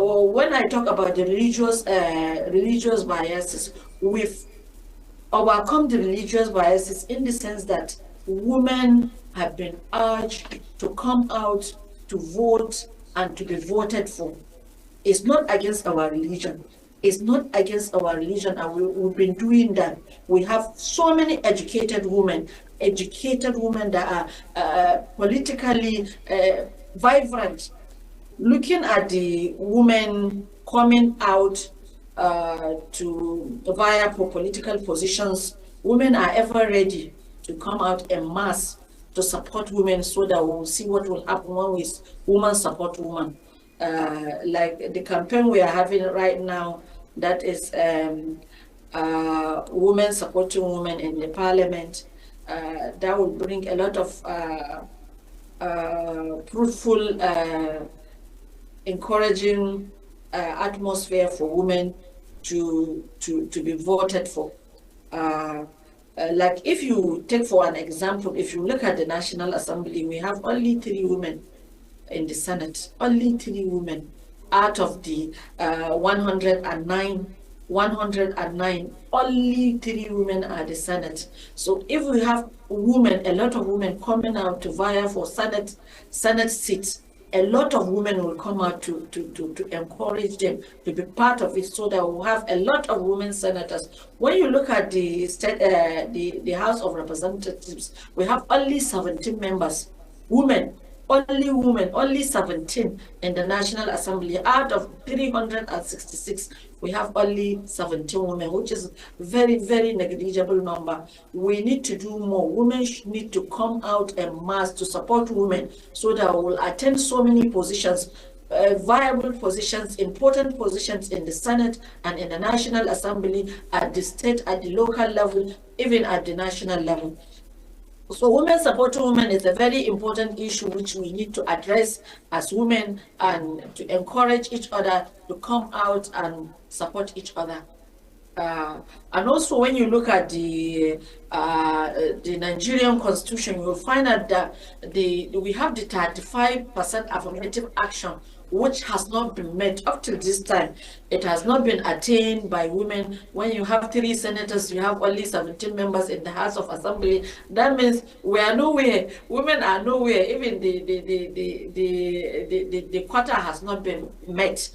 when I talk about the religious biases, we've overcome the religious biases in the sense that women have been urged to come out to vote and to be voted for. It's not against our religion. It's not against our religion, and we've been doing that. We have so many educated women that are politically vibrant. Looking at the women coming out to vie for political positions, women are ever ready to come out en masse to support women, so that we'll see what will happen when women support women. Like the campaign we are having right now, that is women supporting women in the parliament. That will bring a lot of fruitful, encouraging atmosphere for women to be voted for. Like if you take for an example, if you look at the National Assembly, we have only 3 women in the Senate, only 3 women out of the 109, only 3 women are the Senate. So if we have women, a lot of women coming out to vie for Senate seats, a lot of women will come out to encourage them to be part of it, so that we'll have a lot of women senators. When you look at the state, the House of Representatives, we have only 17 members, women, only 17 in the National Assembly. Out of 366, we have only 17 women, which is very, very negligible number. We need to do more. Women need to come out en masse to support women, so that we will attain so many positions, viable positions, important positions in the Senate and in the National Assembly, at the state, at the local level, even at the national level. So women supporting women is a very important issue which we need to address as women, and to encourage each other to come out and support each other. And also, when you look at the Nigerian Constitution, you will find out that we have the 35% affirmative action, which has not been met up till this time. It has not been attained by women. When you have 3 senators, you have only 17 members in the House of Assembly. That means we are nowhere. Women are nowhere. Even the quota has not been met.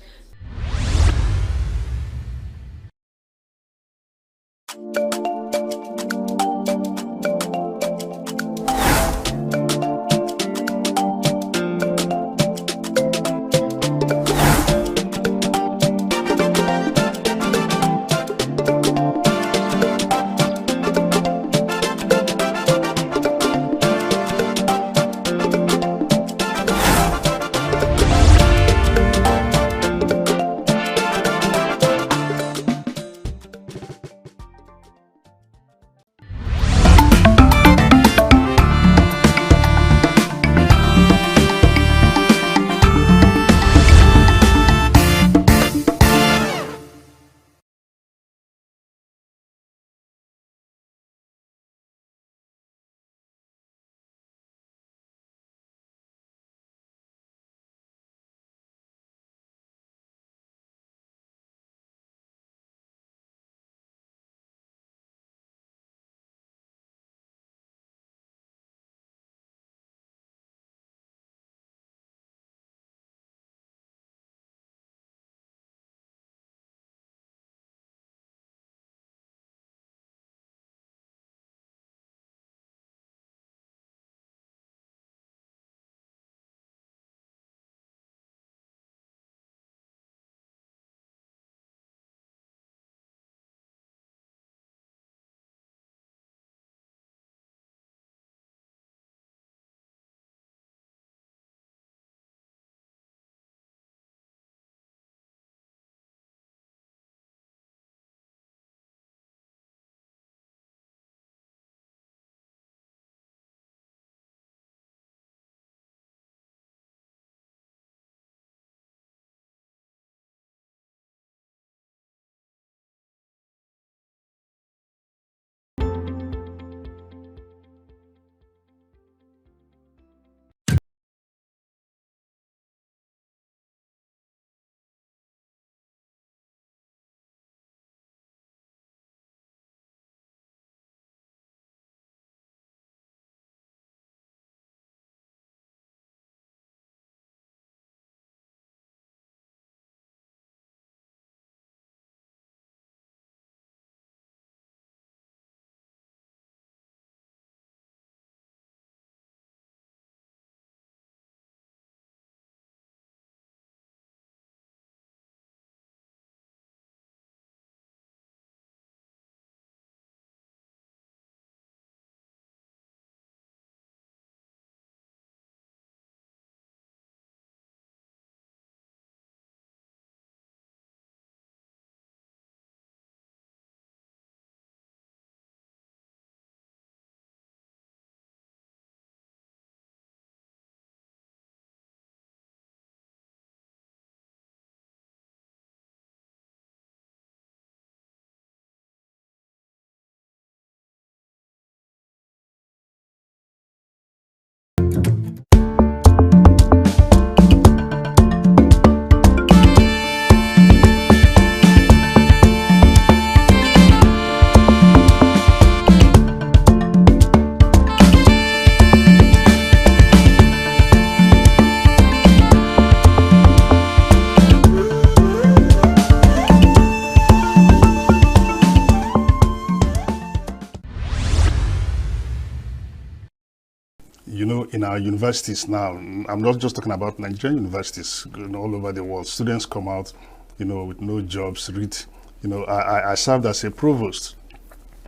universities now, I'm not just talking about Nigerian universities, all over the world. Students come out, with no jobs, I served as a provost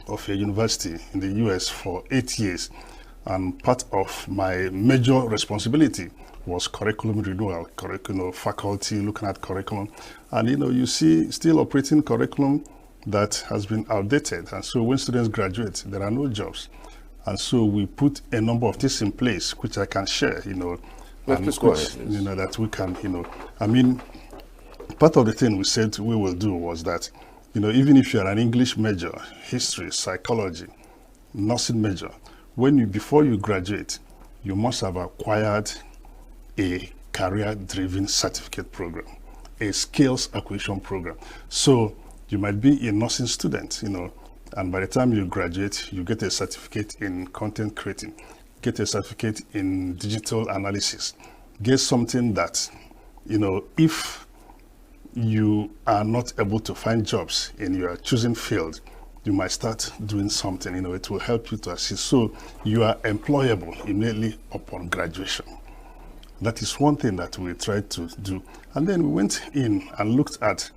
of a university in the US for 8 years. And part of my major responsibility was curriculum renewal, faculty looking at curriculum. And you see still operating curriculum that has been outdated. And so when students graduate, there are no jobs. And so we put a number of things in place, which I can share, and which, that we can, part of the thing we said we will do was that, even if you're an English major, history, psychology, nursing major, before you graduate, you must have acquired a career-driven certificate program, a skills acquisition program. So you might be a nursing student, and by the time you graduate, you get a certificate in content creating, get a certificate in digital analysis, get something that, if you are not able to find jobs in your chosen field, you might start doing something, it will help you to assist. So you are employable immediately upon graduation. That is one thing that we tried to do. And then we went in and looked at,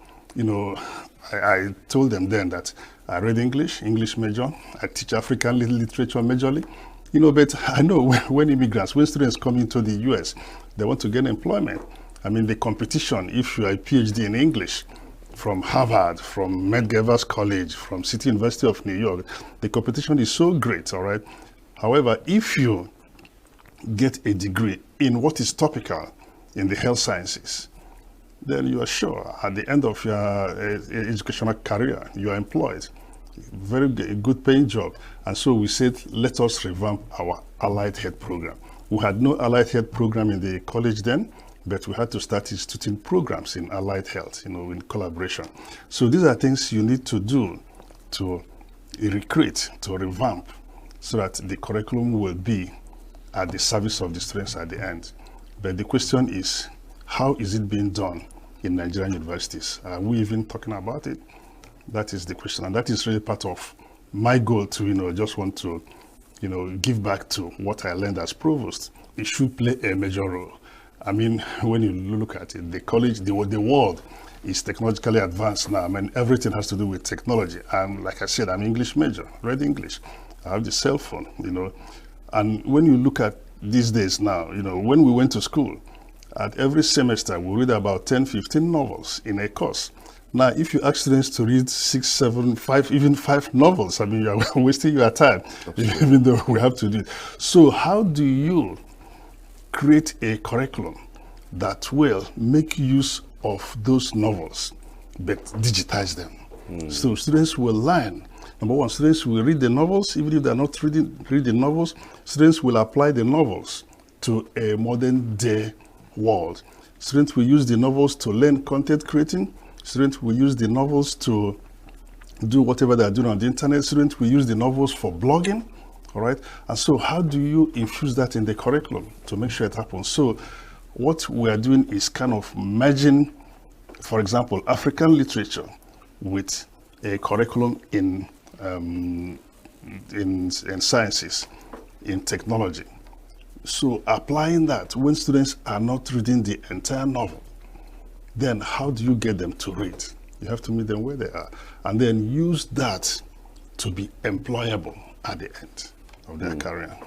I told them then that I read English major, I teach African literature majorly, but I know when immigrants, when students come into the US, they want to get employment. The competition, if you are a PhD in English, from Harvard, from Medgar College, from City University of New York, the competition is so great, all right? However, if you get a degree in what is topical in the health sciences, then you are sure at the end of your educational career, you are employed. Very good paying job. And so we said, let us revamp our allied health program. We had no allied health program in the college then, but we had to start instituting programs in allied health, in collaboration. So these are things you need to do to recreate, to revamp, so that the curriculum will be at the service of the students at the end. But the question is, how is it being done in Nigerian universities? Are we even talking about it? That is the question. And that is really part of my goal to, just want to, give back to what I learned as provost. It should play a major role. When you look at it, the college, the world is technologically advanced now. Everything has to do with technology. And like I said, I'm English major, read English. I have the cell phone, And when you look at these days now, when we went to school, at every semester, we read about 10, 15 novels in a course. Now, if you ask students to read 6, 7, 5, even 5 novels, you are wasting your time, even though we have to do it. So how do you create a curriculum that will make use of those novels, but digitize them? So students will learn. Number one, students will read the novels, even if they're not read the novels. Students will apply the novels to a modern day world. Students will use the novels to learn content creating. Students will use the novels to do whatever they're doing on the internet. Students will use the novels for blogging. All right. And so how do you infuse that in the curriculum to make sure it happens? So what we are doing is kind of merging, for example, African literature with a curriculum in sciences, in technology. So applying that when students are not reading the entire novel, then how do you get them to read? You have to meet them where they are and then use that to be employable at the end of their career.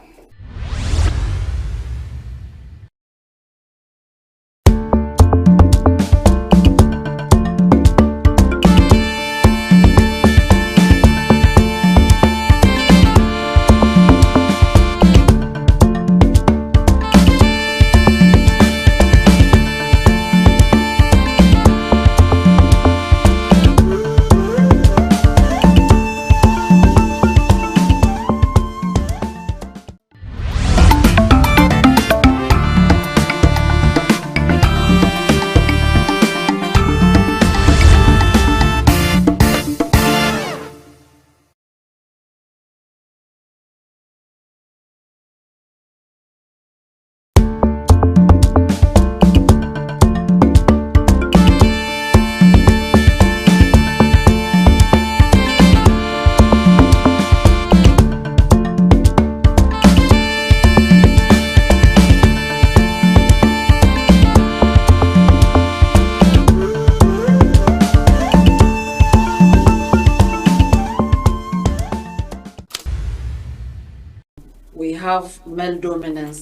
have male dominance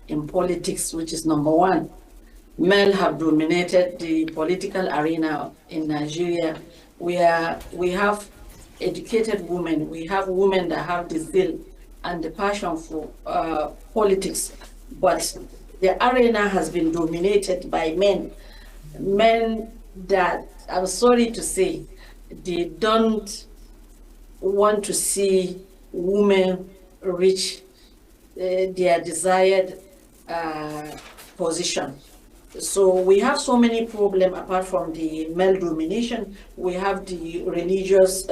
in politics, which is number one. Men have dominated the political arena in Nigeria. We have educated women. We have women that have the zeal and the passion for politics, but the arena has been dominated by men. Men that, I'm sorry to say, they don't want to see women reach their desired position. So we have so many problems apart from the male domination. We have the religious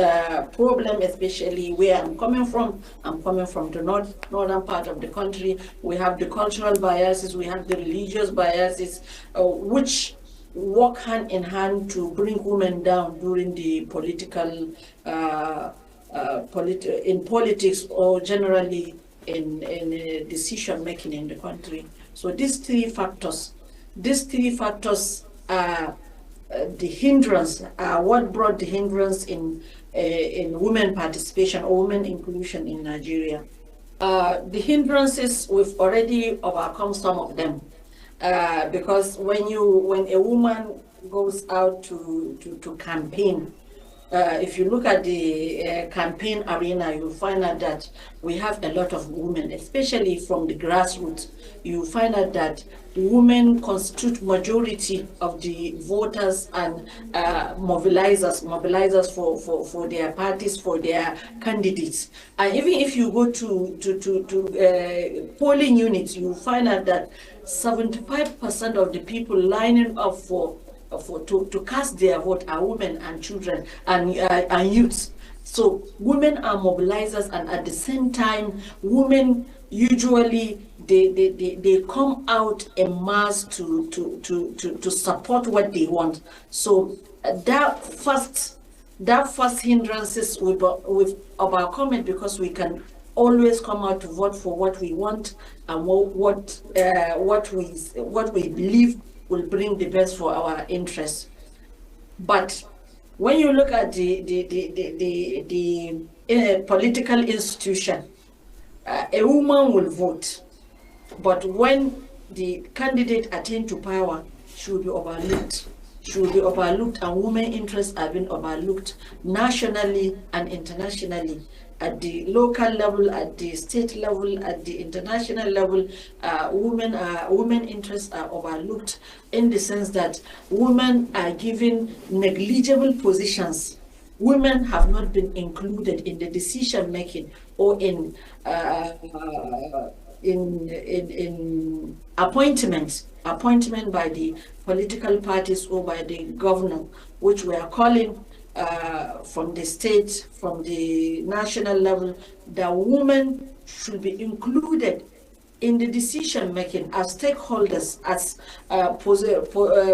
problem, especially where I'm coming from. I'm coming from the northern part of the country. We have the cultural biases, we have the religious biases, which work hand in hand to bring women down during the political, in politics, or generally in decision making in the country. So these three factors are the hindrance, what brought the hindrance in women participation or women inclusion in Nigeria. The hindrances, we've already overcome some of them, because when a woman goes out to campaign, if you look at the campaign arena, you'll find out that we have a lot of women, especially from the grassroots. You find out that women constitute majority of the voters and mobilizers for their parties, for their candidates. And even if you go to polling units, you find out that 75% of the people lining up to cast their vote are women and children and youths. So women are mobilizers, and at the same time, women usually they come out en masse to support what they want. So that first hindrances we've overcome it, because we can always come out to vote for what we want and what we believe will bring the best for our interests. But when you look at the political institution, a woman will vote, but when the candidate attains to power, she will be overlooked. She will be overlooked, and women interests have been overlooked nationally and internationally. At the local level, at the state level, at the international level, women interests are overlooked, in the sense that women are given negligible positions. Women have not been included in the decision making or in appointment by the political parties or by the governor, which we are calling from the state, from the national level, that women should be included in the decision making as stakeholders, as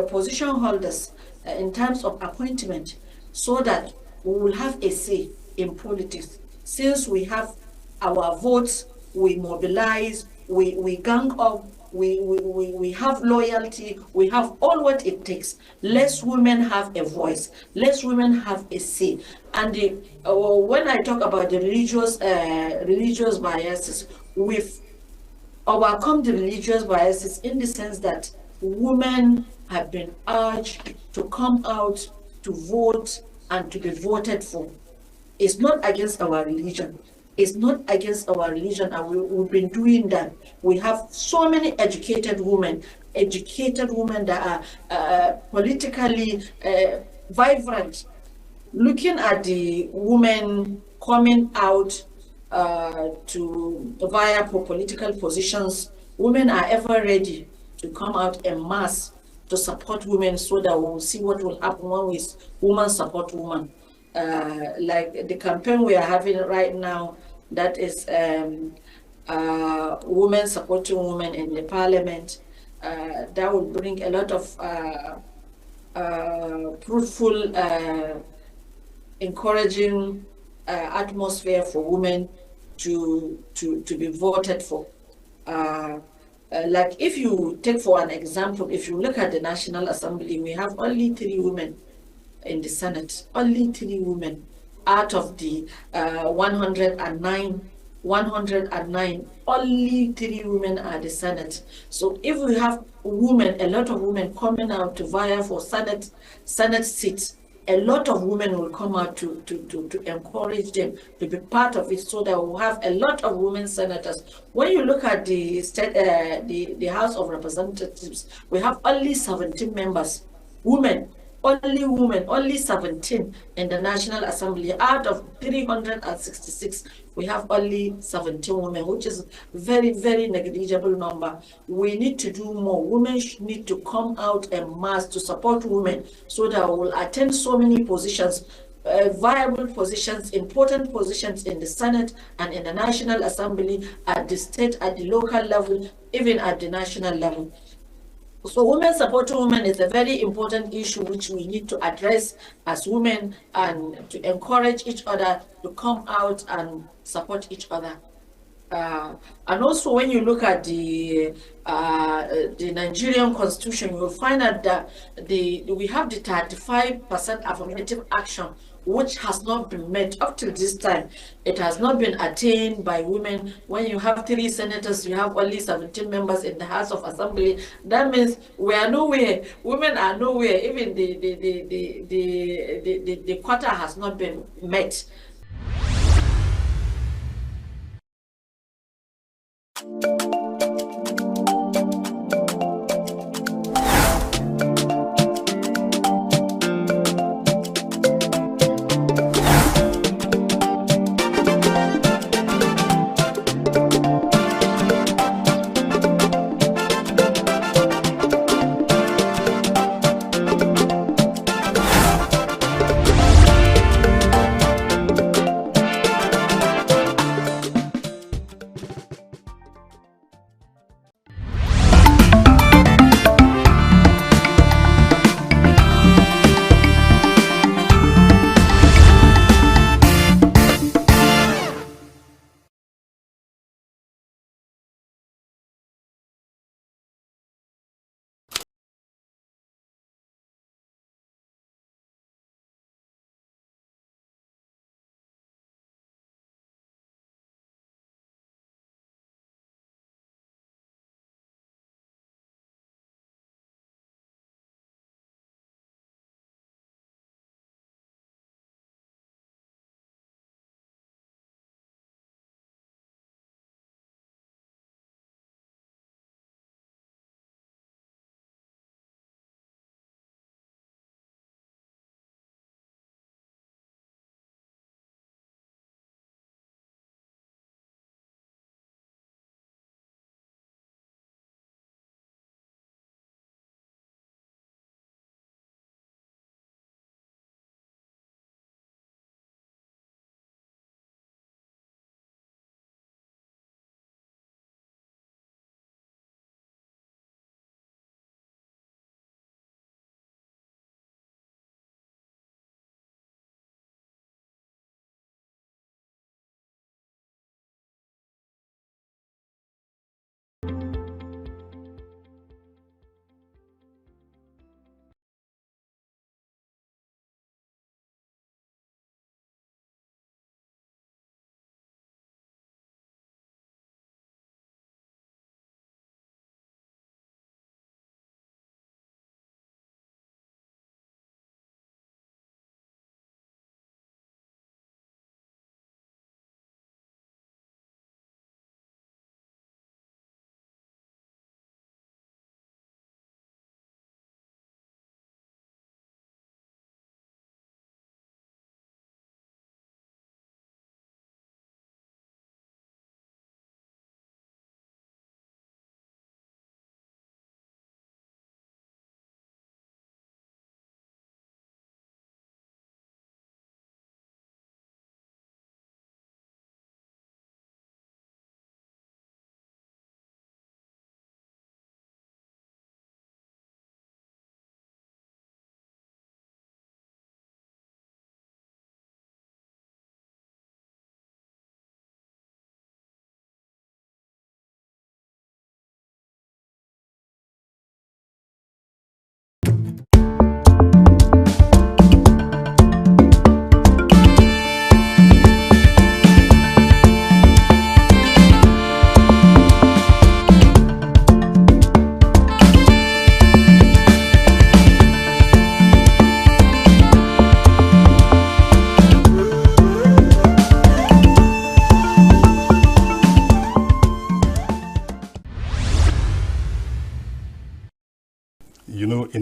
position holders in terms of appointment, so that we will have a say in politics. Since we have our votes, we mobilize, we gang up, we have loyalty, we have all what it takes. Less women have a voice, less women have a say. And when I talk about the religious biases, we've overcome the religious biases in the sense that women have been urged to come out to vote and to be voted for. It's not against our religion. It's not against our religion, and we've been doing that. We have so many educated women that are politically vibrant. Looking at the women coming out to vie for political positions, women are ever ready to come out en masse to support women, so that we'll see what will happen when women support women. Like the campaign we are having right now, that is women supporting women in the parliament, that will bring a lot of fruitful, encouraging atmosphere for women to be voted for. Like if you take for an example, if you look at the National Assembly, we have only 3 women in the Senate, only 3 women out of the 109 109, only 3 women are the Senate. So if we have women, a lot of women coming out to vie for Senate seats, a lot of women will come out to encourage them to be part of it, so that we'll have a lot of women senators. When you look at the state, the House of Representatives, we have only 17 members, women, only 17 in the National Assembly. Out of 366, we have only 17 women, which is very, very negligible number. We need to do more. Women need to come out en masse to support women, so that we will attain so many positions, viable positions, important positions in the Senate and in the National Assembly, at the state, at the local level, even at the national level. So women supporting women is a very important issue which we need to address as women, and to encourage each other to come out and support each other. And also, when you look at the Nigerian Constitution, you will find out that we have the 35% affirmative action, which has not been met up till this time. It has not been attained by women. When you have 3 senators, you have only 17 members in the House of Assembly. That means we are nowhere. Women are nowhere. Even the quota has not been met.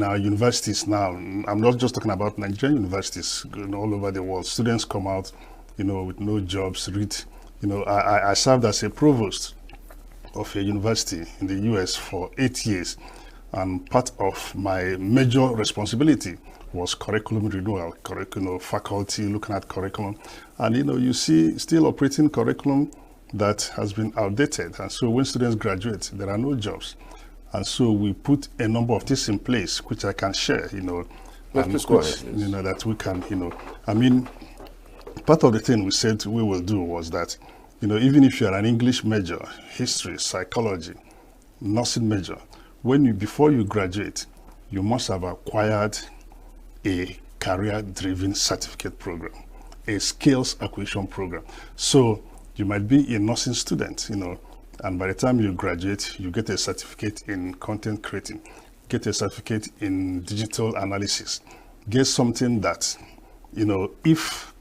in our universities now, I'm not just talking about Nigerian universities, all over the world, students come out, with no jobs, read, I served as a provost of a university in the US for 8 years, and part of my major responsibility was curriculum renewal, faculty looking at curriculum, and you see still operating curriculum that has been outdated, and so when students graduate, there are no jobs. And so we put a number of things in place, which I can share, and which, that we can, I mean, part of the thing we said we will do was that, even if you're an English major, history, psychology, nursing major, before you graduate, you must have acquired a career-driven certificate program, a skills acquisition program. So you might be a nursing student, and by the time you graduate, you get a certificate in content creating, get a certificate in digital analysis, get something that, if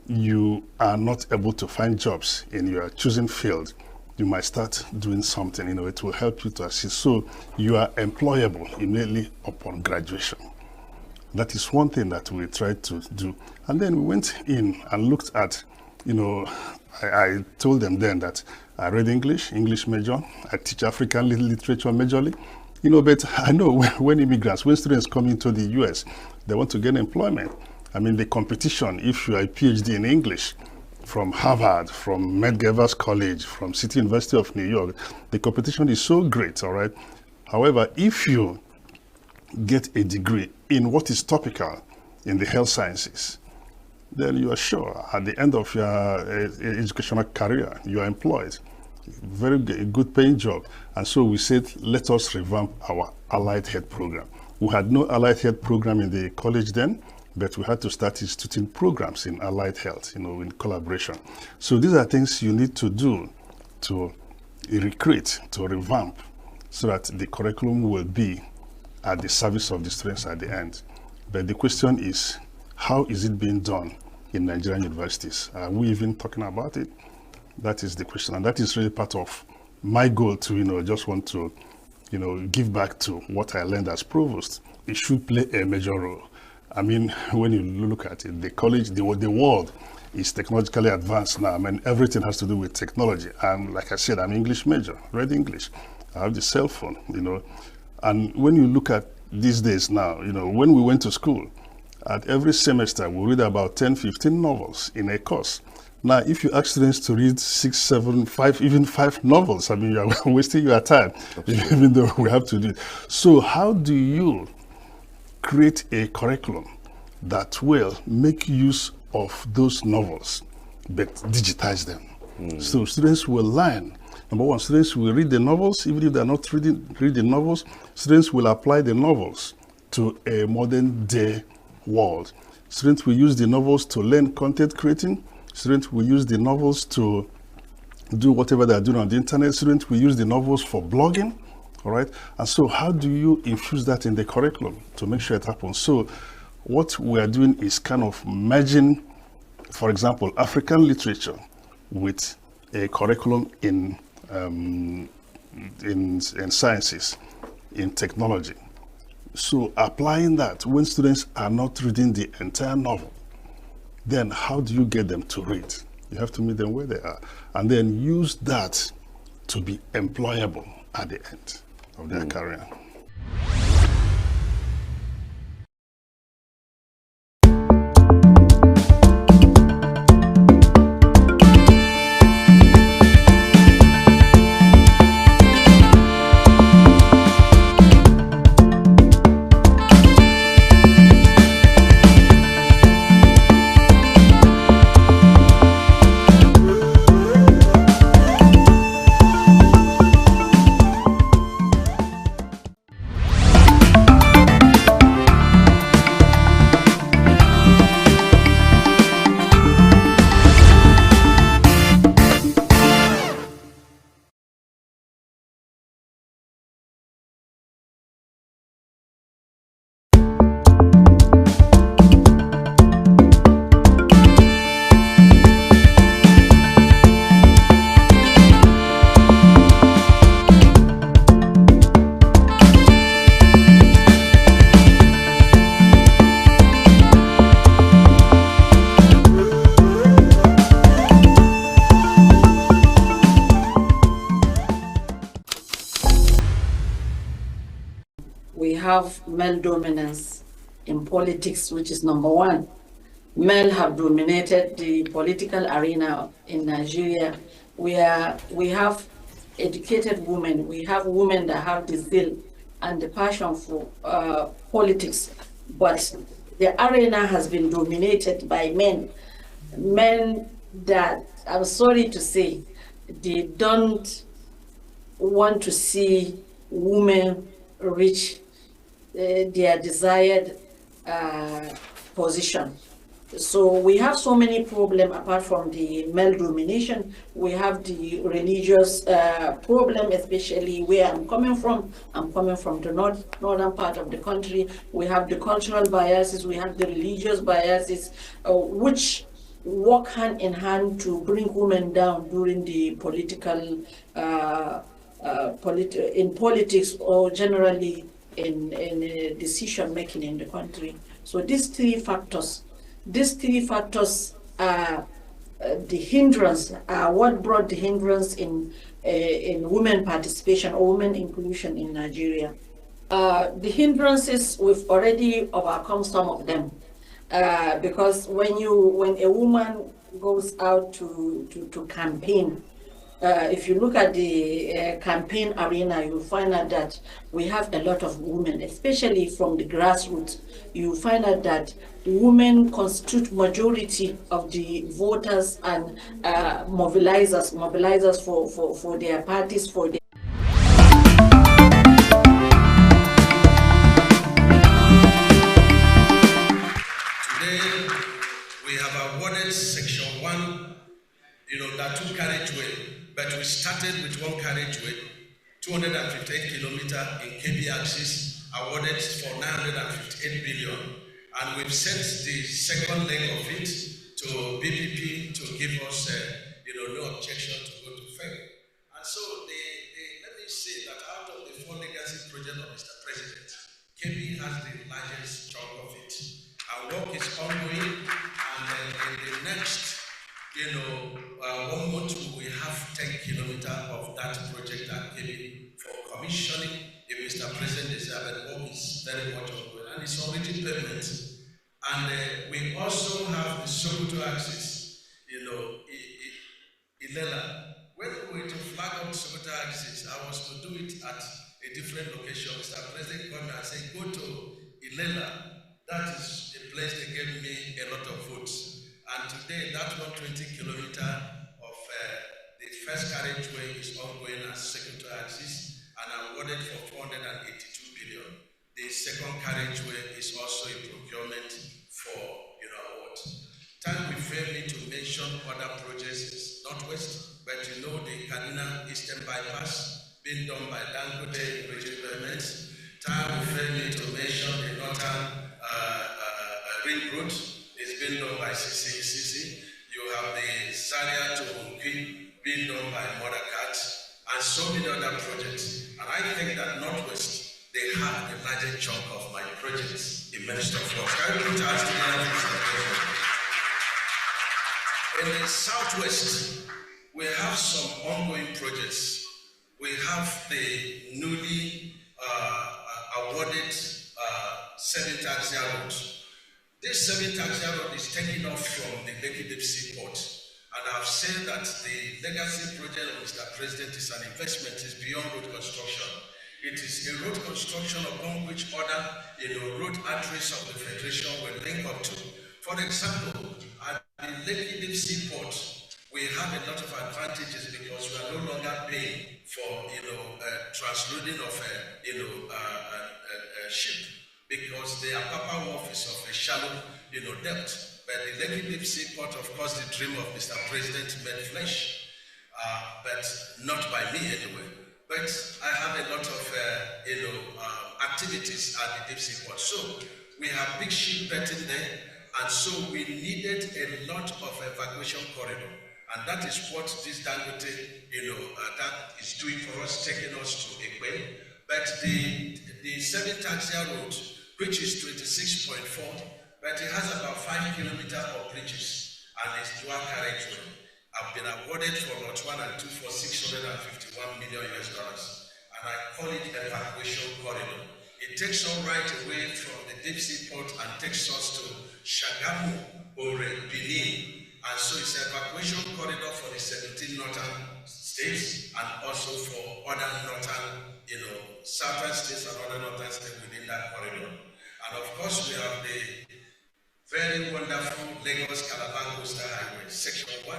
you are not able to find jobs in your chosen field, you might start doing something, it will help you to assist. So you are employable immediately upon graduation. That is one thing that we tried to do. And then we went in and looked at, I told them then that I read English major, I teach African literature majorly, but I know when students come into the US, they want to get employment. I mean, the competition, if you are a PhD in English from Harvard, from Medgar College, from City University of New York, the competition is so great, all right? However, if you get a degree in what is topical in the health sciences, then you are sure at the end of your educational career, you are employed. Very good paying job. And so we said, let us revamp our allied health program. We had no allied health program in the college then, but we had to start instituting programs in allied health, in collaboration. So these are things you need to do to recreate, to revamp, so that the curriculum will be at the service of the students at the end. But the question is, how is it being done in Nigerian universities? Are we even talking about it? That is the question, and that is really part of my goal to, just want to, give back to what I learned as provost. It should play a major role. I mean, when you look at it, the college, the world is technologically advanced now. I mean, everything has to do with technology. And like I said, I'm English major, read English. I have the cell phone, And when you look at these days now, when we went to school, at every semester, we read about 10, 15 novels in a course. Now, if you ask students to read 6, 7, 5, even 5 novels, I mean, you are wasting your time, even though we have to do it. So how do you create a curriculum that will make use of those novels, but digitize them? So students will learn. Number one, students will read the novels, even if they're not read the novels. Students will apply the novels to a modern day world. Students will use the novels to learn content creating. Students will use the novels to do whatever they're doing on the internet. Students will use the novels for blogging, all right? And so how do you infuse that in the curriculum to make sure it happens? So what we are doing is kind of merging, for example, African literature with a curriculum in sciences, in technology. So applying that when students are not reading the entire novel, then how do you get them to read? You have to meet them where they are, and then use that to be employable at the end of their career. have male dominance in politics, which is number one. Men have dominated the political arena in Nigeria. We have educated women. We have women that have the zeal and the passion for politics, but the arena has been dominated by men. Men that, I'm sorry to say, they don't want to see women reach their desired position. So we have so many problems apart from the male domination. We have the religious problem, especially where I'm coming from. I'm coming from the northern part of the country. We have the cultural biases, we have the religious biases, which work hand in hand to bring women down during the political, in politics or generally in decision making in the country. So these three factors are the hindrance, what brought the hindrance in women participation or women inclusion in Nigeria. The hindrances, we've already overcome some of them, because when a woman goes out to campaign, if you look at the campaign arena, you'll find out that we have a lot of women, especially from the grassroots. You find out that women constitute majority of the voters and mobilizers for their parties, for their Today, we have awarded Section 1, that two carriageway, but we started with one carriageway, 258 kilometer in KB axis, awarded for 958 billion. And we've sent the second leg of it to BPP to give us, no objection to go to FEC. And so let me say that out of the 4 legacy projects of Mr. President, KB has the largest chunk of it. Our work is ongoing, and in the next, 1 month we have 10 kilometers of that project at KB for commissioning. If Mr. President is there, the work is very much ongoing, and it's already payment. And we also have the Sokoto axis, Ilela. When we were to flag out Sokoto axis, I was to do it at a different location. Mr. President called me and said, go to Ilela. That is a place they gave me a lot of votes. And today, that 120 kilometer of the first carriageway is ongoing as Sokoto axis and awarded for 482 billion. The second carriageway is also a procurement for awards. Time will fail me to mention other projects in Northwest, but the Kaduna Eastern Bypass being done by Dangote Regional Government. Time will fail me to mention the Northern Ring Road is being done by CCCC. You have the Zaria to Hunki being done by Mothercat, and so many other projects. And I think that Northwest, they have the largest chunk of my projects in Minister of Works. Can you put us together, Mr. President? In the Southwest, we have some ongoing projects. We have the newly awarded 7th Axia Road. This 7th Axia Road is taken off from the Lekki Deep Seaport. And I've said that the legacy project of Mr. President is an investment, is beyond road construction. It is a road construction upon which other road arteries of the Federation will link up to. For example, at the Lekki Deep Seaport, we have a lot of advantages because we are no longer paying for transloading of a ship, because the Apapa Wharf is of a shallow depth. But the Lekki Deep Seaport, of course, the dream of Mr. President made flesh, but not by me anyway. But I have a lot of activities at the deep seaport. So we have big ship betting there, and so we needed a lot of evacuation corridor, and that is what this Dangote that is doing for us, taking us to Ekwe. But the 7th Axia Road, which is 26.4, but it has about 5 kilometers of bridges and it's dual carriageway. I've been awarded for Lot 1 and 2 for $651 million, and I call it evacuation corridor. It takes us right away from the deep sea port and takes us to Shagamu, Ore, Benin. And so it's an evacuation corridor for the 17 northern states and also for other northern, southern states and other northern states within that corridor. And of course, we have the very wonderful Lagos Calabar Coastal Highway, Section 1.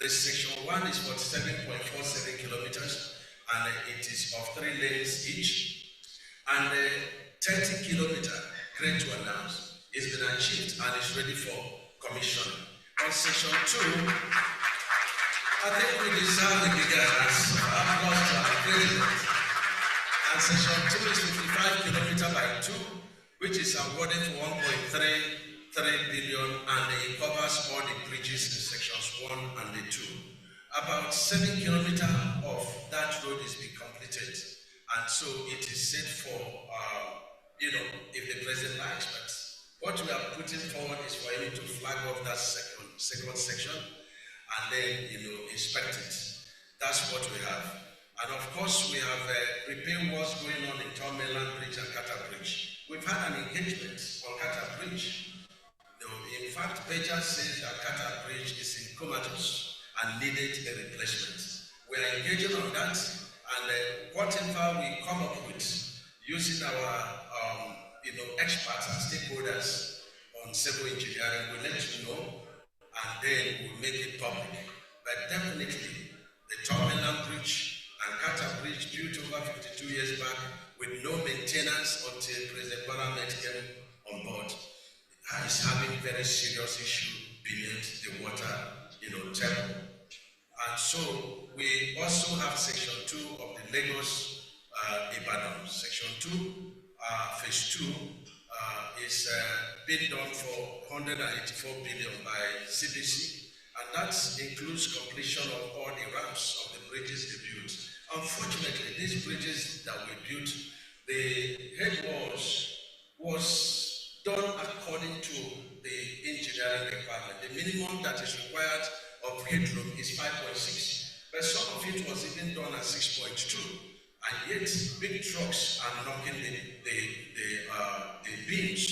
This Section 1 is 47.47 kilometers and it is of 3 lanes each. And 30 kilometer, great to announce, has been achieved and is ready for commissioning. On Section 2, I think we deserve the bigger hands. Applause to our president. And Section 2 is 55 kilometers by 2, which is awarded for 1.33 billion, and it covers all the bridges in Sections 1 and the 2. About 7 kilometers of that road is being completed. And so it is set for, if the president likes, but what we are putting forward is for him to flag off that second section and then, inspect it. That's what we have. And of course, we have repair works going on in Tom Mainland Bridge and Carter Bridge. We've had an engagement on Carter Bridge. In fact, Beja says that Carter Bridge is in comatose and needed a replacement. We are engaging on that. And whatever we come up with, using our experts and stakeholders on civil engineering, we'll let you know, and then we'll make it public. But definitely, the Tom Bridge and Carter Bridge, built over 52 years back, with no maintenance until President Baramet came on board, is having very serious issue beneath the water, table. And so we also have Section 2 of the Lagos Ibadan. Section 2, Phase 2 is being done for 184 billion by CBC, and that includes completion of all the ramps of the bridges they built. Unfortunately, these bridges that we built, the head walls was done according to the engineering requirement. The minimum that is required of headroom is 5.6, but some of it was even done at 6.2, and yet big trucks are knocking the beams,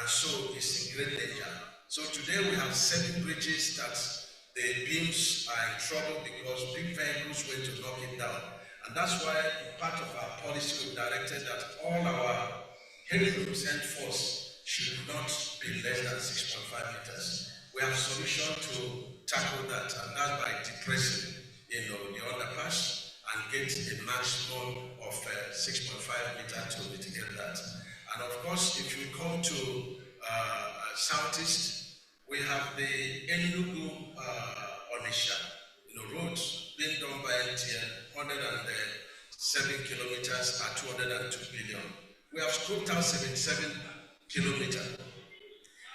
and so it's in great danger. So today we have 7 bridges that the beams are in trouble because big vehicles went to knock it down, and that's why part of our policy we directed that all our headrooms henceforth should not be less than 6.5 meters. We have a solution to tackle that, and that's by depressing, the underpass and get a maximum of 6.5 meters to mitigate that. And of course, if you come to southeast, we have the ENUGU Onisha, roads being done by MTN, 107 kilometers at 202 billion. We have scoped out 77 kilometers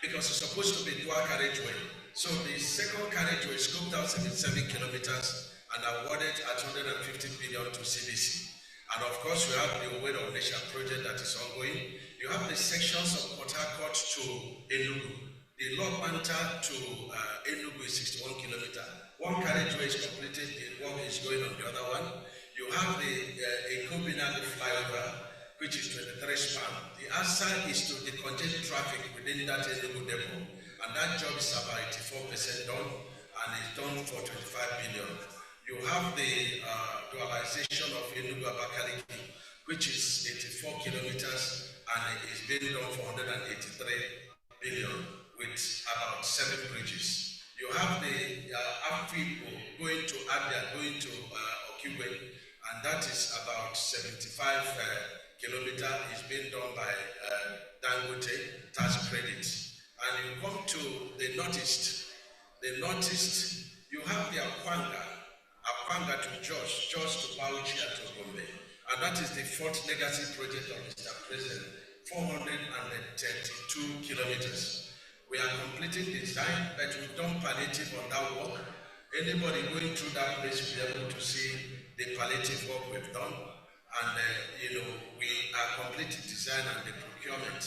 because it's supposed to be dual carriageway. So the second carriageway scoped out 77 kilometers and awarded at 150 billion to CBC. And of course, we have the Way of Nation project that is ongoing. You have the sections of Port Harcourt to ENUGU. The Lord-Manta to ENUGU is 61 kilometers. One carriageway is completed, the work is going on the other one. You have the Ekobina flyover, which is 23 span. The answer is to decongest traffic within that ENUGU depot. And that job is about 84% done, and it's done for 25 billion. You have the dualization of ENUGU Abakaliki, which is 84 kilometers, and it is being done for 183 billion with about 7 bridges. You have the Afipo going to Abia, going to Okigwe, and that is about 75 kilometers. It's being done by Dangote tax credit. And you come to the northeast. The northeast, you have the Akwanga to Jos to Bauchi and to Gombe. And that is the 4th legacy project of Mr. President, 432 kilometers. We are completing the design, but we've done palliative on that work. Anybody going through that place will be able to see the palliative work we've done. And, we are completing design and the procurement.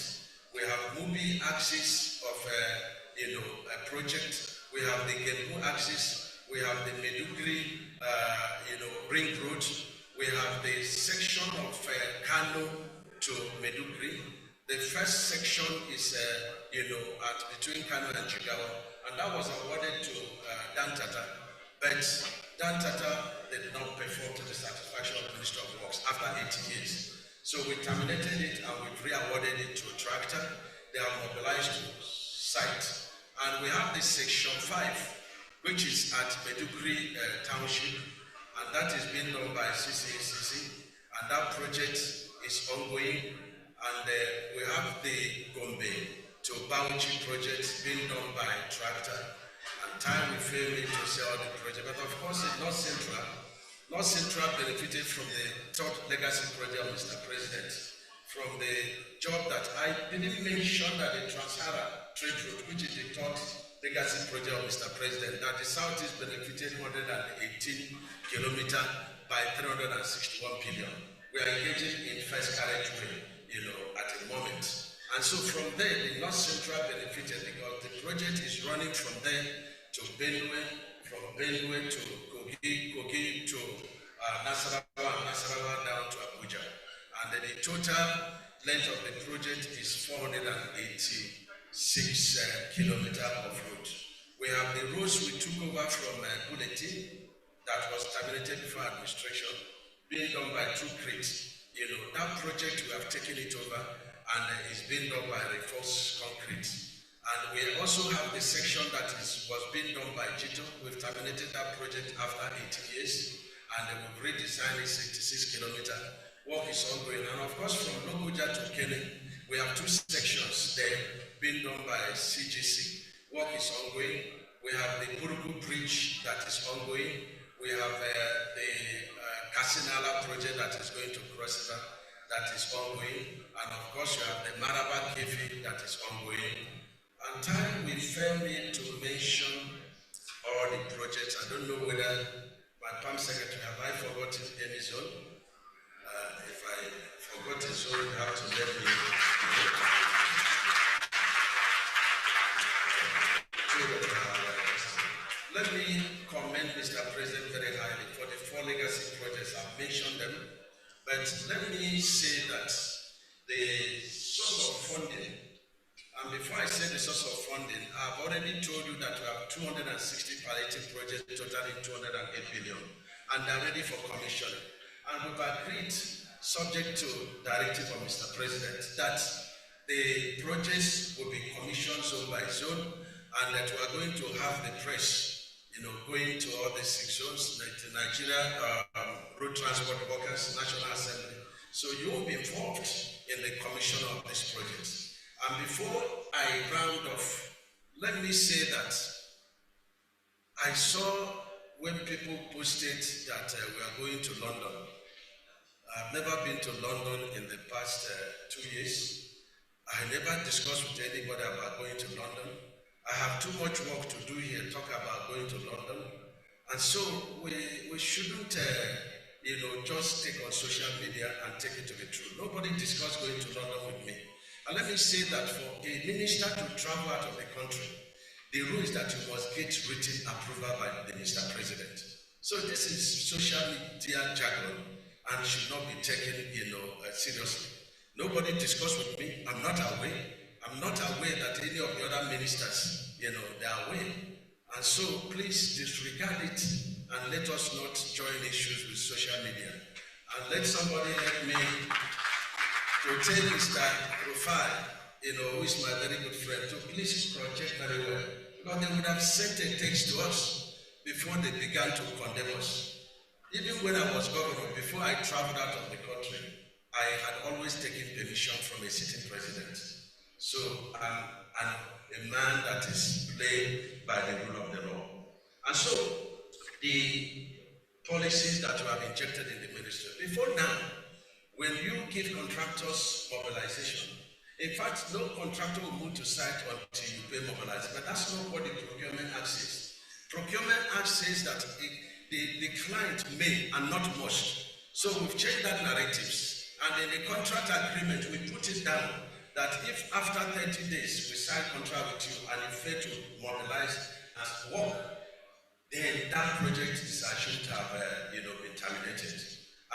We have movie axis of, a project. We have the Gembu axis. We have the Medugri, ring road. We have the section of Kano to Medugri. The first section is, at between Kano and Jigawa, and that was awarded to Dan Tata, but Dan Tata did not perform to the satisfaction of the Minister of Works after 80 years. So we terminated it and we re-awarded it to a tractor. They are mobilized to site. And we have this section 5, which is at Medugri Township, and that is being done by CCACC, and that project is ongoing. And we have the Gombe to Bauchi project being done by tractor, and time will fail me to say all the project, but of course it's not central. North Central benefited from the third legacy project of Mr. President, from the job that I didn't mention, that the Trans-Sahara trade route, which is the third legacy project of Mr. President, that the Southeast benefited 118 kilometers by 361 billion. We are engaging in first carriageway, at the moment. And so from there, the North Central benefited because the project is running from there to Benue, from Benue to Kogi to Nasarawa down to Abuja. And the total length of the project is 486 kilometers of road. We have the roads we took over from Bulletin that was terminated before administration, being done by 2 crates. That project we have taken it over, and it's being done by Reinforced Concrete. And we also have the section that was being done by Jito. We've terminated that project after 18 years, and we've redesigned it 66 kilometers. Work is ongoing. And of course, from Lokoja to Kene, we have 2 sections there being done by CGC. Work is ongoing. We have the Burugu Bridge that is ongoing. We have the Kasinala project that is going to cross river that is ongoing. And of course, you have the Maraba Kefi that is ongoing. And time we fail me to mention all the projects. I don't know whether my PAM secretary, have I forgotten any zone? If I forgot a zone, you have to let me know. Let me commend Mr. President very highly for the 4 legacy projects. I've mentioned them. But let me say that the source of funding, and before I say the source of funding, I've already told you that we have 260 palliative projects totaling 208 billion, and they're ready for commissioning. And we've agreed, subject to directive of Mr. President, that the projects will be commissioned zone by zone, and that we are going to have the press, going to all the 6 zones, like the Nigeria Road Transport Workers National Assembly. So you will be involved in the commission of these projects. And before I round off, let me say that I saw when people posted that we are going to London. I've never been to London in the past 2 years. I never discussed with anybody about going to London. I have too much work to do here, talk about going to London. And so we shouldn't, just take on social media and take it to be true. Nobody discussed going to London with me. And let me say that for a minister to travel out of the country, the rule is that you must get written approval by the Mr. President. So this is social media jargon and should not be taken, seriously. Nobody discussed with me. I'm not aware. I'm not aware that any of the other ministers, they are aware. And so please disregard it and let us not join issues with social media. And let somebody help me to tell Mr. Rufai, who is my very good friend, to please project very well. Because they would have sent a text to us before they began to condemn us. Even when I was governor, before I traveled out of the country, I had always taken permission from a sitting president. So I'm a man that is played by the rule of the law. And so the policies that you have injected in the ministry, before now, when you give contractors mobilization, in fact, no contractor will move to site until you pay mobilization, but that's not what the Procurement Act says. Procurement Act says that the client may and not must. So we've changed that narratives, and in the contract agreement, we put it down that if after 30 days we sign contract with you and you fail to mobilize and work, then that project is assumed to have been terminated.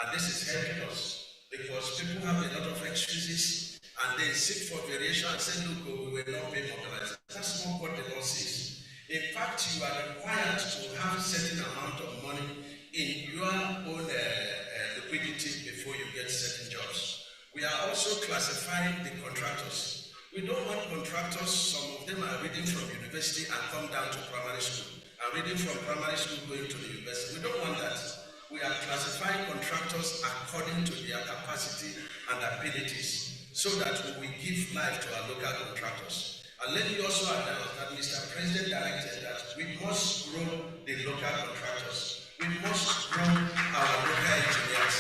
And this is helping us. because people have a lot of excuses and they seek for variation and say, look, oh, we will not pay mobilizers. That's not what the law says. In fact, you are required to have a certain amount of money in your own liquidity before you get certain jobs. We are also classifying the contractors. We don't want contractors, some of them are reading from university and come down to primary school, and reading from primary school going to the university. We don't want that. We are classifying contractors according to their capacity and abilities so that we will give life to our local contractors. And let me also announce that Mr. President directed that we must grow the local contractors. We must grow our local engineers.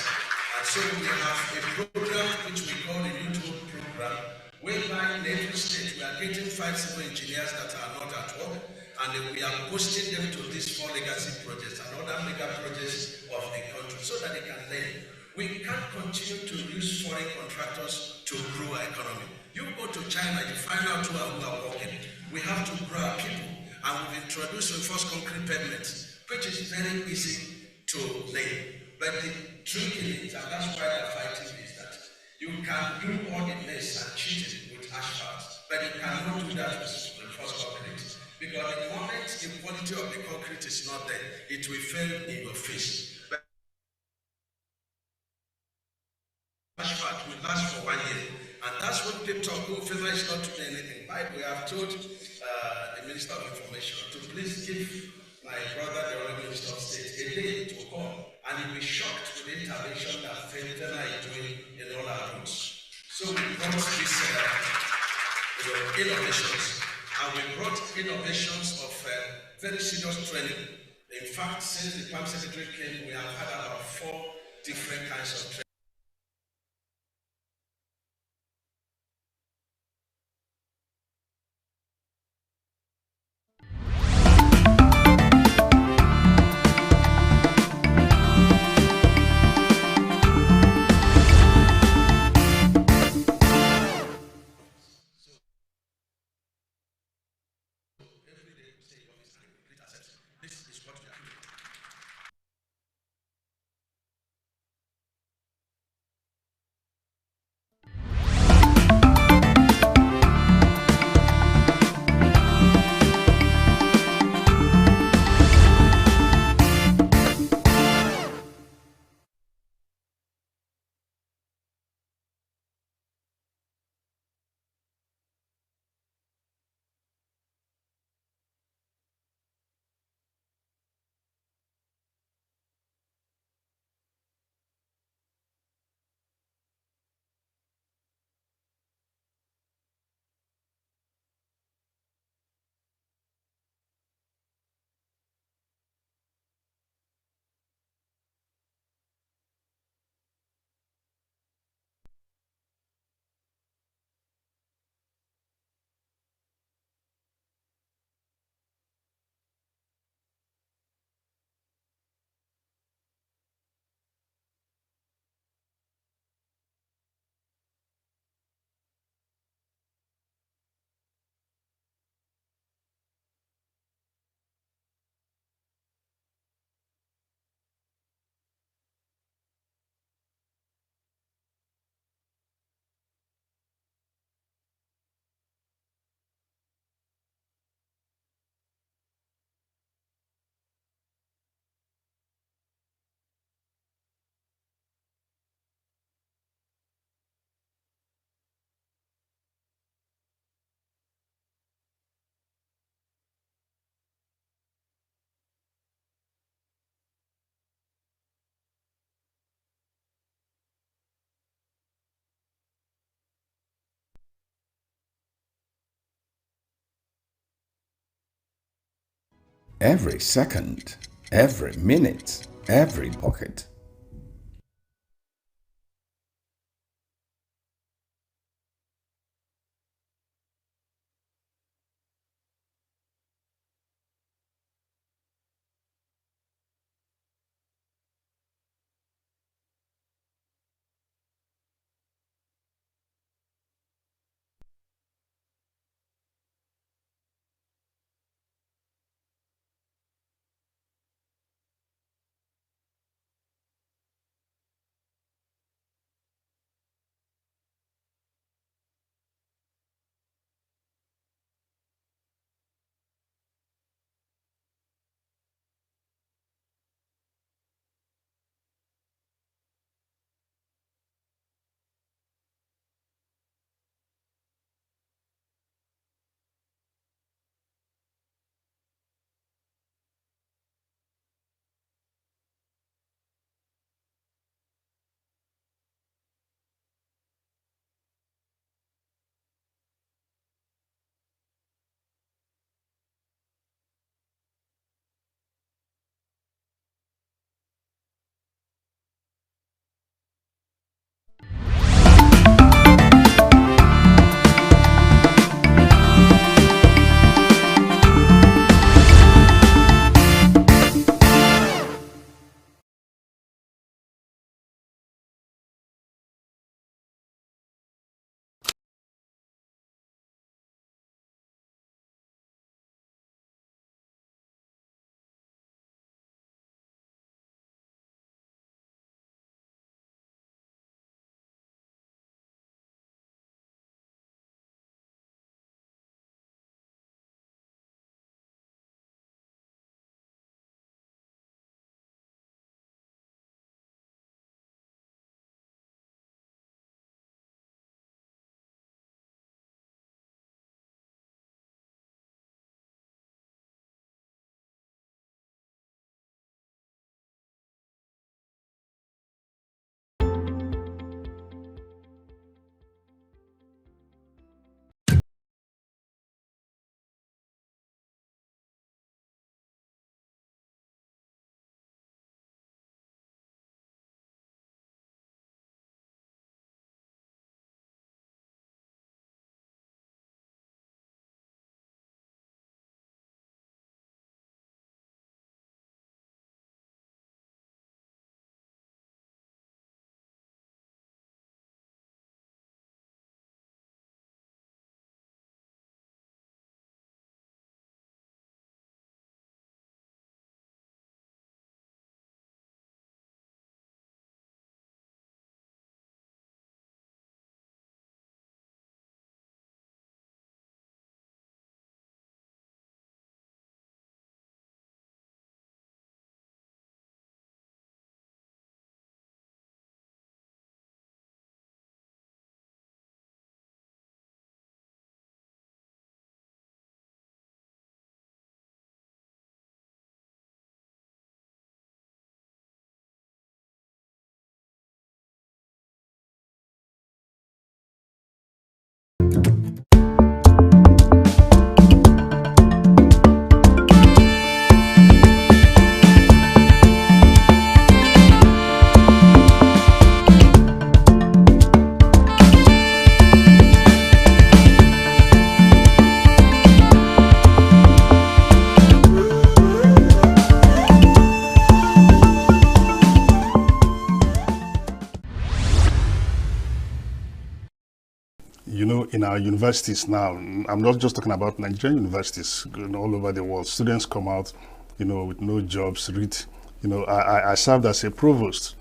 And so we have a program which we call the ENUGU program, whereby in every state we are getting 5 civil engineers that are not at work, and we are posting them to these 4 legacy projects and other mega projects of the country so that they can learn. We can't continue to use foreign contractors to grow our economy. You go to China, you find out who are working. We have to grow our people, and we've introduced reinforced concrete pavement, which is very easy to lay. But the trick in it, and that's why they're fighting, is that you can do all the mess and cheating with asphalt, but you cannot do that with reinforced concrete. Because the moment the quality of the concrete is not there, it will fail in your face. But asphalt will last for 1 year. And that's what people talk, oh, favor is not to do anything. But we have told the Minister of Information to please give my brother, the Honorable Minister of State, a day to come, and he'll be shocked with the intervention that FEMA is doing in all our roads. So we brought this innovations, and we brought innovations of very serious training. In fact, since the PAM Secretary came, we have had about 4 different kinds of training. Every second, every minute, every bucket. in our universities now, I'm not just talking about Nigerian universities, all over the world, students come out, with no jobs, I served as a provost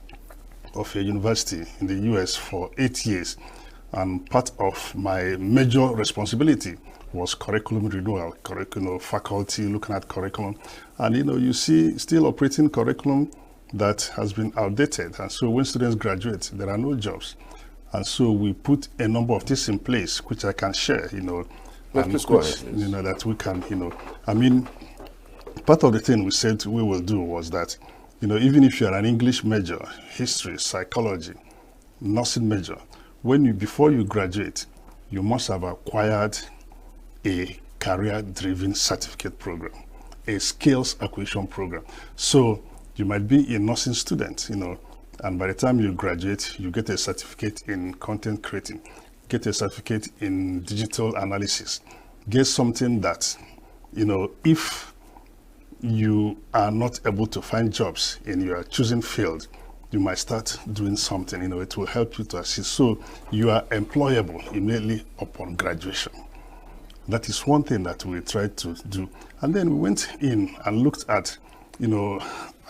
of a university in the US for 8 years, and part of my major responsibility was curriculum renewal, faculty looking at curriculum, and you see still operating curriculum that has been outdated, and so when students graduate, there are no jobs. And so we put a number of things in place, which I can share, and which, that we can, part of the thing we said we will do was that, even if you're an English major, history, psychology, nursing major, before you graduate, you must have acquired a career-driven certificate program, a skills acquisition program. So you might be a nursing student, and by the time you graduate, you get a certificate in content creating, get a certificate in digital analysis, get something that, if you are not able to find jobs in your chosen field, you might start doing something, it will help you to assist. So you are employable immediately upon graduation. That is one thing that we tried to do. And then we went in and looked at,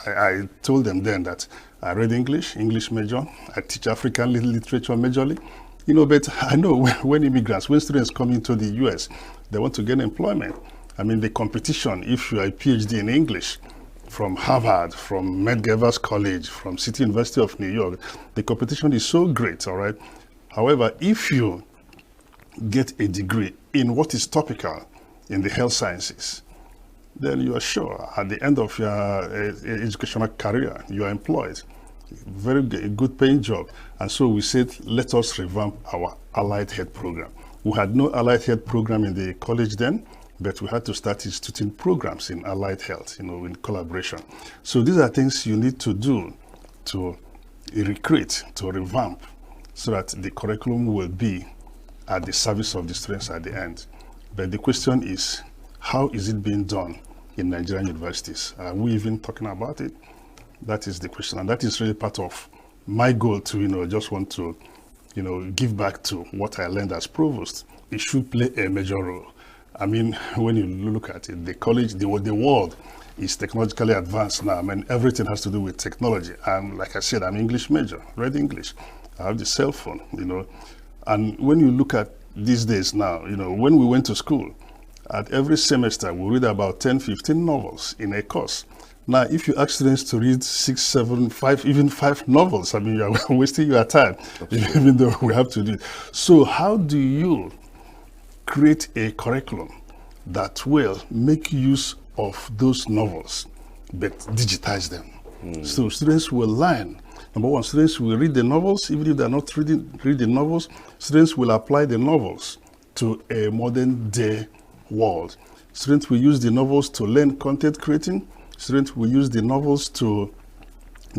I told them then that I read English major, I teach African literature majorly, but I know when students come into the US, they want to get employment. The competition, if you are a PhD in English from Harvard, from Medgar College, from City University of New York, the competition is so great, all right? However, if you get a degree in what is topical in the health sciences, then you are sure at the end of your educational career, you are employed. Very good paying job. And so we said, let us revamp our allied health program. We had no allied health program in the college then, but we had to start instituting programs in allied health, in collaboration. So these are things you need to do to recreate, to revamp, so that the curriculum will be at the service of the students at the end. But the question is, how is it being done in Nigerian universities? Are we even talking about it? That is the question, and that is really part of my goal to, just want to, give back to what I learned as provost. It should play a major role. When you look at it, the college, the world is technologically advanced now. Everything has to do with technology. Like I said, I'm English major, read English. I have the cell phone, And when you look at these days now, when we went to school, at every semester, we read about 10, 15 novels in a course. Now, if you ask students to read 6, 7, 5, even 5 novels, you are wasting your time, even though we have to do it. So how do you create a curriculum that will make use of those novels, but digitize them? So students will learn. Number one, students will read the novels. Even if they're not read the novels, students will apply the novels to a modern day world. Students will use the novels to learn content creating. Students will use the novels to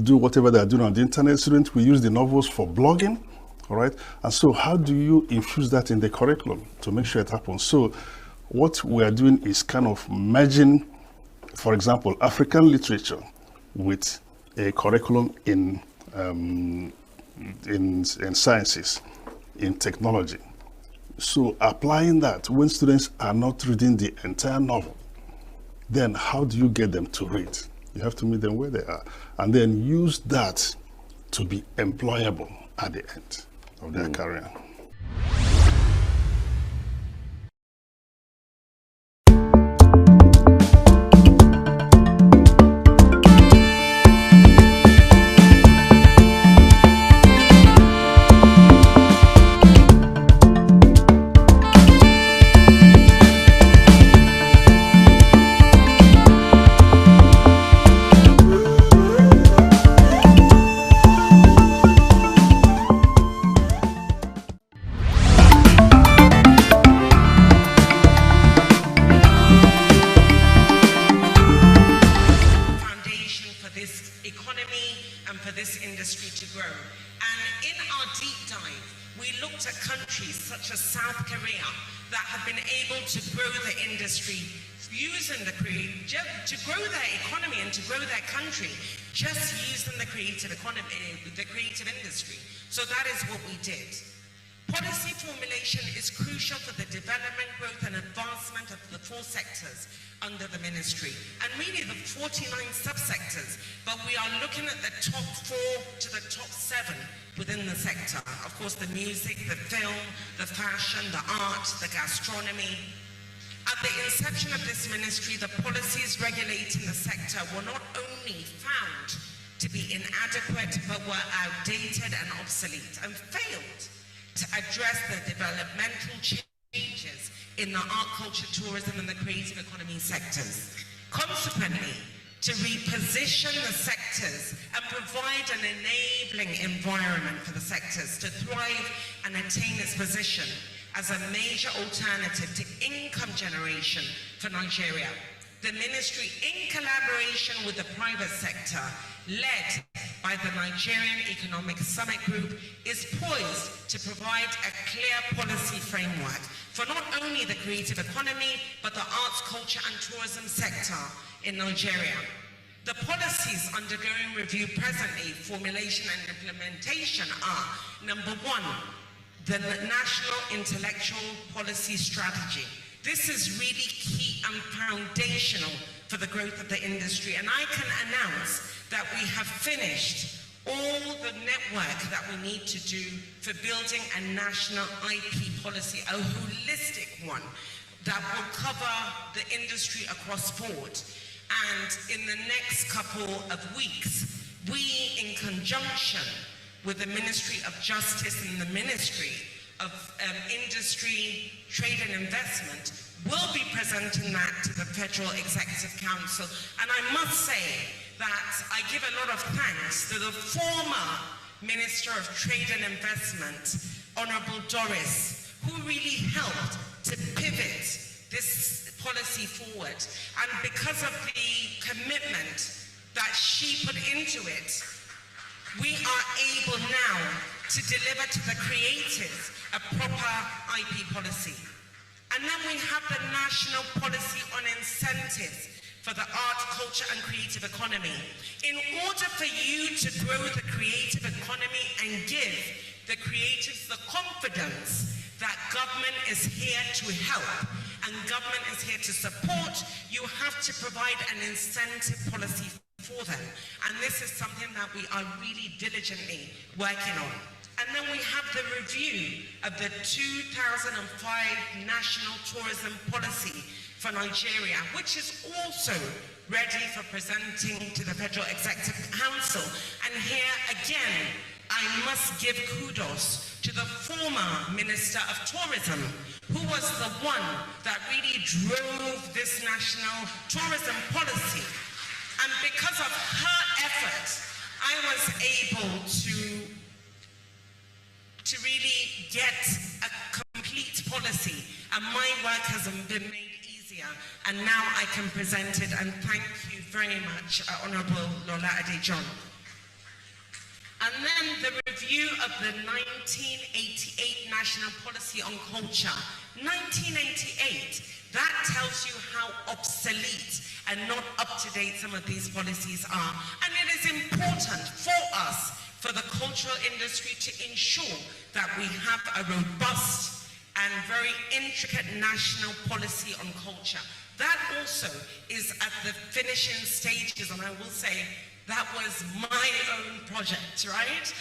do whatever they're doing on the internet. Students will use the novels for blogging, all right? And so how do you infuse that in the curriculum to make sure it happens? So what we are doing is kind of merging, for example, African literature with a curriculum in sciences, in technology. So applying that when students are not reading the entire novel, then how do you get them to read? You have to meet them where they are, and then use that to be employable at the end of their career. Policy formulation is crucial for the development, growth and advancement of the 4 sectors under the ministry, and really the 49 subsectors, but we are looking at the top 4 to the top 7 within the sector. Of course, the music, the film, the fashion, the art, the gastronomy. At the inception of this ministry, the policies regulating the sector were not only found to be inadequate, but were outdated and obsolete, and failed to address the developmental changes in the art, culture, tourism, and the creative economy sectors. Consequently, to reposition the sectors and provide an enabling environment for the sectors to thrive and attain its position as a major alternative to income generation for Nigeria. The ministry, in collaboration with the private sector, led by the Nigerian Economic Summit Group, is poised to provide a clear policy framework for not only the creative economy, but the arts, culture and tourism sector in Nigeria. The policies undergoing review presently, formulation and implementation are: number 1, the National Intellectual Policy Strategy. This is really key and foundational for the growth of the industry, and I can announce that we have finished all the network that we need to do for building a national IP policy, a holistic one that will cover the industry across board. And in the next couple of weeks, we, in conjunction with the Ministry of Justice and the Ministry of Industry, Trade and Investment, will be presenting that to the Federal Executive Council. And I must say that I give a lot of thanks to the former Minister of Trade and Investment, Honorable Doris, who really helped to pivot this policy forward. And because of the commitment that she put into it, we are able now to deliver to the creatives a proper IP policy. And then we have the national policy on incentives for the art, culture and creative economy. In order for you to grow the creative economy and give the creatives the confidence that government is here to help and government is here to support, you have to provide an incentive policy for them. And this is something that we are really diligently working on. And then we have the review of the 2005 National Tourism Policy for Nigeria, which is also ready for presenting to the Federal Executive Council. And here again, I must give kudos to the former Minister of Tourism, who was the one that really drove this national tourism policy. And because of her effort, I was able to really get a complete policy, and my work has been made easier, and now I can present it, and thank you very much, Honourable Lola Adejon. And then the review of the 1988 National Policy on Culture. 1988, that tells you how obsolete and not up-to-date some of these policies are. And it is important for us, for the cultural industry, to ensure that we have a robust and very intricate national policy on culture. That also is at the finishing stages, and I will say that was my own project, right?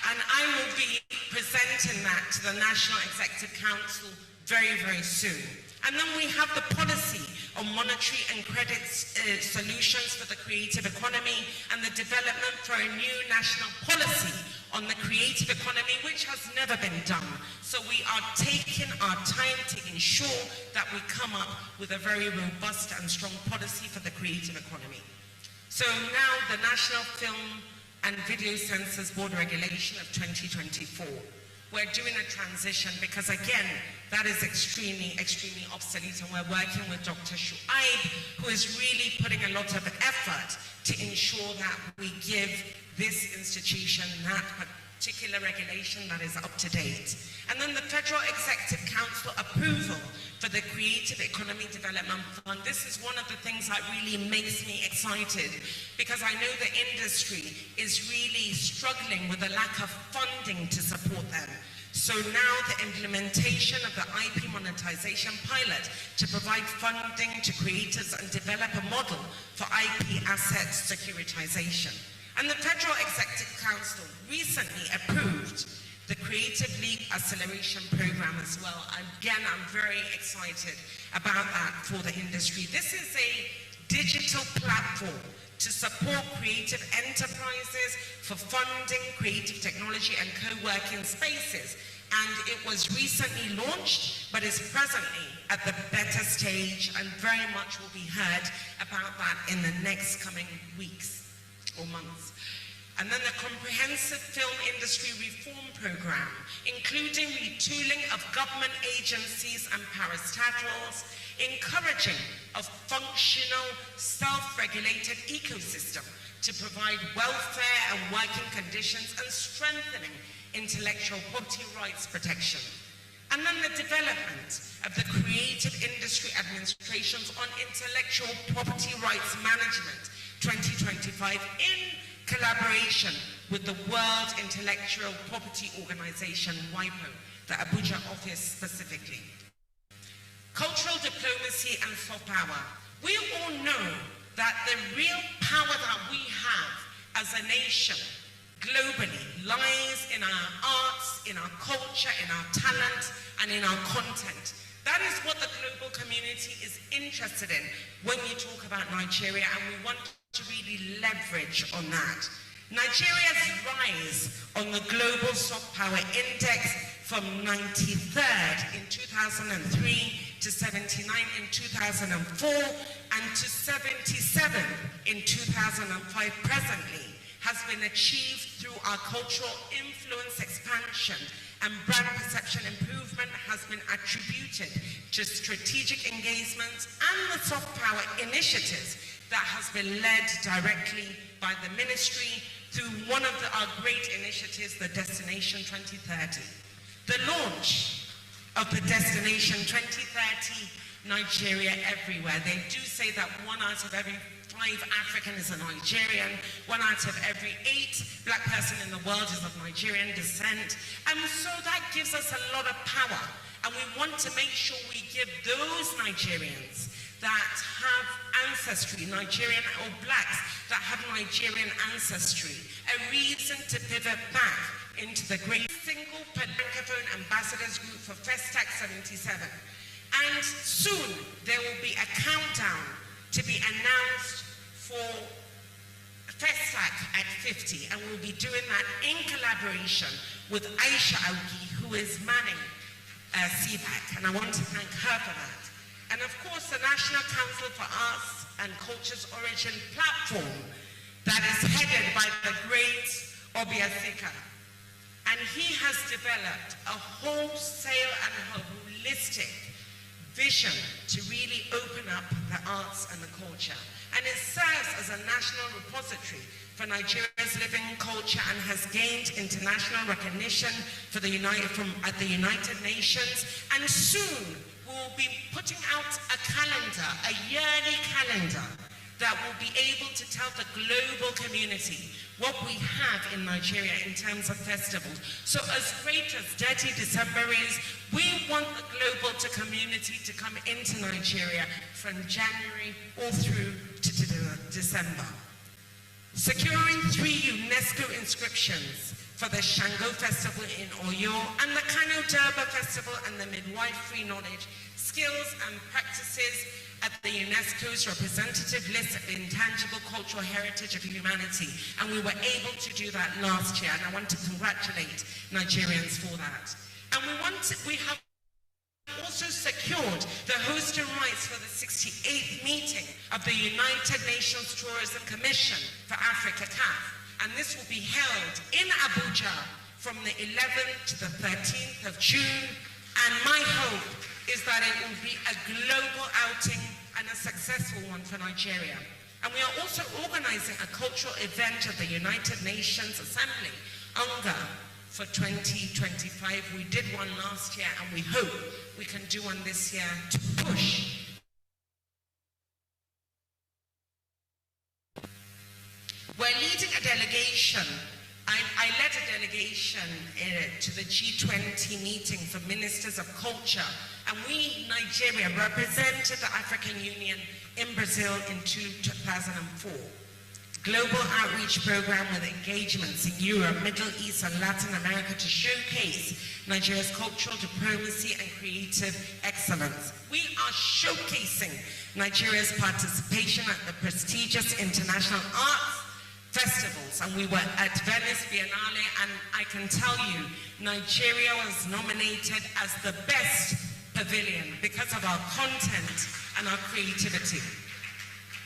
And I will be presenting that to the National Executive Council very, very soon. And then we have the policy on monetary and credit solutions for the creative economy and the development for a new national policy on the creative economy, which has never been done. So we are taking our time to ensure that we come up with a very robust and strong policy for the creative economy. So now the National Film and Video Censors Board Regulation of 2024. We're doing a transition because, again, that is extremely, extremely obsolete, and we're working with Dr. Shuaib, who is really putting a lot of effort to ensure that we give this institution that particular regulation that is up to date. And then the Federal Executive Council approval for the Creative Economy Development Fund. This is one of the things that really makes me excited, because I know the industry is really struggling with a lack of funding to support them. So now the implementation of the IP monetization pilot to provide funding to creators and develop a model for IP asset securitization. And the Federal Executive Council recently approved the Creative Leap Acceleration Program as well. Again, I'm very excited about that for the industry. This is a digital platform to support creative enterprises for funding creative technology and co-working spaces. And it was recently launched, but is presently at the beta stage, and very much will be heard about that in the next coming weeks or months. And then the Comprehensive Film Industry Reform Program, including retooling of government agencies and parastatals, encouraging a functional, self-regulated ecosystem to provide welfare and working conditions, and strengthening intellectual property rights protection. And then the development of the Creative Industry Administrations on Intellectual Property Rights Management 2025 in collaboration with the World Intellectual Property Organization, WIPO, the Abuja office specifically. Cultural diplomacy and soft power. We all know that the real power that we have as a nation globally lies in our arts, in our culture, in our talent, and in our content. That is what the global community is interested in when you talk about Nigeria, and we want to really leverage on that. Nigeria's rise on the Global Soft Power Index from 93rd in 2003 to 79 in 2004 and to 77 in 2005 presently has been achieved through our cultural influence expansion, and brand perception improvement has been attributed to strategic engagements and the soft power initiatives that has been led directly by the ministry through one of our great initiatives, the Destination 2030. The launch of the Destination 2030 Nigeria Everywhere. They do say that 1 out of every 5 Africans is a Nigerian, 1 out of every 8 black person in the world is of Nigerian descent. And so that gives us a lot of power. And we want to make sure we give those Nigerians that have ancestry, Nigerian or blacks that have Nigerian ancestry, a reason to pivot back into the great single Francophone ambassadors group for Festac 77. And soon there will be a countdown to be announced for Festac at 50, and we'll be doing that in collaboration with Aisha Augi, who is manning CPAC, and I want to thank her for that. And of course, the National Council for Arts and Culture's Origin platform that is headed by the great Obiasika. And he has developed a wholesale and a holistic vision to really open up the arts and the culture. And it serves as a national repository for Nigeria's living culture and has gained international recognition for the at the United Nations. And soon we'll be putting out a calendar, a yearly calendar, that will be able to tell the global community what we have in Nigeria in terms of festivals. So as great as Dirty December is, we want the global community to come into Nigeria from January all through to December. Securing 3 UNESCO inscriptions for the Shango Festival in Oyo and the Kano Durbar Festival and the Midwifery Knowledge, Skills and Practices at the UNESCO's representative list of intangible cultural heritage of humanity. And we were able to do that last year, and I want to congratulate Nigerians for that. And we have also secured the hosting rights for the 68th meeting of the United Nations Tourism Commission for Africa, CAF. And this will be held in Abuja from the 11th to the 13th of June. And my hope is that it will be a global outing and a successful one for Nigeria. And we are also organizing a cultural event at the United Nations Assembly, UNGA, for 2025. We did one last year, and we hope we can do one this year to push. We're leading a delegation. I led a delegation to the G20 meeting for ministers of culture, and we, Nigeria, represented the African Union in Brazil in 2004. Global outreach program with engagements in Europe, Middle East, and Latin America to showcase Nigeria's cultural diplomacy and creative excellence. We are showcasing Nigeria's participation at the prestigious international arts festivals, and we were at Venice Biennale, and I can tell you, Nigeria was nominated as the best pavilion because of our content and our creativity.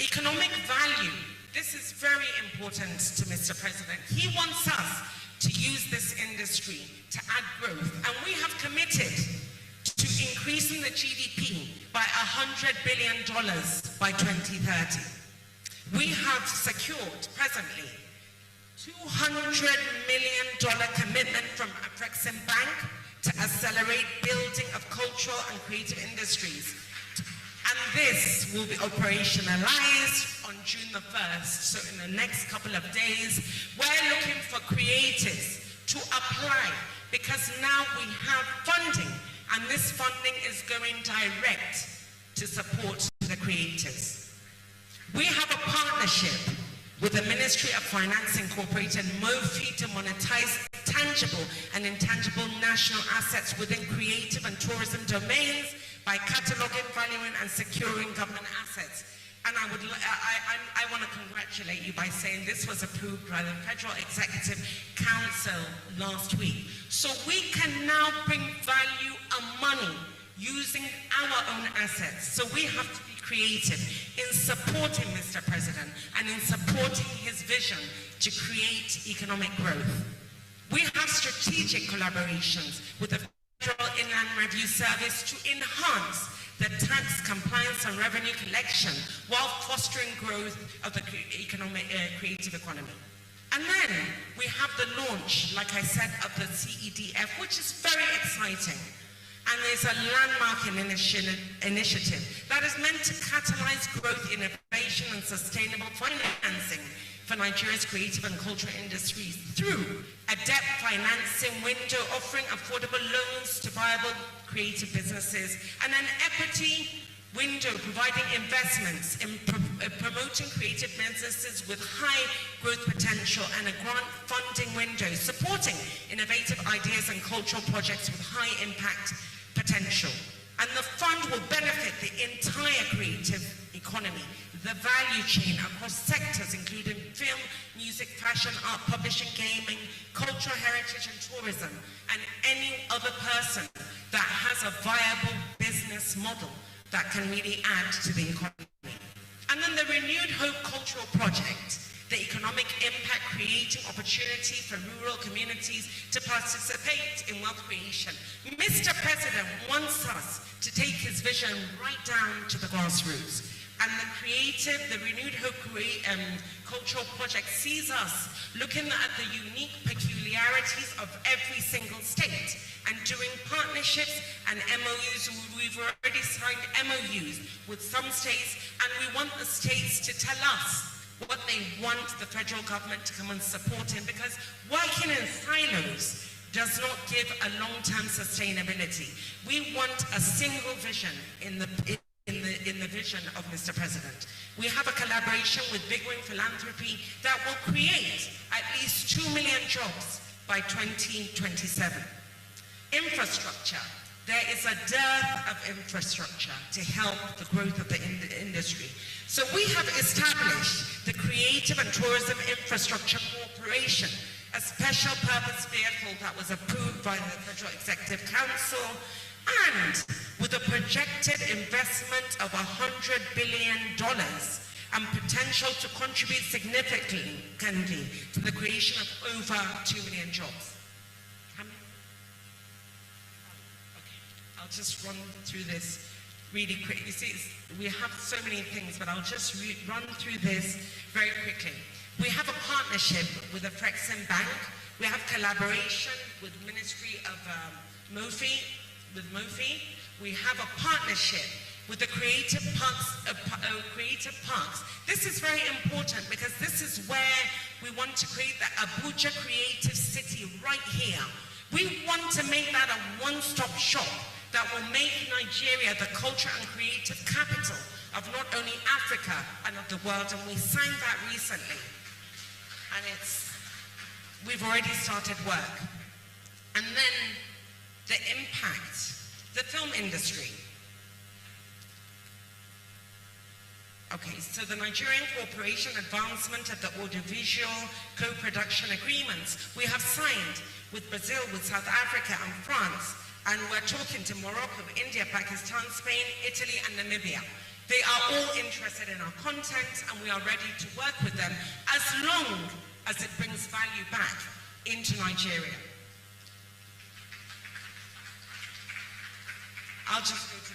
Economic value. This is very important to Mr. President. He wants us to use this industry to add growth, and we have committed to increasing the GDP by $100 billion by 2030. We have secured presently $200 million commitment from Afrexim Bank to accelerate building of cultural and creative industries. And this will be operationalized on June the 1st. So in the next couple of days, we're looking for creatives to apply, because now we have funding, and this funding is going direct to support the creatives. We have a partnership with the Ministry of Finance Incorporated, MOFI, to monetize tangible and intangible national assets within creative and tourism domains by cataloging, valuing, and securing government assets. And I want to congratulate you by saying this was approved by the Federal Executive Council last week. So we can now bring value and money using our own assets. So we have to be creative in supporting Mr. President and in supporting his vision to create economic growth. We have strategic collaborations with the Federal Inland Review Service to enhance the tax compliance and revenue collection while fostering growth of the creative economy. And then we have the launch, like I said, of the CEDF, which is very exciting. And there's a landmark initiative that is meant to catalyze growth, innovation, and sustainable financing for Nigeria's creative and cultural industries through a debt financing window offering affordable loans to viable creative businesses, and an equity window providing investments in promoting creative businesses with high growth potential, and a grant funding window supporting innovative ideas and cultural projects with high impact potential. And the fund will benefit the entire creative economy, the value chain across sectors including film, music, fashion, art, publishing, gaming, cultural heritage, and tourism, and any other person that has a viable business model that can really add to the economy. And then the Renewed Hope Cultural Project, the economic impact, creating opportunity for rural communities to participate in wealth creation. Mr. President wants us to take his vision right down to the grassroots. And the Renewed Hope Cultural Project sees us looking at the unique peculiarities of every single state and doing partnerships and MOUs. We've already signed MOUs with some states, and we want the states to tell us what they want the federal government to come and support in, because working in silos does not give a long-term sustainability. We want a single vision in the vision of Mr. President. We have a collaboration with Big Wing Philanthropy that will create at least 2 million jobs by 2027. Infrastructure. There is a dearth of infrastructure to help the growth of the industry. So we have established the Creative and Tourism Infrastructure Corporation, a special purpose vehicle that was approved by the Federal Executive Council, and with a projected investment of $100 billion and potential to contribute significantly to the creation of over 2 million jobs. I'll just run through this really quick. You see, we have so many things, but I'll just run through this very quickly. We have a partnership with the Afrexim Bank. We have collaboration with Ministry of MOFI, we have a partnership with the Creative Parks. This is very important because this is where we want to create the Abuja Creative City right here. We want to make that a one-stop shop that will make Nigeria the culture and creative capital of not only Africa and of the world, and we signed that recently. And we've already started work. And then the impact, the film industry. Okay, so the Nigerian Cooperation Advancement of the Audiovisual Co-Production Agreements we have signed with Brazil, with South Africa and France, and we're talking to Morocco, India, Pakistan, Spain, Italy and Namibia. They are all interested in our content and we are ready to work with them as long as it brings value back into Nigeria. I'll just go to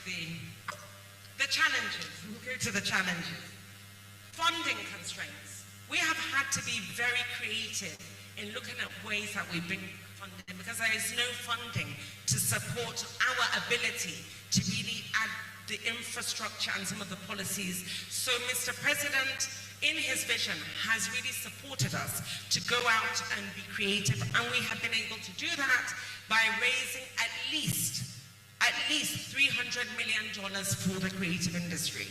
the challenges. We'll go to the challenges. Funding constraints. We have had to be very creative in looking at ways that we bring funding because there is no funding to support our ability to really add the infrastructure and some of the policies. So Mr. President, in his vision, has really supported us to go out and be creative, and we have been able to do that by raising at least $300 million for the creative industry.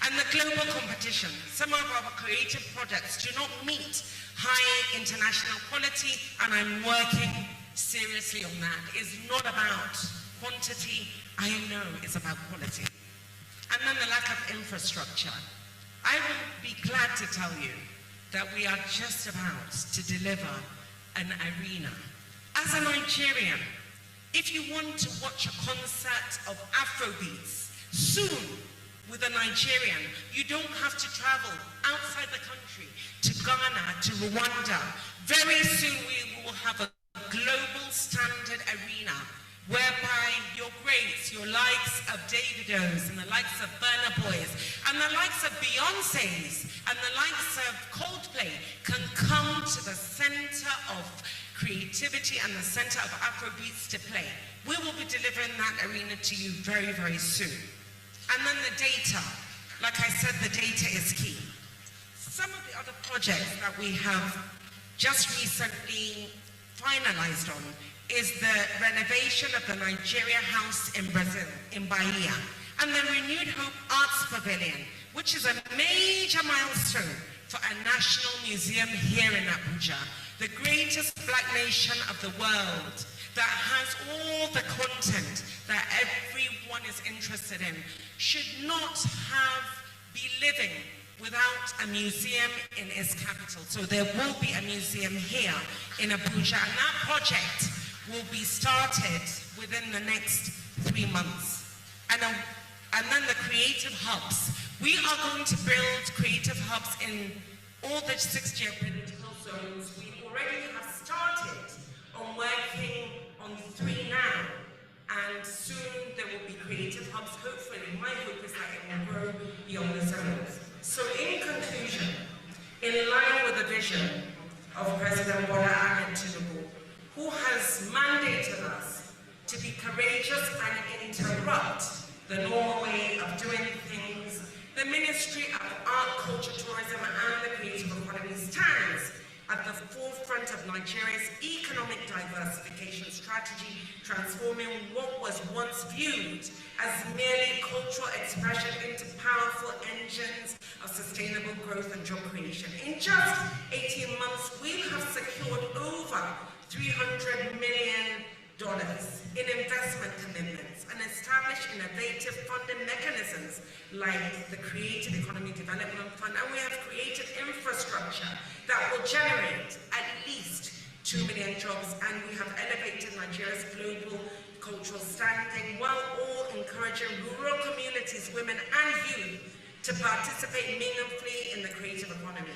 And the global competition. Some of our creative projects do not meet high international quality, and I'm working seriously on that. It's not about quantity, I know it's about quality. And then the lack of infrastructure. I would be glad to tell you that we are just about to deliver an arena. As a Nigerian, if you want to watch a concert of Afrobeats soon with a Nigerian, you don't have to travel outside the country to Ghana, to Rwanda. Very soon we will have a global standard arena whereby your greats, your likes of Davidos and the likes of Burna Boys and the likes of Beyonce's and the likes of Coldplay can come to the center of creativity and the center of Afrobeats to play. We will be delivering that arena to you very, very soon. And then the data. Like I said, the data is key. Some of the other projects that we have just recently finalized on is the renovation of the Nigeria House in Brazil, in Bahia, and the Renewed Hope Arts Pavilion, which is a major milestone for a national museum here in Abuja, the greatest black nation of the world that has all the content that everyone is interested in, should not be living without a museum in its capital. So there will be a museum here in Abuja, and that project will be started within the next 3 months. And then the creative hubs. We are going to build creative hubs in all the 6 geopolitical zones. We already have started on working on 3 now, and soon there will be creative hubs. Hopefully, my hope is that it will grow beyond the zones. So in conclusion, in line with the vision of President Bola Ahmed Tinubu, who has mandated us to be courageous and interrupt the normal way of doing things, the Ministry of Art, Culture, Tourism and the Creative Economy stands at the forefront of Nigeria's economic diversification strategy, transforming what was once viewed as merely cultural expression into powerful engines of sustainable growth and job creation. In just 18 months, we have secured over $300 million in investment commitments and established innovative funding mechanisms like the Creative Economy Development Fund, and we have created infrastructure that will generate at least 2 million jobs, and we have elevated Nigeria's global cultural standing while all encouraging rural communities, women and youth to participate meaningfully in the creative economy.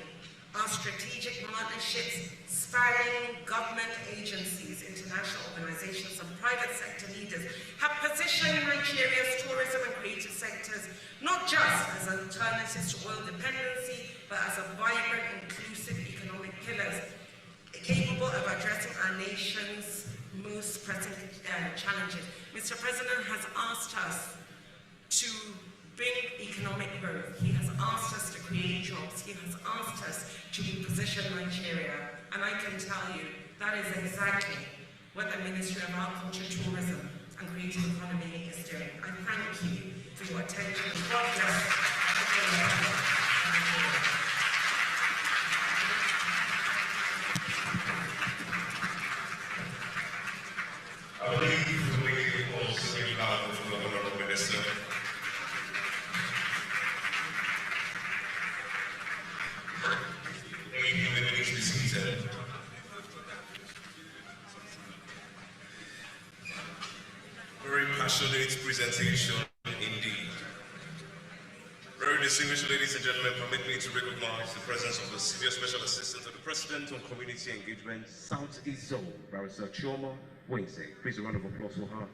Our strategic partnerships spanning government agencies, international organizations and private sector leaders have positioned Nigeria's tourism and creative sectors not just as alternatives to oil dependency, but as a vibrant, inclusive economic pillars capable of addressing our our nation's most pressing challenges. Mr. President has asked us to bring economic growth. He has asked us to create jobs. He has asked us to reposition Nigeria. And I can tell you that is exactly what the Ministry of Agriculture, Tourism and Creative Economy is doing. I thank you for your attention. God bless. I believe we also give out to the Honorable Minister. Thank you, please be seated. Very passionate presentation indeed. Very distinguished ladies and gentlemen, permit me to recognize the presence of the Senior Special Assistant to the President on Community Engagement, Southeast Zone, Barrister Chioma Wednesday. Please a round of applause for her.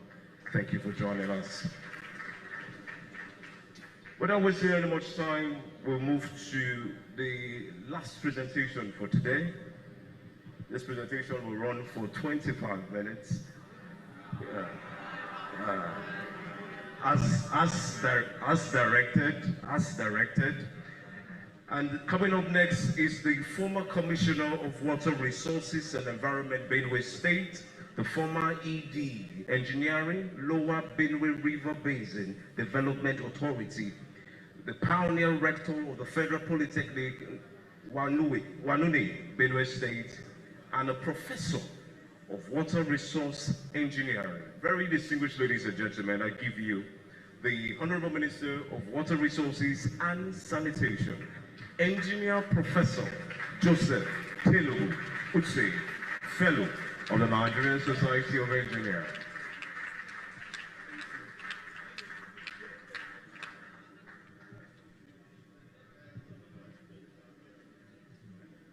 Thank you for joining us. Without wasting any much time, we'll move to the last presentation for today. This presentation will run for 25 minutes. As directed. And coming up next is the former Commissioner of Water Resources and Environment, Benue State, the former ED, Engineering, Lower Benue River Basin Development Authority, the pioneer rector of the Federal Polytechnic, Wanune, Benue State, and a professor of Water Resource Engineering. Very distinguished ladies and gentlemen, I give you the Honorable Minister of Water Resources and Sanitation, Engineer Professor Joseph Telu Utse, Fellow of the Nigerian Society of Engineers.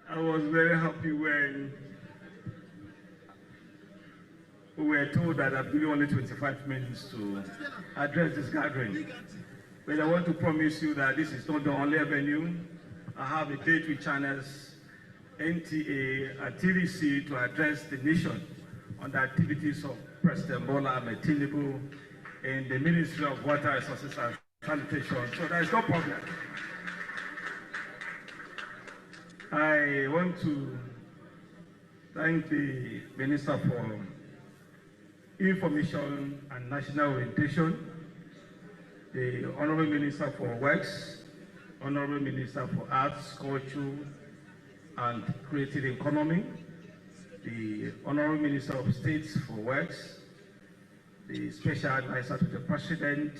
I was very happy when we were told that I've given only 25 minutes to address this gathering. But I want to promise you that this is not the only venue. I have a date with China's NTA and TVC to address the nation on the activities of President Bola Ahmed Tinubu in the Ministry of Water Resources and Sanitation. So there is no problem. I want to thank the Minister for Information and National Orientation, the Honorable Minister for Works, Honorable Minister for Arts, Culture, and Creative Economy, the Honorable Minister of States for Works, the Special Advisor to the President,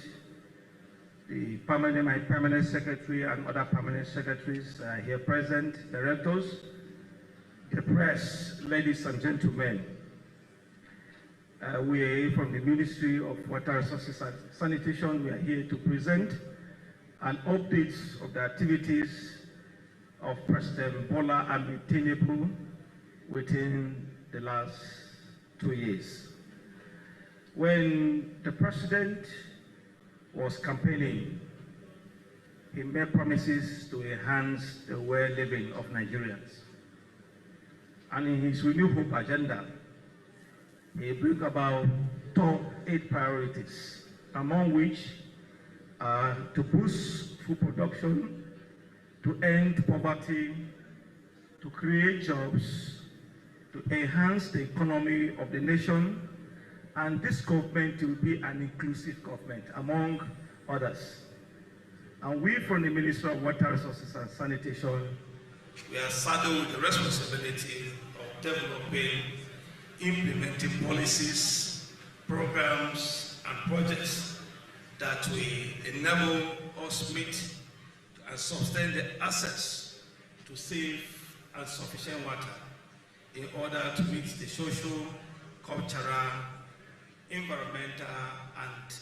my permanent secretary and other permanent secretaries here present, directors, the press, ladies and gentlemen. We are here from the Ministry of Water Resources and Sanitation. We are here to present an update of the activities of President Bola Ahmed Tinubu within the last 2 years. When the President was campaigning, he made promises to enhance the well-living of Nigerians. And in his Renew Hope agenda, he brought about top 8 priorities, among which are to boost food production, to end poverty, to create jobs, to enhance the economy of the nation, and this government will be an inclusive government, among others. And we from the Ministry of Water Resources and Sanitation, we are saddled with the responsibility of developing, implementing policies, programs, and projects that will enable us meet and sustain the access to safe and sufficient water in order to meet the social, cultural, environmental, and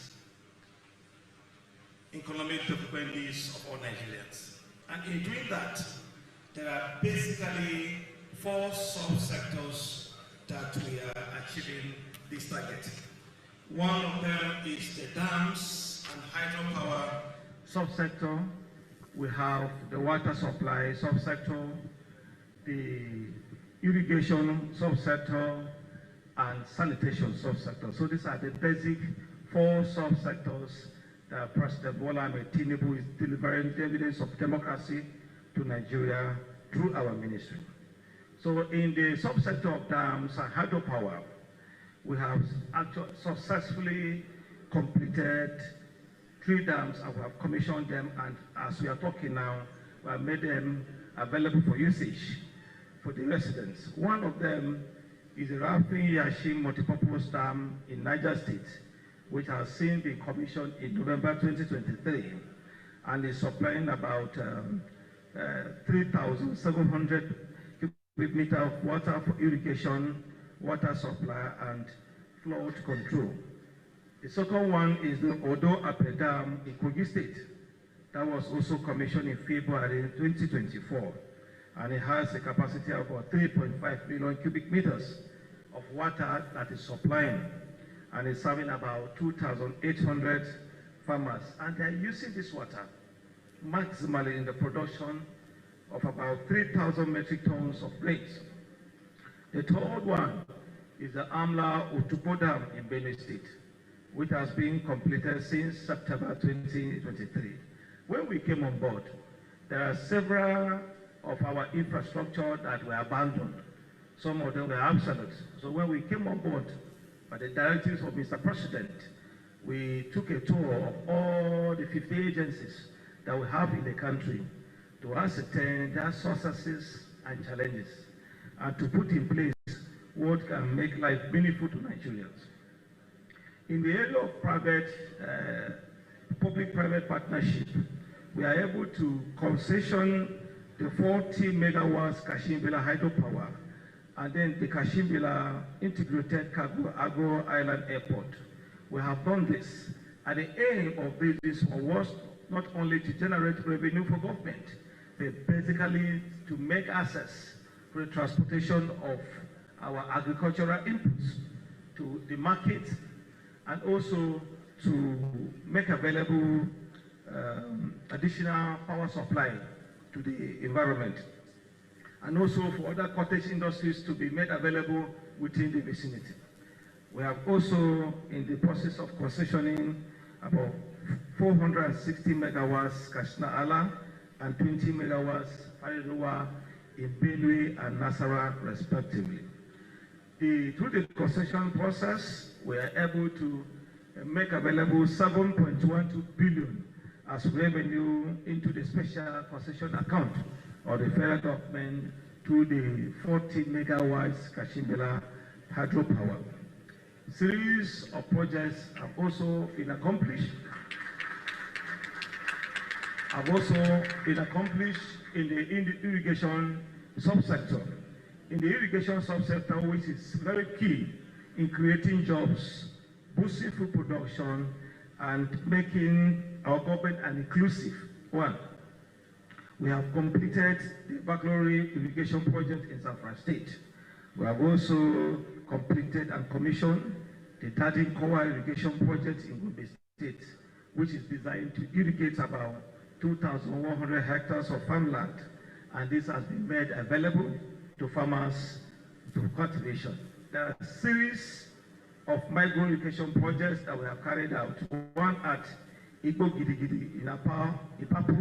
economic development needs of all Nigerians. And in doing that, there are basically 4 sub-sectors that we are achieving this target. One of them is the dams and hydropower subsector. We have the water supply subsector, the irrigation subsector, and sanitation subsector. So these are the basic 4 subsectors that President Bola Ahmed Tinubu is delivering the evidence of democracy to Nigeria through our ministry. So in the subsector of dams and hydropower, we have actually successfully completed 3 dams and we have commissioned them, and as we are talking now, we have made them available for usage for the residents. One of them is the Rafin Yashim multipurpose dam in Niger State, which has since been commissioned in November 2023 and is supplying about 3,700 cubic meters of water for irrigation, water supply, and flood control. The second one is the Odo Ape Dam in Kogi State. That was also commissioned in February 2024, and it has a capacity of about 3.5 million cubic meters of water that is supplying, and is serving about 2,800 farmers. And they are using this water maximally in the production of about 3,000 metric tons of grains. The third one is the Amla Otupo Dam in Benue State, which has been completed since September 2023. When we came on board, there are several of our infrastructure that were abandoned. Some of them were obsolete. So when we came on board, by the directives of Mr. President, we took a tour of all the 50 agencies that we have in the country to ascertain their successes and challenges, and to put in place what can make life meaningful to Nigerians. In the area of public-private partnership, we are able to concession the 40 megawatts Kashimbila hydropower, and then the Kashimbila integrated cargo agro island airport. We have done this, and the aim of this was not only to generate revenue for government, but basically to make access to the transportation of our agricultural inputs to the market, and also to make available additional power supply to the environment, and also for other cottage industries to be made available within the vicinity. We have also in the process of concessioning about 460 megawatts Kashna Ala and 20 megawatts Fariruwa in Benue and Nasarawa respectively. Through the concession process, we are able to make available 7.12 billion as revenue into the special concession account of the federal government through the 40 megawatts Kashimbila hydropower. Series of projects have also been accomplished. In the irrigation subsector. In the irrigation subsector, which is very key in creating jobs, boosting food production, and making our government an inclusive one. We have completed the Baglori irrigation project in Zamfara State. We have also completed and commissioned the Dadin Kowa irrigation project in Gombe State, which is designed to irrigate about 2,100 hectares of farmland, and this has been made available to farmers to cultivation. There are a series of micro irrigation projects that we have carried out. One at Igbo Gidigidi in Ipapu,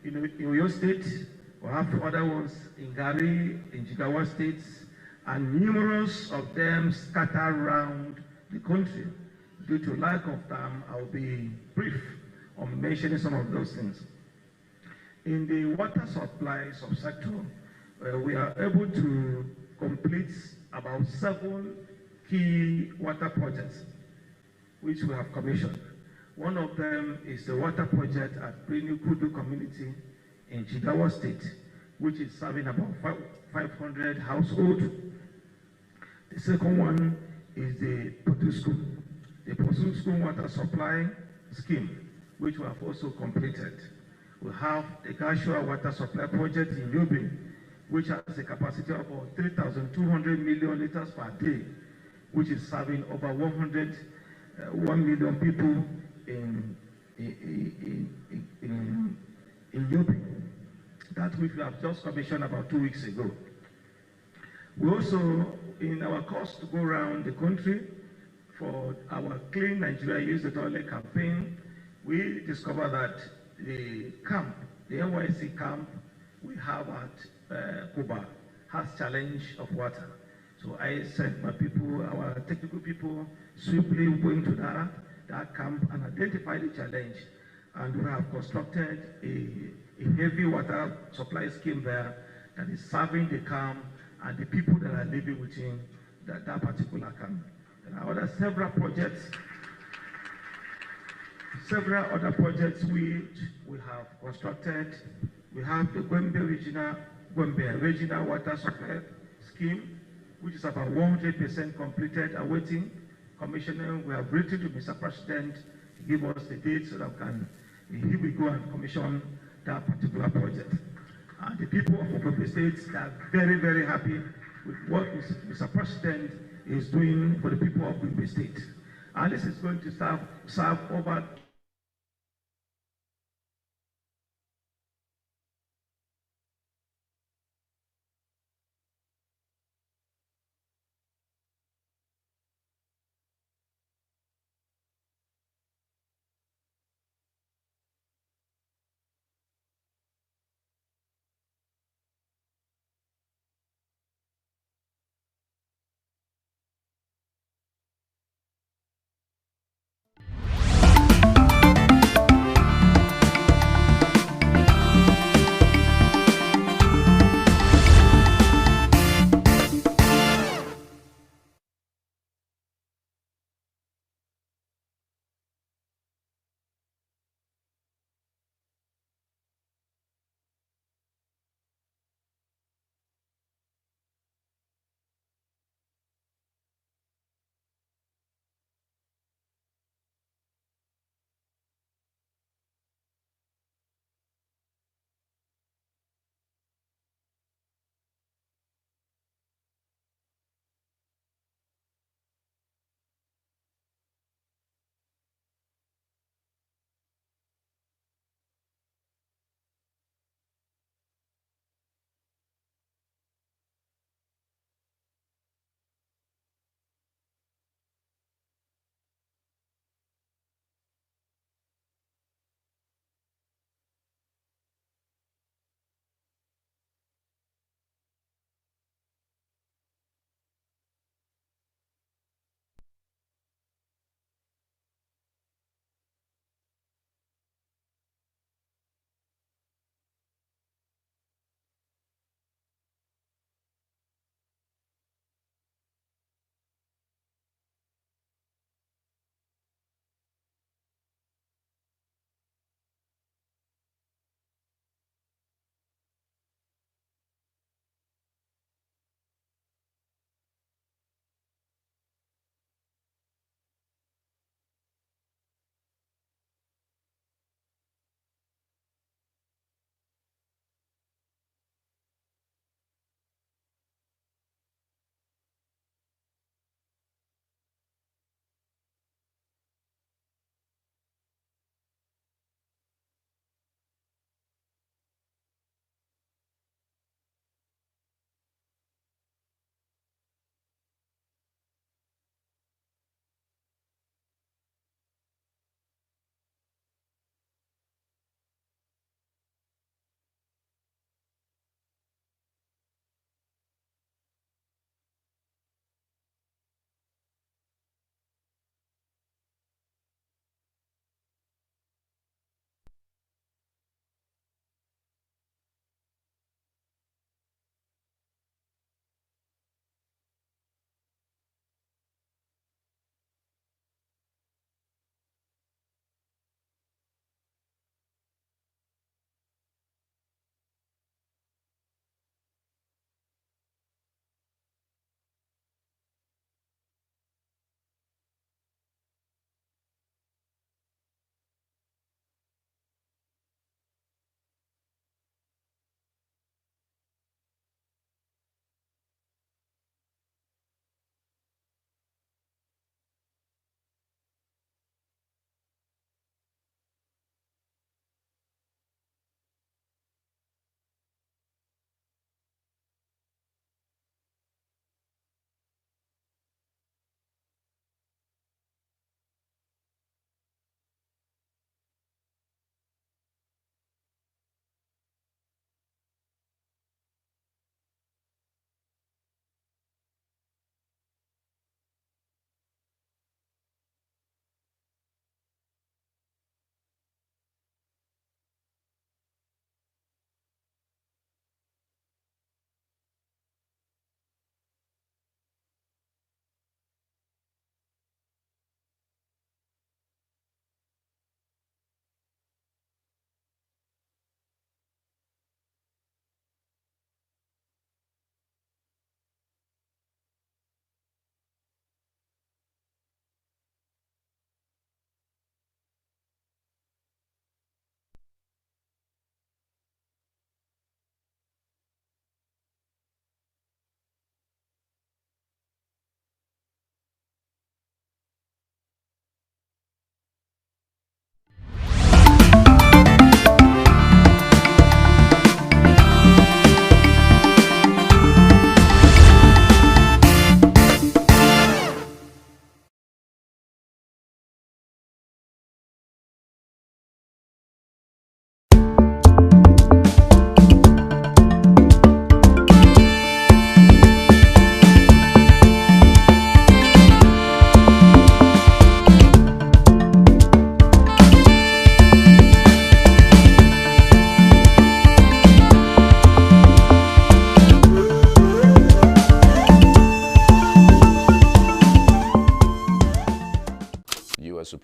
in Oyo State. We have two other ones in Gari, in Jigawa State, and numerous of them scattered around the country. Due to lack of time, I will be brief on mentioning some of those things. In the water supply subsector, we are able to complete about 7 key water projects, which we have commissioned. One of them is the water project at ENUGU community in Jigawa State, which is serving about 500 households. The second one is the Potuskum water supply scheme, which we have also completed. We have the Gashua water supply project in Yobe, which has a capacity of about 3,200 million liters per day, which is serving over 1 million people in Yobe. That which we have just commissioned about 2 weeks ago. We also, in our course to go around the country for our Clean Nigeria Use the Toilet campaign, we discovered that the camp, the NYC camp we have at Cuba has challenge of water. So I sent my people, our technical people, swiftly going to that camp and identify the challenge. And we have constructed a heavy water supply scheme there that is serving the camp and the people that are living within that particular camp. There are several other projects which we have constructed. We have the Gombe Regional Water Supply Scheme, which is about 100% completed, awaiting commissioning. We have written to Mr. President to give us the date so that he will go and commission that particular project. The people of Gombe State are very, very happy with what Mr. President is doing for the people of Gombe State. And this is going to serve over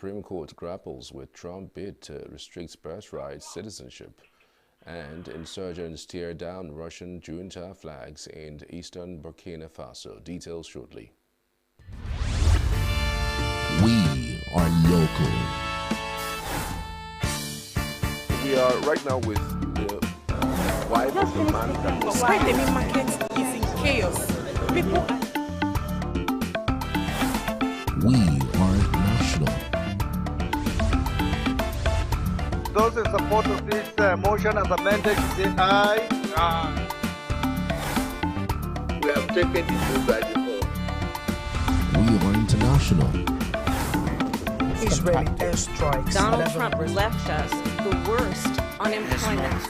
Supreme Court grapples with Trump bid to restrict birthright citizenship. And insurgents tear down Russian junta flags in eastern Burkina Faso. Details shortly. We are local. We are right now with the wife of the man that was... Why the main market is in chaos. People... We are national. Those in support of this motion as amended, say aye. Aye. We have taken the vote by default. We are international. Israeli airstrikes. Donald Trump left us the worst unemployment.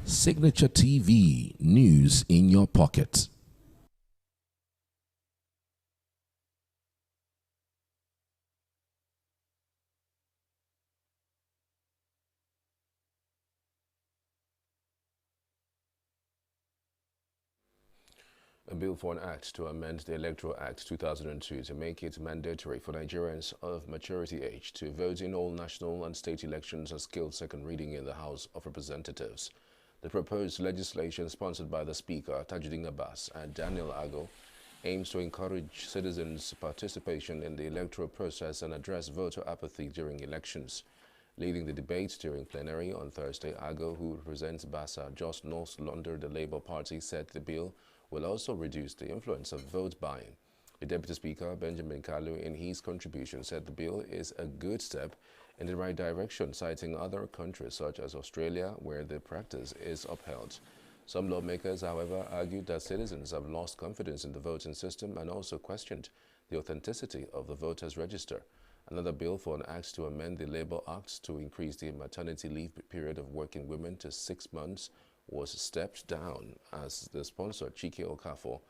Signature TV, news in your pocket. A bill for an act to amend the Electoral Act 2002 to make it mandatory for Nigerians of maturity age to vote in all national and state elections has killed second reading in the House of Representatives. The proposed legislation, sponsored by the Speaker, Tajuddin Abbas, and Daniel Ago, aims to encourage citizens' participation in the electoral process and address voter apathy during elections. Leading the debate during plenary on Thursday, Ago, who represents Bassa, just North London, the Labour Party, said the bill will also reduce the influence of vote buying. The Deputy Speaker, Benjamin Kalu, in his contribution, said the bill is a good step in the right direction, citing other countries such as Australia, where the practice is upheld. Some lawmakers, however, argued that citizens have lost confidence in the voting system and also questioned the authenticity of the voters' register. Another bill for an act to amend the Labour Act to increase the maternity leave period of working women to 6 months was stepped down, as the sponsor, Chike Okafor,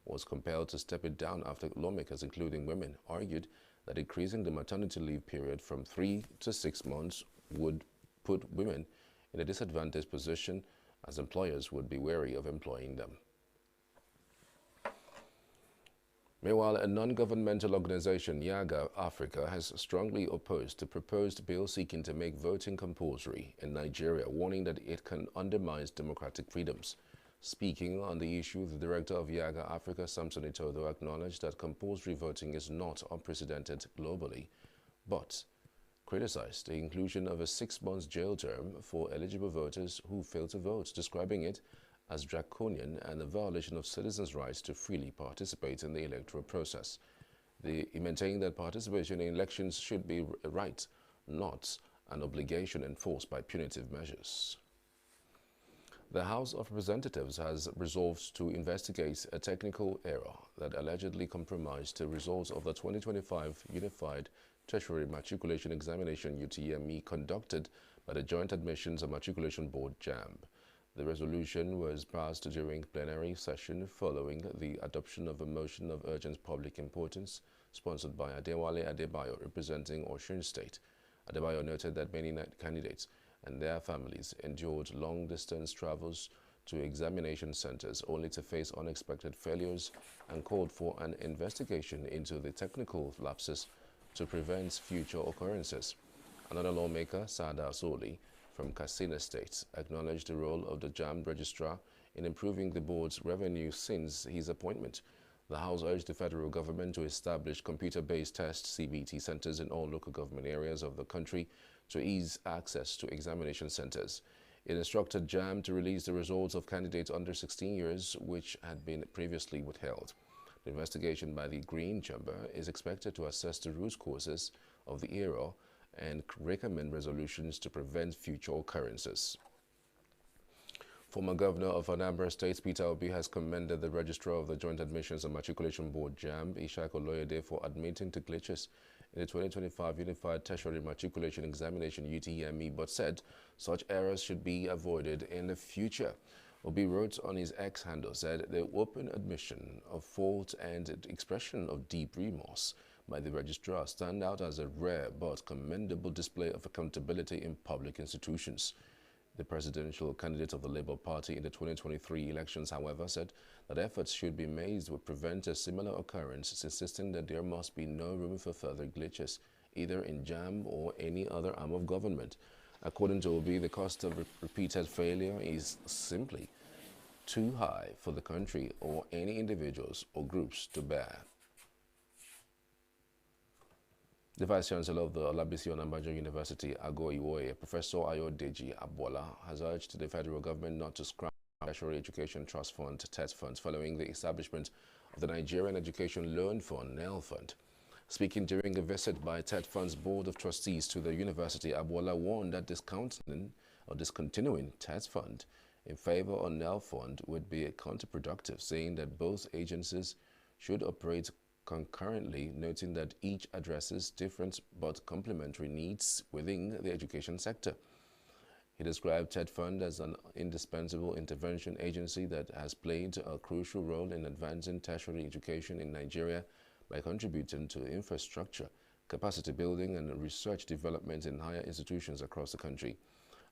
was compelled to step it down after lawmakers, including women, argued that increasing the maternity leave period from 3 to 6 months would put women in a disadvantaged position, as employers would be wary of employing them. Meanwhile, a non-governmental organization, YAGA Africa, has strongly opposed the proposed bill seeking to make voting compulsory in Nigeria, warning that it can undermine democratic freedoms. Speaking on the issue, the director of YAGA Africa, Samson Itodo, acknowledged that compulsory voting is not unprecedented globally, but criticized the inclusion of a 6-month jail term for eligible voters who fail to vote, describing it as draconian and a violation of citizens' rights to freely participate in the electoral process. He maintained that participation in elections should be a right, not an obligation enforced by punitive measures. The House of Representatives has resolved to investigate a technical error that allegedly compromised the results of the 2025 Unified Tertiary Matriculation Examination UTME conducted by the Joint Admissions and Matriculation Board JAMB. The resolution was passed during plenary session following the adoption of a motion of urgent public importance sponsored by Adewale Adebayo, representing Osun State. Adebayo noted that many candidates and their families endured long-distance travels to examination centers only to face unexpected failures and called for an investigation into the technical lapses to prevent future occurrences. Another lawmaker, Sada Soli, from Katsina State, acknowledged the role of the JAMB registrar in improving the board's revenue since his appointment. The House urged the federal government to establish computer-based test CBT centers in all local government areas of the country to ease access to examination centers. It instructed JAMB to release the results of candidates under 16 years, which had been previously withheld. The investigation by the Green Chamber is expected to assess the root causes of the error and recommend resolutions to prevent future occurrences. Former Governor of Anambra State, Peter Obi, has commended the Registrar of the Joint Admissions and Matriculation Board, JAMB, Ishaq Oloyede, for admitting to glitches in the 2025 Unified Tertiary Matriculation Examination UTME, but said such errors should be avoided in the future. Obi wrote on his X handle, said the open admission of fault and expression of deep remorse by the registrar stand out as a rare but commendable display of accountability in public institutions. The presidential candidate of the Labour Party in the 2023 elections, however, said that efforts should be made to prevent a similar occurrence, insisting that there must be no room for further glitches, either in JAM or any other arm of government. According to Obi, the cost of repeated failure is simply too high for the country or any individuals or groups to bear. The Vice-Chancellor of the Olabisi Onabanjo University, Ago Iwoye, Professor Ayodeji Abola, has urged the federal government not to scrap the Tertiary Education Trust Fund, TET funds, following the establishment of the Nigerian Education Loan Fund, NEL Fund. Speaking during a visit by TET Fund's Board of Trustees to the university, Abola warned that discontinuing TET Fund in favor of NEL Fund would be counterproductive, saying that both agencies should operate concurrently, noting that each addresses different but complementary needs within the education sector. He described TET Fund as an indispensable intervention agency that has played a crucial role in advancing tertiary education in Nigeria by contributing to infrastructure, capacity building, and research development in higher institutions across the country.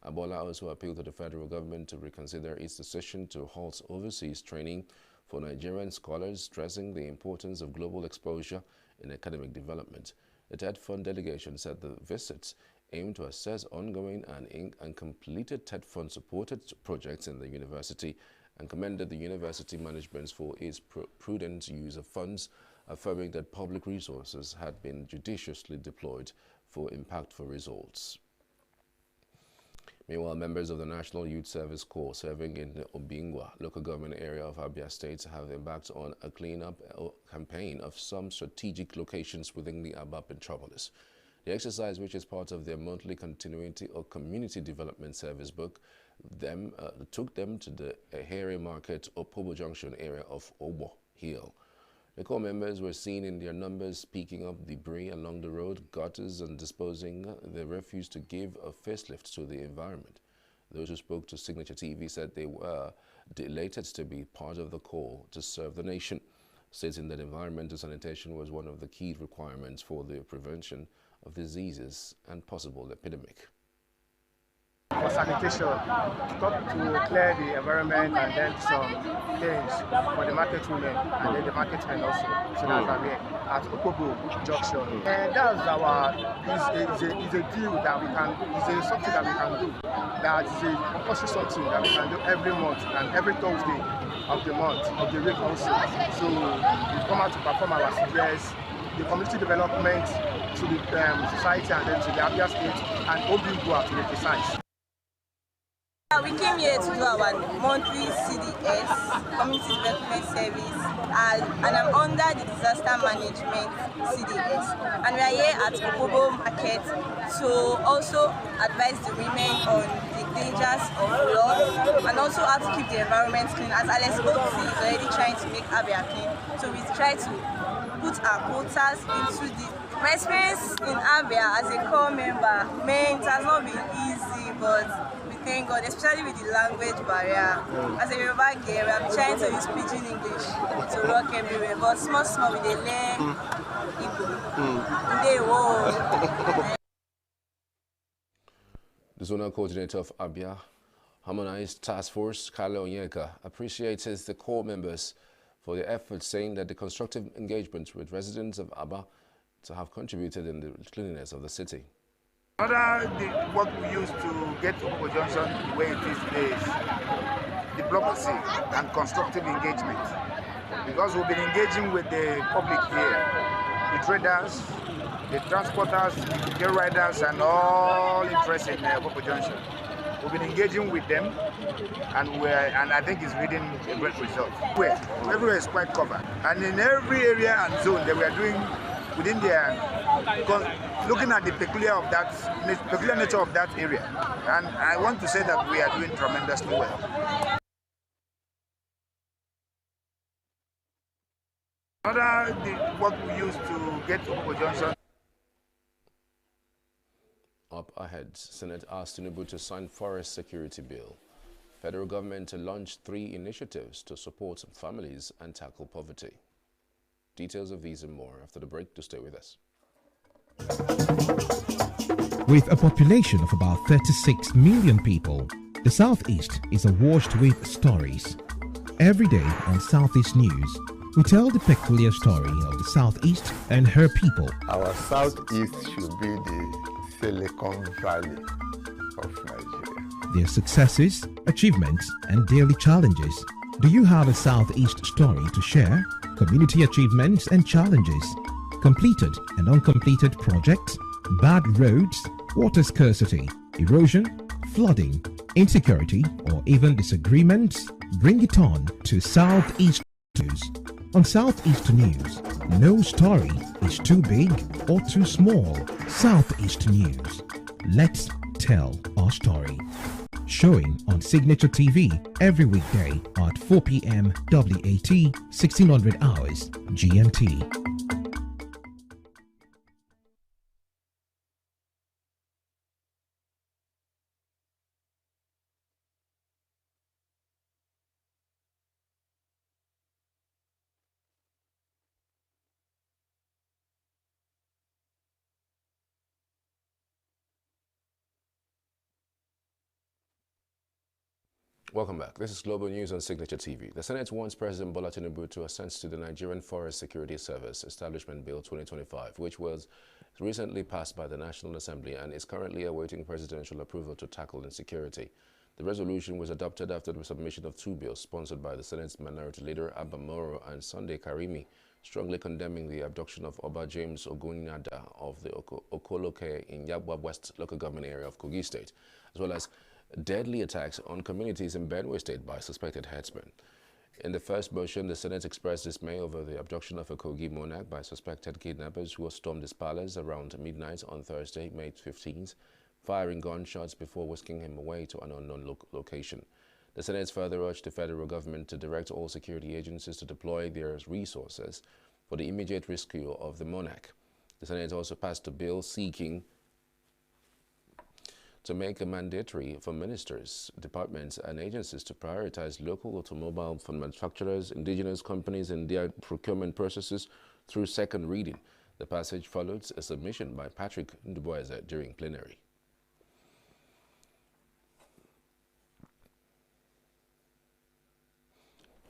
Abola also appealed to the federal government to reconsider its decision to halt overseas training for Nigerian scholars, stressing the importance of global exposure in academic development. The TET Fund delegation said the visits aimed to assess ongoing and completed TET Fund-supported projects in the university and commended the university management for its prudent use of funds, affirming that public resources had been judiciously deployed for impactful results. Meanwhile, members of the National Youth Service Corps serving in the Obingwa local government area of Abia State have embarked on a cleanup campaign of some strategic locations within the Aba metropolis. The exercise, which is part of their monthly continuity or community development service book, took them to the Ehere Market or Pobo Junction area of Obo Hill. The Corps members were seen in their numbers picking up debris along the road, gutters, and disposing the refuse to give a facelift to the environment. Those who spoke to Signature TV said they were delighted to be part of the Corps to serve the nation, stating that environmental sanitation was one of the key requirements for the prevention of diseases and possible epidemic. For sanitation, to clear the environment and then some things for the market women and then the market men also. So that's why we're at Okobo Junction. And that's is a deal that we can, is something that we can do. That is a compulsory something that we can do every month and every Thursday of the month, of the week also. So we come out to perform our CBS, the community development to the society and then to the Abia State and Obingwa to be precise. We came here to do our monthly CDS, Community Development Service, and I'm under the Disaster Management CDS. And we are here at Okobo Market to also advise the women on the dangers of flood and also how to keep the environment clean, as Alex Oakley is already trying to make Abia clean. So we try to put our quotas into this. My experience in Abia as a Corps member, it has not been easy, but thank God, especially with the language barrier. As a Yoruba girl, I'm trying to use pidgin English to rock everywhere, but small we dey learn Igbo. The zonal coordinator of Abia Harmonized Task Force, Kale Onyeka, appreciates the Corps members for their efforts, saying that the constructive engagement with residents of Aba to have contributed in the cleanliness of the city. What we used to get to Okobo Junction the way it is today is diplomacy and constructive engagement. Because we've been engaging with the public here, the traders, the transporters, the gear riders, and all interested in Okobo Junction. We've been engaging with them, and I think it's leading a great result. Everywhere is quite covered, and in every area and zone that we are doing within there, looking at the peculiar nature of that area, and I want to say that we are doing tremendously well. What we used to get to Okobo Junction. Up ahead, Senate asked Tinubu to sign forest security bill. Federal government to launch 3 initiatives to support families and tackle poverty. Details of these and more after the break. To stay with us. With a population of about 36 million people, The Southeast is awash with stories. Every day on Southeast News, we tell the peculiar story of the Southeast and her people. Our Southeast should be the Silicon Valley of Nigeria. Their successes, achievements, and daily challenges. Do you have a Southeast story to share? Community achievements and challenges, completed and uncompleted projects, bad roads, water scarcity, erosion, flooding, insecurity, or even disagreements? Bring it on to Southeast News. On Southeast News, no story is too big or too small. Southeast News. Let's tell our story. Showing on Signature TV every weekday at 4 p.m. WAT, 1600 hours GMT. Welcome back. This is Global News on Signature TV. The Senate wants President Bola Tinubu to assent to the Nigerian Forest Security Service Establishment Bill 2025, which was recently passed by the National Assembly and is currently awaiting presidential approval to tackle insecurity. The resolution was adopted after the submission of two bills sponsored by the Senate's Minority Leader Abba Moro and Sunday Karimi, strongly condemning the abduction of Oba James Ogunyada of the Okoloke in Yabwa West local government area of Kogi State, as well as deadly attacks on communities in Benue State by suspected headsmen. In the first motion, the Senate expressed dismay over the abduction of a Kogi monarch by suspected kidnappers who stormed his palace around midnight on Thursday, May 15th, firing gunshots before whisking him away to an unknown location. The Senate further urged the federal government to direct all security agencies to deploy their resources for the immediate rescue of the monarch. The Senate also passed a bill seeking to make it mandatory for ministers, departments, and agencies to prioritize local automobile manufacturers, indigenous companies, and their procurement processes through second reading. The passage followed a submission by Patrick Nduboise during plenary.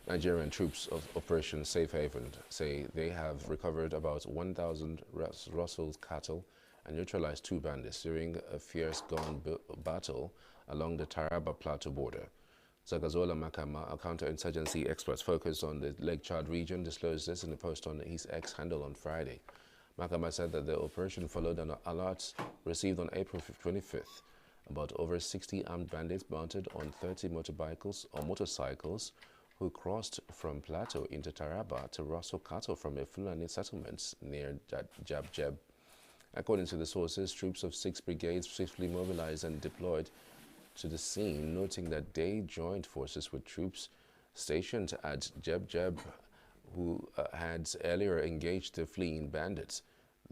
Nigerian troops of Operation Safe Haven say they have recovered about 1,000 Russell's cattle and neutralized two bandits during a fierce gun battle along the Taraba Plateau border. Zagazola Makama, a counterinsurgency expert focused on the Lake Chad region, disclosed this in a post on his X handle on Friday. Makama said that the operation followed an alert received on April 25th about over 60 armed bandits mounted on 30 motorcycles who crossed from Plateau into Taraba to rustle cattle from a Fulani settlement near Jab. According to the sources, troops of 6 brigades swiftly mobilized and deployed to the scene, noting that they joined forces with troops stationed at Jab, who had earlier engaged the fleeing bandits.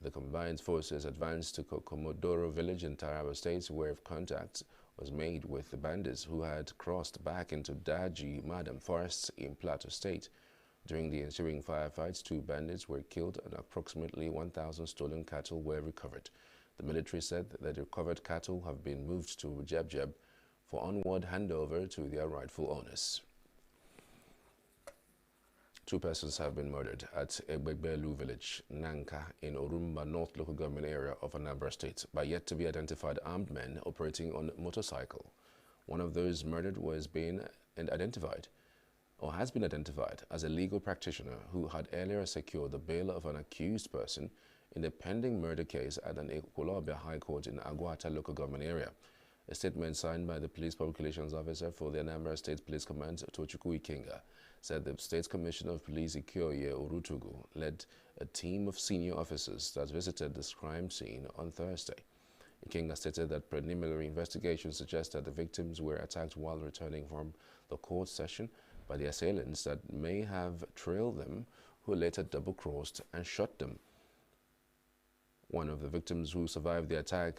The combined forces advanced to Komodoro village in Taraba State, where contact was made with the bandits who had crossed back into Daji Madam forests in Plateau State. During the ensuing firefights, 2 bandits were killed and approximately 1,000 stolen cattle were recovered. The military said that the recovered cattle have been moved to Jab for onward handover to their rightful owners. 2 persons have been murdered at Egbegbelu village, Nanka, in Orumba North local government area of Anambra State by yet to be identified armed men operating on a motorcycle. One of those murdered has been identified as a legal practitioner who had earlier secured the bail of an accused person in a pending murder case at an Ekwulobia High Court in Aguata local government area. A statement signed by the Police Public Relations Officer for the Anambra State Police Command, Tochukwu Ikenga, said the State Commissioner of Police Ikioye Orutugu led a team of senior officers that visited this crime scene on Thursday. Ikenga stated that preliminary investigations suggest that the victims were attacked while returning from the court session by the assailants that may have trailed them, who later double-crossed and shot them. One of the victims who survived the attack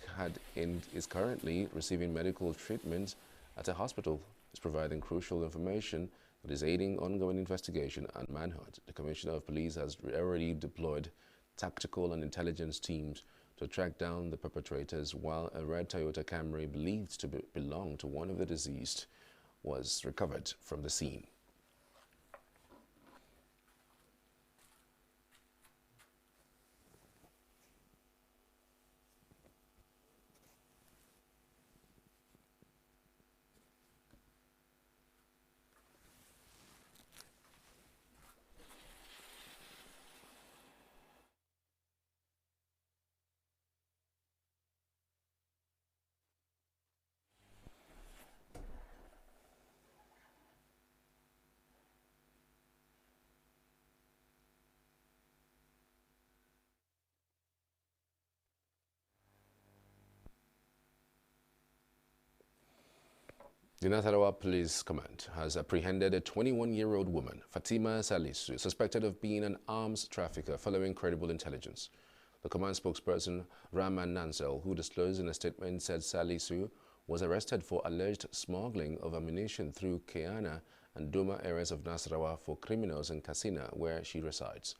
is currently receiving medical treatment at a hospital. Is providing crucial information that is aiding ongoing investigation and manhunt. The Commissioner of Police has already deployed tactical and intelligence teams to track down the perpetrators, while a red Toyota Camry believed to belong to one of the deceased was recovered from the scene. The Nasarawa Police Command has apprehended a 21-year-old woman, Fatima Salisu, suspected of being an arms trafficker following credible intelligence. The command spokesperson, Rahman Nansel, who disclosed in a statement, said Salisu was arrested for alleged smuggling of ammunition through Keana and Doma areas of Nasarawa for criminals in Katsina, where she resides.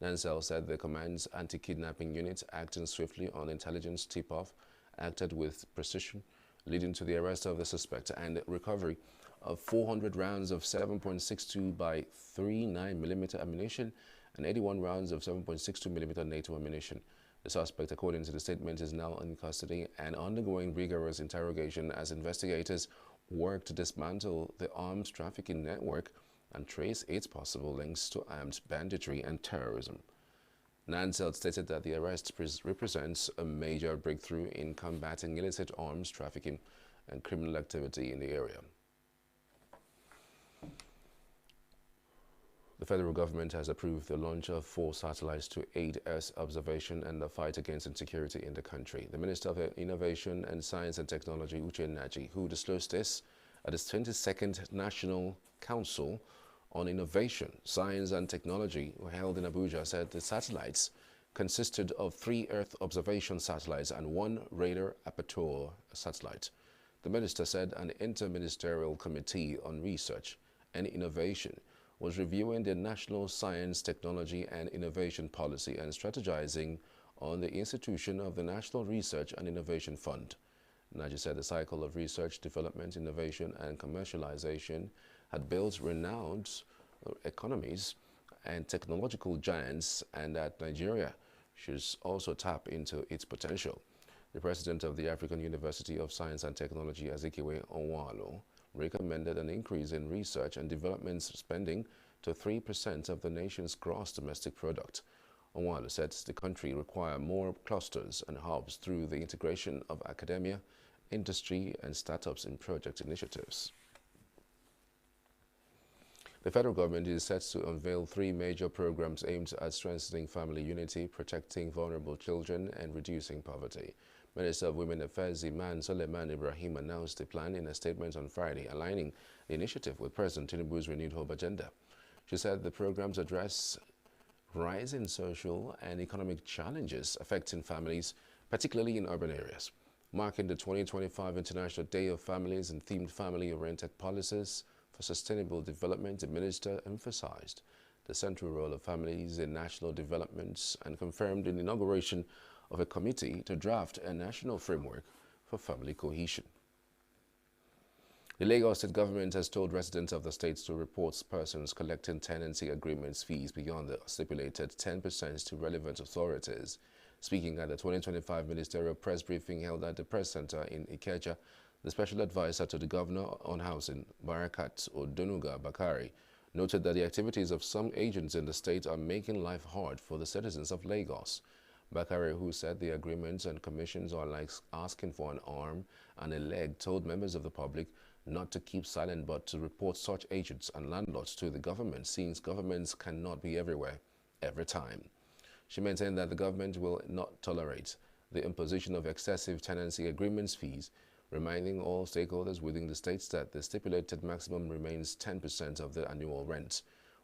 Nansel said the command's anti-kidnapping unit, acting swiftly on intelligence tip-off, acted with precision, leading to the arrest of the suspect and recovery of 400 rounds of 7.62 by 39mm ammunition and 81 rounds of 7.62mm NATO ammunition. The suspect, according to the statement, is now in custody and undergoing rigorous interrogation as investigators work to dismantle the arms trafficking network and trace its possible links to armed banditry and terrorism. Nansel stated that the arrest represents a major breakthrough in combating illicit arms trafficking and criminal activity in the area. The federal government has approved the launch of 4 satellites to aid Earth observation and the fight against insecurity in the country. The Minister of Innovation and Science and Technology, Uche Naji, who disclosed this at his 22nd National Council on Innovation, Science and Technology, held in Abuja, said the satellites consisted of 3 Earth observation satellites and 1 radar aperture satellite. The minister said an interministerial committee on research and innovation was reviewing the national science, technology and innovation policy and strategizing on the institution of the National Research and Innovation Fund. Naji said the cycle of research, development, innovation and commercialization had built renowned economies and technological giants, and that Nigeria should also tap into its potential. The president of the African University of Science and Technology, Azikiwe Onwalo, recommended an increase in research and development spending to 3% of the nation's gross domestic product. Onwalo said the country requires more clusters and hubs through the integration of academia, industry and startups in project initiatives. The federal government is set to unveil 3 major programs aimed at strengthening family unity, protecting vulnerable children, and reducing poverty. Minister of Women Affairs Iman Suleiman Ibrahim announced the plan in a statement on Friday, aligning the initiative with President Tinubu's renewed hope agenda. She said the programs address rising social and economic challenges affecting families, particularly in urban areas. Marking the 2025 International Day of Families and themed family-oriented policies for sustainable development, the minister emphasized the central role of families in national development and confirmed the inauguration of a committee to draft a national framework for family cohesion. The Lagos State government has told residents of the state to report persons collecting tenancy agreements fees beyond the stipulated 10% to relevant authorities. Speaking at the 2025 ministerial press briefing held at the press center in Ikeja, the special advisor to the governor on housing, Barakat Odunuga Bakari, noted that the activities of some agents in the state are making life hard for the citizens of Lagos. Bakari, who said the agreements and commissions are like asking for an arm and a leg, told members of the public not to keep silent but to report such agents and landlords to the government, since governments cannot be everywhere, every time. She maintained that the government will not tolerate the imposition of excessive tenancy agreements fees, reminding all stakeholders within the states that the stipulated maximum remains 10% of the annual rent.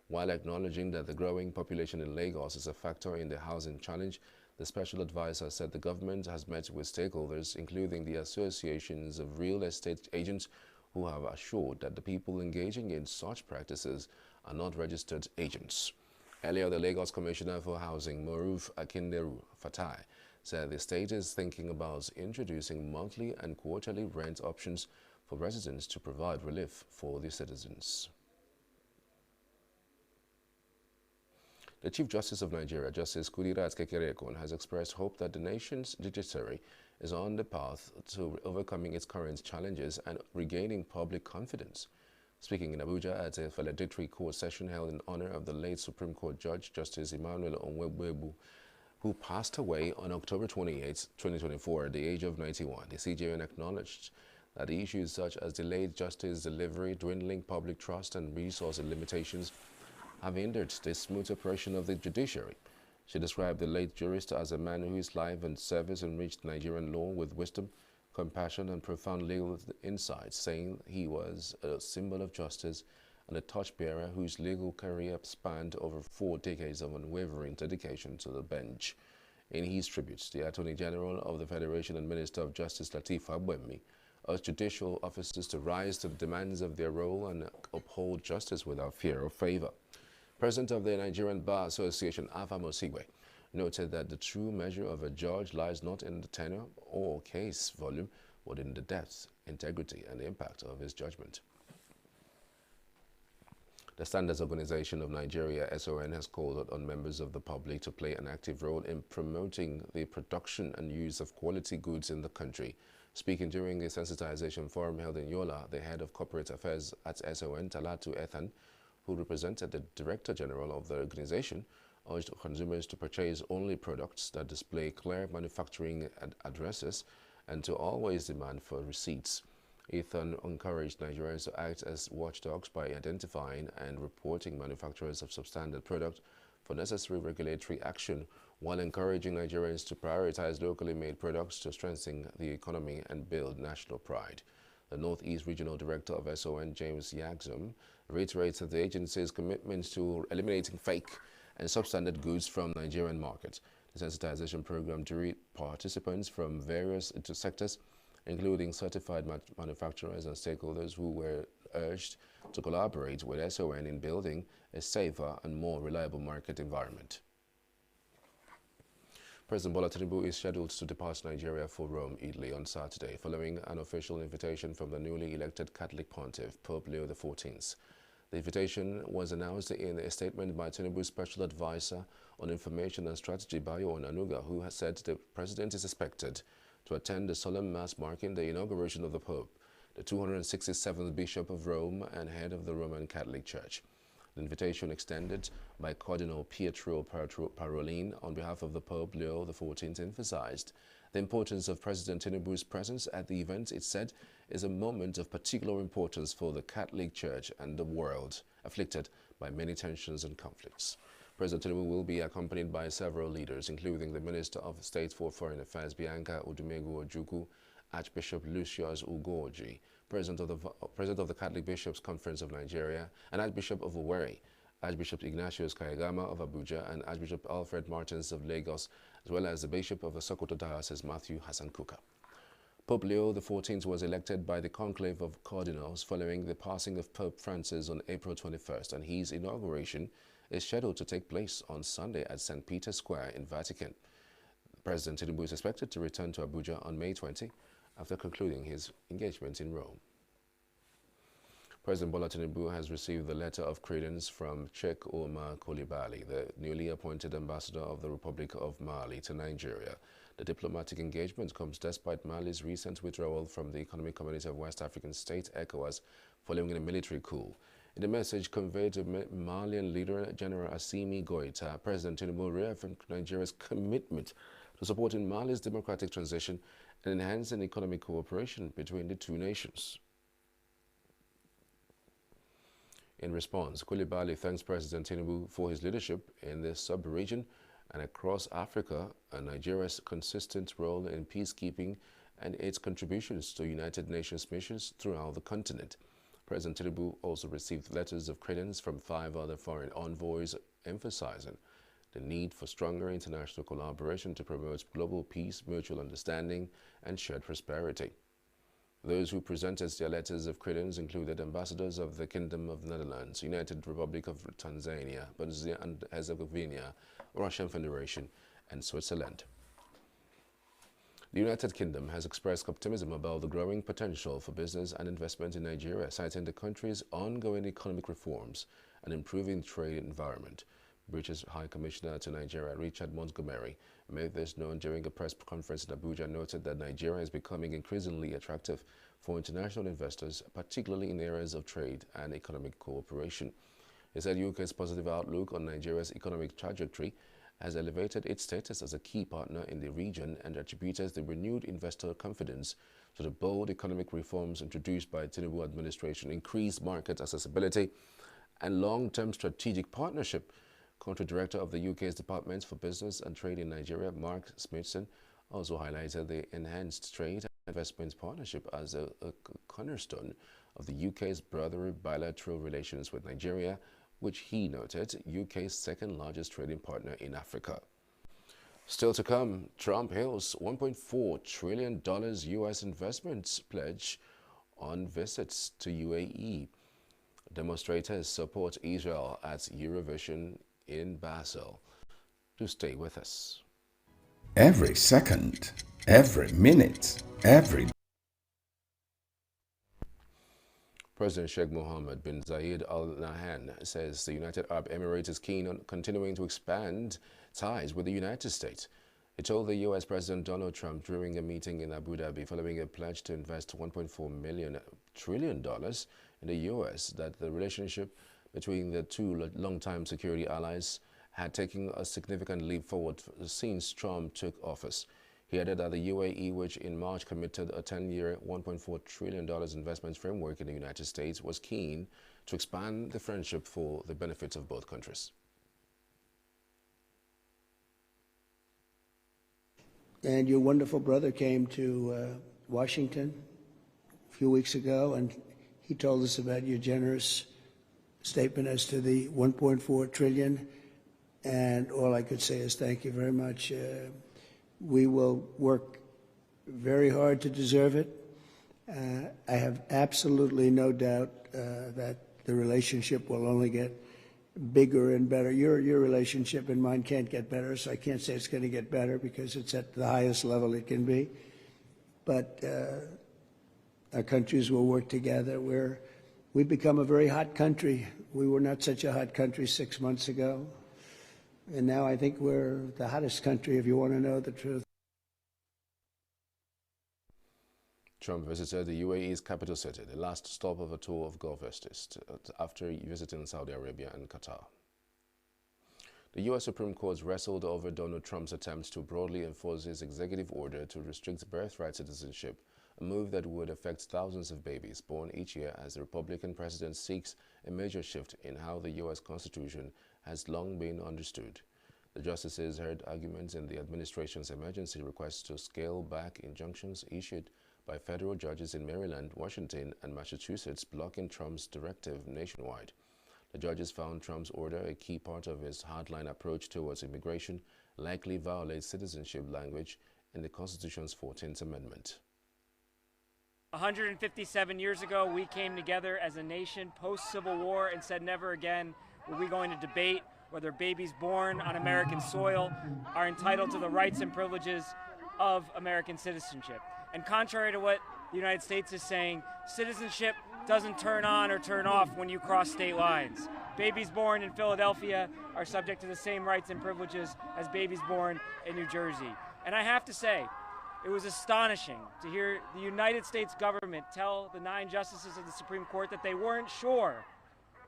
While acknowledging that the growing population in Lagos is a factor in the housing challenge, the special advisor said the government has met with stakeholders, including the associations of real estate agents, who have assured that the people engaging in such practices are not registered agents. Earlier, the Lagos Commissioner for Housing, Moruf Akinderu Fatai, said the state is thinking about introducing monthly and quarterly rent options for residents to provide relief for the citizens. The Chief Justice of Nigeria, Justice Kudirat Kekereekun, has expressed hope that the nation's judiciary is on the path to overcoming its current challenges and regaining public confidence. Speaking in Abuja at a valedictory court session held in honor of the late Supreme Court Judge Justice Emmanuel Onwegwebu, who passed away on October 28, 2024 at the age of 91, the CJN acknowledged that issues such as delayed justice delivery, dwindling public trust, and resource limitations have hindered the smooth operation of the judiciary. She described the late jurist as a man whose life and service enriched Nigerian law with wisdom, compassion, and profound legal insights, saying he was a symbol of justice and a torchbearer whose legal career spanned over 4 decades of unwavering dedication to the bench. In his tribute, the Attorney General of the Federation and Minister of Justice Lateef Fagbemi urged judicial officers to rise to the demands of their role and uphold justice without fear or favor. President of the Nigerian Bar Association, Alpha Mosigwe, noted that the true measure of a judge lies not in the tenure or case volume, but in the depth, integrity, and impact of his judgment. The Standards Organization of Nigeria, SON, has called on members of the public to play an active role in promoting the production and use of quality goods in the country. Speaking during a sensitization forum held in Yola, the head of corporate affairs at SON, Talatu Ethan, who represented the Director General of the organization, urged consumers to purchase only products that display clear manufacturing addresses and to always demand for receipts. Ethan encouraged Nigerians to act as watchdogs by identifying and reporting manufacturers of substandard products for necessary regulatory action, while encouraging Nigerians to prioritize locally made products to strengthen the economy and build national pride. The Northeast Regional Director of SON, James Yagzum, reiterated the agency's commitment to eliminating fake and substandard goods from Nigerian markets. The sensitization program drew participants from various sectors, including certified manufacturers and stakeholders, who were urged to collaborate with SON in building a safer and more reliable market environment. President Bola Tinubu is scheduled to depart Nigeria for Rome, Italy on Saturday, following an official invitation from the newly elected Catholic pontiff, Pope Leo XIV. The invitation was announced in a statement by Tinubu's special advisor on information and strategy, Bayo ENUGU, who has said the president is expected to attend the solemn mass marking the inauguration of the Pope, the 267th Bishop of Rome and head of the Roman Catholic Church. The invitation extended by Cardinal Pietro Parolin on behalf of the Pope Leo XIV emphasized the importance of President Tinubu's presence at the event. It said is a moment of particular importance for the Catholic Church and the world, afflicted by many tensions and conflicts. President Tinubu will be accompanied by several leaders, including the Minister of State for Foreign Affairs, Bianca Odumegu Ojukwu, Archbishop Lucius Ugoji, President of the Catholic Bishops' Conference of Nigeria, and Archbishop of Owerri, Archbishop Ignatius Kayagama of Abuja, and Archbishop Alfred Martins of Lagos, as well as the Bishop of the Sokoto Diocese, Matthew Hassan Kuka. Pope Leo XIV was elected by the conclave of cardinals following the passing of Pope Francis on April 21st, and his inauguration is scheduled to take place on Sunday at St. Peter's Square in Vatican. President Tinubu is expected to return to Abuja on May 20 after concluding his engagement in Rome. President Bola Tinubu has received the letter of credence from Sheikh Omar Coulibaly, the newly appointed ambassador of the Republic of Mali to Nigeria. The diplomatic engagement comes despite Mali's recent withdrawal from the Economic Community of West African States, ECOWAS, following a military coup. In a message conveyed to Malian leader General Assimi Goïta, President Tinubu reaffirmed Nigeria's commitment to supporting Mali's democratic transition and enhancing economic cooperation between the two nations. In response, Coulibaly thanks President Tinubu for his leadership in the sub-region and across Africa and Nigeria's consistent role in peacekeeping and its contributions to United Nations missions throughout the continent. President Tinubu also received letters of credence from 5 other foreign envoys emphasizing the need for stronger international collaboration to promote global peace, mutual understanding, and shared prosperity. Those who presented their letters of credence included ambassadors of the Kingdom of the Netherlands, United Republic of Tanzania, Bosnia and Herzegovina, Russian Federation, and Switzerland. The United Kingdom has expressed optimism about the growing potential for business and investment in Nigeria, citing the country's ongoing economic reforms and improving trade environment. British High Commissioner to Nigeria, Richard Montgomery, made this known during a press conference in Abuja, noted that Nigeria is becoming increasingly attractive for international investors, particularly in areas of trade and economic cooperation. He said UK's positive outlook on Nigeria's economic trajectory has elevated its status as a key partner in the region and attributed the renewed investor confidence to the bold economic reforms introduced by the Tinubu administration, increased market accessibility, and long-term strategic partnership. Country Director of the UK's Department for Business and Trade in Nigeria, Mark Smithson, also highlighted the enhanced trade and investment partnership as a cornerstone of the UK's broader bilateral relations with Nigeria, which he noted UK's second largest trading partner in Africa. Still to come, Trump hails $1.4 trillion U.S. investments pledge on visits to UAE. Demonstrators support Israel at Eurovision in Basel. To stay with us. Every second, every minute, every President Sheikh Mohammed bin Zayed Al Nahyan says the United Arab Emirates is keen on continuing to expand ties with the United States. He told the U.S. President Donald Trump during a meeting in Abu Dhabi following a pledge to invest $1.4 trillion in the U.S. that the relationship between the two longtime security allies had taken a significant leap forward since Trump took office. He added that the UAE, which in March committed a 10-year, $1.4 trillion investment framework in the United States, was keen to expand the friendship for the benefit of both countries. And your wonderful brother came to Washington a few weeks ago, and he told us about your generous statement as to the $1.4 trillion. And all I could say is thank you very much. We will work very hard to deserve it. I have absolutely no doubt that the relationship will only get bigger and better. Your relationship and mine can't get better, so I can't say it's going to get better because it's at the highest level it can be. But our countries will work together. We've become a very hot country. We were not such a hot country 6 months ago. And now I think we're the hottest country, if you want to know the truth. Trump visited the UAE's capital city, the last stop of a tour of Gulf estates, after visiting Saudi Arabia and Qatar. The U.S. Supreme Court wrestled over Donald Trump's attempts to broadly enforce his executive order to restrict birthright citizenship, a move that would affect thousands of babies born each year as the Republican president seeks a major shift in how the U.S. Constitution has long been understood. The justices heard arguments in the administration's emergency request to scale back injunctions issued by federal judges in Maryland, Washington, and Massachusetts blocking Trump's directive nationwide. The judges found Trump's order, a key part of his hardline approach towards immigration, likely violates citizenship language in the Constitution's 14th Amendment. 157 years ago, we came together as a nation post-Civil War and said never again were we going to debate whether babies born on American soil are entitled to the rights and privileges of American citizenship. And contrary to what the United States is saying, citizenship doesn't turn on or turn off when you cross state lines. Babies born in Philadelphia are subject to the same rights and privileges as babies born in New Jersey. And I have to say, it was astonishing to hear the United States government tell the 9 justices of the Supreme Court that they weren't sure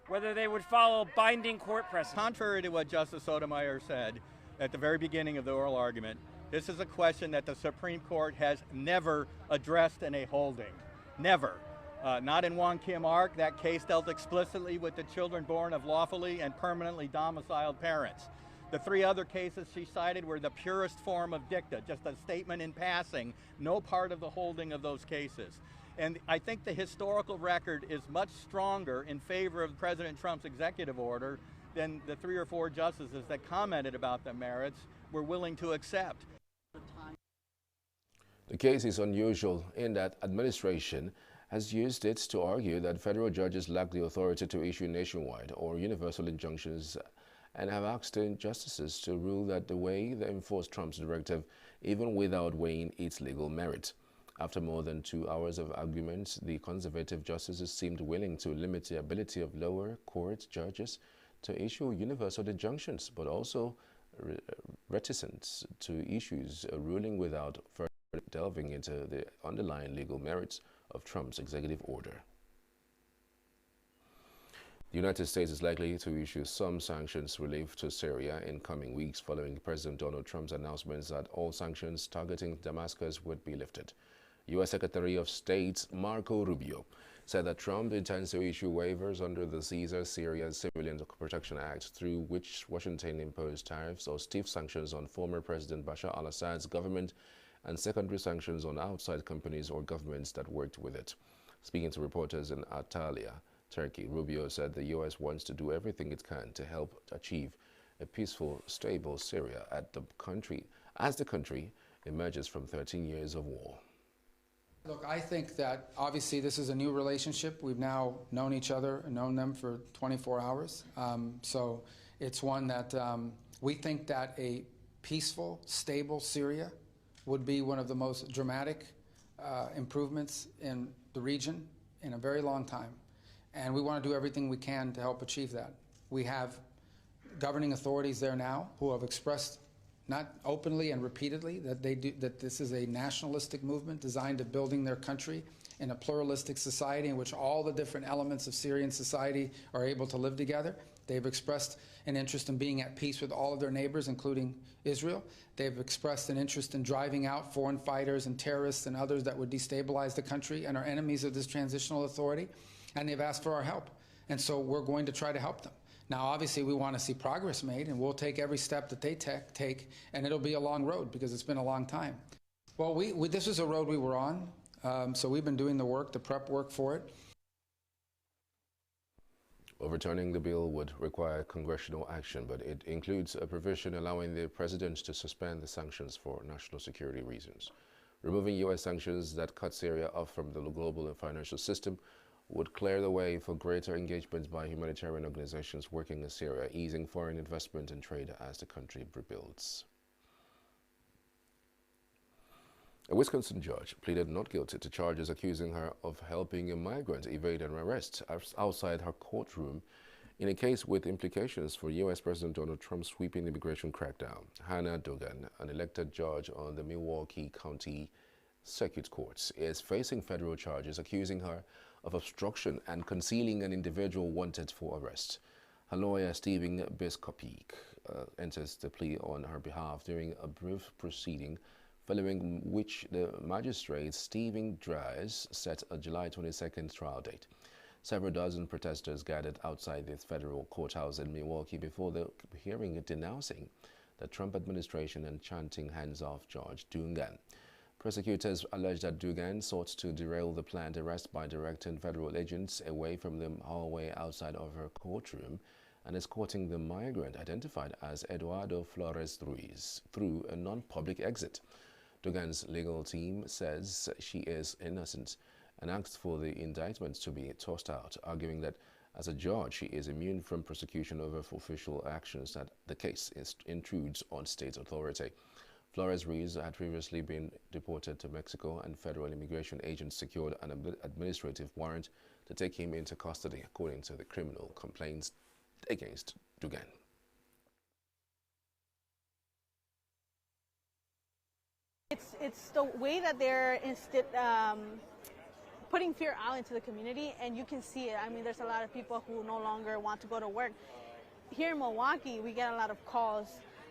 whether they would follow binding court precedent. Contrary to what Justice Sotomayor said at the very beginning of the oral argument, this is a question that the Supreme Court has never addressed in a holding. Never. Not in Wong Kim Ark. That case dealt explicitly with the children born of lawfully and permanently domiciled parents. The 3 other cases she cited were the purest form of dicta, just a statement in passing, no part of the holding of those cases. And I think the historical record is much stronger in favor of President Trump's executive order than the 3 or 4 justices that commented about the merits were willing to accept. The case is unusual in that administration has used it to argue that federal judges lack the authority to issue nationwide or universal injunctions and have asked justices to rule that the way they enforce Trump's directive, even without weighing its legal merit. After more than 2 hours of arguments, the conservative justices seemed willing to limit the ability of lower court judges to issue universal injunctions, but also reticent to issues a ruling without further delving into the underlying legal merits of Trump's executive order. The United States is likely to issue some sanctions relief to Syria in coming weeks following President Donald Trump's announcements that all sanctions targeting Damascus would be lifted. U.S. Secretary of State Marco Rubio said that Trump intends to issue waivers under the Caesar Syrian Civilian Protection Act, through which Washington imposed tariffs or stiff sanctions on former President Bashar al-Assad's government and secondary sanctions on outside companies or governments that worked with it. Speaking to reporters in Antalya, Turkey, Rubio said the U.S. wants to do everything it can to help achieve a peaceful, stable Syria as the country emerges from 13 years of war. Look, I think that obviously this is a new relationship. We've now known each other and known them for 24 hours. So it's one that we think that a peaceful, stable Syria would be one of the most dramatic improvements in the region in a very long time. And we want to do everything we can to help achieve that. We have governing authorities there now who have expressed, not openly and repeatedly, that this is a nationalistic movement designed to building their country in a pluralistic society in which all the different elements of Syrian society are able to live together. They've expressed an interest in being at peace with all of their neighbors, including Israel. They've expressed an interest in driving out foreign fighters and terrorists and others that would destabilize the country and are enemies of this transitional authority. And they've asked for our help. And so we're going to try to help them. Now, obviously, we want to see progress made, and we'll take every step that they take, and it'll be a long road because it's been a long time. Well, this is a road we were on, so we've been doing the work, the prep work for it. Overturning the bill would require congressional action, but it includes a provision allowing the president to suspend the sanctions for national security reasons. Removing U.S. sanctions that cut Syria off from the global and financial system would clear the way for greater engagement by humanitarian organizations working in Syria, easing foreign investment and trade as the country rebuilds. A Wisconsin judge pleaded not guilty to charges accusing her of helping a migrant evade an arrest outside her courtroom in a case with implications for U.S. President Donald Trump's sweeping immigration crackdown. Hannah Dogan, an elected judge on the Milwaukee County Circuit Courts, is facing federal charges accusing her of obstruction and concealing an individual wanted for arrest. Her lawyer, Stephen Biscopik, enters the plea on her behalf during a brief proceeding, following which the magistrate, Stephen Dries, set a July 22nd trial date. Several dozen protesters gathered outside the federal courthouse in Milwaukee before the hearing denouncing the Trump administration and chanting hands-off Judge Dugan. Prosecutors allege that Dugan sought to derail the planned arrest by directing federal agents away from the hallway outside of her courtroom and escorting the migrant, identified as Eduardo Flores Ruiz, through a non-public exit. Dugan's legal team says she is innocent and asked for the indictment to be tossed out, arguing that as a judge she is immune from prosecution over official actions, that the case intrudes on state authority. Flores Ruiz had previously been deported to Mexico, and federal immigration agents secured an administrative warrant to take him into custody, according to the criminal complaints against Dugan. It's the way that they're putting fear out into the community, and you can see it. I mean, there's a lot of people who no longer want to go to work. Here in Milwaukee, we get a lot of calls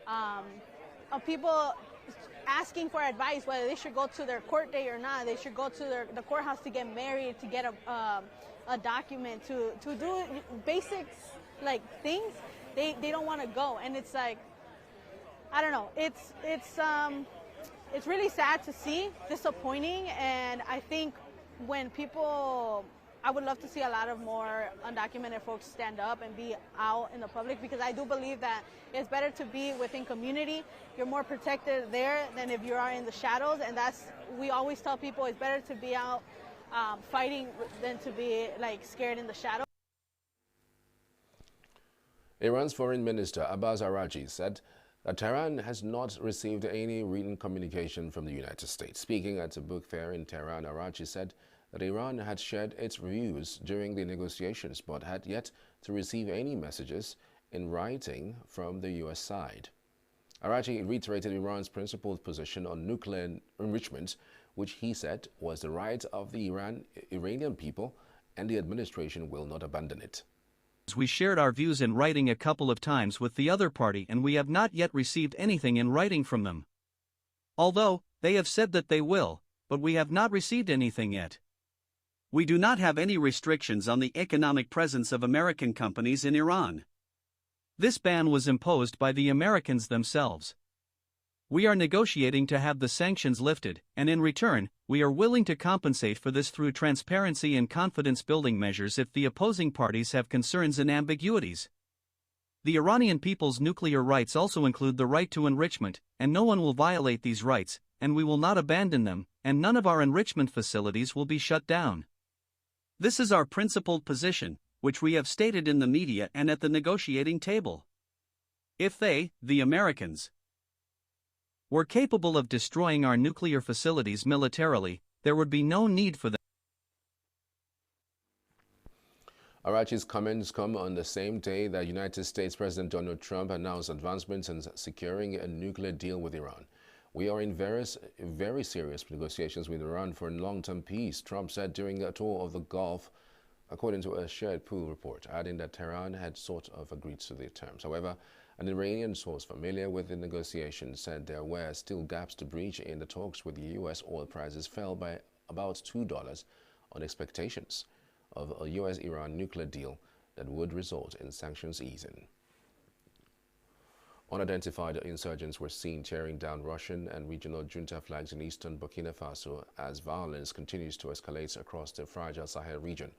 of people asking for advice whether they should go to their court date or not. They should go to the courthouse to get married, to get a document, to do basics like things. They don't want to go, and it's like, I don't know. It's really sad to see, disappointing, and I think when people, I would love to see a lot of more undocumented folks stand up and be out in the public, because I do believe that it's better to be within community. You're more protected there than if you are in the shadows, and we always tell people it's better to be out fighting than to be like scared in the shadows. Iran's Foreign Minister Abbas Araghchi said that Tehran has not received any written communication from the United States. Speaking at a book fair in Tehran, Araghchi said that Iran had shared its views during the negotiations but had yet to receive any messages in writing from the U.S. side. Araghchi reiterated Iran's principled position on nuclear enrichment, which he said was the right of the Iranian people, and the administration will not abandon it. We shared our views in writing a couple of times with the other party, and we have not yet received anything in writing from them. Although, they have said that they will, but we have not received anything yet. We do not have any restrictions on the economic presence of American companies in Iran. This ban was imposed by the Americans themselves. We are negotiating to have the sanctions lifted, and in return, we are willing to compensate for this through transparency and confidence-building measures if the opposing parties have concerns and ambiguities. The Iranian people's nuclear rights also include the right to enrichment, and no one will violate these rights, and we will not abandon them, and none of our enrichment facilities will be shut down. This is our principled position, which we have stated in the media and at the negotiating table. If they, the Americans, were capable of destroying our nuclear facilities militarily, there would be no need for them. Araghchi's comments come on the same day that United States President Donald Trump announced advancements in securing a nuclear deal with Iran. We are in very serious negotiations with Iran for a long-term peace, Trump said during a tour of the Gulf, according to a shared pool report, adding that Tehran had sort of agreed to the terms. However, an Iranian source familiar with the negotiations said there were still gaps to breach in the talks, with the U.S. oil prices fell by about $2 on expectations of a U.S.-Iran nuclear deal that would result in sanctions easing. Unidentified insurgents were seen tearing down Russian and regional junta flags in eastern Burkina Faso as violence continues to escalate across the fragile Sahel region.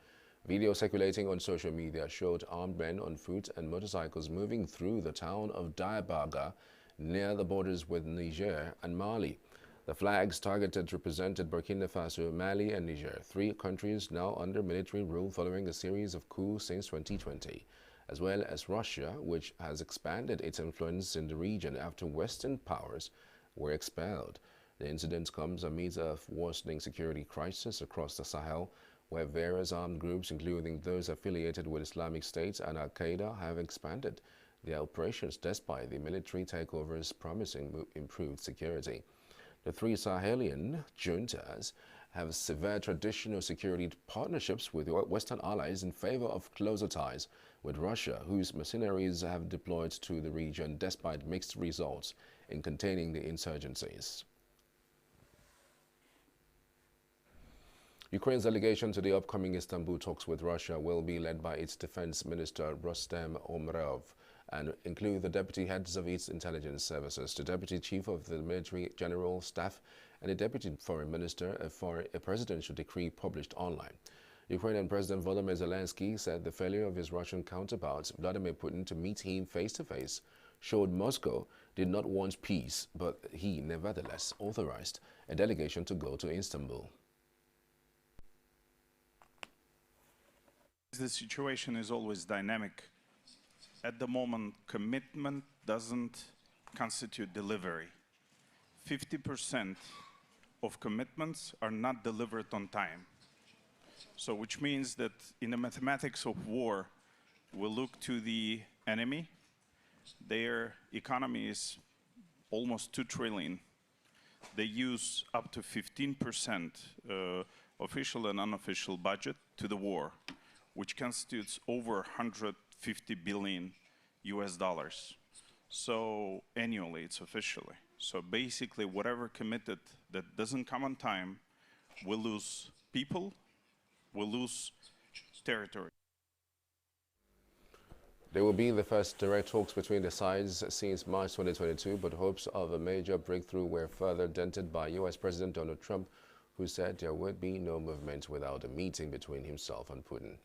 Video circulating on social media showed armed men on foot and motorcycles moving through the town of Diabaga near the borders with Niger and Mali. The flags targeted represented Burkina Faso, Mali and Niger, three countries now under military rule following a series of coups since 2020, as well as Russia, which has expanded its influence in the region after Western powers were expelled. The incident comes amid a worsening security crisis across the Sahel, where various armed groups, including those affiliated with Islamic State and Al-Qaeda, have expanded their operations despite the military takeovers promising improved security. The three Sahelian juntas have severed traditional security partnerships with Western allies in favor of closer ties with Russia, whose mercenaries have deployed to the region despite mixed results in containing the insurgencies. Ukraine's delegation to the upcoming Istanbul talks with Russia will be led by its defense minister Rustem Umerov and include the deputy heads of its intelligence services, the deputy chief of the military general staff, and the deputy foreign minister for a presidential decree published online. Ukrainian President Volodymyr Zelensky said the failure of his Russian counterpart Vladimir Putin to meet him face-to-face showed Moscow did not want peace, but he nevertheless authorized a delegation to go to Istanbul. The situation is always dynamic. At the moment, commitment doesn't constitute delivery. 50% of commitments are not delivered on time. So which means that in the mathematics of war, we look to the enemy. Their economy is almost 2 trillion. They use up to 15% official and unofficial budget to the war, which constitutes over 150 billion US dollars. So annually, it's officially. So basically, whatever committed that doesn't come on time, will lose people, will lose territory. There will be the first direct talks between the sides since March 2022, but hopes of a major breakthrough were further dented by U.S. President Donald Trump, who said there would be no movement without a meeting between himself and Putin.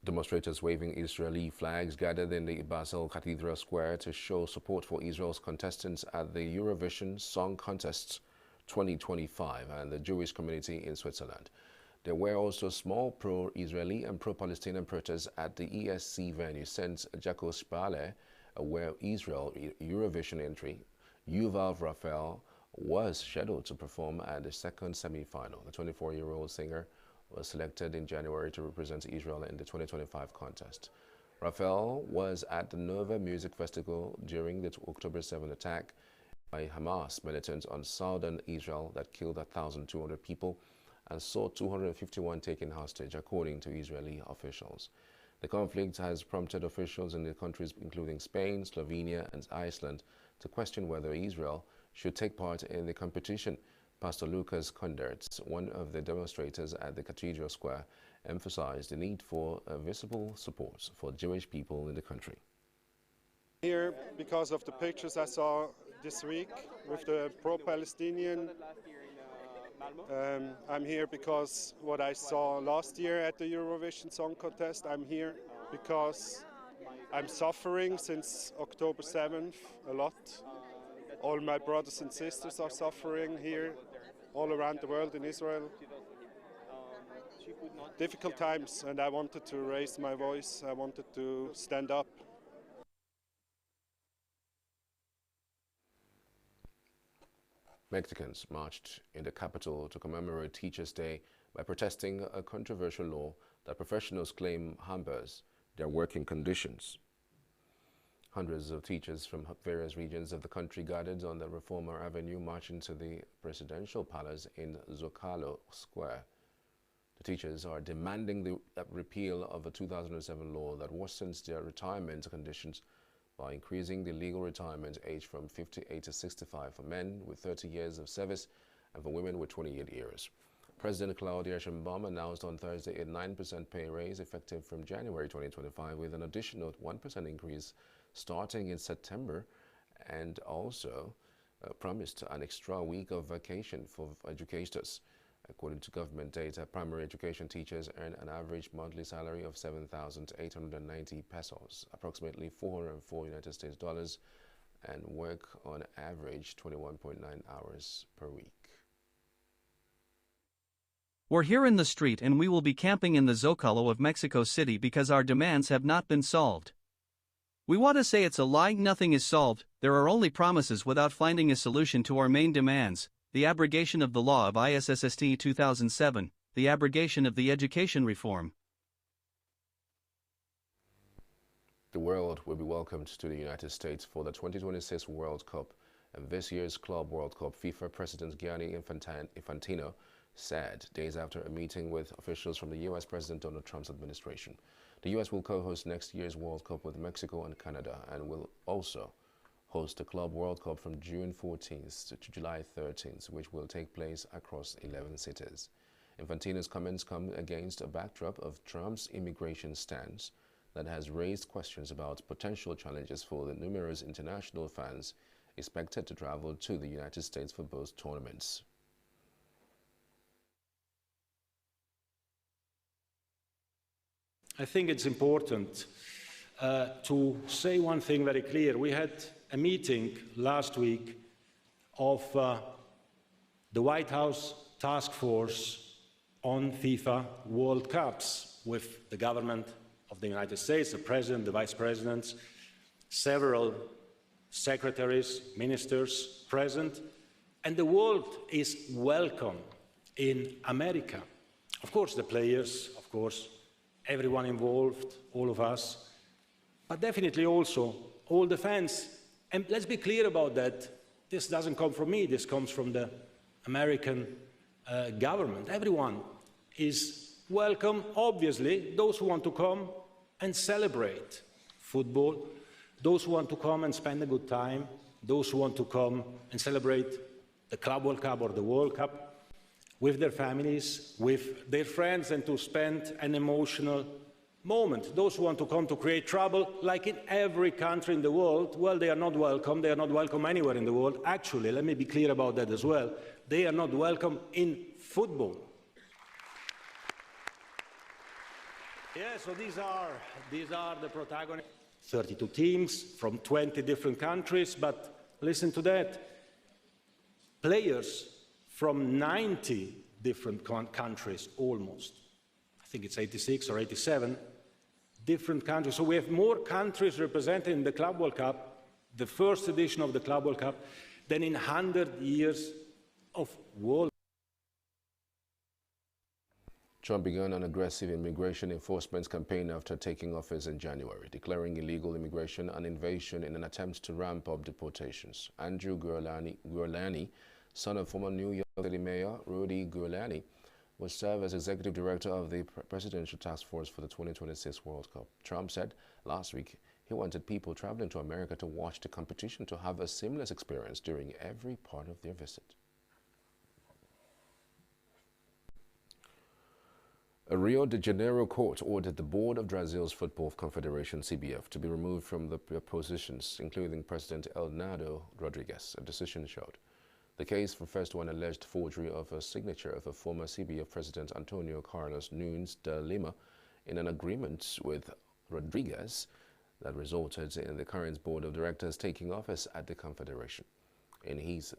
Demonstrators waving Israeli flags gathered in the Basel Cathedral Square to show support for Israel's contestants at the Eurovision Song Contest 2025 and the Jewish community in Switzerland. There were also small pro-Israeli and pro-Palestinian protests at the ESC venue St. Jacques-Spale, where Israel Eurovision entry Yuval Raphael was scheduled to perform at the second semi-final. The 24-year-old singer was selected in January to represent Israel in the 2025 contest. Raphael was at the Nova Music Festival during the October 7 attack by Hamas militants on southern Israel that killed 1,200 people and saw 251 taken hostage, according to Israeli officials. The conflict has prompted officials in the countries including Spain, Slovenia and Iceland to question whether Israel should take part in the competition. Pastor Lucas Kundertz, one of the demonstrators at the Cathedral Square, emphasized the need for visible support for Jewish people in the country. Here because of the pictures I saw this week with the pro-Palestinian. I'm here because what I saw last year at the Eurovision Song Contest. I'm here because I'm suffering since October 7th a lot. All my brothers and sisters are suffering here, all around the world in Israel. Difficult times, and I wanted to raise my voice. I wanted to stand up. Mexicans marched in the capital to commemorate Teachers' Day by protesting a controversial law that professionals claim hampers their working conditions. Hundreds of teachers from various regions of the country gathered on the Reformer Avenue, marching to the presidential palace in Zocalo Square. The teachers are demanding the repeal of a 2007 law that worsens their retirement conditions by increasing the legal retirement age from 58 to 65 for men with 30 years of service and for women with 28 years. President Claudia Sheinbaum announced on Thursday a 9% pay raise effective from January 2025 with an additional 1% increase starting in September, and also promised an extra week of vacation for educators. According to government data, primary education teachers earn an average monthly salary of 7,890 pesos, approximately 404 United States dollars, and work on average 21.9 hours per week. We're here in the street and we will be camping in the Zocalo of Mexico City because our demands have not been solved. We want to say it's a lie, nothing is solved, there are only promises without finding a solution to our main demands: the abrogation of the law of ISSST 2007, the abrogation of the education reform. The world will be welcomed to the United States for the 2026 World Cup, and this year's Club World Cup, FIFA President Gianni Infantino said days after a meeting with officials from the U.S. President Donald Trump's administration. The U.S. will co-host next year's World Cup with Mexico and Canada, and will also host the Club World Cup from June 14th to July 13th, which will take place across 11 cities. Infantino's comments come against a backdrop of Trump's immigration stance that has raised questions about potential challenges for the numerous international fans expected to travel to the United States for both tournaments. I think it's important to say one thing very clear. We had a meeting last week of the White House Task Force on FIFA World Cups with the government of the United States, the President, the Vice Presidents, several secretaries, ministers present, and the world is welcome in America. Of course, the players, of course, everyone involved, all of us, but definitely also all the fans. And let's be clear about that. This doesn't come from me, this comes from the American government. Everyone is welcome, obviously, those who want to come and celebrate football, those who want to come and spend a good time, those who want to come and celebrate the Club World Cup or the World Cup with their families, with their friends, and to spend an emotional moment. Those who want to come to create trouble, like in every country in the world, well, they are not welcome. They are not welcome anywhere in the world. Actually, let me be clear about that as well. They are not welcome in football. Yeah, so these are the protagonists. 32 teams from 20 different countries, but listen to that. Players from 90 different countries, almost. I think it's 86 or 87 different countries. So we have more countries represented in the Club World Cup, the first edition of the Club World Cup, than in 100 years of World. Trump began an aggressive immigration enforcement campaign after taking office in January, declaring illegal immigration an invasion in an attempt to ramp up deportations. Andrew Giuliani, son of former New York City Mayor Rudy Giuliani, will serve as executive director of the Presidential Task Force for the 2026 World Cup. Trump said last week he wanted people traveling to America to watch the competition to have a seamless experience during every part of their visit. A Rio de Janeiro court ordered the board of Brazil's Football Confederation, CBF, to be removed from their positions, including President Elnado Rodrigues, a decision showed. The case refers to an alleged forgery of a signature of a former CBF President Antonio Carlos Nunes de Lima in an agreement with Rodrigues that resulted in the current board of directors taking office at the Confederation. In his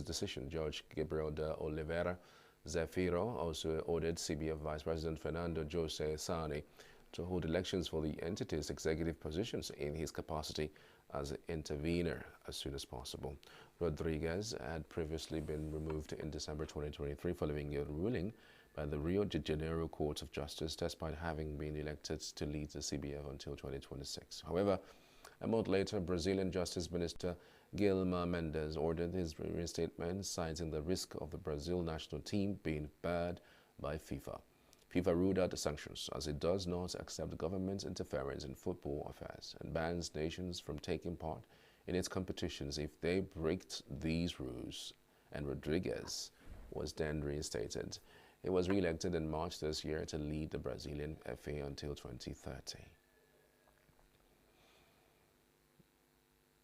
decision, Judge Gabriel de Oliveira Zafiro also ordered CBF Vice President Fernando Jose Sane to hold elections for the entity's executive positions in his capacity as intervener as soon as possible. Rodrigues had previously been removed in December 2023 following a ruling by the Rio de Janeiro Court of Justice, despite having been elected to lead the CBF until 2026. However, a month later, Brazilian Justice Minister Guilherme Mendes ordered his reinstatement, citing the risk of the Brazil national team being barred by FIFA. FIFA ruled out the sanctions as it does not accept government interference in football affairs and bans nations from taking part in its competitions if they break these rules, and Rodrigues was then reinstated. He was re-elected in March this year to lead the Brazilian FA until 2030.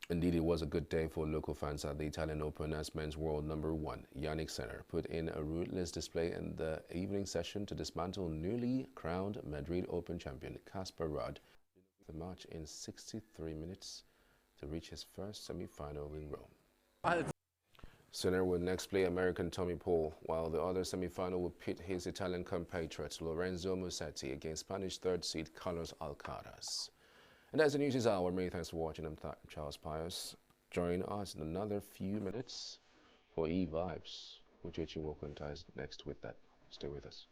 Indeed, it was a good day for local fans at the Italian Open as men's world number 1, Yannick Sinner, put in a ruthless display in the evening session to dismantle newly crowned Madrid Open champion Casper Ruud. The match in 63 minutes to reach his first semi-final in Rome. Sinner will next play American Tommy Paul, while the other semi-final will pit his Italian compatriot Lorenzo Musetti against Spanish third seed Carlos Alcaraz. And that's the news this hour. Many thanks for watching. I'm Charles Pius. Join us in another few minutes for E-Vibes, which you will contact next with that. Stay with us.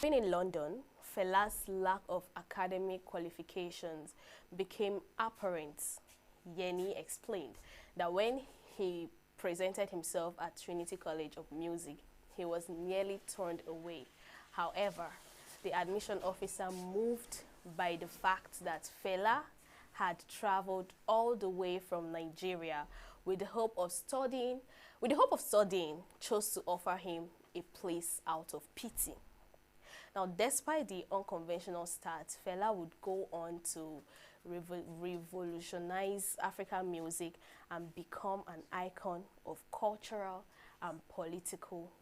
When in London, Fela's lack of academic qualifications became apparent. Yeni explained that when he presented himself at Trinity College of Music, he was nearly turned away. However, the admission officer moved by the fact that Fela had traveled all the way from Nigeria with the hope of studying, chose to offer him a place out of pity. Now, despite the unconventional start, Fela would go on to revolutionize African music and become an icon of cultural and political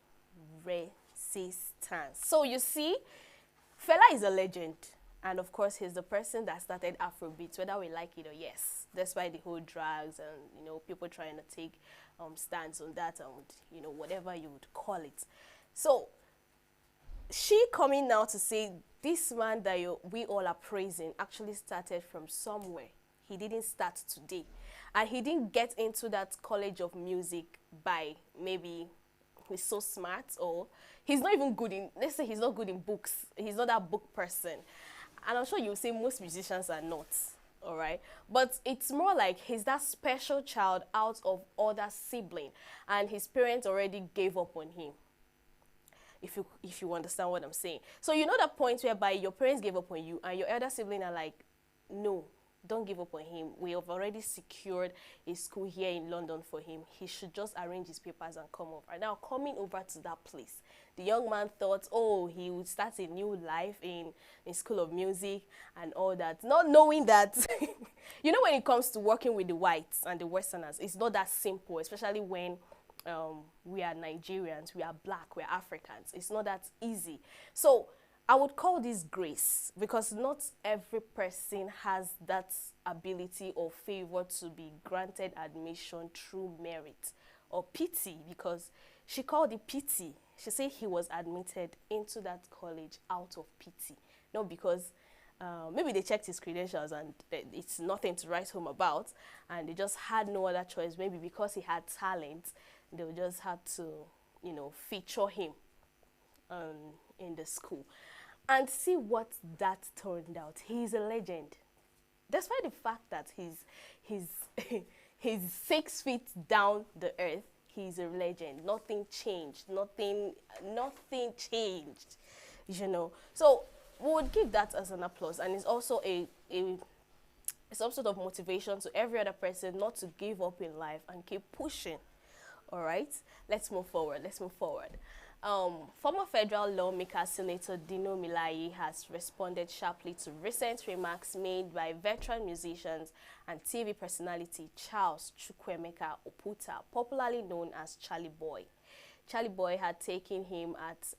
resistance. So you see, Fela is a legend. And of course, he's the person that started Afrobeats, whether we like it or yes, despite the whole drugs and, people trying to take stands on that and, whatever you would call it. So she coming now to say this man that we all are praising actually started from somewhere. He didn't start today. And he didn't get into that college of music by maybe he's so smart or he's not even good in, let's say he's not good in books. He's not that book person. And I'm sure you'll say most musicians are not, all right? But it's more like he's that special child out of other sibling and his parents already gave up on him. If you understand what I'm saying. So you know that point whereby your parents gave up on you and your elder sibling are like, no, Don't give up on him. We have already secured a school here in London for him. He should just arrange his papers and come over. Now, coming over to that place, the young man thought, oh, he would start a new life in School of Music and all that, not knowing that, you know, when it comes to working with the whites and the Westerners, it's not that simple, especially when we are Nigerians, we are black, we are Africans. It's not that easy. So I would call this grace, because not every person has that ability or favor to be granted admission through merit, or pity, because she called it pity. She said he was admitted into that college out of pity, not because maybe they checked his credentials and it's nothing to write home about, and they just had no other choice. Maybe because he had talent, they just had to, you know, feature him in the school. And see what that turned out. He's a legend. Despite the fact that he's 6 feet down the earth, he's a legend. Nothing changed. Nothing changed. You know. So we would give that as an applause, and it's also some sort of motivation to every other person not to give up in life and keep pushing. All right. Let's move forward. Former federal lawmaker Senator Dino Melaye has responded sharply to recent remarks made by veteran musicians and TV personality Charles Chukwuemeka Oputa, popularly known as Charlie Boy. Charlie Boy had taken aim at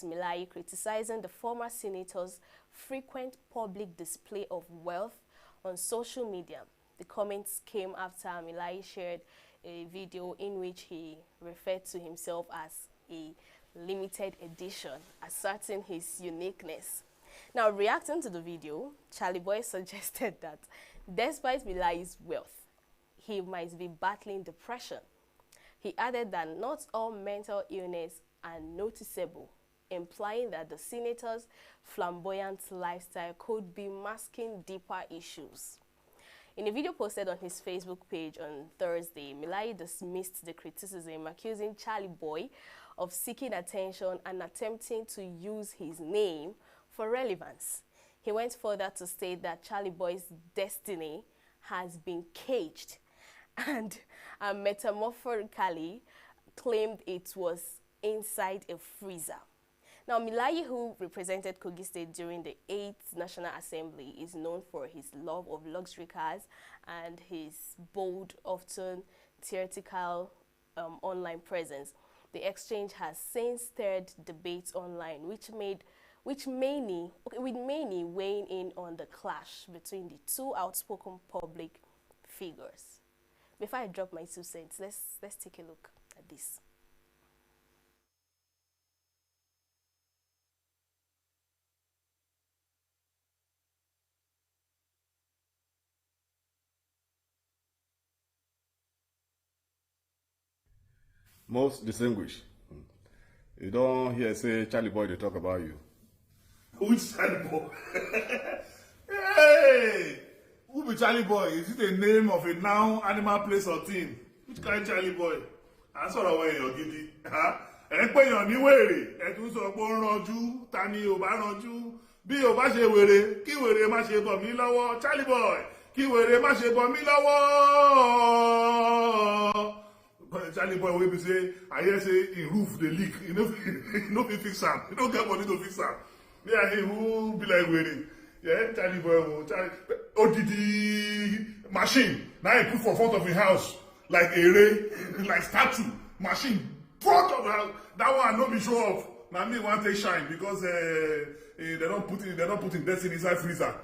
Melaye, criticizing the former senator's frequent public display of wealth on social media. The comments came after Melaye shared a video in which he referred to himself as a limited edition, asserting his uniqueness. Now, reacting to the video, Charlie Boy suggested that despite Melaye's wealth, he might be battling depression. He added that not all mental illness are noticeable, implying that the senator's flamboyant lifestyle could be masking deeper issues. In a video posted on his Facebook page on Thursday, Melaye dismissed the criticism, accusing Charlie Boy of seeking attention and attempting to use his name for relevance. He went further to state that Charlie Boy's destiny has been caged, and metaphorically claimed it was inside a freezer. Now, Melaye, who represented Kogi State during the 8th National Assembly, is known for his love of luxury cars and his bold, often theatrical online presence. The exchange has since stirred debates online, with many weighing in on the clash between the two outspoken public figures. Before I drop my 2 cents, let's take a look at this. Most distinguished. You don't hear say Charlie Boy they talk about you. Which Charlie Boy? Hey! Who be Charlie Boy? Is it the name of a noun, animal, place, or thing? Which kind Charlie Boy? That's what I want your giddy. Ẹ pé èèyàn ní wèrè, ẹ tún sọ pé ó ń ranjú, ta ni ò bá ranjú? Bí ò bá ṣe wèrè, kí wèrè má ṣe bọ̀ mí lọ́wọ́. Charlie Boy, kí wèrè má ṣe bọ̀ mí lọ́wọ́. Charlie Boy wey be say, I hear say him roof dey leak, he no fit fix am, he no get money to fix am. Yeah, he who be like wèrè. Yeah, Charlie Boy, odidi machine, now he put for front of his house, like like statue, machine, front of the house. That one no be show off. Now me want take shine because they don't put him destiny inside freezer.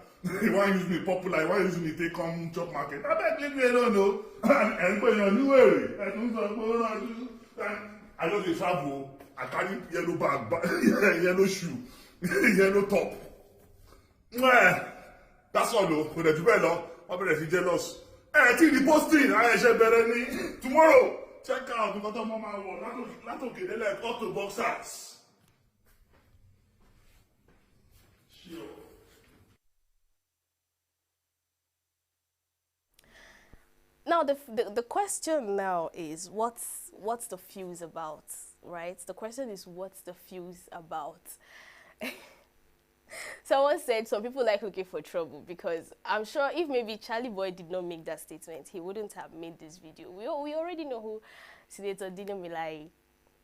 He want use me popular, he want use me take come chop market. I beg leave me alone, no. And when you're new way, I know they travel. I carry yellow bag, yellow shoe, yellow top. That's all though. With the jubelo, I'm very jealous. Till the posting, I shall better tomorrow. Check out because of Mama War. That's okay. They like auto boxers. Sure. Now the question now is what's the fuse about, right? The question is what's the fuse about? Someone said some people like looking for trouble, because I'm sure if maybe Charlie Boy did not make that statement, he wouldn't have made this video. We already know who Senator Dino Milai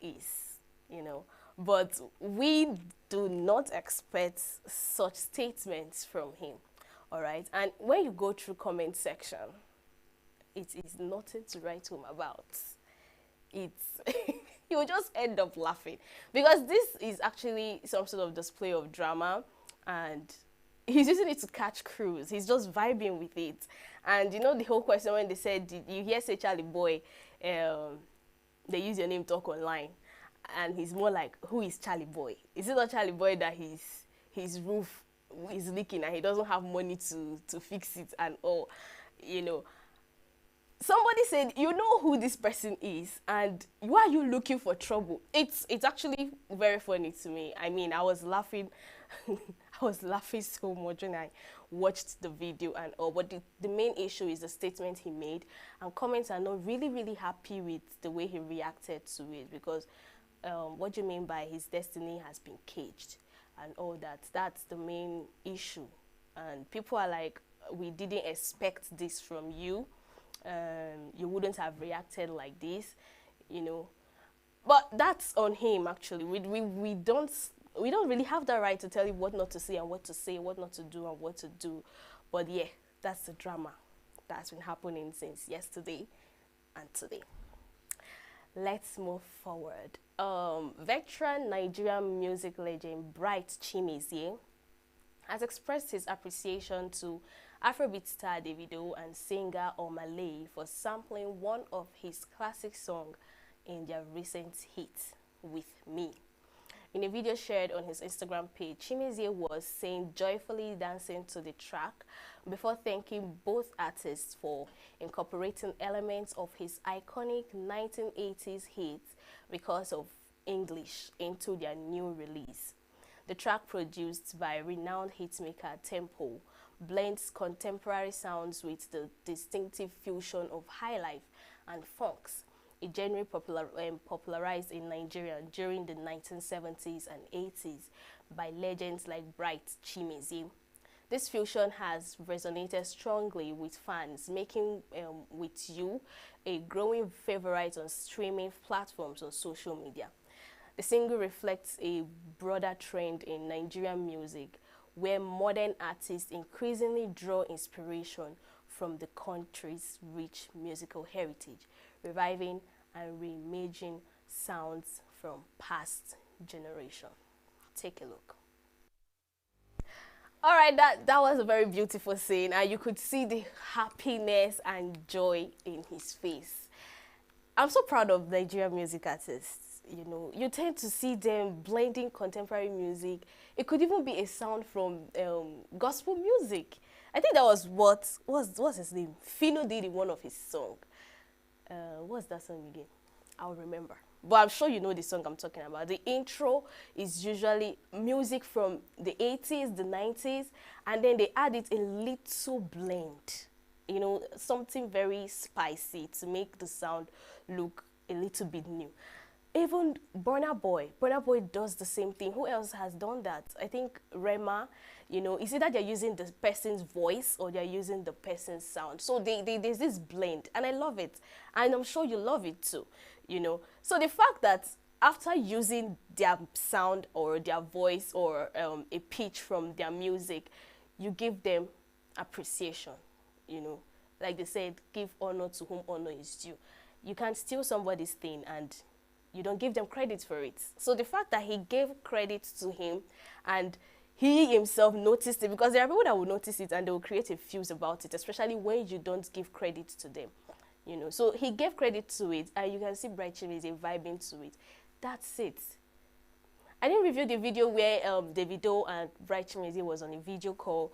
is, you know. But we do not expect such statements from him, all right? And when you go through comment section, it is nothing to write home about. It's you will just end up laughing, because this is actually some sort of display of drama, and he's using it to catch crews. He's just vibing with it. And you know the whole question when they said, did you hear say Charlie Boy, they use your name talk online, and he's more like, who is Charlie Boy? Is it not Charlie Boy that his roof is leaking and he doesn't have money to fix it and all, you know? Somebody said, you know who this person is, and why are you looking for trouble? It's actually very funny to me. I mean, I was laughing. I was laughing so much when I watched the video and all. But the main issue is the statement he made, and comments are not really happy with the way he reacted to it, because what do you mean by his destiny has been caged and all that? That's the main issue. And people are like, we didn't expect this from you. You wouldn't have reacted like this, you know. But that's on him, actually. We don't really have the right to tell you what not to say and what to say, what not to do and what to do. But yeah, that's the drama that's been happening since yesterday and today. Let's move forward. Veteran Nigerian music legend Bright Chimezie has expressed his appreciation to Afrobeat star Davido and singer Omalay for sampling one of his classic songs in their recent hit, With Me. In a video shared on his Instagram page, Chimezie was seen joyfully dancing to the track before thanking both artists for incorporating elements of his iconic 1980s hit Because of English into their new release. The track, produced by renowned hitmaker Tempo, blends contemporary sounds with the distinctive fusion of highlife and funks, a genre popularized in Nigeria during the 1970s and 80s by legends like Bright Chimezie. This fusion has resonated strongly with fans, making With You a growing favorite on streaming platforms on social media. The single reflects a broader trend in Nigerian music, where modern artists increasingly draw inspiration from the country's rich musical heritage, reviving and reimagining sounds from past generations. Take a look. All right, that was a very beautiful scene, and you could see the happiness and joy in his face. I'm so proud of Nigerian music artists. You know, you tend to see them blending contemporary music. It could even be a sound from gospel music. I think that was what's his name? Fino did in one of his songs. What's that song again? I'll remember. But I'm sure you know the song I'm talking about. The intro is usually music from the 80s, the 90s, and then they add it a little blend. You know, something very spicy to make the sound look a little bit new. Even Burna Boy does the same thing. Who else has done that? I think Rema, you know, is either they're using the person's voice or they're using the person's sound. So there's this blend, and I love it. And I'm sure you love it too, you know. So the fact that after using their sound or their voice or a pitch from their music, you give them appreciation, you know. Like they said, give honor to whom honor is due. You can't steal somebody's thing and you don't give them credit for it. So the fact that he gave credit to him and he himself noticed it, because there are people that will notice it and they will create a fuse about it, especially when you don't give credit to them, you know. So he gave credit to it, and you can see Bright Chimezie vibing to it. That's it. I didn't review the video where Davido and Bright Chimezie was on a video call,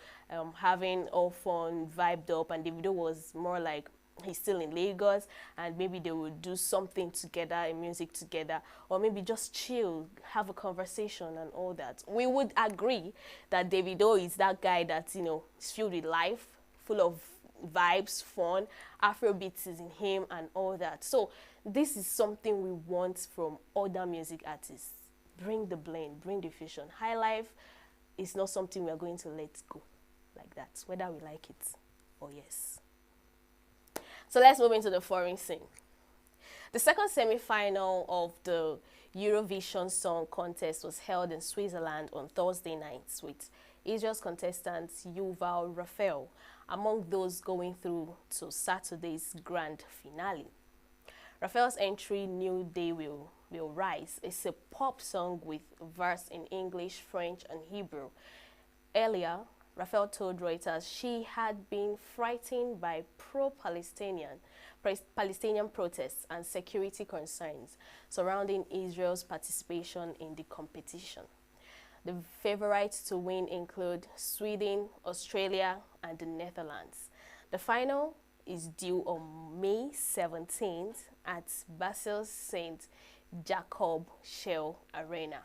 having all fun, vibed up, and Davido was more like, he's still in Lagos, and maybe they would do something together, a music together, or maybe just chill, have a conversation and all that. We would agree that Davido is that guy that, you know, is filled with life, full of vibes, fun, Afrobeats is in him and all that. So this is something we want from other music artists. Bring the blend, bring the fusion. High life it's not something we are going to let go like that, whether we like it or yes. So let's move into the foreign scene. The second semi-final of the Eurovision Song Contest was held in Switzerland on Thursday night, with Israel's contestant Yuval Raphael among those going through to Saturday's grand finale. Raphael's entry, New Day Will Rise, is a pop song with verse in English, French, and Hebrew. Earlier, Raphael told Reuters she had been frightened by pro-Palestinian protests and security concerns surrounding Israel's participation in the competition. The favorites to win include Sweden, Australia, and the Netherlands. The final is due on May 17th at Basel's St. Jacob Shell Arena.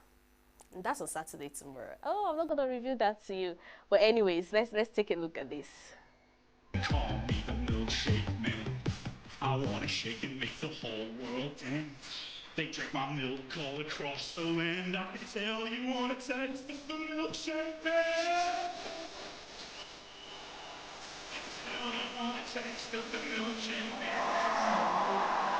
And that's on Saturday tomorrow. Oh, I'm not going to review that to you. But anyways, let's take a look at this. Call me the milkshake man. I wanna shake and make the whole world dance. They drink my milk all across the land. I can tell you wanna taste the milkshake man. Tell you wanna taste the milkshake man.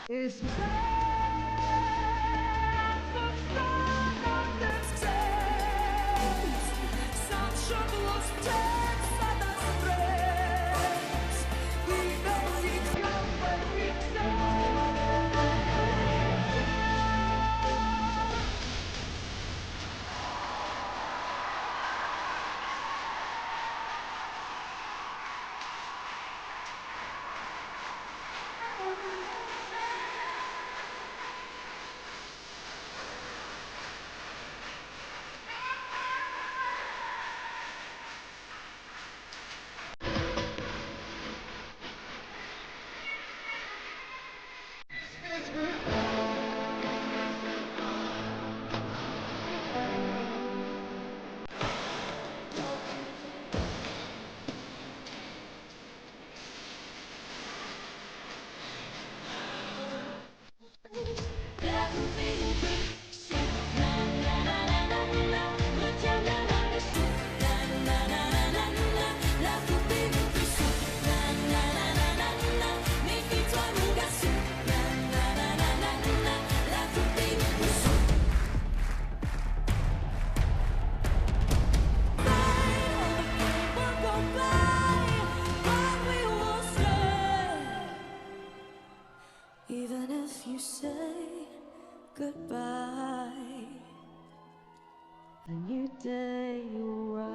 It's you say goodbye, a new day will rise.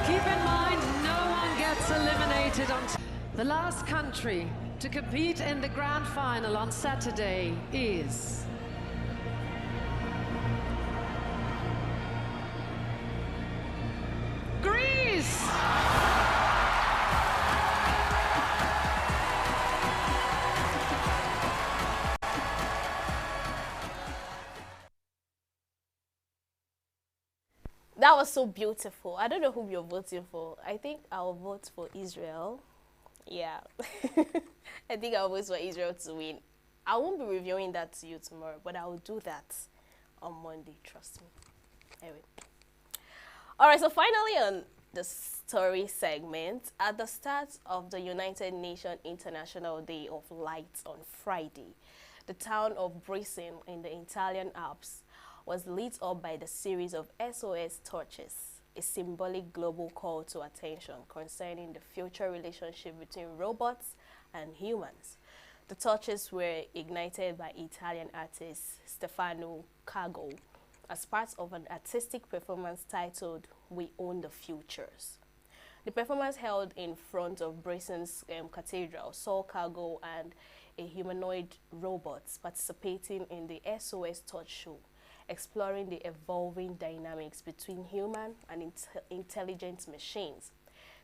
Keep in mind, no one gets eliminated on the last country to compete in the grand final on Saturday is Greece. That was so beautiful. I don't know who you're voting for. I think I'll vote for Israel. Yeah. I think I'll vote for Israel to win. I won't be reviewing that to you tomorrow, but I will do that on Monday. Trust me. Anyway. Alright, so finally on the story segment, at the start of the United Nations International Day of Light on Friday, the town of Britain in the Italian Alps was lit up by the series of SOS torches, a symbolic global call to attention concerning the future relationship between robots and humans. The torches were ignited by Italian artist Stefano Cago as part of an artistic performance titled We Own the Futures. The performance held in front of Britain's cathedral saw Cago and a humanoid robot participating in the SOS Torch show, exploring the evolving dynamics between human and intelligent machines.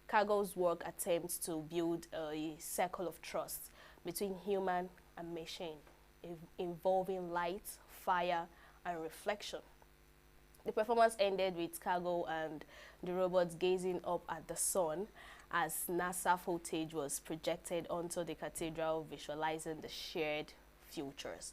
Cago's work attempts to build a circle of trust between human and machine, involving light, fire, and reflection. The performance ended with Cago and the robots gazing up at the sun as NASA footage was projected onto the cathedral, visualizing the shared futures.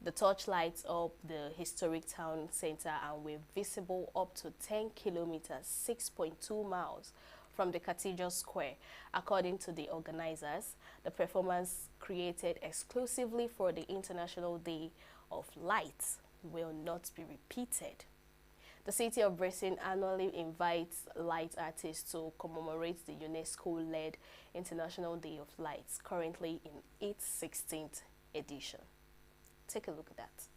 The torch lights up the historic town center and were visible up to 10 kilometers, 6.2 miles from the cathedral square. According to the organizers, the performance created exclusively for the International Day of Light will not be repeated. The city of Britain annually invites light artists to commemorate the UNESCO-led International Day of Lights, currently in its 16th edition. Take a look at that.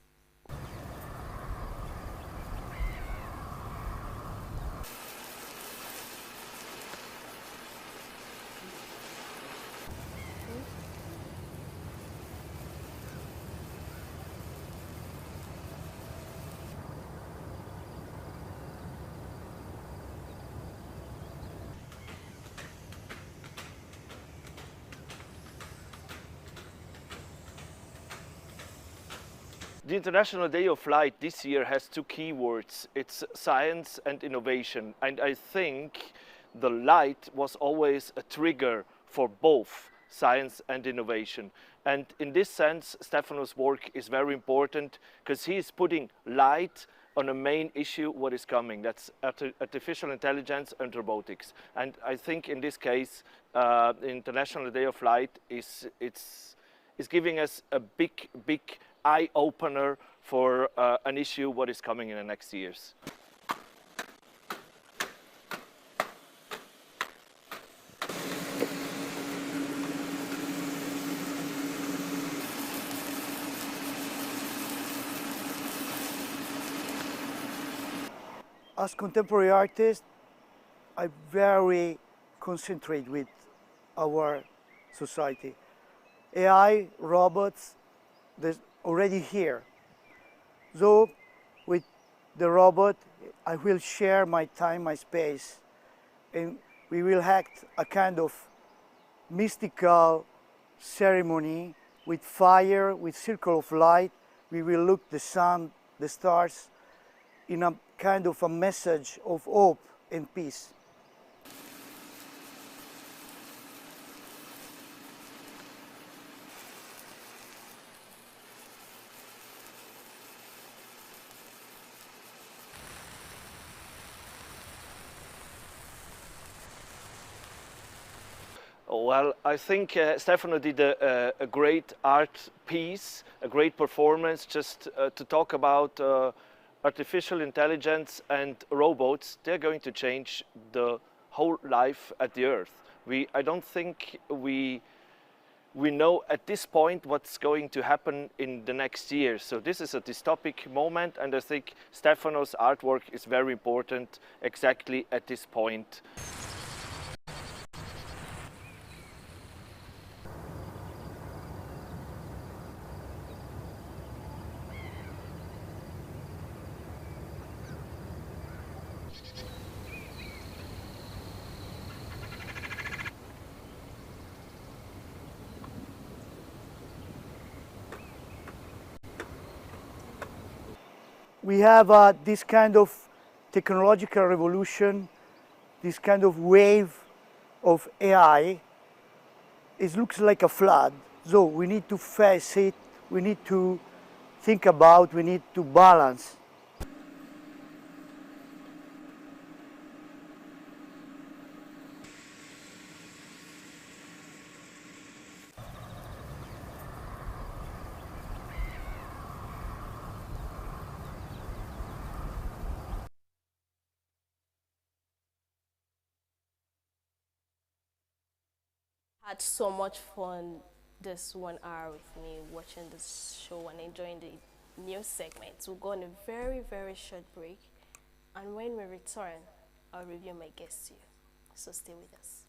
The International Day of Light this year has two keywords. It's science and innovation. And I think the light was always a trigger for both science and innovation. And in this sense, Stefano's work is very important because he is putting light on a main issue what is coming. That's artificial intelligence and robotics. And I think in this case, the International Day of Light is giving us a big eye-opener for an issue what is coming in the next years. As contemporary artists, I very concentrate with our society. AI, robots, they're already here. So with the robot, I will share my time, my space, and we will act a kind of mystical ceremony with fire, with circle of light. We will look the sun, the stars, in a kind of a message of hope and peace. Well, I think Stefano did a great art piece, a great performance, just to talk about artificial intelligence and robots. They're going to change the whole life at the Earth. I don't think we know at this point what's going to happen in the next year. So this is a dystopic moment, and I think Stefano's artwork is very important exactly at this point. We have this kind of technological revolution, this kind of wave of AI. It looks like a flood, so we need to face it, we need to think about, we need to balance. Had so much fun this 1 hour with me watching this show and enjoying the news segments. We'll go on a very, very short break, and when we return, I'll review my guests to you. So stay with us.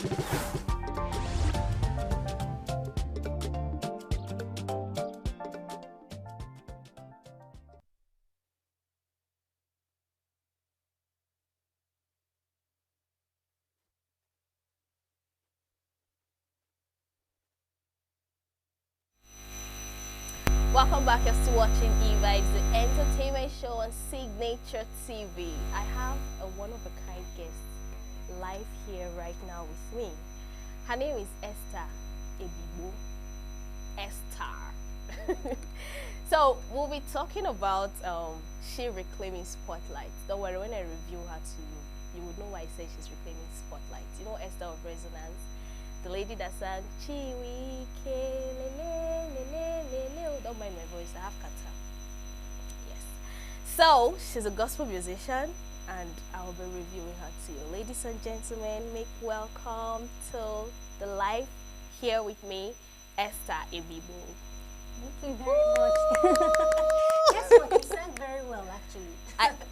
Welcome back. You're still watching E-Vibes, the entertainment show on Signature TV. I have a one-of-a-kind guest live here right now with me. Her name is Esther Ebibo. Esther. So we'll be talking about she reclaiming spotlight. Don't worry, when I review her to you, you would know why I say she's reclaiming spotlight. You know Esther of Resonance, the lady that sang Chiwike lele lele lele. Don't mind my voice, I have kata. Yes. So she's a gospel musician, and I'll be reviewing her to you. Ladies and gentlemen, make welcome to the live here with me, Esther Ebibo. Thank you very much. Guess what? You sang very well, actually.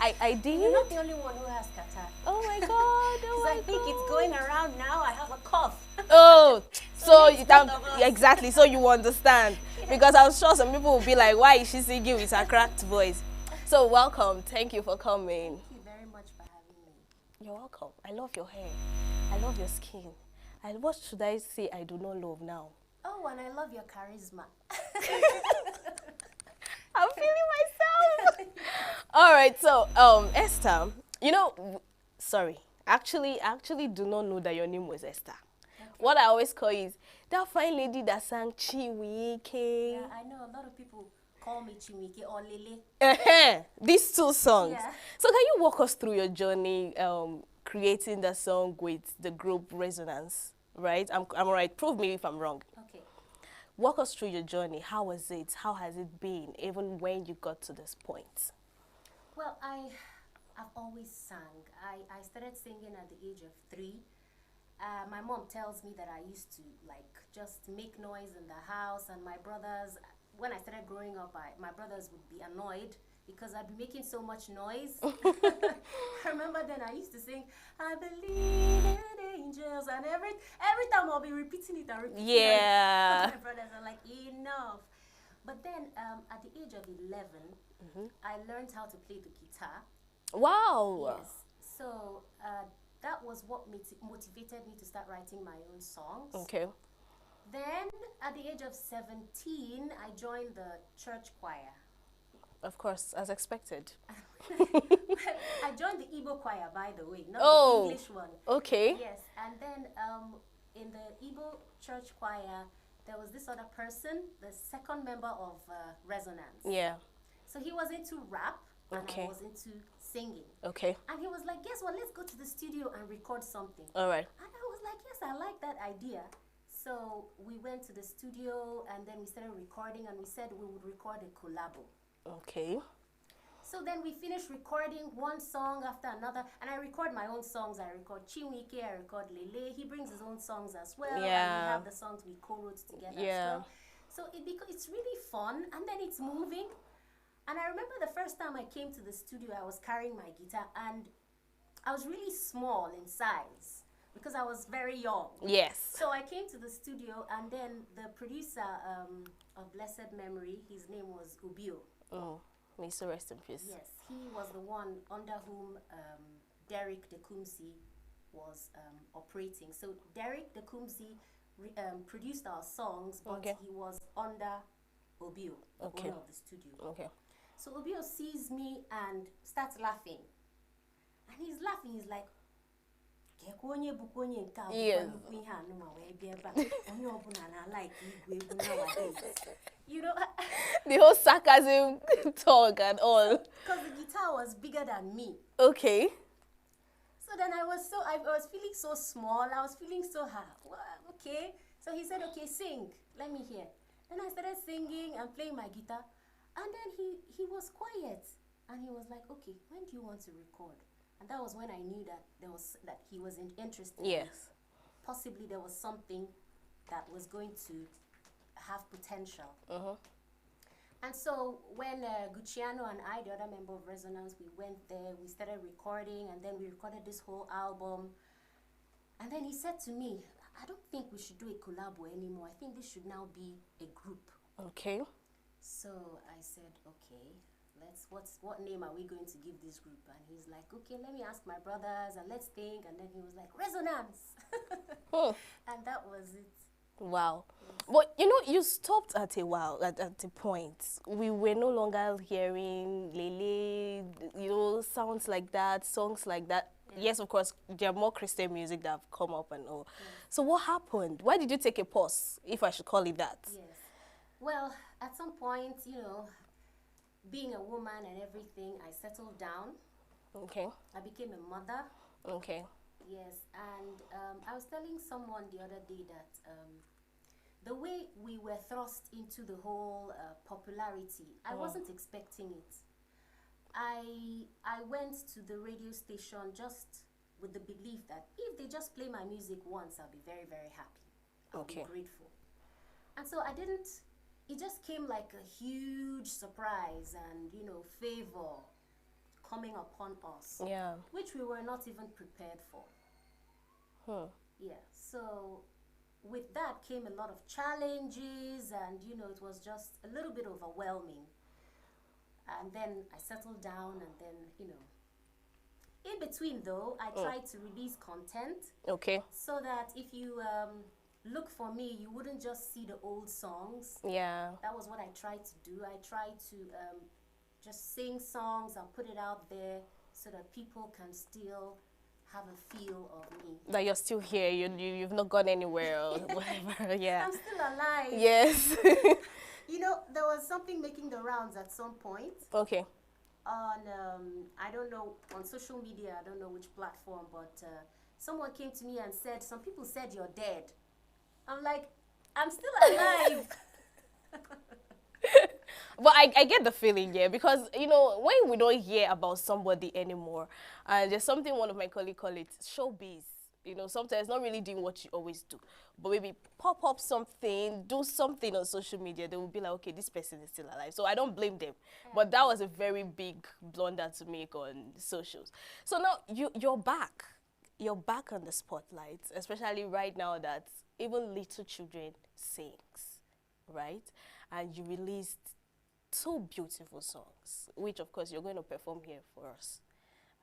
I did. You're not the only one who has kata. Oh my God! Oh my I think it's going around now. I have a cough. Oh, so you exactly. So you understand, because I'm sure some people will be like, "Why is she singing with her cracked voice?" So welcome. Thank you for coming. Thank you very much for having me. You're welcome. I love your hair. I love your skin. And what should I say I do not love now? Oh, and I love your charisma. I'm feeling myself. All right, so Esther, you know, sorry, actually do not know that your name was Esther. Okay. What I always call you is that fine lady that sang Chiwike. Yeah, I know a lot of people call me Chiwike or Lele. These two songs. Yeah. So can you walk us through your journey creating the song with the group Resonance? Right? I'm right. Prove me if I'm wrong. Okay. Walk us through your journey. How was it? How has it been, even when you got to this point? Well, I've always sang. I started singing at the age of 3. My mom tells me that I used to just make noise in the house, and my brothers, when I started growing up, my brothers would be annoyed because I'd be making so much noise. I remember then I used to sing, I believe in angels, and every time I'll be repeating it and repeating it. Yeah. My brothers are like, enough. But then at the age of 11, I learned how to play the guitar. Wow. Yes. So that was what motivated me to start writing my own songs. Okay. Then at the age of 17, I joined the church choir. Of course, as expected. I joined the Igbo choir, by the way, not the English one. Okay. Yes, and then in the Igbo church choir, there was this other person, the second member of Resonance. Yeah. So he was into rap, and I was into singing. Okay. And he was like, guess what, let's go to the studio and record something. All right. And I was like, yes, I like that idea. So we went to the studio, and then we started recording, and we said we would record a collabo. Okay. So then we finished recording one song after another, and I record my own songs. I record Chiwike, I record Lele. He brings his own songs as well. Yeah. And we have the songs we co-wrote together as well. So it's really fun, and then it's moving. And I remember the first time I came to the studio, I was carrying my guitar, and I was really small in size because I was very young. Yes. So I came to the studio, and then the producer of blessed memory, his name was Ubio. Oh, may so rest in peace. Yes, he was the one under whom Derek Dekumsi was operating. So Derek Dekumsi produced our songs, but he was under Obio, the owner of the studio. Okay. So Obio sees me and starts laughing. And he's laughing, he's like, yes. You know, the whole sarcasm talk and all. Because the guitar was bigger than me. Okay. So then I was feeling so small. I was feeling so okay. So he said, okay, sing. Let me hear. Then I started singing and playing my guitar. And then he was quiet. And he was like, okay, when do you want to record? And that was when I knew that he was interested. Yes. Possibly there was something that was going to have potential. And so when Gucciano and I, the other member of Resonance, we went there, we started recording, and then we recorded this whole album. And then he said to me, I don't think we should do a collabo anymore. I think this should now be a group. Okay. So I said, okay, what name are we going to give this group? And he's like, okay, let me ask my brothers and let's think. And then he was like, Resonance. And that was it. Wow. But you know, you stopped at a while, at a point. We were no longer hearing Lele, you know, sounds like that, songs like that. Yes, of course, there are more Christian music that have come up and all. So what happened? Why did you take a pause, if I should call it that? Yes. Well, at some point, you know, being a woman and everything, I settled down. Okay. I became a mother. Okay. Yes, and I was telling someone the other day that the way we were thrust into the whole popularity, I wasn't expecting it. I went to the radio station just with the belief that if they just play my music once, I'll be very, very happy. I'll be grateful. And so I didn't, it just came like a huge surprise and, you know, favor coming upon us. Yeah. Which we were not even prepared for. Yeah, so with that came a lot of challenges and, you know, it was just a little bit overwhelming. And then I settled down and then, you know, in between though, I tried to release content. Okay. So that if you look for me, you wouldn't just see the old songs. Yeah. That was what I tried to do. I tried to just sing songs and put it out there so that people can still have a feel of me. That you're still here, you've not gone anywhere or whatever, yeah. I'm still alive. Yes. You know, there was something making the rounds at some point. Okay. On, I don't know, on social media, I don't know which platform, but someone came to me and said, some people said you're dead. I'm like, I'm still alive. But I get the feeling, yeah, because, you know, when we don't hear about somebody anymore, and there's something one of my colleagues call it showbiz, you know, sometimes not really doing what you always do, but maybe pop up something, do something on social media, they will be like, okay, this person is still alive. So I don't blame them. But that was a very big blunder to make on socials. So now you're back. You're back on the spotlight, especially right now that even little children sings, right? And you released 2 beautiful songs, which of course you're going to perform here for us.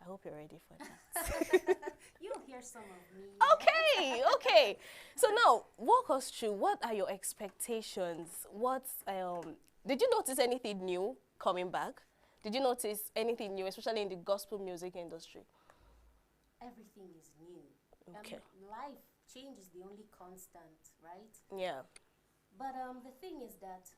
I hope you're ready for that. You'll hear some of me. Okay, okay. So now, walk us through, what are your expectations? Did you notice anything new coming back? Did you notice anything new, especially in the gospel music industry? Everything is new. Okay. Life, change is the only constant, right? Yeah. But the thing is that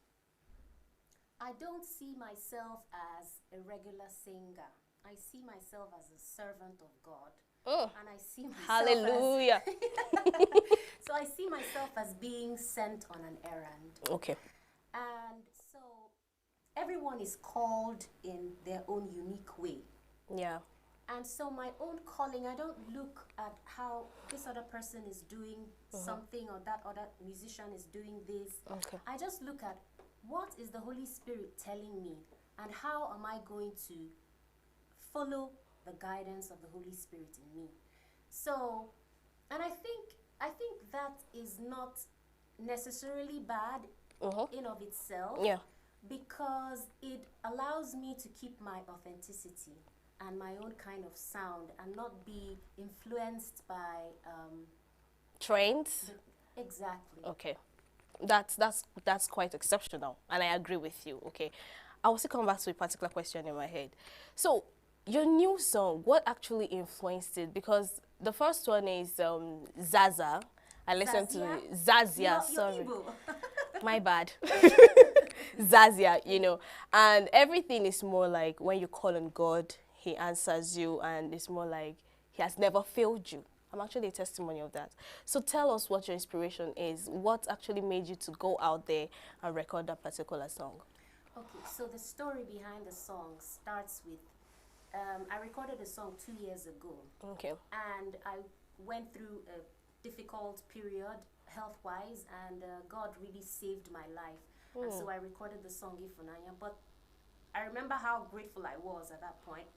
I don't see myself as a regular singer. I see myself as a servant of God. Oh, and I see myself hallelujah. So I see myself as being sent on an errand. Okay. And so everyone is called in their own unique way. Yeah. And so my own calling, I don't look at how this other person is doing something or that other musician is doing this. Okay. I just look at what is the Holy Spirit telling me and how am I going to follow the guidance of the Holy Spirit in me. So, and I think that is not necessarily bad in of itself. Yeah. Because it allows me to keep my authenticity and my own kind of sound and not be influenced by trends. Exactly. Okay. That's quite exceptional, and I agree with you. Okay. I will still come back to a particular question in my head. So your new song, what actually influenced it? Because the first one is Zaza. I listened to Zazia, sorry. My bad. Zazia, you know. And everything is more like when you call on God, he answers you, and it's more like he has never failed you. I'm actually a testimony of that. So tell us what your inspiration is. What actually made you to go out there and record that particular song? Okay, so the story behind the song starts with, I recorded a song 2 years ago. Okay. And I went through a difficult period health-wise, and God really saved my life. And so I recorded the song Ifunanya, but I remember how grateful I was at that point.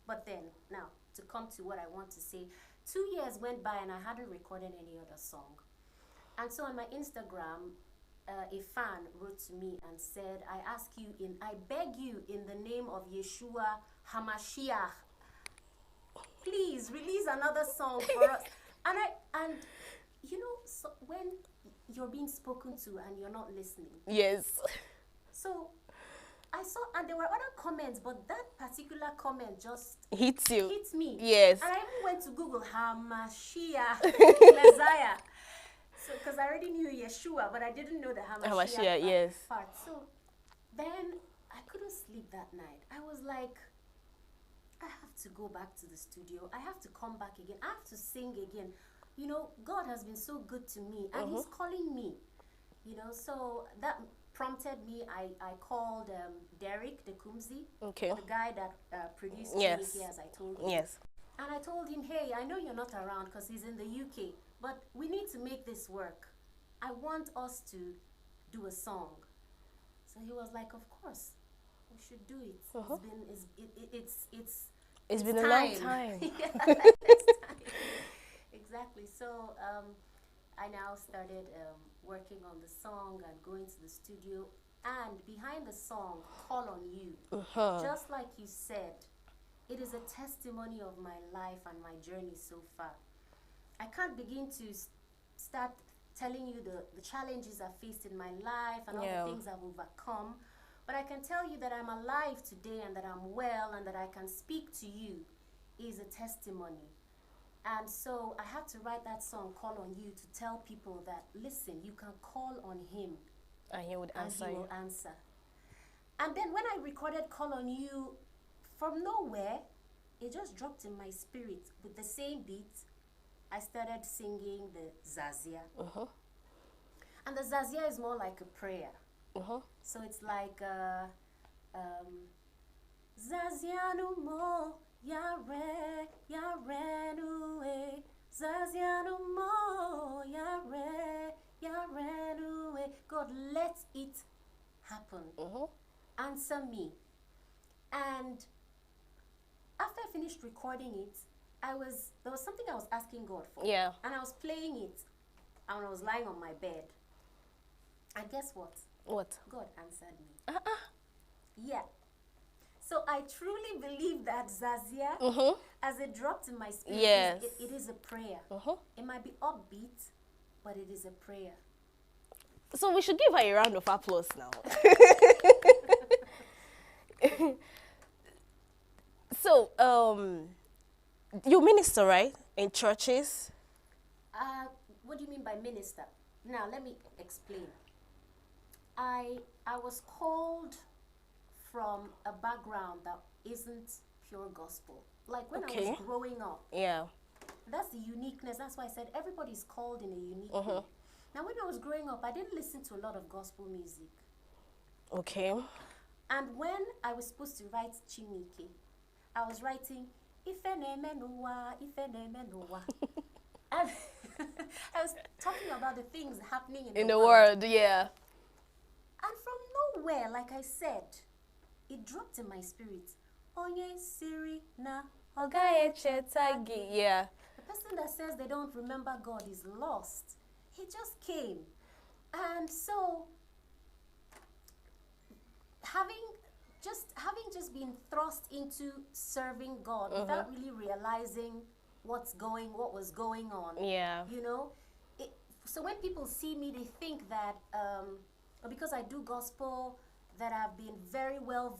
But then, now, to come to what I want to say, 2 years went by and I hadn't recorded any other song. And so on my Instagram, a fan wrote to me and said, I beg you in the name of Yeshua HaMashiach, please release another song for us. And you know, so when you're being spoken to and you're not listening. Yes. So I saw, and there were other comments, but that particular comment just hits you. Hits me. Yes. And I even went to Google Hamashiach Messiah. So, because I already knew Yeshua, but I didn't know the Hamashiach yes. part. So then I couldn't sleep that night. I was like, I have to go back to the studio. I have to come back again. I have to sing again. You know, God has been so good to me, and He's calling me. You know, so that prompted me. I called Derek Dekumzi, the guy that produced Chineke, as I told you. Yes. And I told him, hey, I know you're not around because he's in the UK, but we need to make this work. I want us to do a song. So he was like, of course, we should do it. It's been time. a long time. It's time. Exactly. So I now started working on the song and going to the studio. And behind the song, Call on You, just like you said, it is a testimony of my life and my journey so far. I can't begin to start telling you the challenges I faced in my life and all the things I've overcome. But I can tell you that I'm alive today and that I'm well and that I can speak to you is a testimony. And so I had to write that song, Call on You, to tell people that, listen, you can call on Him. And He would answer you. And then when I recorded Call on You, from nowhere, it just dropped in my spirit with the same beat. I started singing the Zazia. And the Zazia is more like a prayer. So it's like, Zazia no mo, yare, yare nuwe. Zazia no mo, yare, yare nuwe. God, let it happen. Answer me. And after I finished recording it, there was something I was asking God for. Yeah. And I was playing it, and I was lying on my bed. And guess what? What? God answered me. Yeah. So I truly believe that Zazia, as it dropped in my spirit, it is a prayer. It might be upbeat, but it is a prayer. So we should give her a round of applause now. So, you minister, right? In churches? What do you mean by minister? Now, let me explain. I was called from a background that isn't pure gospel. Like when I was growing up. Yeah. That's the uniqueness. That's why I said everybody's called in a unique way. Now, when I was growing up, I didn't listen to a lot of gospel music. Okay. And when I was supposed to write Chineke, I was writing Ifenemenuwa, Ifenemenuwa. And I was talking about the things happening in the world, yeah. And from nowhere, like I said, it dropped in my spirit. Onye siri na ogaye chetagi. Yeah. The person that says they don't remember God is lost. He just came. And so having just been thrust into serving God without really realizing what was going on. Yeah. You know? So when people see me, they think that because I do gospel, that I've been very well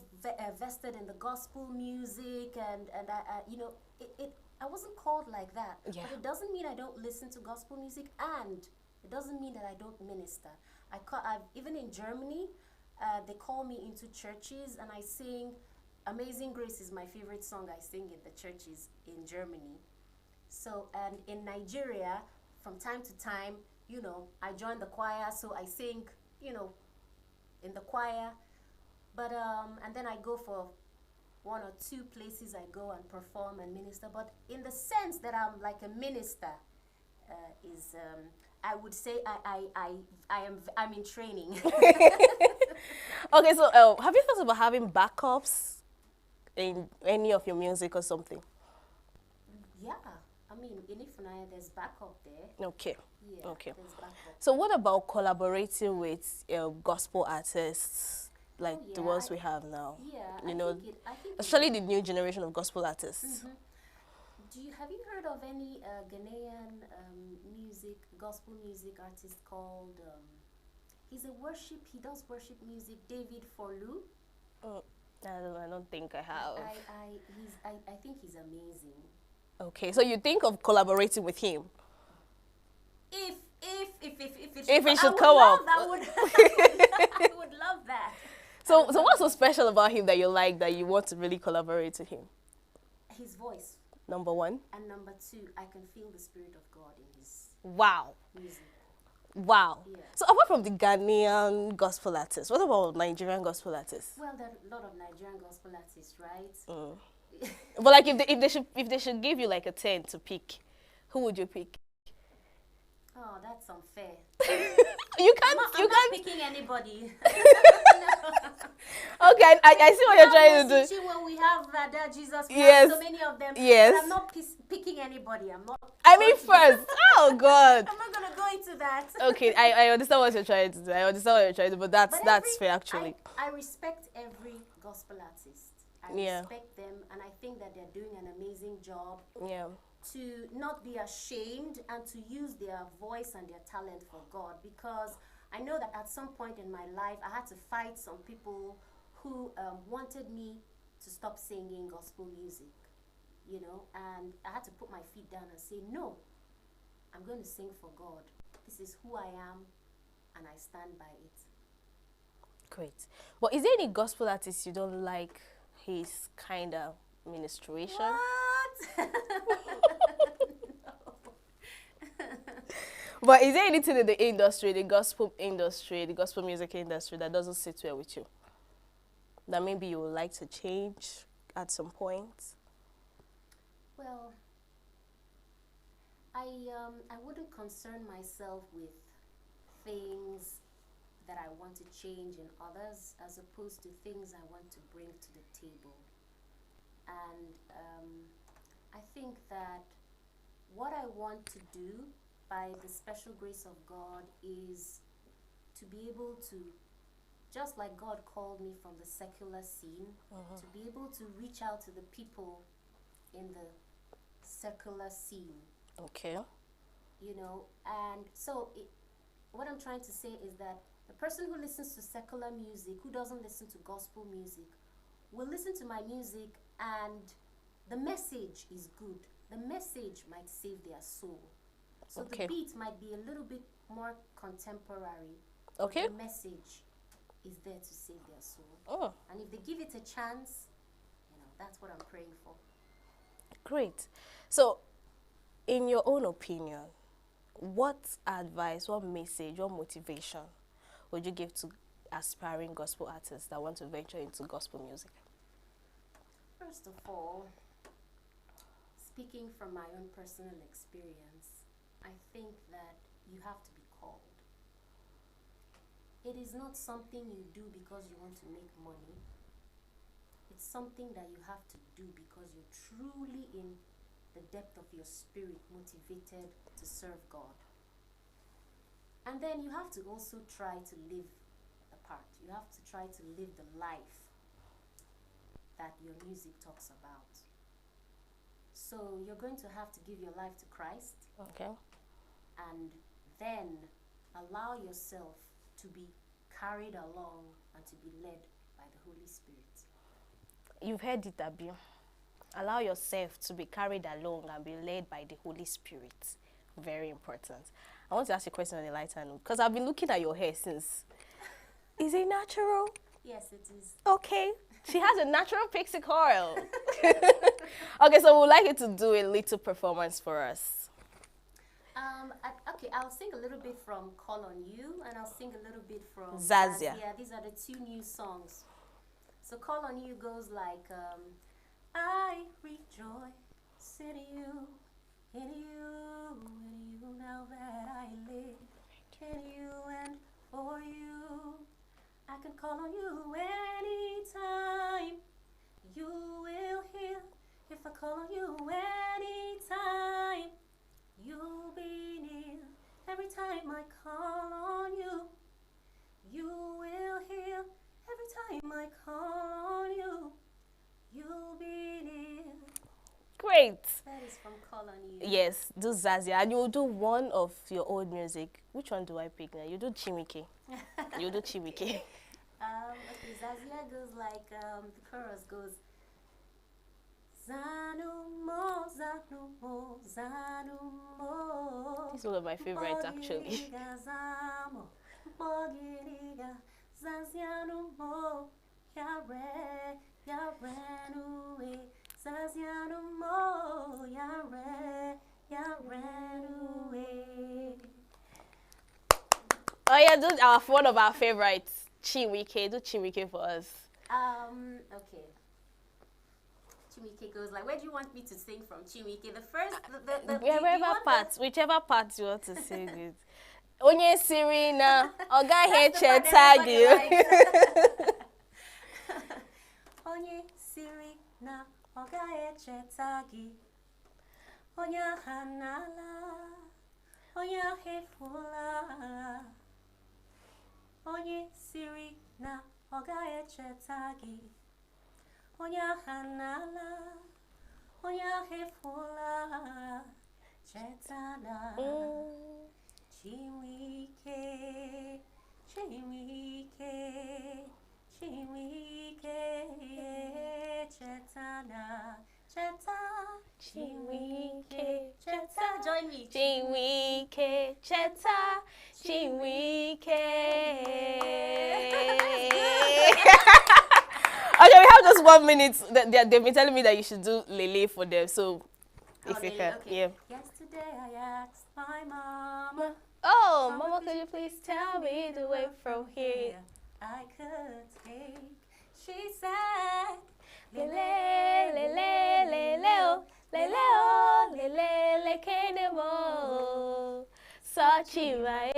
vested in the gospel music, and I you know, I wasn't called like that. Yeah. But it doesn't mean I don't listen to gospel music, and it doesn't mean that I don't minister. Even in Germany, they call me into churches, and I sing. Amazing Grace is my favorite song I sing in the churches in Germany. So, and in Nigeria, from time to time, you know, I join the choir, so I sing, you know, in the choir. But, and then I go for 1 or 2 places I go and perform and minister. But in the sense that I'm like a minister, I would say I'm in training. Okay, so have you thought about having backups in any of your music or something? Yeah, I mean, in Ifunaya, there's backup there. Okay. Yeah, Okay. there's backup. So what about collaborating with gospel artists like the yeah, ones we have now? Yeah, You I know, think especially the new generation of gospel artists. Have you heard of any Ghanaian gospel music artist called, he does worship music, David Forlu? I don't think I have. I think he's amazing. Okay, so you think of collaborating with him? If it should come up. I would love that. So what's so special about him that you like, that you want to really collaborate with him? His voice. Number one. And number two, I can feel the Spirit of God in his music. Wow. Yeah. So apart from the Ghanaian gospel artists, what about Nigerian gospel artists? Well, there are a lot of Nigerian gospel artists, right? But like if they should give you like a 10 to pick, who would you pick? Oh, that's unfair. I'm not picking anybody. Okay, I see what you're trying to do. When we have Jesus, we yes. have so many of them. Yes. But I'm not picking anybody. I'm not. I mean, first. Oh God. I'm not gonna go into that. Okay, I understand what you're trying to do. I understand what you're trying to do, but that's fair actually. I respect every gospel artist. I respect them, and I think that they're doing an amazing job. Yeah. To not be ashamed and to use their voice and their talent for God, because I know that at some point in my life I had to fight some people who wanted me to stop singing gospel music, you know, and I had to put my feet down and say, no, I'm going to sing for God. This is who I am, and I stand by it. Great. But is there any gospel artist you don't like his kind of ministration? What? But is there anything in the industry, the gospel music industry, that doesn't sit well with you? That maybe you would like to change at some point? Well, I wouldn't concern myself with things that I want to change in others as opposed to things I want to bring to the table. And I think that what I want to do by the special grace of God is to be able to, just like God called me from the secular scene, to be able to reach out to the people in the secular scene. Okay. You know, and so what I'm trying to say is that the person who listens to secular music, who doesn't listen to gospel music, will listen to my music and the message is good. The message might save their soul. So the beat might be a little bit more contemporary. Okay. But the message is there to save their soul. And if they give it a chance, you know, that's what I'm praying for. Great. So, in your own opinion, what advice, what message, what motivation would you give to aspiring gospel artists that want to venture into gospel music? First of all, speaking from my own personal experience, I think that you have to be called. It is not something you do because you want to make money. It's something that you have to do because you're truly in the depth of your spirit motivated to serve God. And then you have to also try to live the part. You have to try to live the life that your music talks about. So you're going to have to give your life to Christ. Okay. And then allow yourself to be carried along and to be led by the Holy Spirit. You've heard it, Abi. Allow yourself to be carried along and be led by the Holy Spirit. Very important. I want to ask you a question on a lighter note, because I've been looking at your hair since. Is it natural? Yes, it is. Okay. She has a natural pixie curl. Okay, so we'd like you to do a little performance for us. Okay, I'll sing a little bit from Call on You, and I'll sing a little bit from Zazia. These are the two new songs. So Call on You goes like, I rejoice in you, now that I live, in you and for you. I can call on you anytime, you will hear. If I call on you anytime, You'll be near every time I call on you. You will hear every time I call on you. You'll be near. Great. That is from Call on You. Yes, do Zazia. And you'll do one of your old music. Which one do I pick now? You do Chimike. You do Chimike. Okay, Zazia goes like, the chorus goes, Zanumo, Zanumo, Zanumo. It's one of my favorites, actually. Zazianumo, Yare, Yarenue, Zazianumo, Yare, Yarenue. Oh yeah, do one of our favorites, Chiwike. Do Chiwike for us. Okay. Chimike goes like, where do you want me to sing from? Chimike, the first, whichever part you want to sing it. Onye Sirina, Oga Heche tag you. Onye Sirina, Oga Heche tag you. Onya Hanala, Onya Hefula. Onye Sirina, Oga Heche tag you. Onya Hanala, Onya Hefula. Chetana. Chiwike, Chiwike, Chiwike, Chetana, Cheta, Chiwike, Cheta, join me. Chiwike, Cheta, Chiwike. Okay, we have just 1 minute. They've been telling me that you should do Lele for them, so if you can, okay. yeah. Yesterday I asked my mama. Oh, Mama, could you please tell me the way from here? I could take. She said, Lele, lele, lele, lele, oh, lele, le kenemo, Sachivae.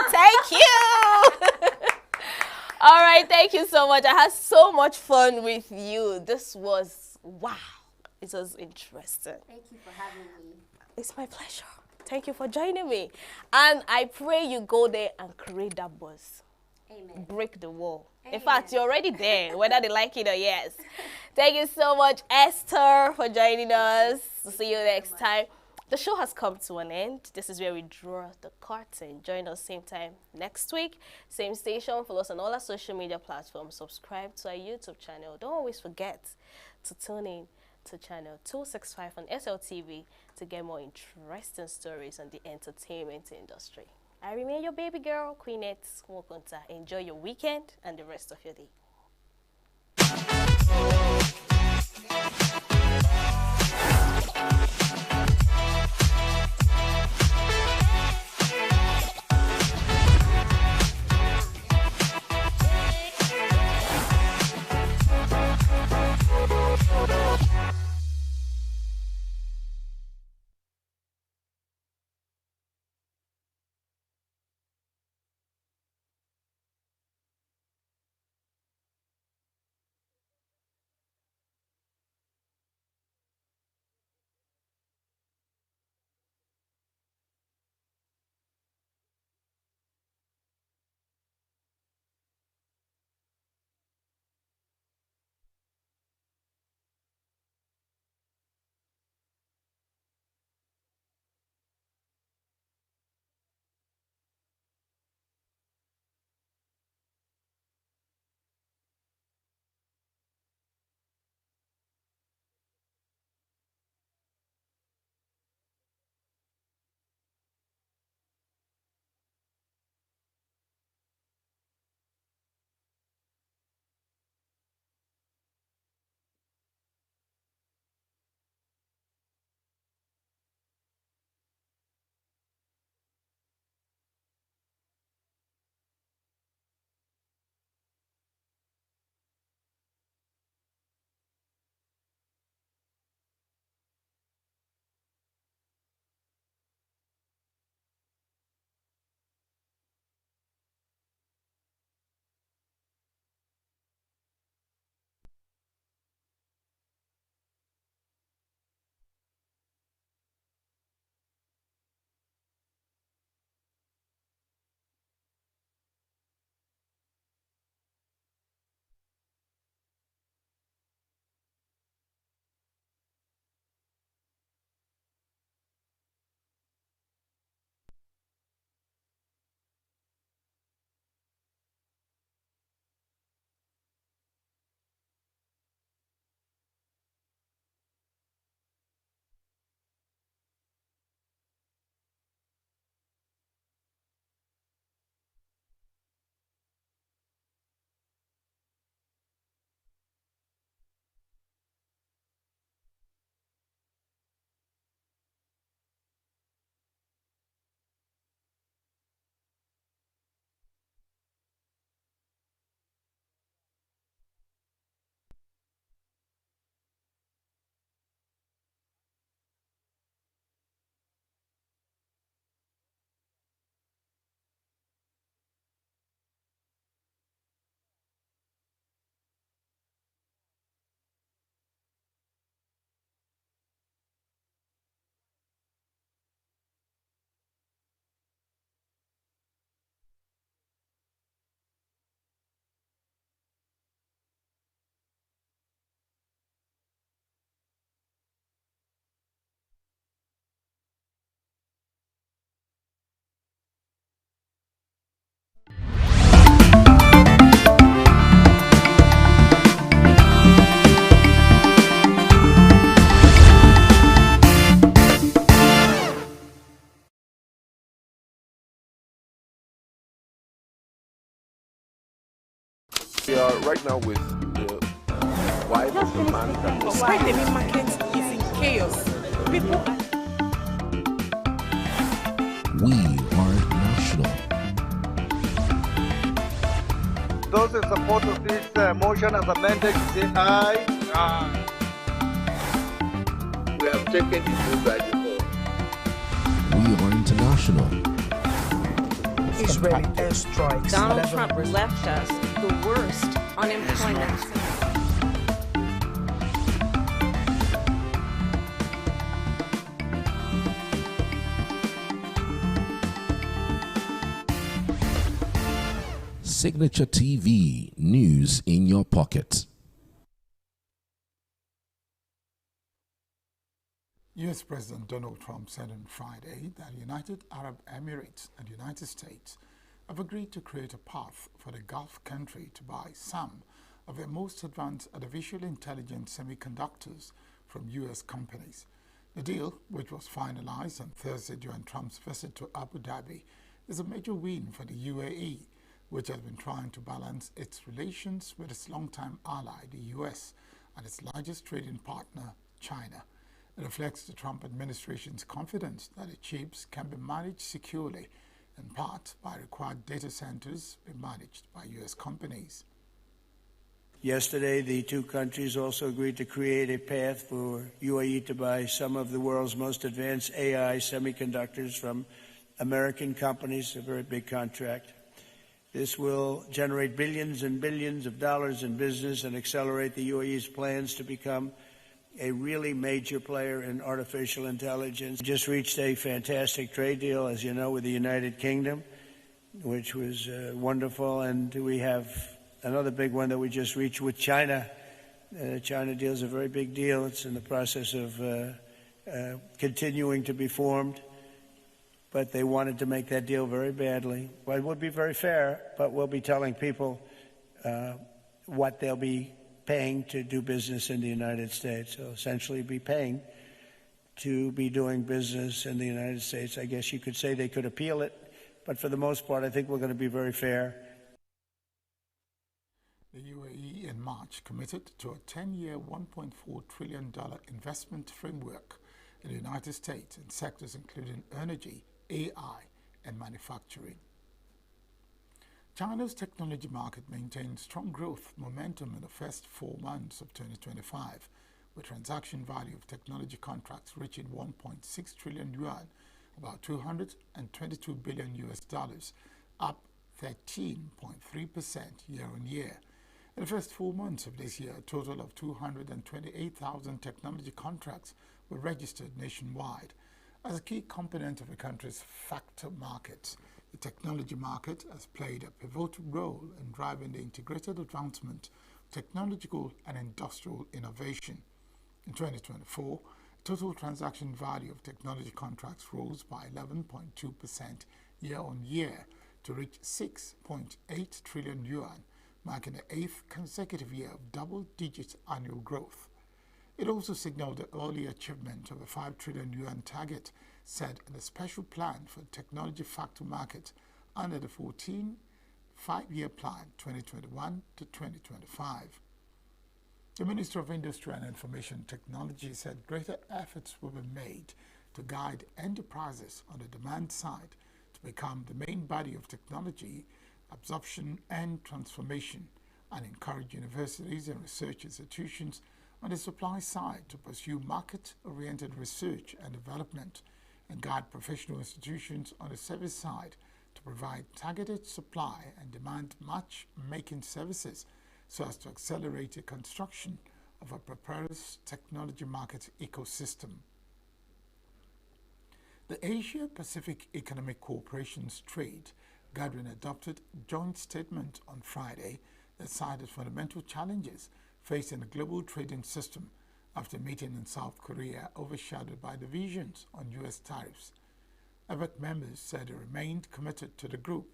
Thank you. All right, thank you so much. I had so much fun with you. This was wow. It was interesting. Thank you for having me. It's my pleasure. Thank you for joining me. And I pray you go there and create that buzz. Amen. Break the wall. Amen. In fact, you're already there, whether they like it or yes. Thank you so much, Esther, for joining us. See you next time. The show has come to an end. This is where we draw the curtain. Join us same time next week. Same station. Follow us on all our social media platforms. Subscribe to our YouTube channel. Don't always forget to tune in to channel 265 on SLTV to get more interesting stories on the entertainment industry. I remain your baby girl, Queenette Wokonta. Enjoy your weekend and the rest of your day. We are right now with the wife of the man that was... Why the main market is in chaos. People are... We are national. Those in support of this motion as amended, say aye. Aye. We have taken the vote by default. We are international. Israeli airstrikes. Donald Trump left us the worst unemployment. Signature TV, news in your pocket. U.S. President Donald Trump said on Friday that United Arab Emirates and United States have agreed to create a path for the Gulf country to buy some of their most advanced artificial intelligence semiconductors from U.S. companies. The deal, which was finalized on Thursday during Trump's visit to Abu Dhabi, is a major win for the UAE, which has been trying to balance its relations with its longtime ally, the U.S., and its largest trading partner, China. It reflects the Trump administration's confidence that the chips can be managed securely, in part by required data centers being managed by U.S. companies. Yesterday, the two countries also agreed to create a path for UAE to buy some of the world's most advanced AI semiconductors from American companies, a very big contract. This will generate billions and billions of dollars in business and accelerate the UAE's plans to become a really major player in artificial intelligence. We just reached a fantastic trade deal, as you know, with the United Kingdom, which was wonderful. And we have another big one that we just reached with China. The China deal is a very big deal. It's in the process of continuing to be formed. But they wanted to make that deal very badly. Well, it would be very fair, but we'll be telling people what they'll be paying to do business in the United States. So essentially be paying to be doing business in the United States. I guess you could say they could appeal it, but for the most part, I think we're going to be very fair. The UAE in March committed to a 10-year, $1.4 trillion investment framework in the United States in sectors including energy, AI, and manufacturing. China's technology market maintained strong growth momentum in the first 4 months of 2025, with transaction value of technology contracts reaching 1.6 trillion yuan, about $222 billion US dollars, up 13.3% year on year. In the first 4 months of this year, a total of 228,000 technology contracts were registered nationwide. As a key component of the country's factor markets, the technology market has played a pivotal role in driving the integrated advancement of technological and industrial innovation. In 2024, total transaction value of technology contracts rose by 11.2% year on year to reach 6.8 trillion yuan, marking the 8th consecutive year of double-digit annual growth. It also signaled the early achievement of a 5 trillion yuan target set in a special plan for the technology factor market under the 14th five-year plan 2021 to 2025. The Minister of Industry and Information Technology said greater efforts will be made to guide enterprises on the demand side to become the main body of technology absorption and transformation, and encourage universities and research institutions on the supply side to pursue market-oriented research and development, and guide professional institutions on the service side to provide targeted supply and demand match-making services so as to accelerate the construction of a prosperous technology market ecosystem. The Asia-Pacific Economic Cooperation's trade gathering adopted a joint statement on Friday that cited fundamental challenges facing the global trading system after a meeting in South Korea overshadowed by divisions on U.S. tariffs. APEC members said they remained committed to the group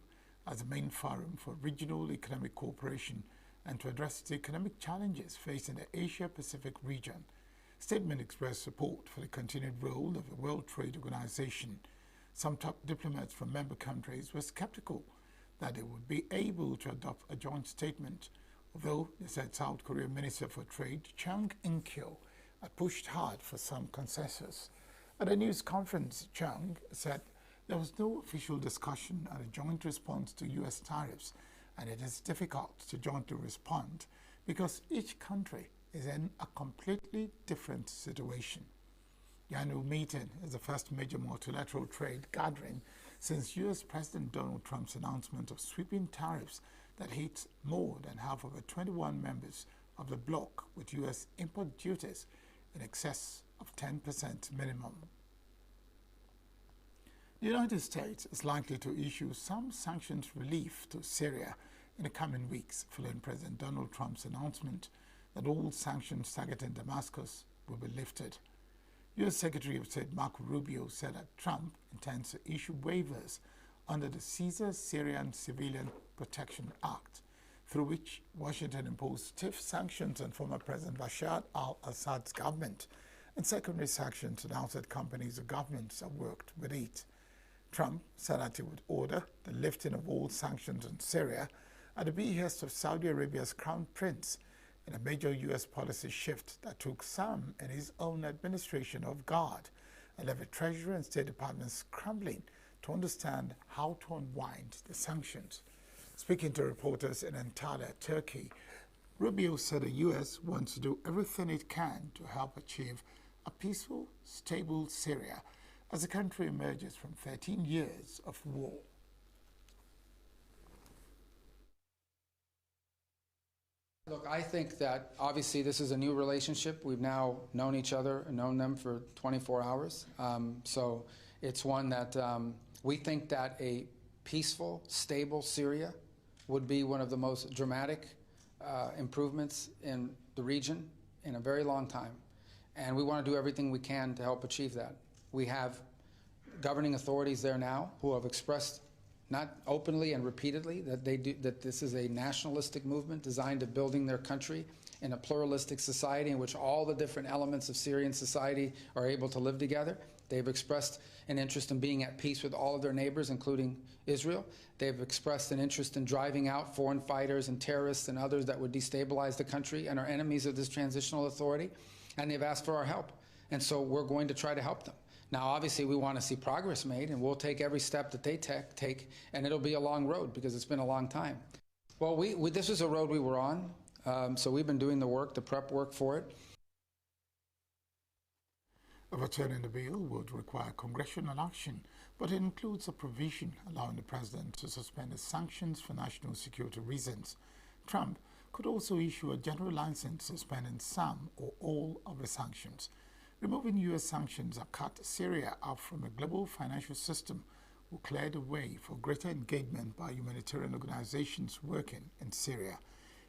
as the main forum for regional economic cooperation and to address the economic challenges facing the Asia-Pacific region. Statement expressed support for the continued role of the World Trade Organization. Some top diplomats from member countries were skeptical that they would be able to adopt a joint statement Although, they said South Korean Minister for Trade Chung In-kyo had pushed hard for some consensus. At a news conference, Chung said there was no official discussion on a joint response to U.S. tariffs, and it is difficult to jointly respond because each country is in a completely different situation. The annual meeting is the first major multilateral trade gathering since U.S. President Donald Trump's announcement of sweeping tariffs that hit more than half of the 21 members of the bloc with U.S. import duties in excess of 10% minimum. The United States is likely to issue some sanctions relief to Syria in the coming weeks following President Donald Trump's announcement that all sanctions targeting Damascus will be lifted. U.S. Secretary of State Marco Rubio said that Trump intends to issue waivers under the Caesar Syrian Civilian Protection Act, through which Washington imposed stiff sanctions on former President Bashar al-Assad's government and secondary sanctions on outside companies or governments that worked with it. Trump said that he would order the lifting of all sanctions on Syria at the behest of Saudi Arabia's Crown Prince, in a major U.S. policy shift that took some in his own administration off guard and left the Treasury and State Department scrambling to understand how to unwind the sanctions. Speaking to reporters in Antalya, Turkey, Rubio said the U.S. wants to do everything it can to help achieve a peaceful, stable Syria as the country emerges from 13 years of war. Look, I think that obviously this is a new relationship. We've now known each other and known them for 24 hours. So it's one that we think that a peaceful, stable Syria would be one of the most dramatic improvements in the region in a very long time. And we want to do everything we can to help achieve that. We have governing authorities there now who have expressed, not openly and repeatedly, that this is a nationalistic movement designed to building their country in a pluralistic society in which all the different elements of Syrian society are able to live together. They've expressed an interest in being at peace with all of their neighbors, including Israel. They've expressed an interest in driving out foreign fighters and terrorists and others that would destabilize the country and are enemies of this transitional authority. And they've asked for our help. And so we're going to try to help them. Now, obviously, we want to see progress made, and we'll take every step that they take, and it'll be a long road because it's been a long time. Well, this is a road we were on, so we've been doing the work, the prep work for it. Overturning the bill would require congressional action, but it includes a provision allowing the president to suspend the sanctions for national security reasons. Trump could also issue a general license suspending some or all of the sanctions. Removing U.S. sanctions that cut Syria out from the global financial system will clear the way for greater engagement by humanitarian organizations working in Syria,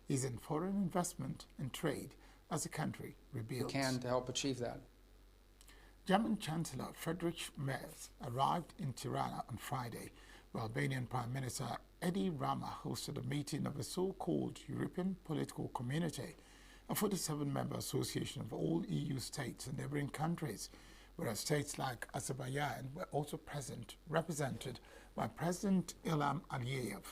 easing foreign investment and trade as the country rebuilds. We can to help achieve that. German Chancellor Friedrich Merz arrived in Tirana on Friday, where Albanian Prime Minister Edi Rama hosted a meeting of the so-called European Political Community, a 47-member association of all EU states and neighboring countries, whereas states like Azerbaijan were also represented by President Ilham Aliyev.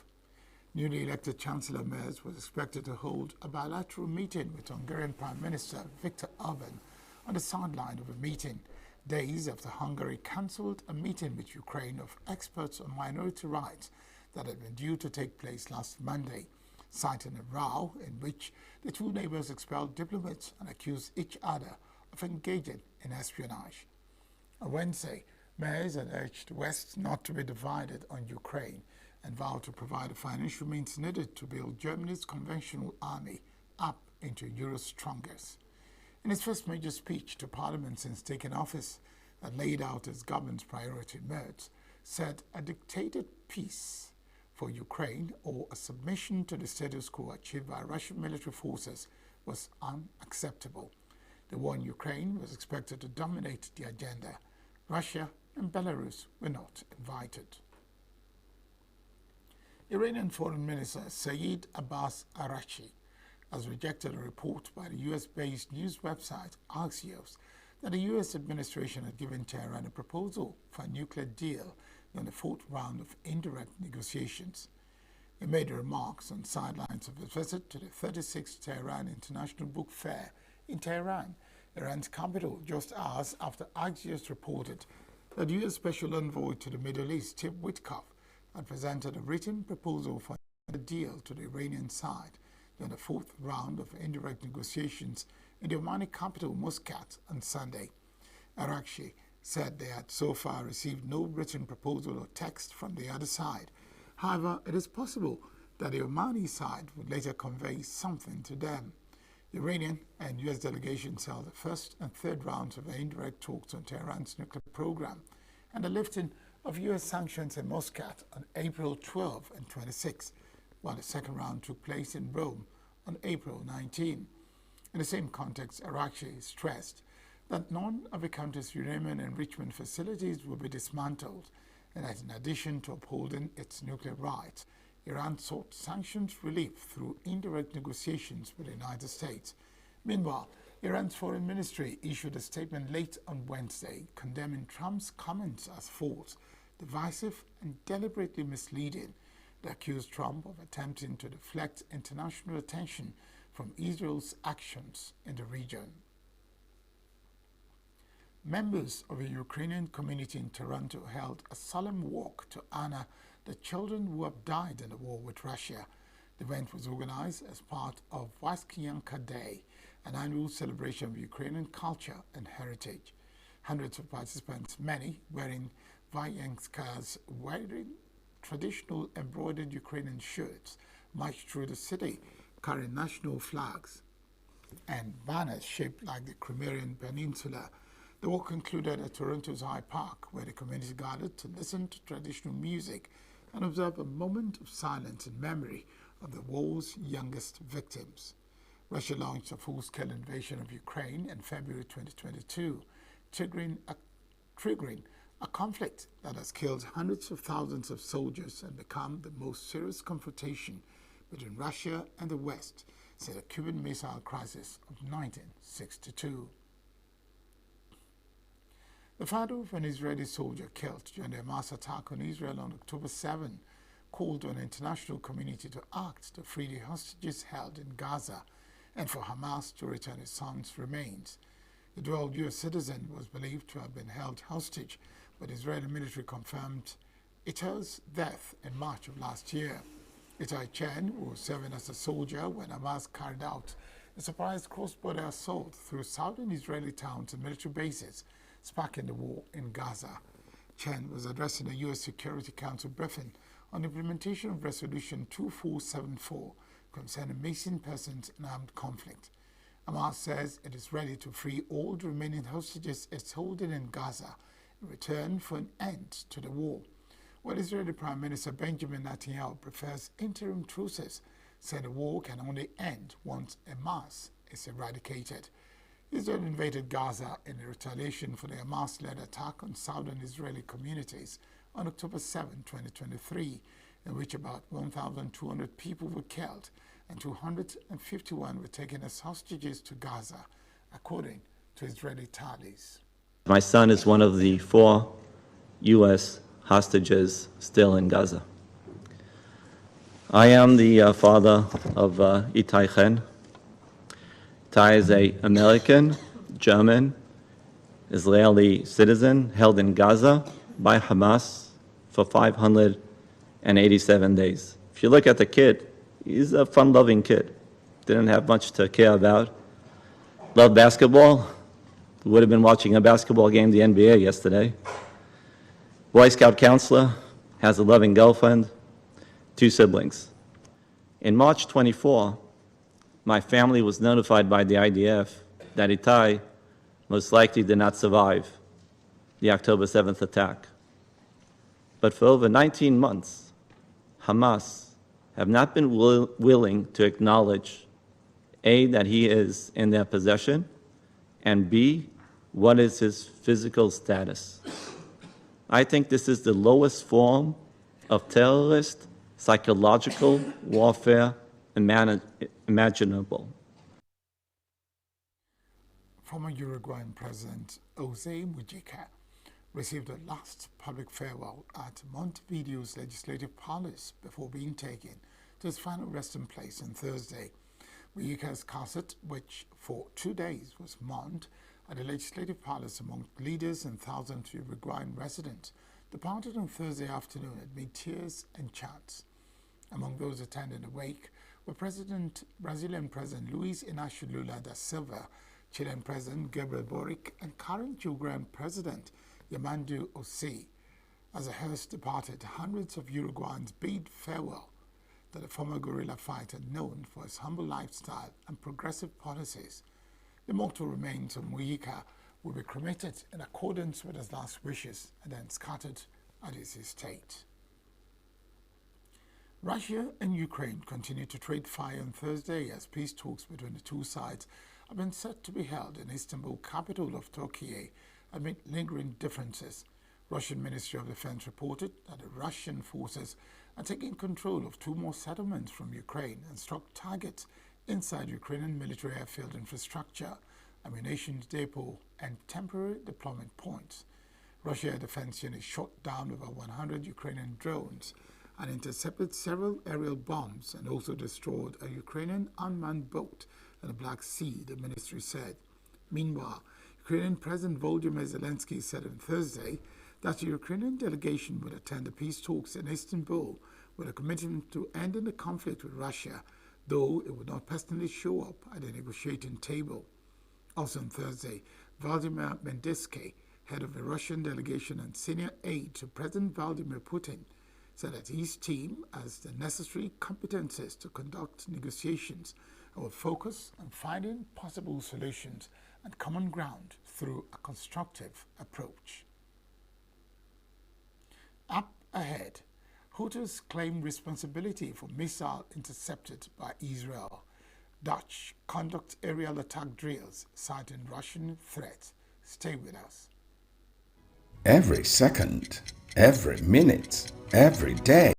Newly elected Chancellor Merz was expected to hold a bilateral meeting with Hungarian Prime Minister Viktor Orban on the sideline of a meeting, days after Hungary cancelled a meeting with Ukraine of experts on minority rights that had been due to take place last Monday, citing a row in which the two neighbors expelled diplomats and accused each other of engaging in espionage. On Wednesday, Merz had urged the West not to be divided on Ukraine and vowed to provide the financial means needed to build Germany's conventional army up into Europe's strongest. In his first major speech to Parliament since taking office that laid out his government's priority, Merz said a dictated peace for Ukraine or a submission to the status quo achieved by Russian military forces was unacceptable. The war in Ukraine was expected to dominate the agenda. Russia and Belarus were not invited. Iranian Foreign Minister Saeed Abbas Araghchi has rejected a report by the US-based news website Axios that the US administration had given Tehran a proposal for a nuclear deal in the fourth round of indirect negotiations. He made remarks on sidelines of his visit to the 36th Tehran International Book Fair in Tehran, Iran's capital, just hours after Axios reported that U.S. Special Envoy to the Middle East, Steve Witkoff, had presented a written proposal for a deal to the Iranian side during the fourth round of indirect negotiations in the Omani capital, Muscat, on Sunday. Arakshi said they had so far received no written proposal or text from the other side. However, it is possible that the Omani side would later convey something to them. The Iranian and U.S. delegations held the first and third rounds of the indirect talks on Tehran's nuclear program and the lifting of U.S. sanctions in Muscat on April 12 and 26, while the second round took place in Rome on April 19. In the same context, Arakshi stressed that none of the country's uranium enrichment facilities will be dismantled, and that in addition to upholding its nuclear rights, Iran sought sanctions relief through indirect negotiations with the United States. Meanwhile, Iran's foreign ministry issued a statement late on Wednesday condemning Trump's comments as false, divisive, and deliberately misleading. They accused Trump of attempting to deflect international attention from Israel's actions in the region. Members of a Ukrainian community in Toronto held a solemn walk to honor the children who have died in the war with Russia. The event was organized as part of Vaskiyanka Day, an annual celebration of Ukrainian culture and heritage. Hundreds of participants, many wearing Vayanka's traditional embroidered Ukrainian shirts, marched through the city carrying national flags and banners shaped like the Crimean Peninsula. The walk concluded at Toronto's High Park, where the community gathered to listen to traditional music and observe a moment of silence in memory of the war's youngest victims. Russia launched a full-scale invasion of Ukraine in February 2022, triggering a conflict that has killed hundreds of thousands of soldiers and become the most serious confrontation between Russia and the West since the Cuban Missile Crisis of 1962. The father of an Israeli soldier killed during the Hamas attack on Israel on October 7 called on the international community to act to free the hostages held in Gaza and for Hamas to return his son's remains. The dual U.S. citizen was believed to have been held hostage, but the Israeli military confirmed Ittai's death in March of last year. Ittai Chen, who was serving as a soldier when Hamas carried out a surprise cross-border assault through southern Israeli towns and military bases, sparking the war in Gaza. Chen was addressing a U.S. Security Council briefing on the implementation of Resolution 2474 concerning missing persons in armed conflict. Hamas says it is ready to free all the remaining hostages it's holding in Gaza in return for an end to the war. While Israeli Prime Minister Benjamin Netanyahu prefers interim truces, said the war can only end once Hamas is eradicated. Israel invaded Gaza in retaliation for the Hamas-led attack on southern Israeli communities on October 7, 2023, in which about 1,200 people were killed and 251 were taken as hostages to Gaza, according to Israeli tallies. My son is one of the 4 U.S. hostages still in Gaza. I am the father of Ittai Chen. Ittai is an American, German, Israeli citizen held in Gaza by Hamas for 587 days. If you look at the kid, he's a fun-loving kid. Didn't have much to care about. Loved basketball. Would have been watching a basketball game, the NBA, yesterday. Boy Scout counselor, has a loving girlfriend, 2 siblings. In March 24, my family was notified by the IDF that Ittai most likely did not survive the October 7th attack. But for over 19 months, Hamas have not been willing to acknowledge, A, that he is in their possession, and B, what is his physical status. I think this is the lowest form of terrorist psychological warfare imaginable. Former Uruguayan President Jose Mujica received a last public farewell at Montevideo's Legislative Palace before being taken to his final resting place on Thursday. Mujica's casket, which for 2 days was mourned at the Legislative Palace among leaders and thousands of Uruguayan residents, departed on Thursday afternoon amid tears and chants. Among those attending the wake were Brazilian President Luiz Inácio Lula da Silva, Chilean President Gabriel Boric, and current Uruguayan President Yamandu Osei. As the hearse departed, hundreds of Uruguayans bade farewell to the former guerrilla fighter known for his humble lifestyle and progressive policies. The mortal remains of Mujica will be cremated in accordance with his last wishes and then scattered at his estate. Russia and Ukraine continue to trade fire on Thursday as peace talks between the two sides have been set to be held in Istanbul, capital of Turkey, amid lingering differences. Russian Ministry of Defense reported that the Russian forces are taking control of 2 more settlements from Ukraine and struck targets inside Ukrainian military airfield infrastructure, ammunition depot, and temporary deployment points. Russia Defense Unit shot down over 100 Ukrainian drones and intercepted several aerial bombs and also destroyed a Ukrainian unmanned boat in the Black Sea, the ministry said. Meanwhile, Ukrainian President Volodymyr Zelensky said on Thursday that the Ukrainian delegation would attend the peace talks in Istanbul with a commitment to ending the conflict with Russia, though it would not personally show up at the negotiating table. Also on Thursday, Vladimir Medinsky, head of the Russian delegation and senior aide to President Vladimir Putin, said that his team has the necessary competences to conduct negotiations and will focus on finding possible solutions and common ground through a constructive approach. Up ahead, Houthis claim responsibility for missile intercepted by Israel. Dutch conduct aerial attack drills citing Russian threats. Stay with us. Every second, every minute, every day.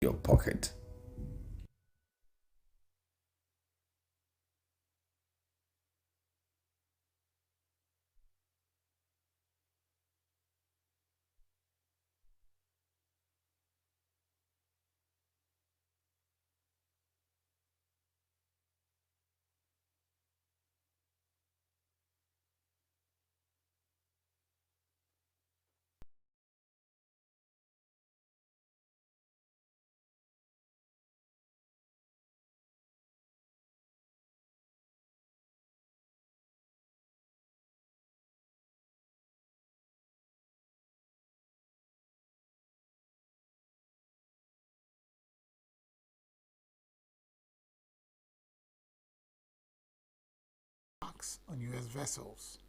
Your pocket. On U.S. vessels.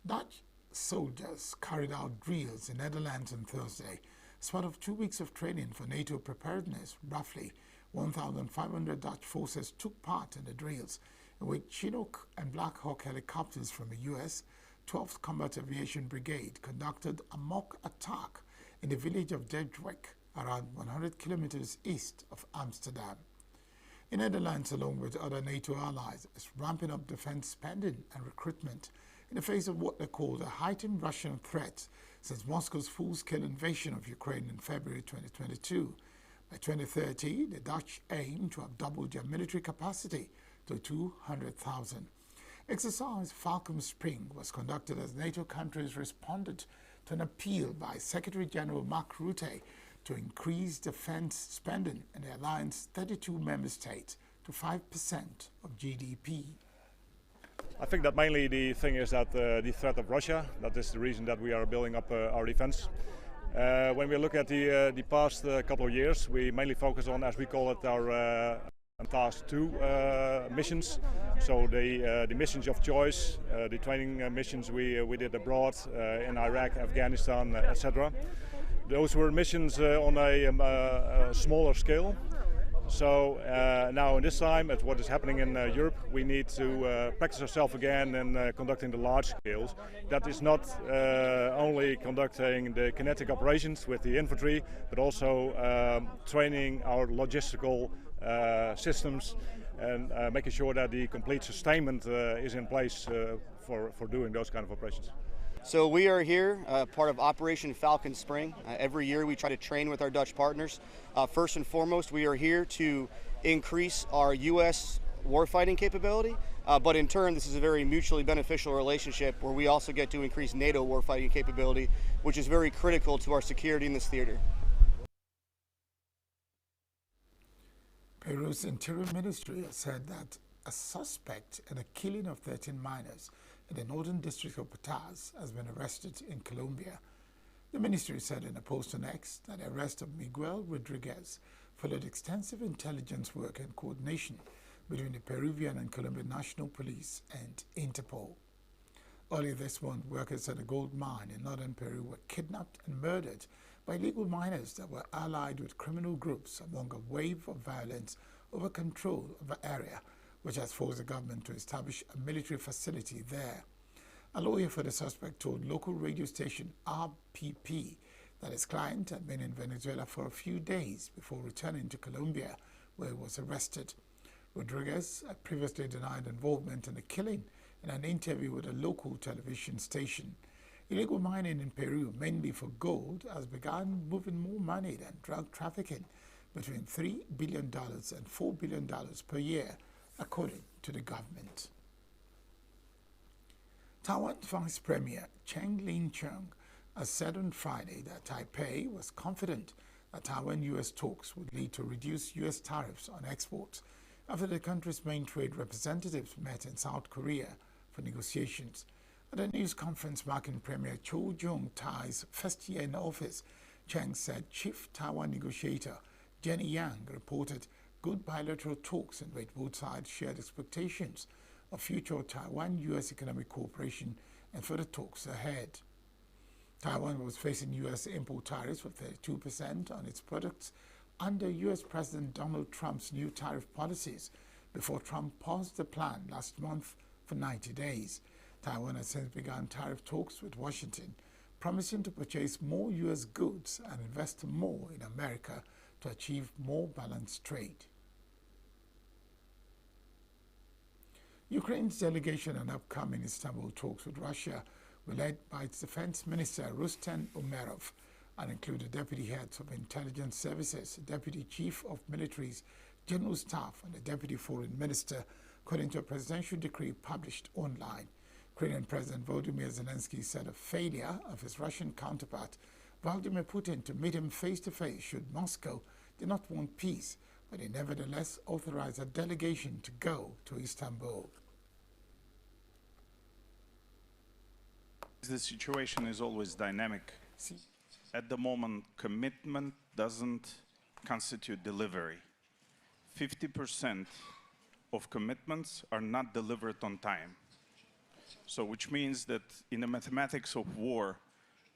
Dutch soldiers carried out drills in Netherlands on Thursday as part of 2 weeks of training for NATO preparedness. Roughly 1,500 Dutch forces took part in the drills, in which Chinook and Black Hawk helicopters from the U.S. 12th Combat Aviation Brigade conducted a mock attack in the village of Dedwick, around 100 kilometers east of Amsterdam. The Netherlands, along with other NATO allies, is ramping up defense spending and recruitment in the face of what they call the heightened Russian threat since Moscow's full-scale invasion of Ukraine in February 2022. By 2030, the Dutch aim to have doubled their military capacity to 200,000. Exercise Falcon Spring was conducted as NATO countries responded to an appeal by Secretary-General Mark Rutte to increase defense spending in the alliance's 32 member states to 5% of GDP. I think that mainly the thing is that the threat of Russia, that is the reason that we are building up our defense. When we look at the past couple of years, we mainly focus on, as we call it, our Task 2 missions. So the missions of choice, the training missions we did abroad in Iraq, Afghanistan, etc. Those were missions on a smaller scale. So now in this time, at what is happening in Europe, we need to practice ourselves again in conducting the large scales. That is not only conducting the kinetic operations with the infantry, but also training our logistical systems and making sure that the complete sustainment is in place for doing those kind of operations. So we are here, part of Operation Falcon Spring. Every year we try to train with our Dutch partners. First and foremost, we are here to increase our U.S. warfighting capability, but in turn this is a very mutually beneficial relationship where we also get to increase NATO warfighting capability, which is very critical to our security in this theater. Peru's Interior Ministry has said that a suspect in the killing of 13 miners in the northern district of Pataz has been arrested in Colombia. The ministry said in a post on X that the arrest of Miguel Rodriguez followed extensive intelligence work and coordination between the Peruvian and Colombian National Police and Interpol. Earlier this month, workers at a gold mine in northern Peru were kidnapped and murdered by illegal miners that were allied with criminal groups among a wave of violence over control of the area, which has forced the government to establish a military facility there. A lawyer for the suspect told local radio station RPP that his client had been in Venezuela for a few days before returning to Colombia, where he was arrested. Rodriguez had previously denied involvement in the killing in an interview with a local television station. Illegal mining in Peru, mainly for gold, has begun moving more money than drug trafficking, between $3 billion and $4 billion per year, according to the government. Taiwan's Vice Premier Cheng Lin-chung has said on Friday that Taipei was confident that Taiwan-U.S. talks would lead to reduced U.S. tariffs on exports after the country's main trade representatives met in South Korea for negotiations. At a news conference marking Premier Cho Jung-tai's first year in office, Cheng said Chief Taiwan negotiator Jenny Yang reported good bilateral talks in which both sides shared expectations of future Taiwan-U.S. economic cooperation and further talks ahead. Taiwan was facing U.S. import tariffs of 32% on its products under U.S. President Donald Trump's new tariff policies before Trump paused the plan last month for 90 days. Taiwan has since begun tariff talks with Washington, promising to purchase more U.S. goods and invest more in America to achieve more balanced trade. Ukraine's delegation on upcoming Istanbul talks with Russia were led by its defense minister Rustem Umerov and included deputy heads of intelligence services, deputy chief of military's general staff, and the deputy foreign minister, according to a presidential decree published online. Ukrainian President Volodymyr Zelensky said a failure of his Russian counterpart Vladimir Putin to meet him face-to-face should Moscow did not want peace, but he nevertheless authorized a delegation to go to Istanbul. The situation is always dynamic. At the moment, commitment doesn't constitute delivery. 50% of commitments are not delivered on time. So which means that in the mathematics of war,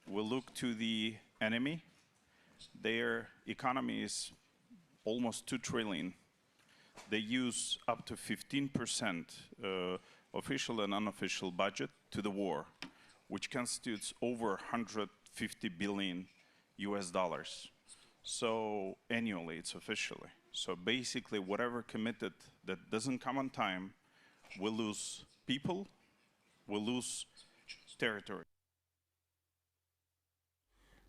we look to the enemy. Their economy is almost 2 trillion. They use up to 15% official and unofficial budget to the war, which constitutes over 150 billion US dollars. So annually, it's officially. So basically, whatever committed that doesn't come on time, will lose people, will lose territory.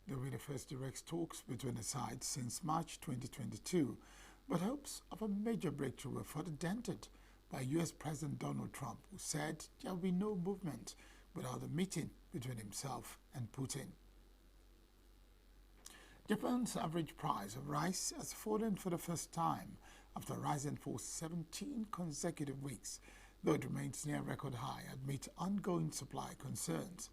There were the first direct talks between the sides since March 2022, but hopes of a major breakthrough were further dented by US President Donald Trump, who said there will be no movement without a meeting between himself and Putin. Japan's average price of rice has fallen for the first time after rising for 17 consecutive weeks, though it remains near record high amid ongoing supply concerns.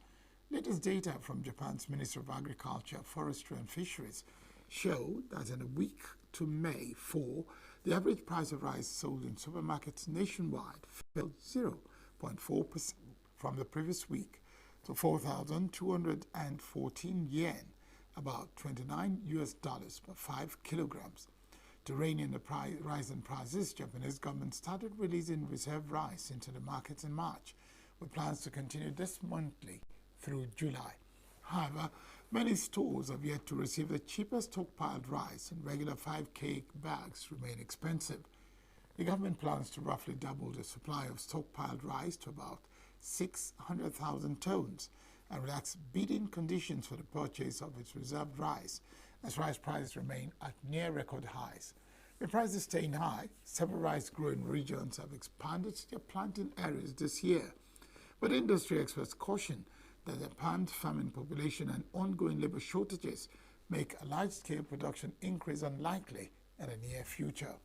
Latest data from Japan's Ministry of Agriculture, Forestry and Fisheries show that in a week to May 4, the average price of rice sold in supermarkets nationwide fell 0.4% from the previous week to 4,214 yen, about $29 per 5 kilograms. To rein in the rise in prices, Japanese government started releasing reserve rice into the markets in March, with plans to continue this monthly through July. However, many stores have yet to receive the cheapest stockpiled rice, and regular 5K bags remain expensive. The government plans to roughly double the supply of stockpiled rice to about 600,000 tons and relax bidding conditions for the purchase of its reserved rice, as rice prices remain at near record highs. With prices staying high, several rice-growing regions have expanded their planting areas this year. But industry experts caution that the plant farming population and ongoing labor shortages make a large-scale production increase unlikely in the near future.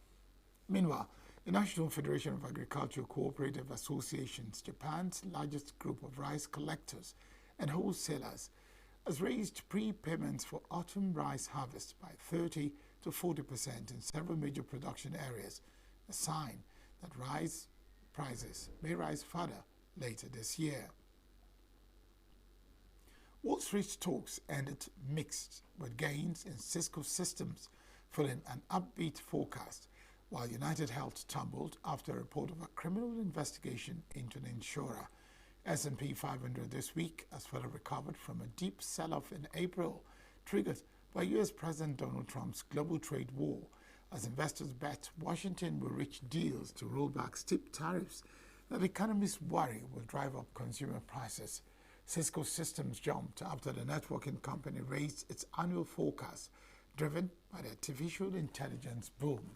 Meanwhile, the National Federation of Agricultural Cooperative Associations, Japan's largest group of rice collectors and wholesalers, has raised prepayments for autumn rice harvest by 30 to 40% in several major production areas, a sign that rice prices may rise further later this year. Wall Street stocks ended mixed, with gains in Cisco Systems following an upbeat forecast, while United Health tumbled after a report of a criminal investigation into an insurer. S&P 500 this week has further recovered from a deep sell-off in April, triggered by U.S. President Donald Trump's global trade war, as investors bet Washington will reach deals to roll back steep tariffs that economists worry will drive up consumer prices. Cisco Systems jumped after the networking company raised its annual forecast, driven by the artificial intelligence boom.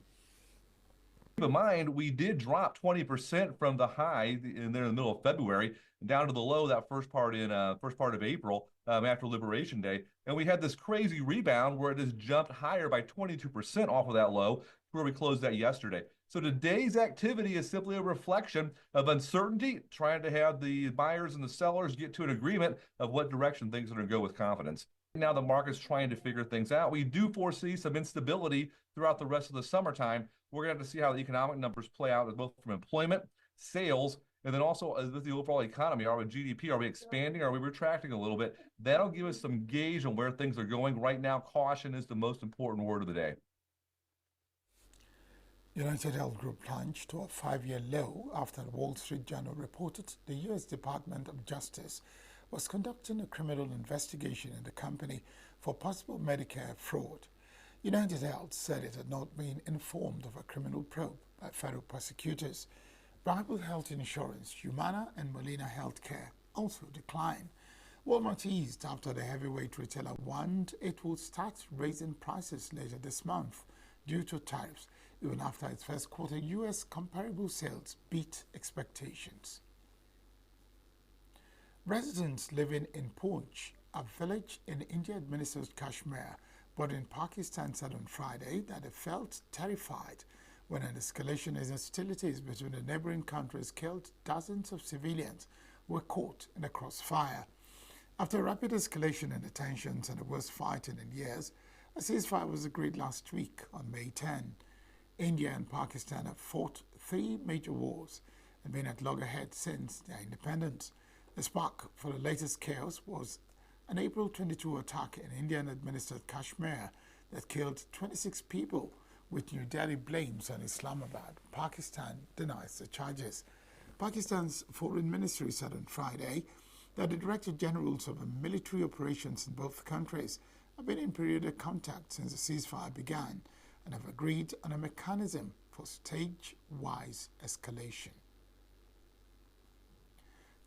Keep in mind, we did drop 20% from the high in there in the middle of February down to the low that first part of April after Liberation Day, and we had this crazy rebound where it has jumped higher by 22% off of that low, where we closed that yesterday. So today's activity is simply a reflection of uncertainty, trying to have the buyers and the sellers get to an agreement of what direction things are going to go with confidence. Now the market's trying to figure things out. We do foresee some instability throughout the rest of the summertime. We're going to have to see how the economic numbers play out, both from employment, sales, and then also with the overall economy. Are we GDP? Are we expanding? Are we retracting a little bit? That'll give us some gauge on where things are going. Right now, caution is the most important word of the day. United Health Group plunged to a 5-year low after the Wall Street Journal reported the U.S. Department of Justice was conducting a criminal investigation in the company for possible Medicare fraud. United Health said it had not been informed of a criminal probe by federal prosecutors. Bible Health Insurance, Humana, and Molina Healthcare also declined. Walmart eased after the heavyweight retailer warned it would start raising prices later this month due to tariffs, even after its first quarter U.S. comparable sales beat expectations. Residents living in Poonch, a village in India-administered Kashmir, but in Pakistan, said on Friday that they felt terrified when an escalation in hostilities between the neighboring countries killed dozens of civilians who were caught in the crossfire. After rapid escalation in the tensions and the worst fighting in years, a ceasefire was agreed last week on May 10. India and Pakistan have fought 3 major wars and been at loggerheads since their independence. The spark for the latest chaos was an April 22 attack in Indian-administered Kashmir that killed 26 people, with New Delhi blames on Islamabad. Pakistan denies the charges. Pakistan's foreign ministry said on Friday that the director generals of military operations in both countries have been in periodic contact since the ceasefire began and have agreed on a mechanism for stage-wise escalation.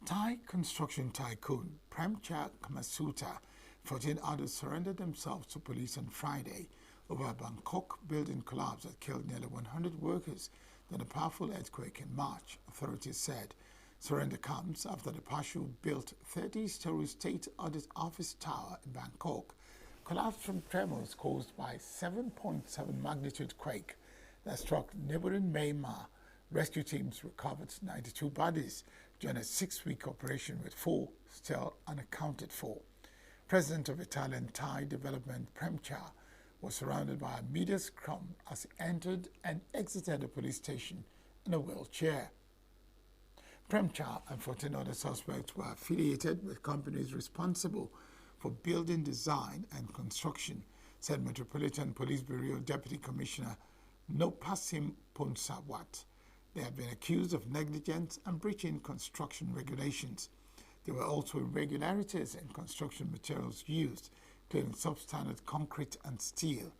Thai construction tycoon Premchand Kamasutta, 14 others surrendered themselves to police on Friday over a Bangkok building collapse that killed nearly 100 workers during a powerful earthquake in March, authorities said. Surrender comes after the partial built 30-story state audit office tower in Bangkok collapsed from tremors caused by 7.7 magnitude quake that struck neighboring Myanmar. Rescue teams recovered 92 bodies during a 6-week operation, with 4 still unaccounted for. President of Italian Thai Development Premchand was surrounded by a media scrum as he entered and exited the police station in a wheelchair. Premchand and 14 other suspects were affiliated with companies responsible for Building Design and Construction, said Metropolitan Police Bureau Deputy Commissioner Nopasim Ponsawat. They have been accused of negligence and breaching construction regulations. There were also irregularities in construction materials used, including substandard concrete and steel,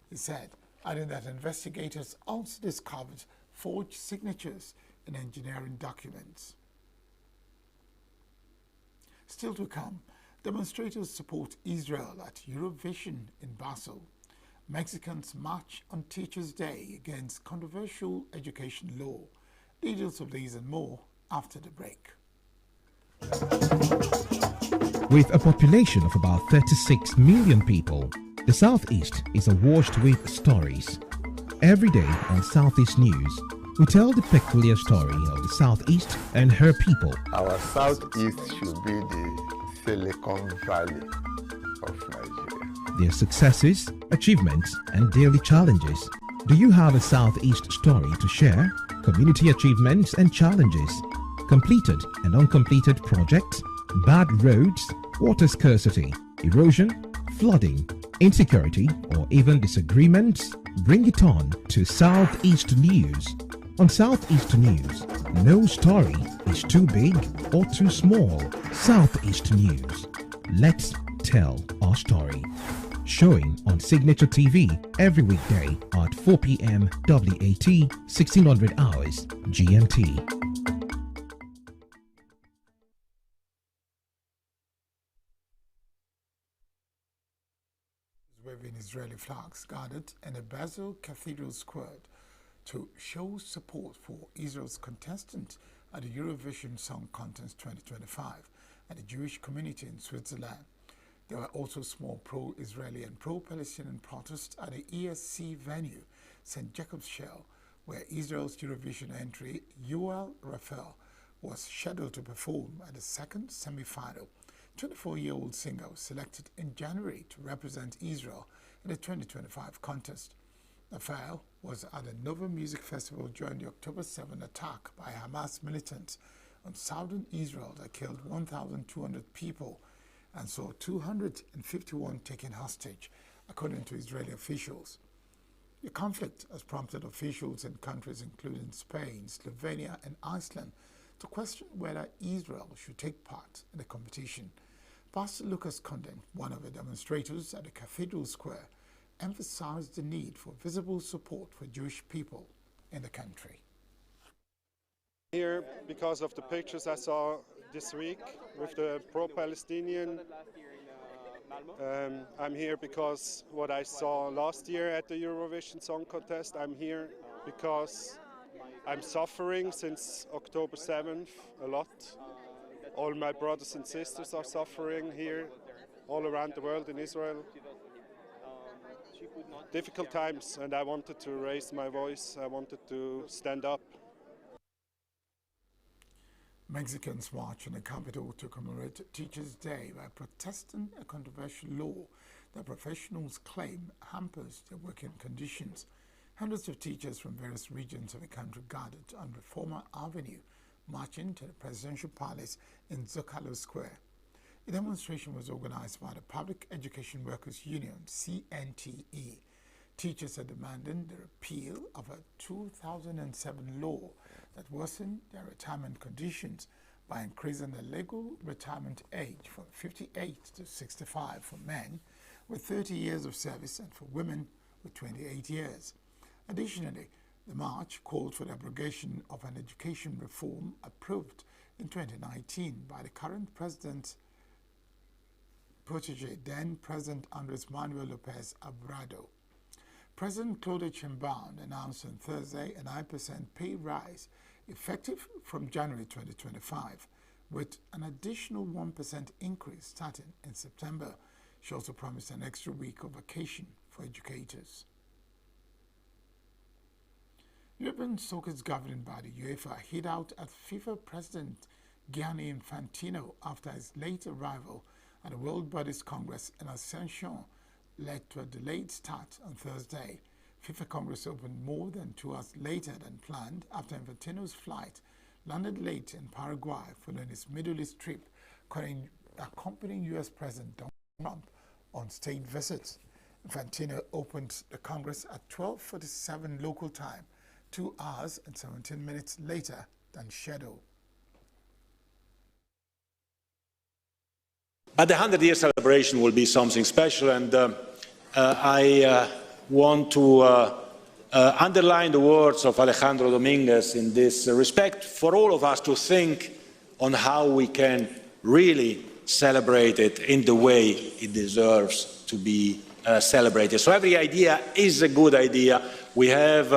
he said, adding that investigators also discovered forged signatures in engineering documents. Still to come, demonstrators support Israel at Eurovision in Basel. Mexicans march on Teachers' Day against controversial education law. Details of these and more after the break. With a population of about 36 million people, the Southeast is awash with stories. Every day on Southeast News, we tell the peculiar story of the Southeast and her people. Our Southeast should be the Silicon Valley of Nigeria. Their successes, achievements, and daily challenges. Do you have a Southeast story to share? Community achievements and challenges, completed and uncompleted projects, bad roads, water scarcity, erosion, flooding, insecurity, or even disagreements? Bring it on to Southeast News. On Southeast News, no story is too big or too small. Southeast News. Let's tell our story. Showing on Signature TV every weekday at 4 p.m. WAT, 1600 hours GMT. Waving Israeli flags guarded in a Basel Cathedral Square to show support for Israel's contestant at the Eurovision Song Contest 2025 and the Jewish community in Switzerland. There were also small pro-Israeli and pro-Palestinian protests at the ESC venue, St. Jacob's Shell, where Israel's Eurovision entry, Yoel Raphael, was scheduled to perform at the second semi-final. 24-year-old singer was selected in January to represent Israel in the 2025 contest. Raphael was at the Nova Music Festival during the October 7 attack by Hamas militants on southern Israel that killed 1,200 people and saw 251 taken hostage, according to Israeli officials. The conflict has prompted officials in countries including Spain, Slovenia, and Iceland to question whether Israel should take part in the competition. Pastor Lucas Condon, one of the demonstrators at the Cathedral Square, emphasized the need for visible support for Jewish people in the country. Here because of the pictures I saw this week with the pro-Palestinian. I'm here because what I saw last year at the Eurovision Song Contest. I'm here because I'm suffering since October 7th a lot. All my brothers and sisters are suffering here all around the world in Israel. Difficult times, and I wanted to raise my voice. I wanted to stand up. Mexicans march in the capital to commemorate Teachers' Day by protesting a controversial law that professionals claim hampers their working conditions. Hundreds of teachers from various regions of the country gathered on Reformer Avenue, marching to the presidential palace in Zocalo Square. The demonstration was organized by the Public Education Workers Union, CNTE. Teachers are demanding the repeal of a 2007 law that worsened their retirement conditions by increasing the legal retirement age from 58 to 65 for men with 30 years of service and for women with 28 years. Additionally, the march called for the abrogation of an education reform approved in 2019 by the current president's protege, then President Andres Manuel Lopez Obrador. President Claudia Sheinbaum announced on Thursday a 9% pay rise effective from January 2025, with an additional 1% increase starting in September. She also promised an extra week of vacation for educators. European soccer's governing body, UEFA, hid out at FIFA President Gianni Infantino after his late arrival at the World Bodies Congress in Ascension led to a delayed start on Thursday. FIFA Congress opened more than 2 hours later than planned after Infantino's flight landed late in Paraguay following his Middle East trip, accompanying U.S. President Donald Trump on state visits. Infantino opened the Congress at 12:47 local time, 2 hours and 17 minutes later than scheduled. But the 100-year celebration will be something special, and I want to underline the words of Alejandro Dominguez in this respect for all of us to think on how we can really celebrate it in the way it deserves to be celebrated. So every idea is a good idea. We have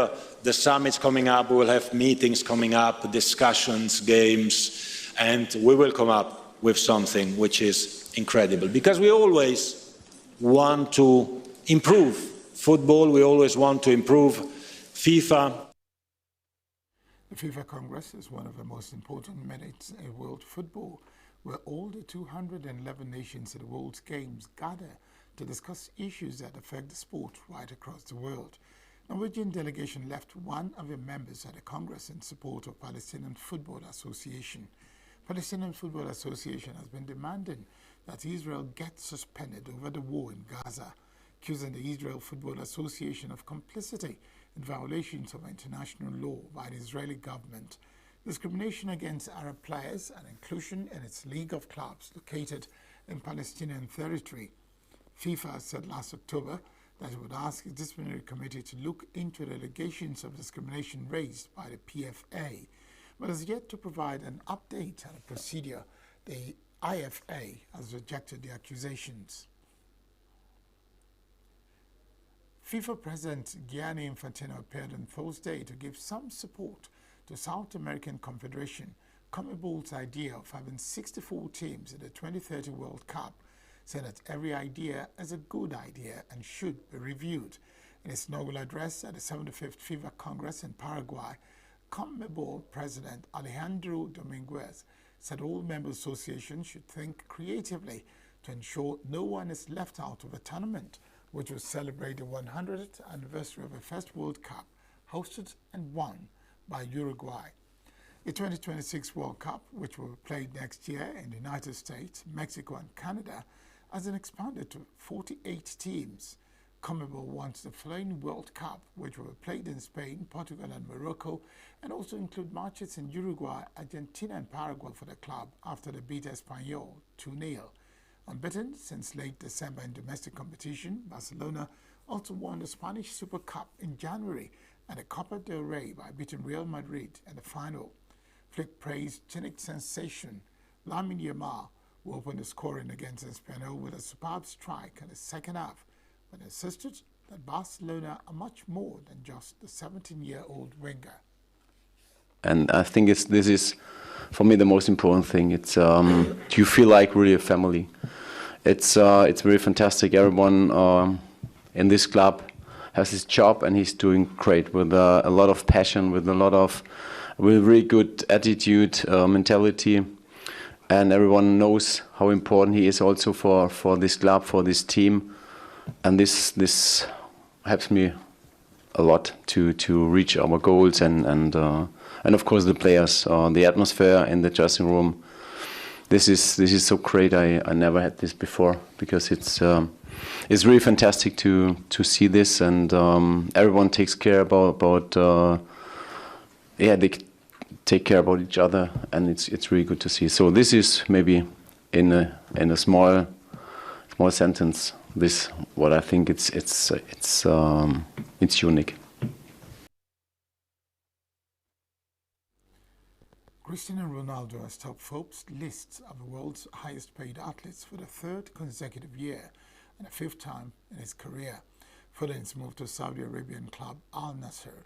the summits coming up, we will have meetings coming up, discussions, games, and we will come up with something which is incredible. Because we always want to improve football, we always want to improve FIFA. The FIFA Congress is one of the most important minutes in world football, where all the 211 nations at the World Games gather to discuss issues that affect the sport right across the world. Norwegian delegation left one of their members at the Congress in support of Palestinian Football Association. Palestinian Football Association has been demanding that Israel get suspended over the war in Gaza, accusing the Israel Football Association of complicity in violations of international law by the Israeli government, discrimination against Arab players, and inclusion in its League of Clubs located in Palestinian territory. FIFA said last October that it would ask its disciplinary committee to look into the allegations of discrimination raised by the PFA, but has yet to provide an update on the procedure. The IFA has rejected the accusations. FIFA President Gianni Infantino appeared on Thursday to give some support to South American Confederation CONMEBOL's idea of having 64 teams in the 2030 World Cup, saying that every idea is a good idea and should be reviewed. In his inaugural address at the 75th FIFA Congress in Paraguay, CONMEBOL President Alejandro Dominguez said all member associations should think creatively to ensure no one is left out of the tournament, which will celebrate the 100th anniversary of the first World Cup, hosted and won by Uruguay. The 2026 World Cup, which will be played next year in the United States, Mexico and Canada, has been expanded to 48 teams. CONMEBOL wants the following World Cup, which will be played in Spain, Portugal and Morocco, and also include matches in Uruguay, Argentina and Paraguay for the club after they beat Espanyol 2-0. Unbeaten since late December in domestic competition, Barcelona also won the Spanish Super Cup in January and the Copa del Rey by beating Real Madrid in the final. Flick praised Tunic sensation Lamine Yamal, who opened the scoring against Espanyol with a superb strike in the second half, but insisted that Barcelona are much more than just the 17-year-old winger. And I think this is, for me, the most important thing. It's you feel like really a family. It's very fantastic. Everyone in this club has his job, and he's doing great with a lot of passion, with really good attitude, mentality, and everyone knows how important he is also for this club, for this team, and this helps me a lot to reach our goals and of course the players, the atmosphere in the dressing room. This is so great. I never had this before, because it's really fantastic to see this, and everyone takes care about they take care about each other, and it's really good to see. So this is maybe in a small sentence this what I think it's unique. Cristiano Ronaldo has topped Forbes' list of the world's highest paid athletes for the third consecutive year and the fifth time in his career, following his move to Saudi Arabian club Al Nassr.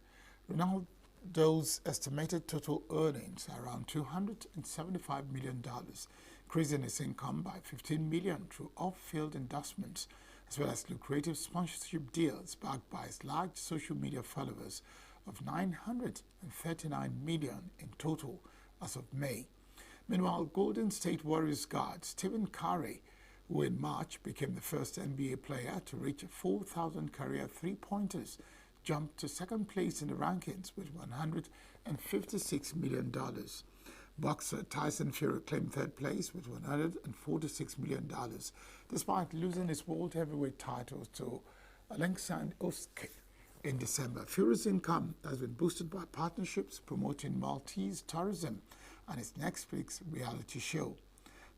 Ronaldo's estimated total earnings are around $275 million, increasing his income by $15 million through off-field endorsements, as well as lucrative sponsorship deals backed by his large social media followers of 939 million in total as of May. Meanwhile, Golden State Warriors guard Stephen Curry, who in March became the first NBA player to reach 4,000 career three-pointers, jumped to second place in the rankings with $156 million. Boxer Tyson Fury claimed third place with $146 million, despite losing his world heavyweight title to Alexander Usyk in December. Fury's income has been boosted by partnerships promoting Maltese tourism and his next week's reality show.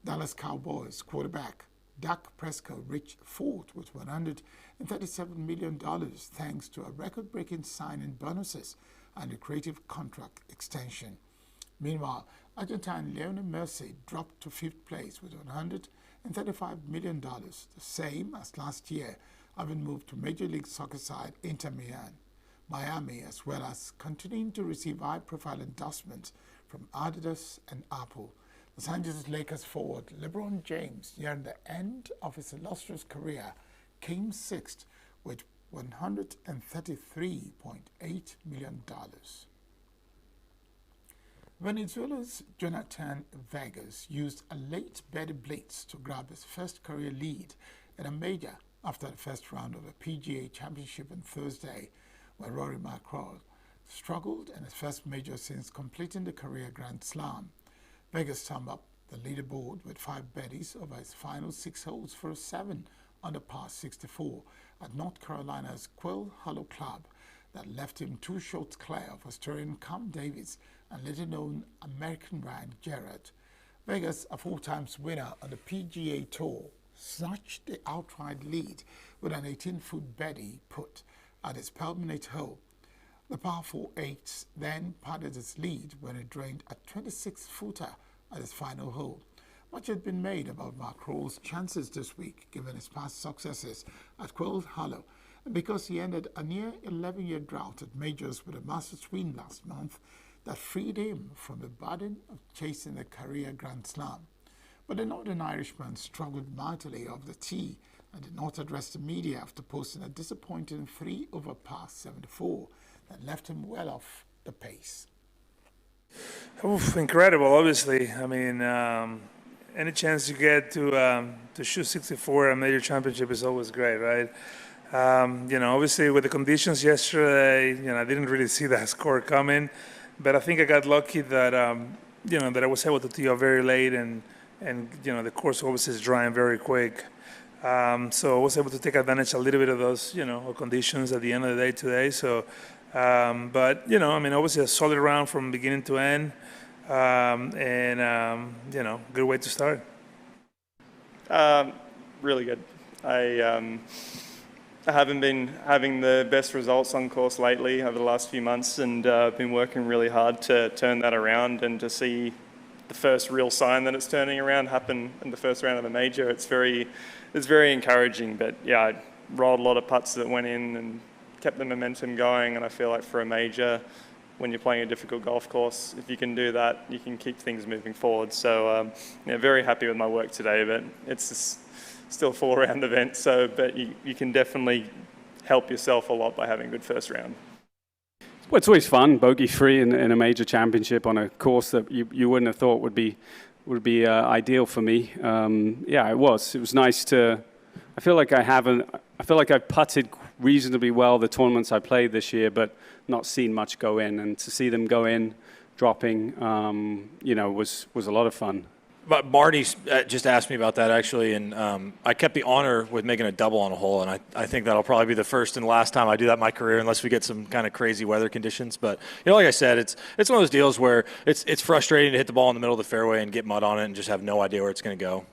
Dallas Cowboys quarterback Dak Prescott reached fourth with $137 million thanks to a record-breaking signing bonuses and a creative contract extension. Meanwhile, Argentine Lionel Messi dropped to fifth place with $135 million, the same as last year, having moved to Major League Soccer side Inter Miami, as well as continuing to receive high-profile endorsements from Adidas and Apple. Los Angeles Lakers forward LeBron James, nearing the end of his illustrious career, came sixth with $133.8 million. Venezuela's Jonathan Vegas used a late Betty blitz to grab his first career lead in a major after the first round of the PGA Championship on Thursday, where Rory McIlroy struggled in his first major since completing the career Grand Slam. Vegas summed up the leaderboard with 5 birdies over his final 6 holes for a 7 under par 64 at North Carolina's Quail Hollow Club that left him 2 shots clear of Australian Cam Davis and little-known American Ryan Gerard. Vegas, a 4-times winner on the PGA Tour, snatched the outright lead with an 18-foot birdie putt at his penultimate hole. The par 4-8 then padded his lead when it drained a 26-footer at his final hole. Much had been made about McIlroy's chances this week, given his past successes at Quail Hollow, and because he ended a near 11-year drought at majors with a Masters win last month that freed him from the burden of chasing a career Grand Slam. But the Northern Irishman struggled mightily off the tee and did not address the media after posting a disappointing 3 over par 74 that left him well off the pace. Oof, incredible, obviously. I mean, any chance you get to shoot 64 at a major championship is always great, right? Obviously with the conditions yesterday, I didn't really see that score coming, but I think I got lucky that, that I was able to tee off very late and the course obviously is drying very quick. So I was able to take advantage a little bit of those, conditions at the end of the day today. So, but, obviously a solid round from beginning to end, good way to start. Really good. I haven't been having the best results on course lately over the last few months, and I've been working really hard to turn that around and to see the first real sign that it's turning around happen in the first round of the major. It's very encouraging, but yeah, I rolled a lot of putts that went in and kept the momentum going, and I feel like for a major, when you're playing a difficult golf course, if you can do that, you can keep things moving forward. So very happy with my work today, but it's still a 4-round event, but you can definitely help yourself a lot by having a good first round. Well, it's always fun, bogey-free in a major championship on a course that you wouldn't have thought would be ideal for me. Yeah, it was. It was nice to. I feel like I've putted reasonably well the tournaments I played this year, but not seen much go in. And to see them go in, dropping, was a lot of fun. But Marty just asked me about that, actually, and I kept the honor with making a double on a hole, and I think that'll probably be the first and last time I do that in my career, unless we get some kind of crazy weather conditions. But, like I said, it's one of those deals where it's frustrating to hit the ball in the middle of the fairway and get mud on it and just have no idea where it's going to go.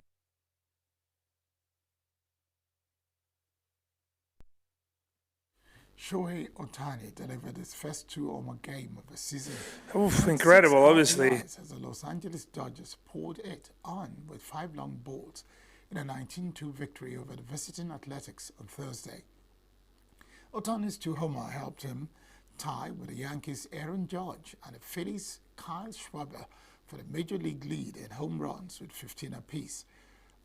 Shohei Ohtani delivered his first 2-homer game of the season. Oof, incredible, obviously. As the Los Angeles Dodgers poured it on with 5 long balls in a 19-2 victory over the visiting Athletics on Thursday. Ohtani's 2-homer helped him tie with the Yankees' Aaron Judge and the Phillies' Kyle Schwarber for the Major League lead in home runs with 15 apiece.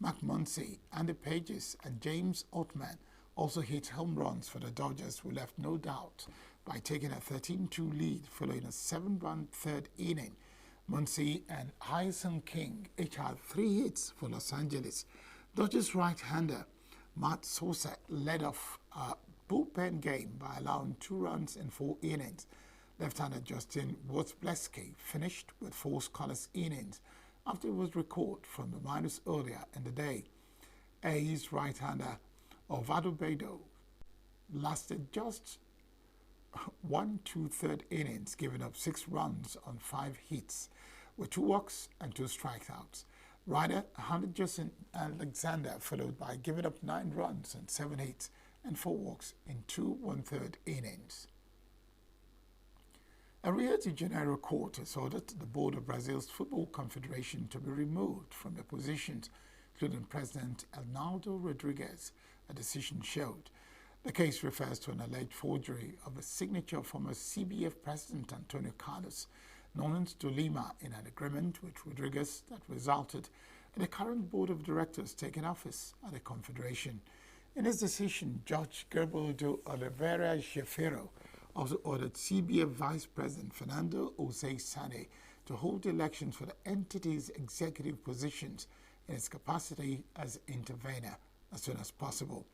Mac Muncy, Andy Pages, and James Ottman also hit home runs for the Dodgers, who left no doubt by taking a 13-2 lead following a 7-run third inning. Muncy and Hyun King each had 3 hits for Los Angeles. Dodgers right-hander Matt Sosa led off a bullpen game by allowing 2 runs in 4 innings. Left-hander Justin Wozbleski finished with 4 scoreless innings after it was recalled from the minors earlier in the day. A's right-hander Ovado Bedo lasted just 1 2/3 innings, giving up 6 runs on 5 hits, with 2 walks and 2 strikeouts. Rider Hunter Justin Alexander followed by giving up 9 runs and 7 hits and 4 walks in 2 1/3 innings. A Rio de Janeiro court has ordered the board of Brazil's Football Confederation to be removed from their positions, including President Arnaldo Rodrigues, a decision showed. The case refers to an alleged forgery of a signature of former CBF President Antonio Carlos Nunes de Lima in an agreement with Rodrigues that resulted in the current board of directors taking office at the Confederation. In his decision, Judge Gerbaldo Oliveira Jefferro also ordered CBF Vice President Fernando Jose Sane to hold elections for the entity's executive positions in its capacity as intervener as soon as possible.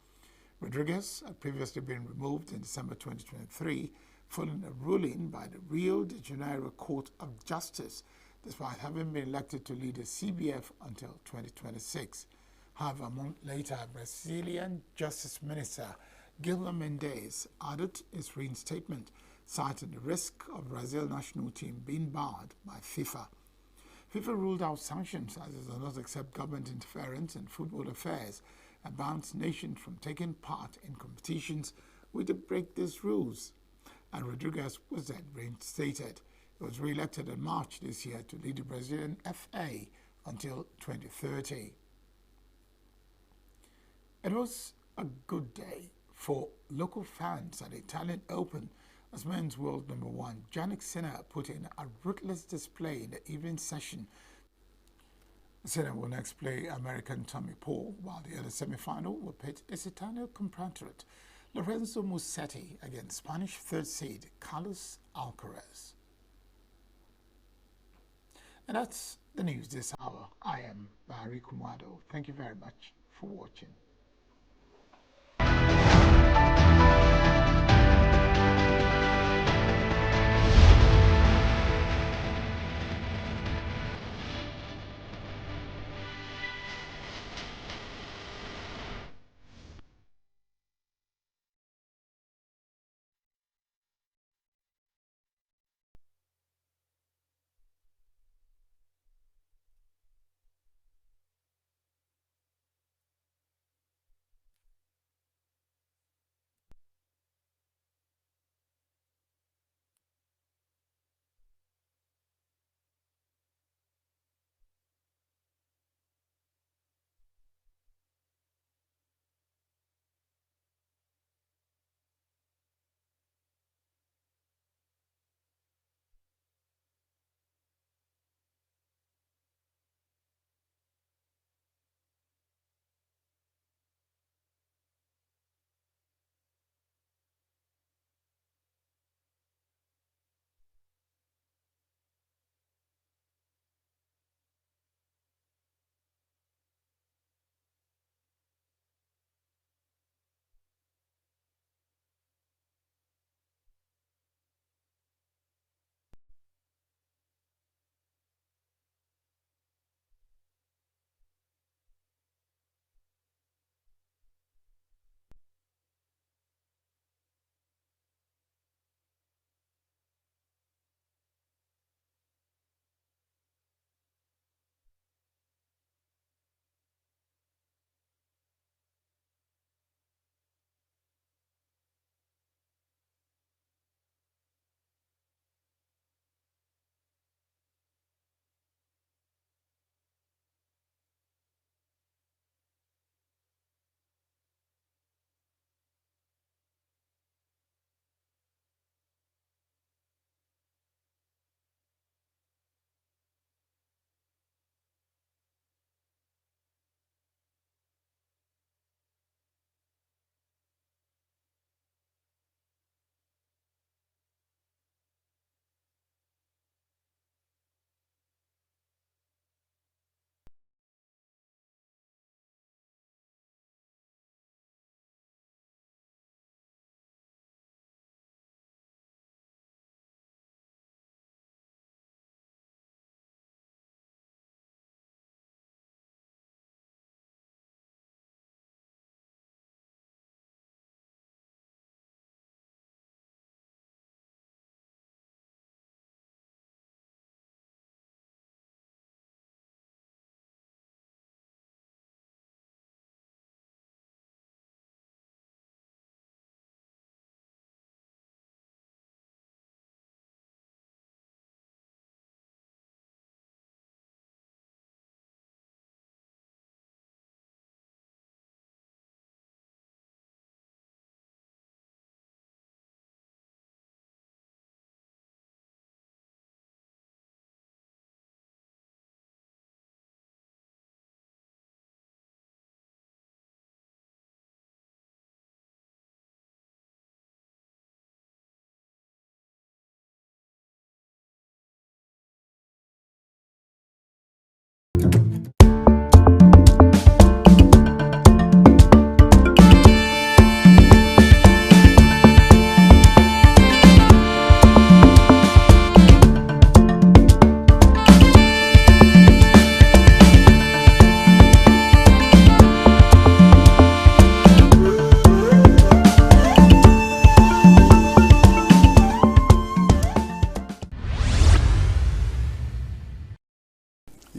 Rodrigues had previously been removed in December 2023 following a ruling by the Rio de Janeiro Court of Justice, despite having been elected to lead the CBF until 2026. However, a month later, Brazilian Justice Minister Guilherme Mendes added his reinstatement, citing the risk of Brazil national team being barred by FIFA. FIFA ruled out sanctions as it does not accept government interference in football affairs and bans nations from taking part in competitions which break these rules. And Rodrigues was then reinstated. He was re-elected in March this year to lead the Brazilian FA until 2030. It was a good day for local fans at the Italian Open as men's world number 1 Jannik Sinner put in a ruthless display in the evening session. Sinner will next play American Tommy Paul, while the other semi-final will pit his Italian compatriot Lorenzo Musetti against Spanish third seed Carlos Alcaraz. And that's the news this hour. I am Barry Kumado. Thank you very much for watching.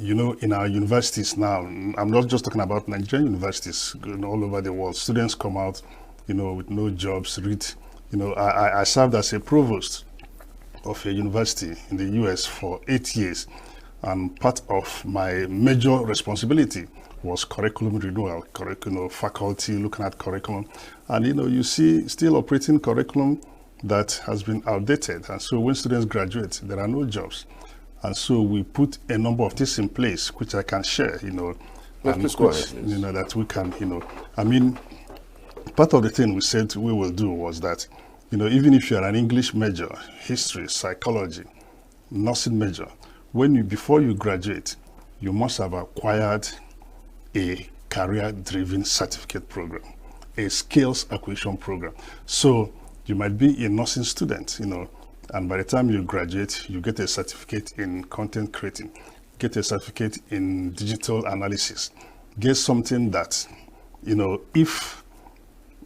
You know, in our universities now, I'm not just talking about Nigerian universities, all over the world, students come out, you know, with no jobs, you know, I served as a provost of a university in the US for 8 years, and part of my major responsibility was curriculum renewal, faculty looking at curriculum, and you know, you see still operating curriculum that has been outdated, and so when students graduate, there are no jobs. And so we put a number of things in place, which I can share, you know, and which, you know, that we can, you know, I mean, part of the thing we said we will do was that, you know, even if you're an English major, history, psychology, nursing major, before you graduate, you must have acquired a career-driven certificate program, a skills acquisition program. So you might be a nursing student, you know, and by the time you graduate, you get a certificate in content creating, get a certificate in digital analysis, get something that, you know, if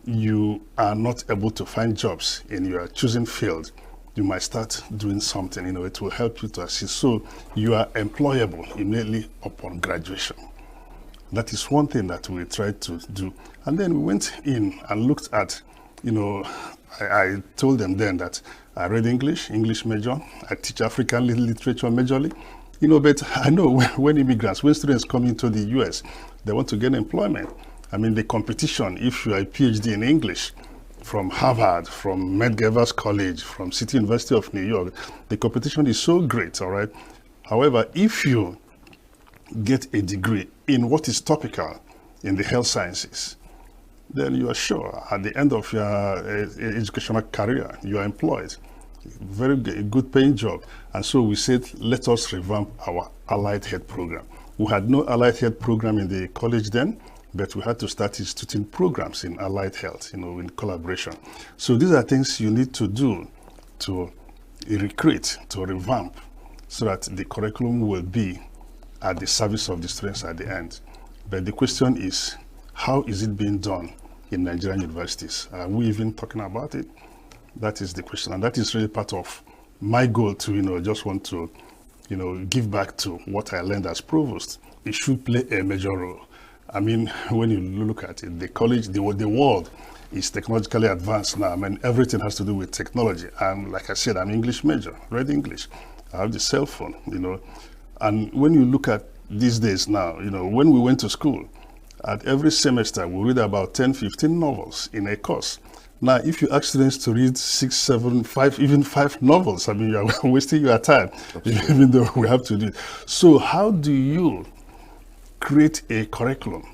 you are not able to find jobs in your chosen field, you might start doing something, you know, it will help you to assist. So you are employable immediately upon graduation. That is one thing that we tried to do. And then we went in and looked at, you know, I told them then that I read English major, I teach African literature majorly, you know, but I know when immigrants, when students come into the US, they want to get employment. I mean, the competition, if you are a PhD in English from Harvard, from Medgar College, from City University of New York, the competition is so great, all right? However, if you get a degree in what is topical in the health sciences, then you are sure at the end of your educational career, you are employed. Very good paying job. And so we said, let us revamp our allied health program. We had no allied health program in the college then, but we had to start instituting programs in allied health, you know, in collaboration. So these are things you need to do to recreate, to revamp, so that the curriculum will be at the service of the students at the end. But the question is, how is it being done in Nigerian universities? Are we even talking about it? That is the question. And that is really part of my goal to, you know, just want to, you know, give back to what I learned as provost. It should play a major role. I mean, when you look at it, the college, the world is technologically advanced now. I mean, everything has to do with technology. And like I said, I'm English major, read English. I have the cell phone, you know. And when you look at these days now, you know, when we went to school, at every semester, we read about 10, 15 novels in a course. Now, if you ask students to read 6, 7, 5, even 5 novels, I mean, you are wasting your time, even though we have to do it. So how do you create a curriculum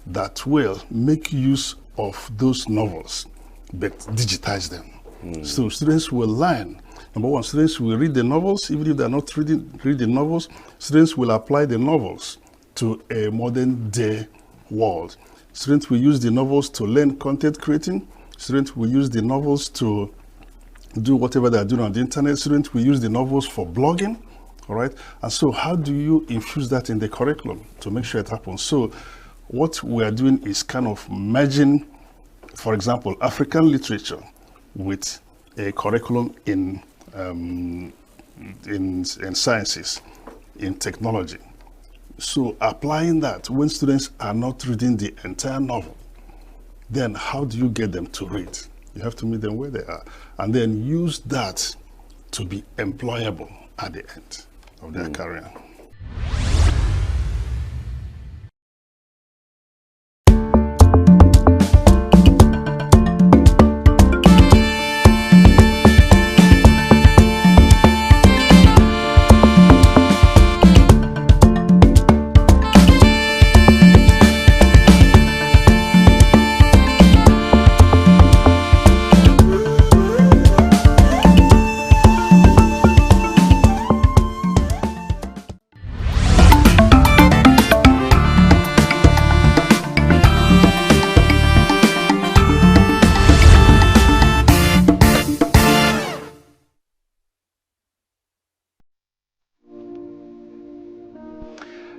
that will make use of those novels, but digitize them? So students will learn. Number one, students will read the novels, even if they're not reading the novels. Students will apply the novels to a modern day world. Students will use the novels to learn content creating. Students will use the novels to do whatever they're doing on the internet. Students will use the novels for blogging, all right? And so how do you infuse that in the curriculum to make sure it happens? So what we are doing is kind of merging, for example, African literature with a curriculum in sciences, in technology. So applying that, when students are not reading the entire novel, then how do you get them to read? You have to meet them where they are, and then use that to be employable at the end of their career.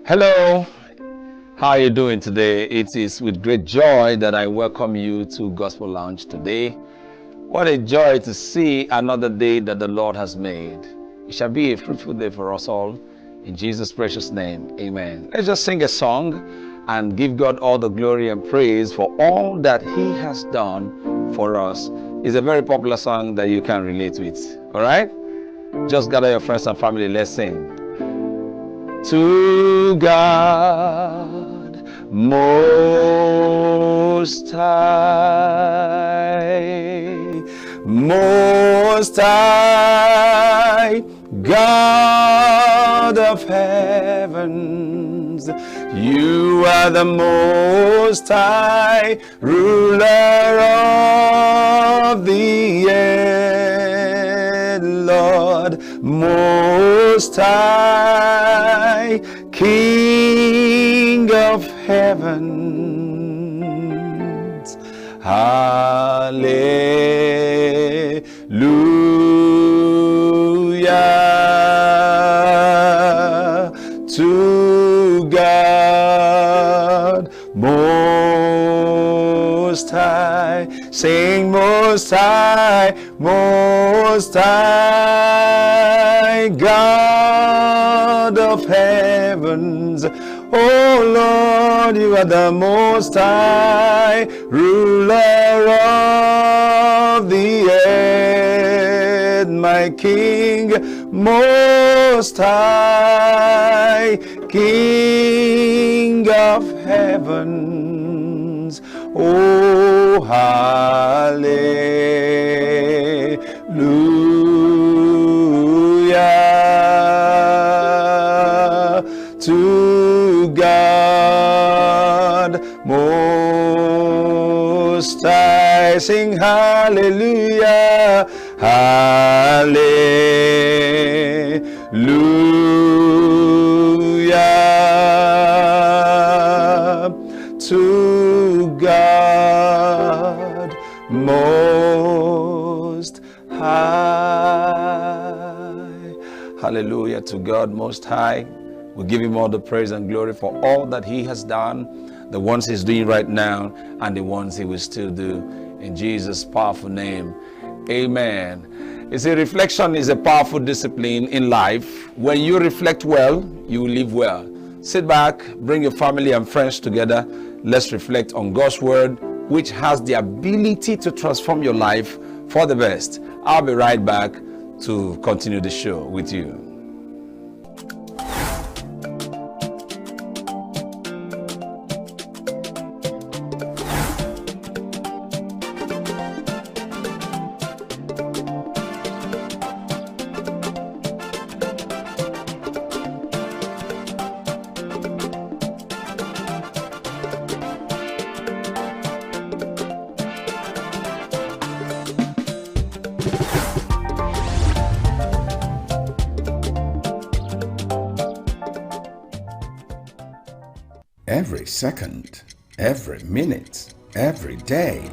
Hello, how are you doing today? It is with great joy that I welcome you to Gospel Lounge today. What a joy to see another day that the Lord has made. It shall be a fruitful day for us all In Jesus' precious name, amen. Let's just sing a song and give God all the glory and praise for all that He has done for us. It's a very popular song that you can relate with. All right? Just gather your friends and family. Let's sing. To God Most High, Most High, God of heavens, you are the Most High, ruler of the earth, Lord, Most High, King of heavens, hallelujah, to God Most High, sing Most High, Most High, God of heavens, oh Lord, you are the Most High, ruler of the earth, my King, Most High, King of heavens, oh hallelujah, to God Most High, sing hallelujah, hallelujah, to God Most High. Hallelujah to God Most High. We give Him all the praise and glory for all that He has done, the ones He's doing right now, and the ones He will still do. In Jesus' powerful name, amen. You see, reflection is a powerful discipline in life. When you reflect well, you will live well. Sit back, bring your family and friends together. Let's reflect on God's word, which has the ability to transform your life for the best. I'll be right back to continue the show with you. Every second, every minute, every day,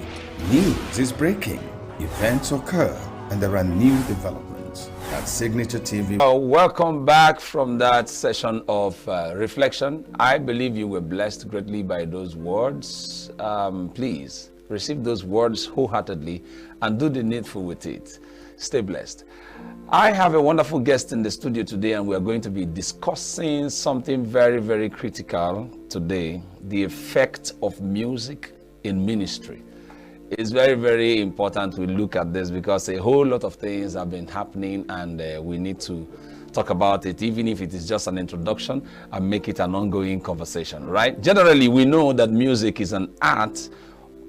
news is breaking, events occur, and there are new developments at Signature TV. Welcome back from that session of reflection. I believe you were blessed greatly by those words. Please receive those words wholeheartedly and do the needful with it. Stay blessed. I have a wonderful guest in the studio today, and we are going to be discussing something very, very critical today: the effect of music in ministry. It's very, very important we look at this because a whole lot of things have been happening, and we need to talk about it, even if it is just an introduction, and make it an ongoing conversation, right? Generally, we know that music is an art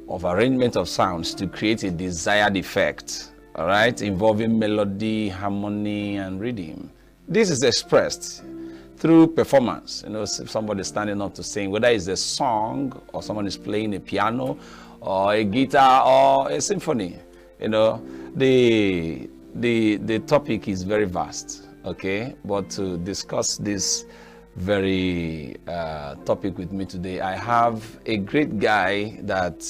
of arrangement of sounds to create a desired effect. All right, involving melody, harmony, and rhythm. This is expressed through performance. You know, if somebody is standing up to sing, whether it's a song or someone is playing a piano or a guitar or a symphony. You know, the topic is very vast. Okay, but to discuss this very topic with me today, I have a great guy that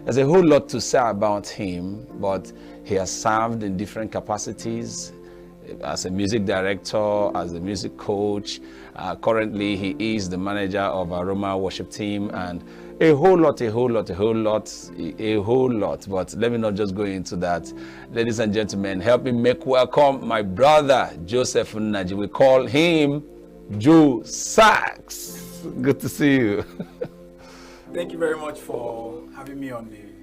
there's a whole lot to say about him, but he has served in different capacities as a music director, as a music coach. Currently, he is the manager of our Roma worship team, and a whole lot. But let me not just go into that. Ladies and gentlemen, help me make welcome my brother, Joseph Nnaji. We call him Joe Sachs. Good to see you. Thank you very much for having me on the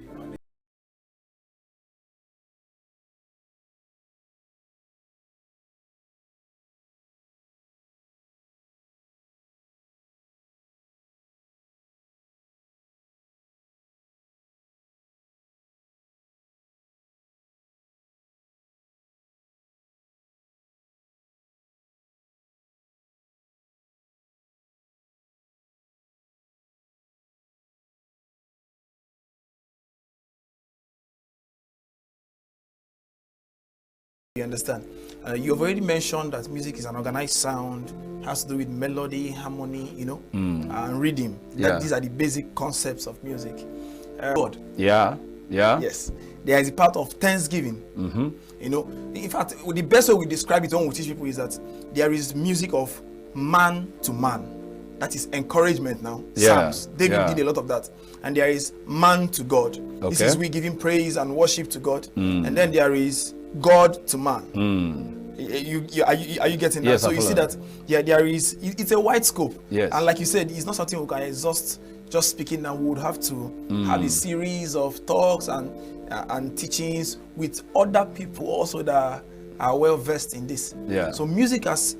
You understand? You've already mentioned that music is an organized sound, has to do with melody, harmony, and rhythm. Yeah. These are the basic concepts of music. God. Yeah. Yes. There is a part of thanksgiving. In fact, the best way we describe it when we teach people is that there is music of man to man. That is encouragement now. Yeah. Psalms. David did a lot of that. And there is man to God. This Okay. is we giving praise and worship to God. And then there is God to man. Are you getting that? Yes, So I you see follow. that there is, it's a wide scope. Yes. And like you said, it's not something we can exhaust just speaking. Now we would have to have a series of talks and teachings with other people also that are well versed in this. Yeah. So music as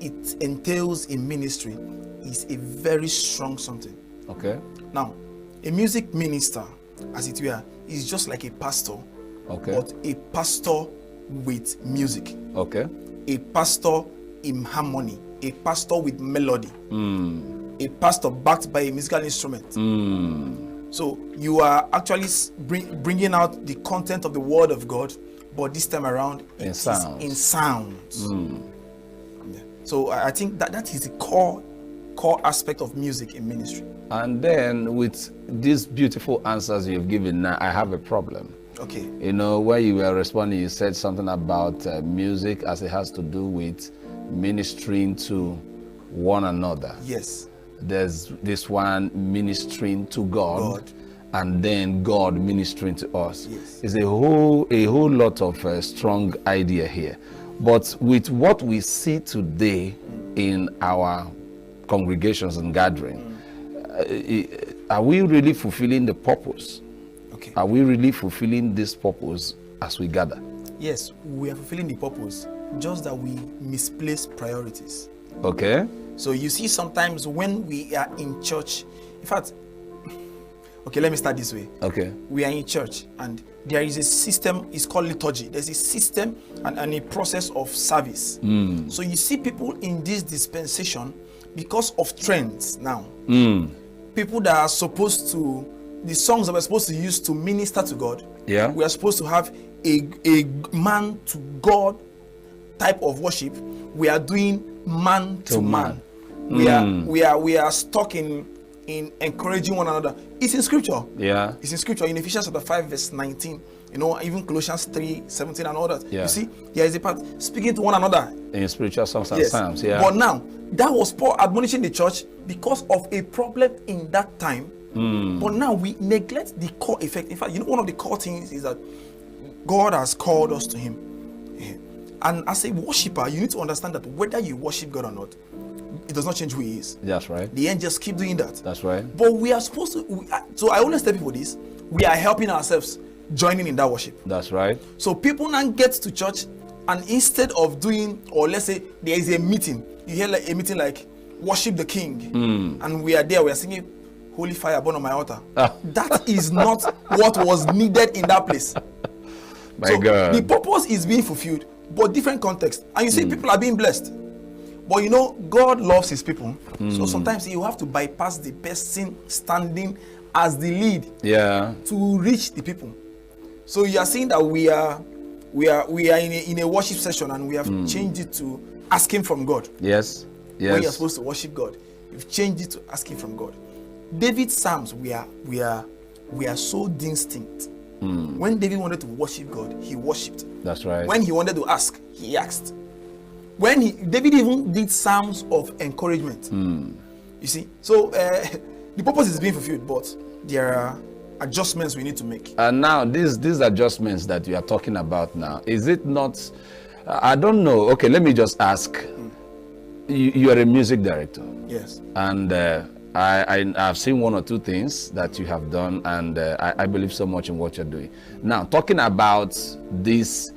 it entails in ministry is a very strong something. Okay. Now, a music minister, as it were, is just like a pastor, Okay. but a pastor with music. Okay. A pastor in harmony, a pastor with melody, a pastor backed by a musical instrument. So you are actually bringing out the content of the Word of God, but this time around In it is sounds. in sounds. Yeah. So I think that is the core aspect of music in ministry. And then with these beautiful answers you've given now, I have a problem. Okay. When you were responding, you said something about music as it has to do with ministering to one another. Yes. There's this one ministering to God, and then God ministering to us. Yes. It's a whole lot of strong idea here. But with what we see today in our congregations and gathering, are we really fulfilling the purpose? Okay. Are we really fulfilling this purpose as we gather? Yes, we are fulfilling the purpose, just that we misplace priorities. Okay. So you see, sometimes when we are in church, in fact, okay, let me start this way. Okay. We are in church and there is a system, it's called liturgy. There's a system and a process of service. So you see people in this dispensation, because of trends now, people that are supposed to, the songs that we're supposed to use to minister to God, Yeah. we are supposed to have a man to God type of worship. We are doing man to man. We are stuck in encouraging one another. It's in scripture. Yeah. It's in scripture in Ephesians chapter 5 verse 19. Even Colossians 3:17 and all that. Yeah. You see, there is a part speaking to one another. In spiritual songs and Yes. psalms, yeah. But now, that was Paul admonishing the church because of a problem in that time. But now we neglect the core effect. In fact, one of the core things is that God has called us to Him. And as a worshiper, you need to understand that whether you worship God or not, it does not change who He is. That's right. The angels keep doing that. That's right. But we are supposed to, so I always tell people this, we are helping ourselves joining in that worship. That's right. So people now get to church and instead of doing, or let's say there is a meeting, you hear like a meeting like worship the King, and we are there, we are singing holy fire burn on my altar. That is not what was needed in that place. My God. The purpose is being fulfilled, but different context. And you see, people are being blessed. But God loves His people. So sometimes you have to bypass the person standing as the lead to reach the people. So you are seeing that we are in a worship session and we have changed it to asking from God. Yes. Yes. When you're supposed to worship God, you've changed it to asking from God. David's psalms, we are so distinct. When David wanted to worship God, he worshipped. That's right. When he wanted to ask, he asked. David even did psalms of encouragement. You see, so the purpose is being fulfilled, but there are adjustments we need to make. And now these adjustments that you are talking about now, is it not I don't know. Okay, let me just ask. You are a music director. Yes. And I've seen one or two things that you have done, and I believe so much in what you're doing. Now, talking about this,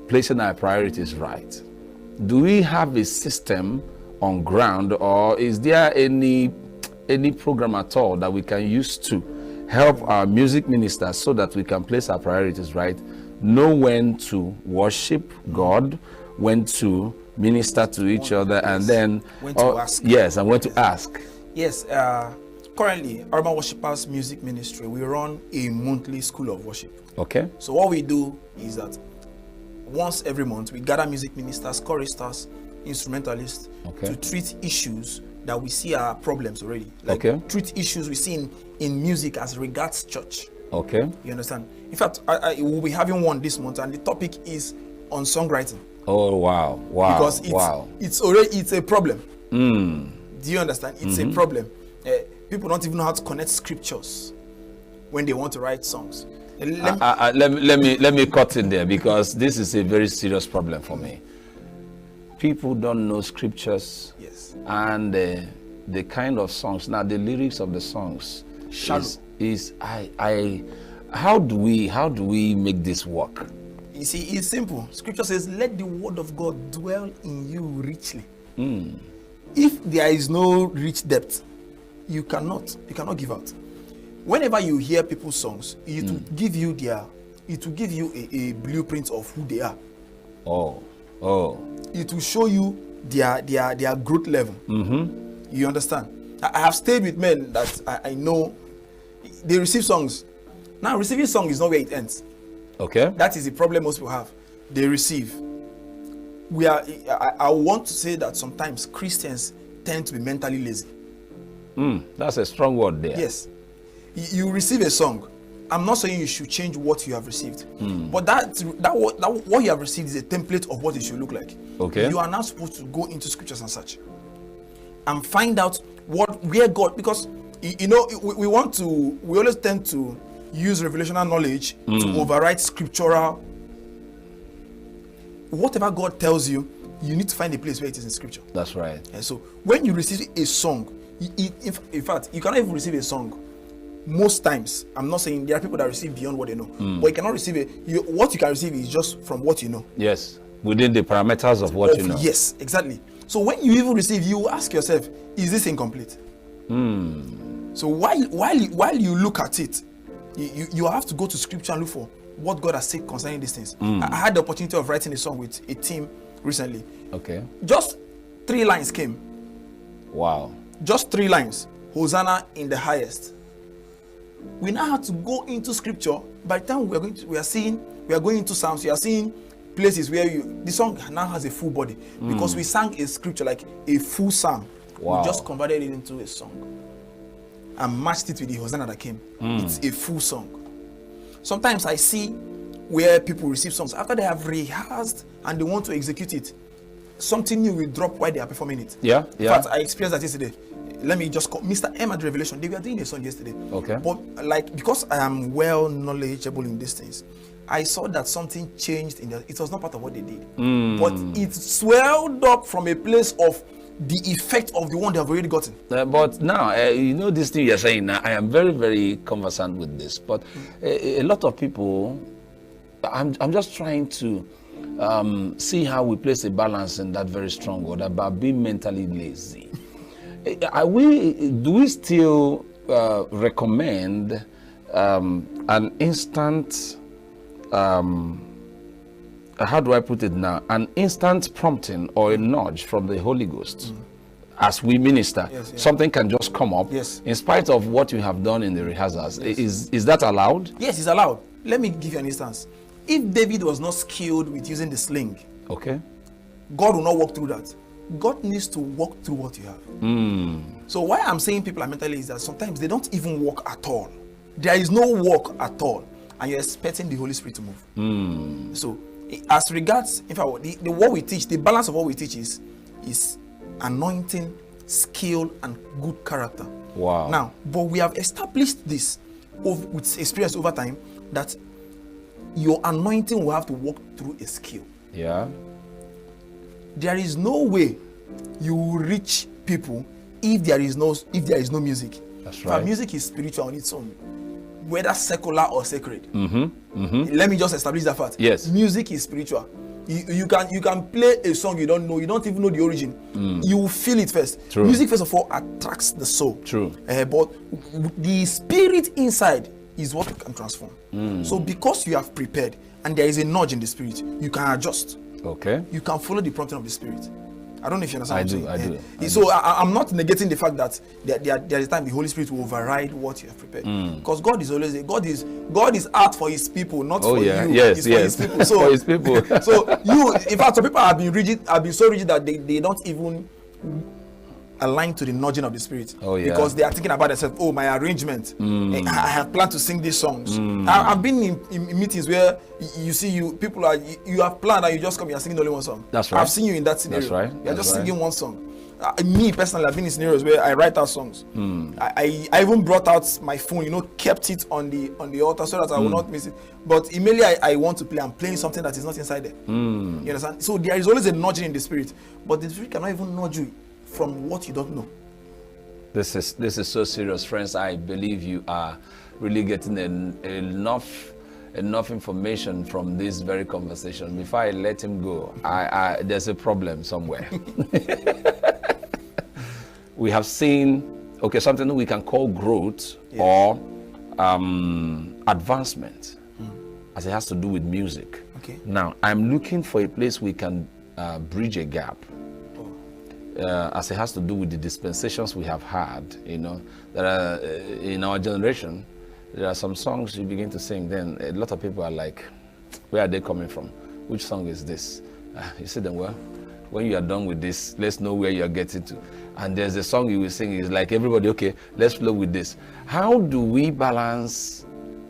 placing our priorities right, do we have a system on ground, or is there any program at all that we can use to help our music ministers so that we can place our priorities right, know when to worship God, when to minister to each other, and then when to ask. Yes, and when to ask. Yes, currently, Urban Worshipers Music Ministry, we run a monthly school of worship. Okay. So what we do is that once every month, we gather music ministers, choristers, instrumentalists to treat issues that we see are problems already. Like treat issues we see in music as regards church. Okay. You understand? In fact, I will be having one this month, and the topic is on songwriting. Oh wow! Wow! Because it's a problem. Mm. Do you understand? It's a problem. People don't even know how to connect scriptures when they want to write songs. Let me cut in there, because this is a very serious problem for me. People don't know scriptures. Yes. And the kind of songs, now the lyrics of the songs how do we make this work? You see, it's simple. Scripture says, let the word of God dwell in you richly. Mm. If there is no rich depth, you cannot give out. Whenever you hear people's songs, it will give you a blueprint of who they are. It will show you their growth level. Mm-hmm. You understand? I have stayed with men that I know they receive songs. Now, receiving song is not where it ends. Okay. That is the problem most people have. They receive. I want to say that sometimes Christians tend to be mentally lazy. That's a strong word there. Yes. You receive a song. I'm not saying you should change what you have received, but what you have received is a template of what it should look like. Okay. You are now supposed to go into scriptures and such, and find out where God, because we always tend to use revelational knowledge to override scriptural. Whatever God tells you, you need to find a place where it is in scripture. That's right. And so when you receive a song, in fact, you cannot even receive a song. Most times, I'm not saying there are people that receive beyond what they know, but you cannot receive it. What you can receive is just from what you know. Yes, within the parameters of what you know. Yes, exactly. So when you even receive, you ask yourself, is this incomplete? So while you look at it, you have to go to scripture and look for what God has said concerning these things. I had the opportunity of writing a song with a team recently. Okay. Just 3 lines came. Wow. Just 3 lines. Hosanna in the highest. We now have to go into scripture. By the time we are going into Psalms, we are seeing places where the song now has a full body, because we sang a scripture like a full psalm. Wow. We just converted it into a song and matched it with the Hosanna that came. It's a full song. Sometimes I see where people receive songs after they have rehearsed and they want to execute it. Something new will drop while they are performing it. Yeah. In fact, I experienced that yesterday. Let me just call Mr. M at Revelation. They were doing a song yesterday. Okay. But because I am well knowledgeable in these things, I saw that something changed it was not part of what they did. But it swelled up from a place of the effect of the one they have already gotten. But now, this thing you're saying now, I am very, very conversant with this. But a lot of people, I'm just trying to see how we place a balance in that very strong word about being mentally lazy. Do we still recommend an instant, how do I put it now, an instant prompting or a nudge from the Holy Ghost as we minister? Yes, yeah. Something can just come up in spite of what you have done in the rehearsals. Is that allowed? Yes, it's allowed. Let me give you an instance. If David was not skilled with using the sling, God will not walk through that. God needs to walk through what you have. So why I'm saying people are mentally is that sometimes they don't even walk at all. There is no walk at all, and you're expecting the Holy Spirit to move. So as regards, in fact, what we teach, the balance of what we teach is anointing, skill, and good character. Wow. Now, but we have established this with experience over time that your anointing will have to walk through a skill. Yeah. There is no way you will reach people if there is no music. That's right. But music is spiritual on its own, whether secular or sacred. Let me just establish that fact. Yes. Music is spiritual. You can play a song you don't know, you don't even know the origin. You will feel it first. True. Music first of all attracts the soul. True. But the spirit inside is what can transform. So because you have prepared and there is a nudge in the spirit, you can adjust. Okay. You can follow the prompting of the spirit. I don't know if you understand I do. So I'm not negating the fact that there is time the Holy Spirit will override what you have prepared. Because God is always God is out for His people, not for you. Yes, it's for His people. So, for His people. So in fact, some people have been so rigid that they don't even align to the nudging of the Spirit. Because they are thinking about themselves. Oh, my arrangement. I have planned to sing these songs. I've been in meetings where you have planned and you just come, you are singing only one song. That's right. I've seen you in that scenario. That's right. You're just singing one song. Me personally, I've been in scenarios where I write out songs. I even brought out my phone, kept it on the altar so that I will not miss it. But immediately I want to play, I'm playing something that is not inside there. You understand? So there is always a nudging in the spirit, but the spirit cannot even nudge you from what you don't know. This is so serious, friends. I believe you are really getting enough information from this very conversation. Before I let him go, there's a problem somewhere. We have seen, something we can call growth or advancement, as it has to do with music. Now, I'm looking for a place we can bridge a gap. As it has to do with the dispensations we have had, that are in our generation. There are some songs you begin to sing, then a lot of people are like, where are they coming from? Which song is this? You say them, well, when you are done with this, let's know where you are getting to. And there's a song you will sing, is like, everybody, okay, let's flow with this. How do we balance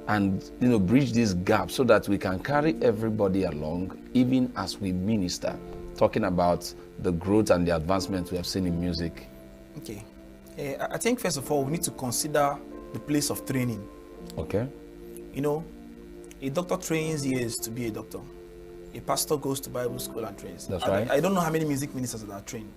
and bridge this gap so that we can carry everybody along, even as we minister, talking about the growth and the advancement we have seen in music? Okay. I think first of all, we need to consider the place of training. Okay. A doctor trains years to be a doctor. A pastor goes to Bible school and trains. That's right. I don't know how many music ministers that are trained.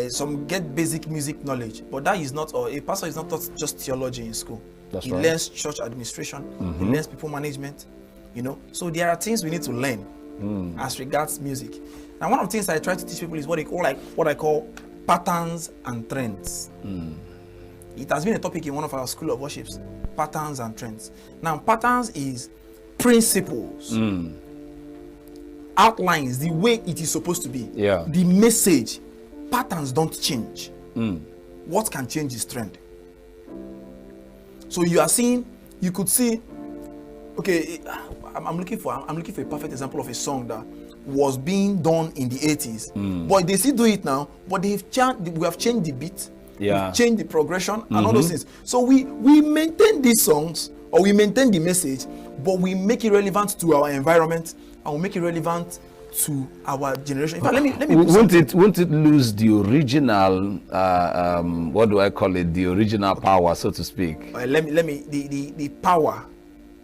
Some get basic music knowledge, but that is not all. A pastor is not taught just theology in school. That's he right. learns church administration. He learns people management. So there are things we need to learn as regards music. Now, one of the things I try to teach people is what I call patterns and trends. It has been a topic in one of our school of worships, patterns and trends. Now, patterns is principles, outlines, the way it is supposed to be, the message. Patterns don't change. What can change is trend. So you could see, okay, I'm looking for a perfect example of a song that was being done in the 80s, but they still do it now, but we have changed the beat, we've changed the progression and all those things. So we maintain these songs, or we maintain the message, but we make it relevant to our environment, and we make it relevant to our generation. In fact, let me won't it lose the original what do I call it, the original power, so to speak? The power,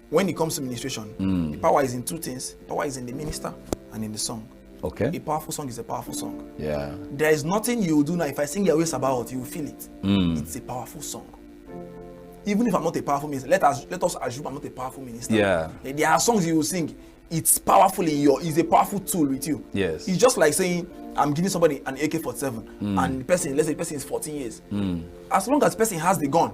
when it comes to ministration, the power is in two things. The power is in the minister and in the song. Okay. A powerful song is a powerful song. Yeah. There is nothing you will do now. If I sing your ways about, you will feel it. It's a powerful song. Even if I'm not a powerful minister, let us assume I'm not a powerful minister. Yeah. There are songs you will sing. It's powerful it's a powerful tool with you. Yes. It's just like saying I'm giving somebody an AK-47 and let's say the person is 14 years. As long as the person has the gun,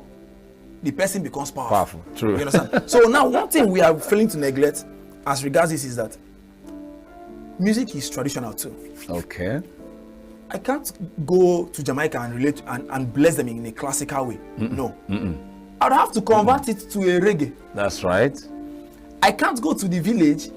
the person becomes powerful. True. You understand? So now one thing we are failing to neglect as regards this is that music is traditional too. Okay. I can't go to Jamaica and relate and bless them in a classical way. No. I'd have to convert it to a reggae. That's right. I can't go to the village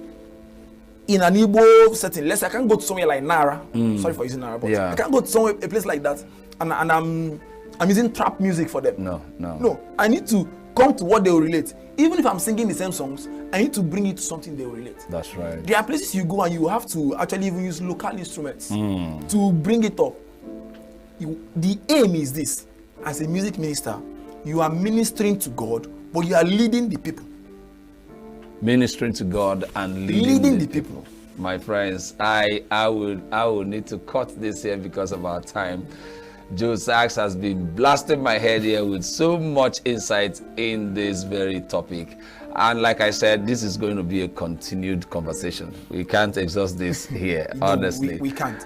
in an Igbo setting. Let's say I can't go to somewhere like Nara. Sorry for using Nara, but I can't go to a place like that and I'm using trap music for them. No. I need to come to what they will relate. Even if I'm singing the same songs, I need to bring it to something they will relate. That's right. There are places you go and you have to actually even use local instruments to bring it up. The aim is this: as a music minister, you are ministering to God, but you are leading the people. Ministering to God and leading the people. My friends, I will need to cut this here because of our time. Joe Sachs has been blasting my head here with so much insight in this very topic. And like I said, this is going to be a continued conversation. We can't exhaust this here, No, honestly. we can't.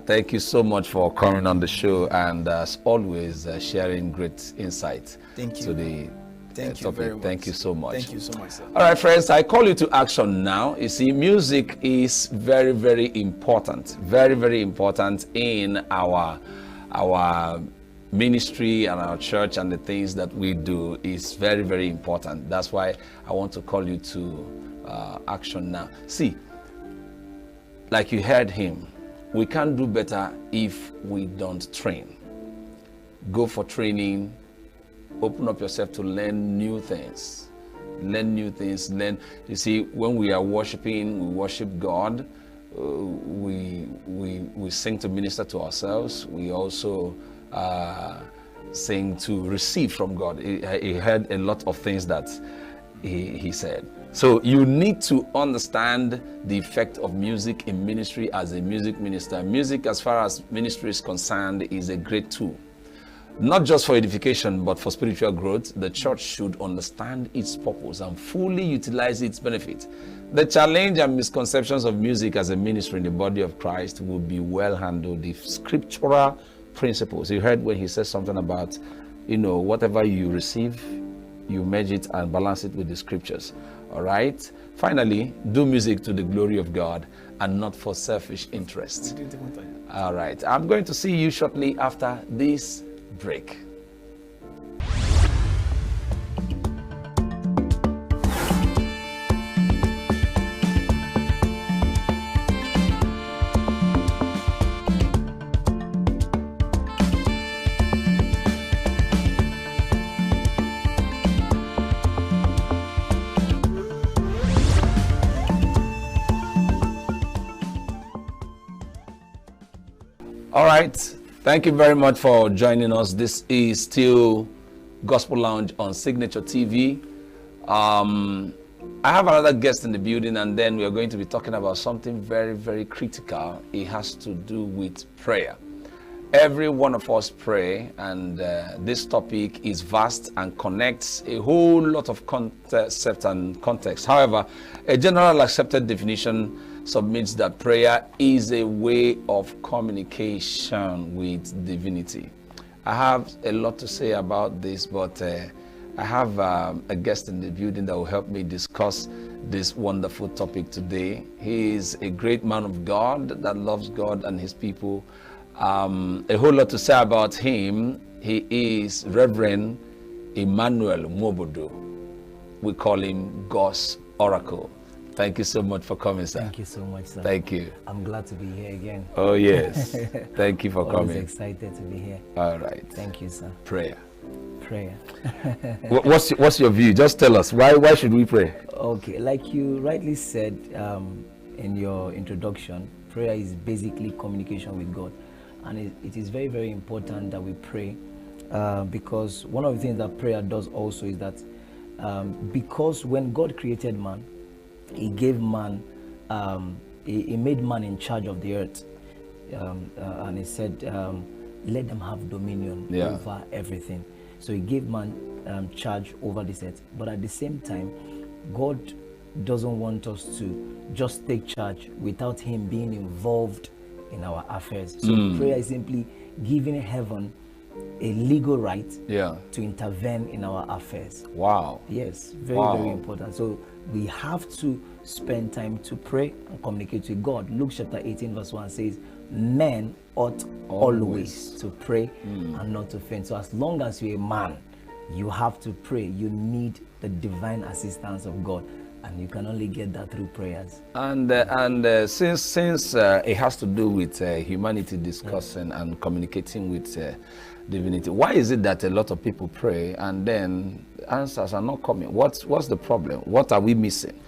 Thank you so much for coming on the show and as always sharing great insight to the Thank you topic. very much. Thank you so much. Thank you so much, sir. All right, friends, I call you to action now. You see, music is very, very important. Very, very important in our ministry and our church, and the things that we do is very, very important. That's why I want to call you to action now. See, like you heard him, we can't do better if we don't train. Go for training. Open up yourself to learn new things. Learn new things. Learn. You see, when we are worshiping, we worship God. We sing to minister to ourselves. We also sing to receive from God. He heard a lot of things that he said. So you need to understand the effect of music in ministry as a music minister. Music, as far as ministry is concerned, is a great tool. Not just for edification, but for spiritual growth. The church should understand its purpose and fully utilize its benefit. The challenge and misconceptions of music as a ministry in the body of Christ will be well handled if scriptural principles. You heard when he said something about, whatever you receive, you merge it and balance it with the scriptures. All right? Finally, do music to the glory of God and not for selfish interest. All right. I'm going to see you shortly after this break. All right. Thank you very much for joining us. This is still Gospel Lounge on Signature TV. I have another guest in the building, and then we are going to be talking about something very, very critical. It has to do with prayer. Every one of us pray, and this topic is vast and connects a whole lot of concept and context. However, a general accepted definition submits that prayer is a way of communication with divinity. I have a lot to say about this, but I have a guest in the building that will help me discuss this wonderful topic today. He is a great man of God that loves God and his people. A whole lot to say about him. He is Reverend Emmanuel Mobodo. We call him God's Oracle. Thank you so much for coming, sir. Thank you so much, sir. Thank you. I'm glad to be here again. Oh, yes. Thank you for coming. Excited to be here. All right. Thank you, sir. Prayer. Prayer. What's your view? Just tell us. Why should we pray? Okay, like you rightly said in your introduction, prayer is basically communication with God. And it is very, very important that we pray because one of the things that prayer does also is that because when God created man, he gave man, he made man in charge of the earth. And he said, let them have dominion over everything. So he gave man charge over this earth. But at the same time, God doesn't want us to just take charge without him being involved in our affairs. So prayer is simply giving heaven a legal right to intervene in our affairs. Wow. Yes, very, very important. So we have to spend time to pray and communicate with God. Luke chapter 18 verse 1 says, men ought always to pray and not to faint. So as long as you're a man, you have to pray. You need the divine assistance of God. And you can only get that through prayers. And since it has to do with humanity discussing and communicating with divinity, why is it that a lot of people pray and then answers are not coming? What's the problem? What are we missing?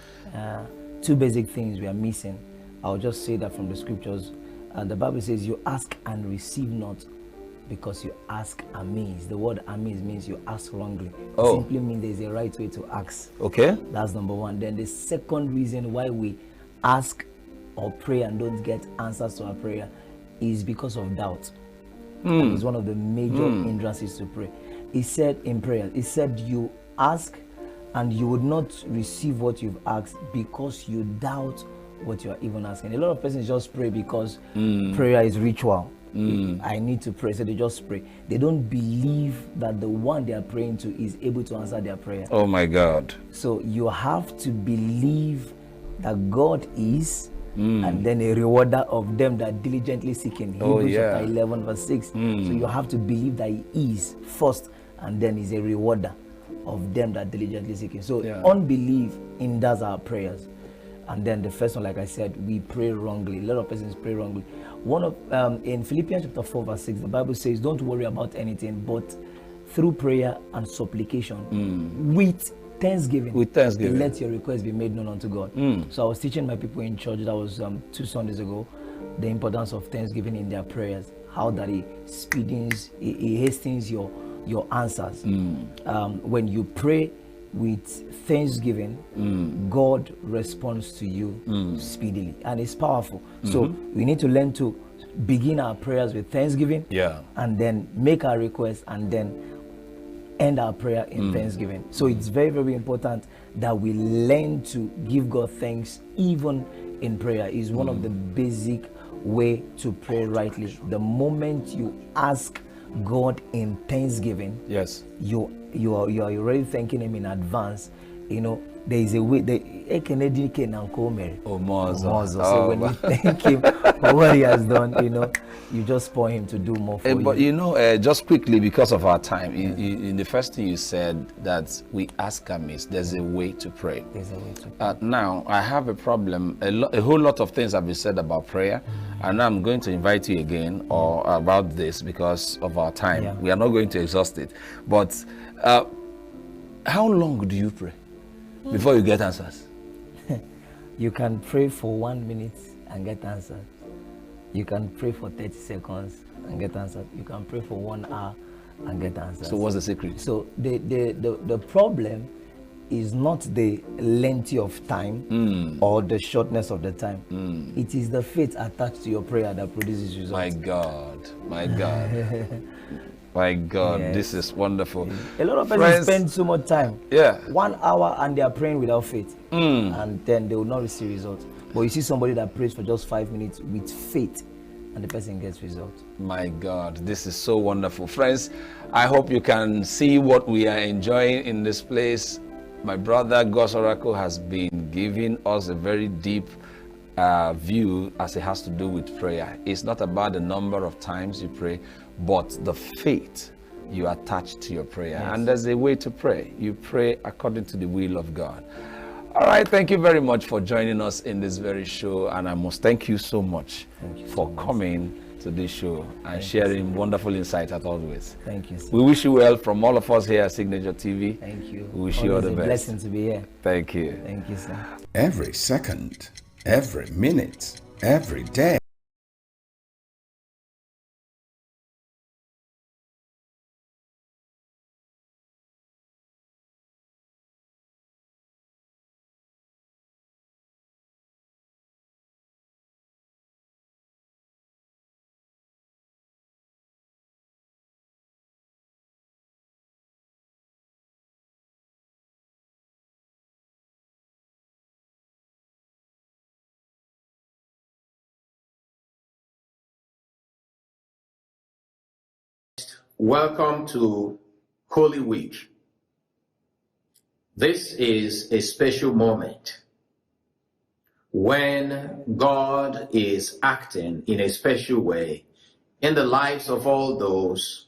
Two basic things we are missing. I'll just say that from the scriptures. The Bible says, you ask and receive not because you ask amiss. The word amiss means you ask wrongly. It Oh. simply means there's a right way to ask. Okay. That's number one. Then the second reason why we ask or pray and don't get answers to our prayer is because of doubt. And it's one of the major hindrances to pray. He said in prayer, he said you ask and you would not receive what you've asked because you doubt what you are even asking. A lot of persons just pray because prayer is ritual. I need to pray, so they just pray. They don't believe that the one they are praying to is able to answer their prayer. Oh my God. So you have to believe that God is, and then a rewarder of them that diligently seek Him. Hebrews chapter 11 verse 6. So you have to believe that He is first, and then He's a rewarder of them that diligently seek Him. So unbelief hinders our prayers. And then the first one, like I said, we pray wrongly. A lot of persons pray wrongly. One of in Philippians chapter 4 verse 6, the Bible says, "Don't worry about anything, but through prayer and supplication, with thanksgiving, let your requests be made known unto God." So I was teaching my people in church, that was 2 Sundays ago, the importance of thanksgiving in their prayers, how that it hastens your answers. When you pray with thanksgiving, God responds to you speedily, and it's powerful. So we need to learn to begin our prayers with thanksgiving, and then make our requests, and then end our prayer in thanksgiving. So it's very, very important that we learn to give God thanks even in prayer. Is one of the basic way to pray rightly. The moment you ask God in thanksgiving, you are already thanking Him in advance. You know, there is a way. So when you thank Him for what He has done, you know, you just pour Him to do more for you. But you know, just quickly, because of our time, in the first thing you said that we ask amiss, there's a way to pray. There's a way to pray. Now, I have a problem. A whole lot of things have been said about prayer, and I'm going to invite you again or about this because of our time. We are not going to exhaust it. But how long do you pray before you get answers? You can pray for 1 minute and get answers. You can pray for 30 seconds and get answers. You can pray for 1 hour and get answers. So what's the secret? So the problem is not the length of time or the shortness of the time. It is the faith attached to your prayer that produces results. My God, my God. My God, this is wonderful. A lot of people spend so much time. 1 hour and they are praying without faith. And then they will not receive results. But you see somebody that prays for just 5 minutes with faith, and the person gets results. My God, this is so wonderful. Friends, I hope you can see what we are enjoying in this place. My brother, God's Oracle, has been giving us a very deep view as it has to do with prayer. It's not about the number of times you pray, but the faith you attach to your prayer. And there's a way to pray. You pray according to the will of God. All right, thank you very much for joining us in this very show, and I must thank you so much for coming to this show and sharing wonderful insight as always. Thank you, sir. We wish you well from all of us here at Signature TV. Thank you. We wish you all the best. It's a blessing to be here. Thank you. Thank you, sir. Every second, every minute, every day. Welcome to Holy Week. This is a special moment when God is acting in a special way in the lives of all those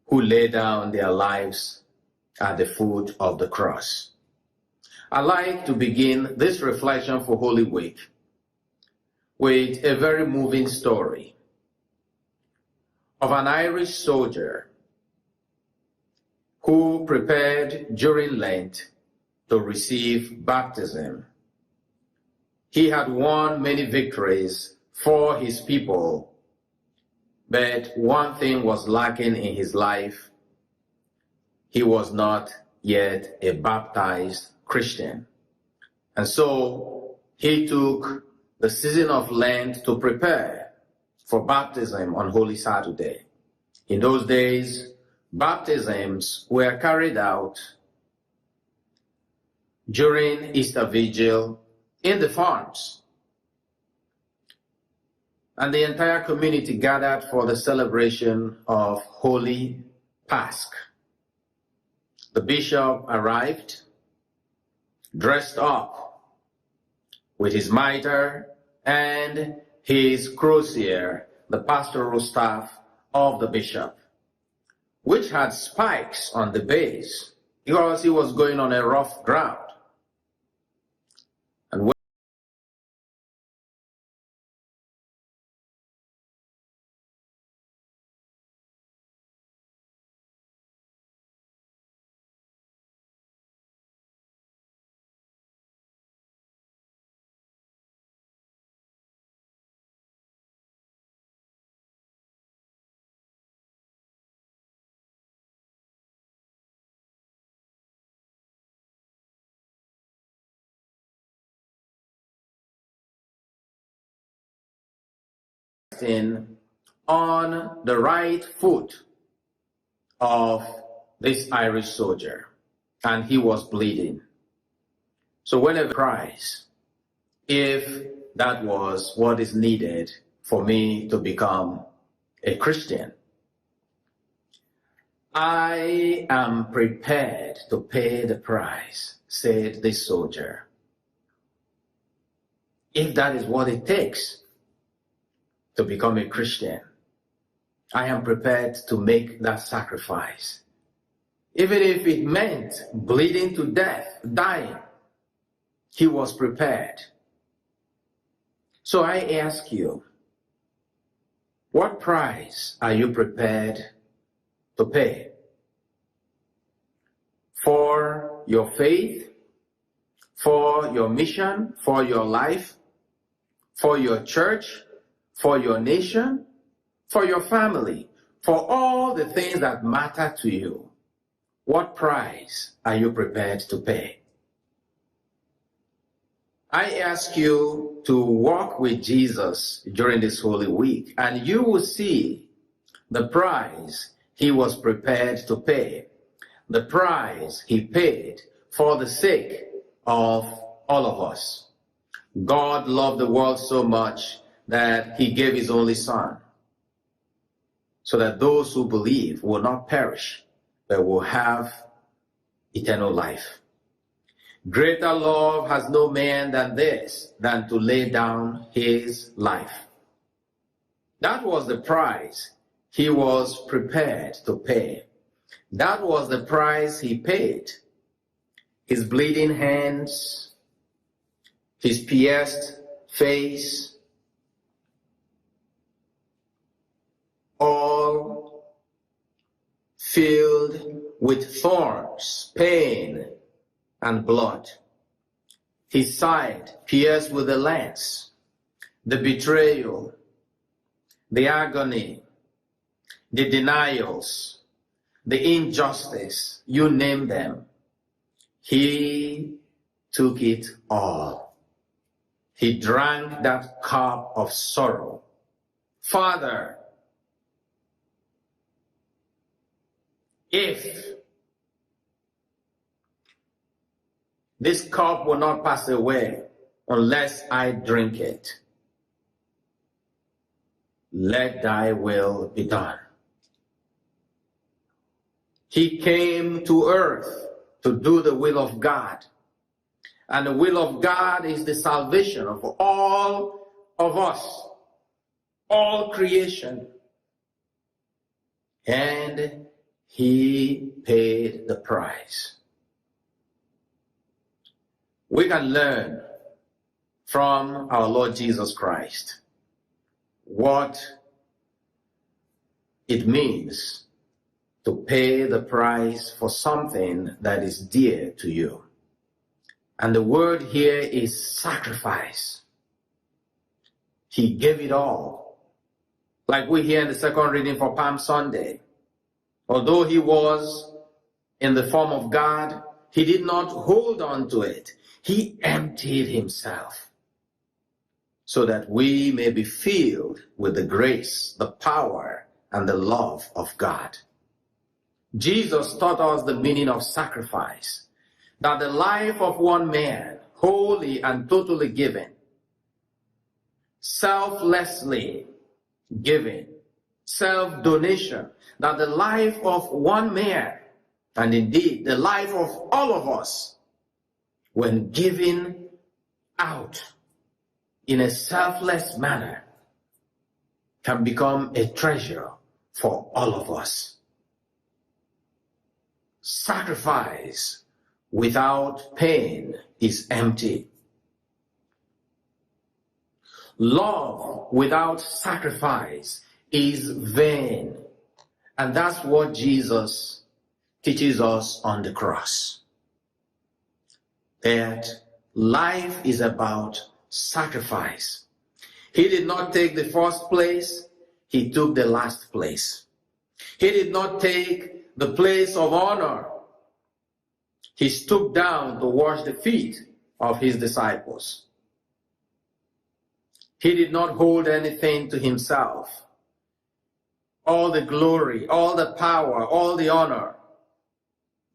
who lay down their lives at the foot of the cross. I'd like to begin this reflection for Holy Week with a very moving story of an Irish soldier who prepared during Lent to receive baptism. He had won many victories for his people But one thing was lacking in his life. He was not yet a baptized Christian. And so he took the season of Lent to prepare for baptism on Holy Saturday. In those days, baptisms were carried out during Easter Vigil in the farms. And the entire community gathered for the celebration of Holy Pasch. The bishop arrived, dressed up with his mitre and his crosier, the pastoral staff of the bishop, which had spikes on the base because he was going on a rough ground. And on the right foot of this Irish soldier, and he was bleeding. So whenever he cries, if that was what is needed for me to become a Christian, I am prepared to pay the price, said this soldier, if that is what it takes to become a Christian. I am prepared to make that sacrifice. Even if it meant bleeding to death, dying, he was prepared. So I ask you, what price are you prepared to pay for your faith, for your mission, for your life, for your church, for your nation, for your family, for all the things that matter to you? What price are you prepared to pay? I ask you to walk with Jesus during this Holy Week, and you will see the price he was prepared to pay, the price he paid for the sake of all of us. God loved the world so much that he gave his only Son, so that those who believe will not perish, but will have eternal life. Greater love has no man than this, than to lay down his life. That was the price he was prepared to pay. That was the price he paid. His bleeding hands, his pierced face, all filled with thorns, pain, and blood. His side pierced with a lance, the betrayal, the agony, the denials, the injustice, you name them. He took it all. He drank that cup of sorrow. Father, if this cup will not pass away unless I drink it, let thy will be done. He came to earth to do the will of God. And the will of God is the salvation of all of us, all creation. And he paid the price. We can learn from our Lord Jesus Christ what it means to pay the price for something that is dear to you. And the word here is sacrifice. He gave it all. Like we hear in the second reading for Palm Sunday. Although he was in the form of God, he did not hold on to it. He emptied himself so that we may be filled with the grace, the power, and the love of God. Jesus taught us the meaning of sacrifice, that the life of one man, wholly and totally given, selflessly given, self-donation, that the life of one man, and indeed the life of all of us, when given out in a selfless manner, can become a treasure for all of us. Sacrifice without pain is empty. Love without sacrifice is vain. And that's what Jesus teaches us on the cross. That life is about sacrifice. He did not take the first place, he took the last place. He did not take the place of honor. He stooped down to wash the feet of his disciples. He did not hold anything to himself. All the glory, all the power, all the honor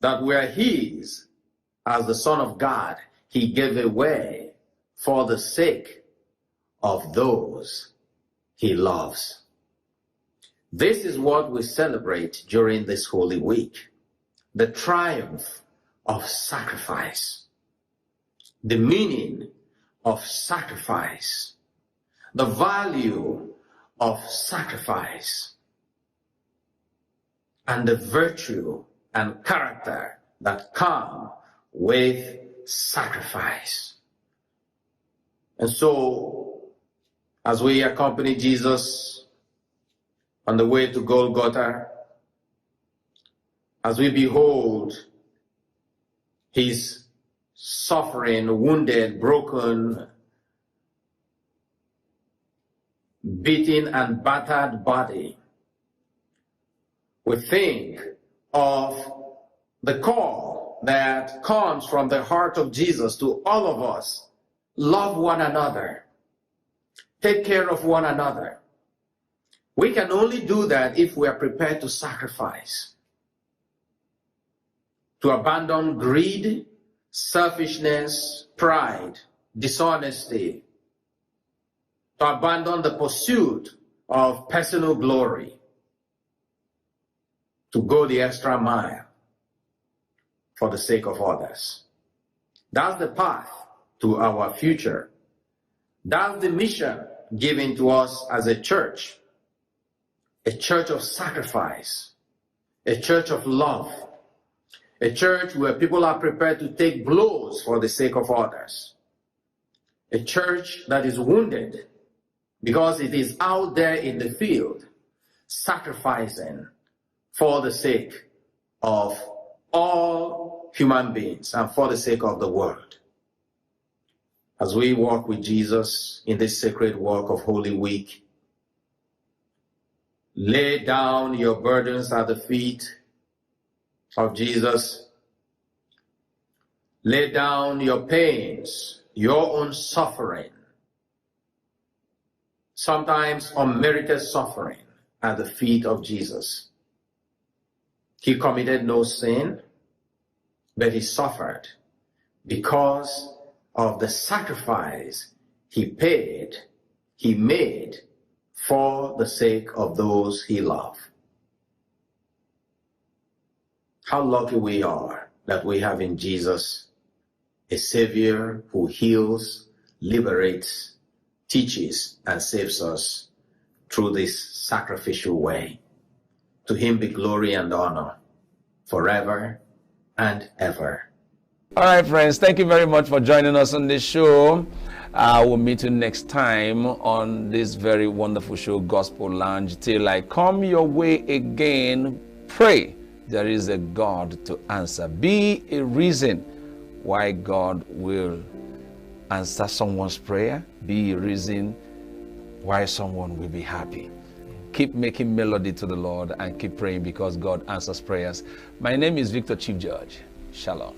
that were his as the Son of God, he gave away for the sake of those he loves. This is what we celebrate during this Holy Week, the triumph of sacrifice, the meaning of sacrifice, the value of sacrifice, and the virtue and character that come with sacrifice. And so, as we accompany Jesus on the way to Golgotha, as we behold his suffering, wounded, broken, beaten and battered body, we think of the call that comes from the heart of Jesus to all of us. Love one another. Take care of one another. We can only do that if we are prepared to sacrifice, to abandon greed, selfishness, pride, dishonesty, to abandon the pursuit of personal glory, to go the extra mile for the sake of others. That's the path to our future. That's the mission given to us as a church of sacrifice, a church of love, a church where people are prepared to take blows for the sake of others, a church that is wounded because it is out there in the field sacrificing for the sake of all human beings and for the sake of the world. As we walk with Jesus in this sacred walk of Holy Week, lay down your burdens at the feet of Jesus. Lay down your pains, your own suffering, sometimes unmerited suffering, at the feet of Jesus. He committed no sin, but he suffered because of the sacrifice he paid, he made for the sake of those he loved. How lucky we are that we have in Jesus a Savior who heals, liberates, teaches, and saves us through this sacrificial way. To him be glory and honor forever and ever. All right, friends, thank you very much for joining us on this show. We'll meet you next time on this very wonderful show, Gospel Lounge. Till I come your way again, pray there is a God to answer. Be a reason why God will answer someone's prayer. Be a reason why someone will be happy. keep making melody to the Lord and keep praying because God answers prayers. My name is Victor Chief Judge. Shalom.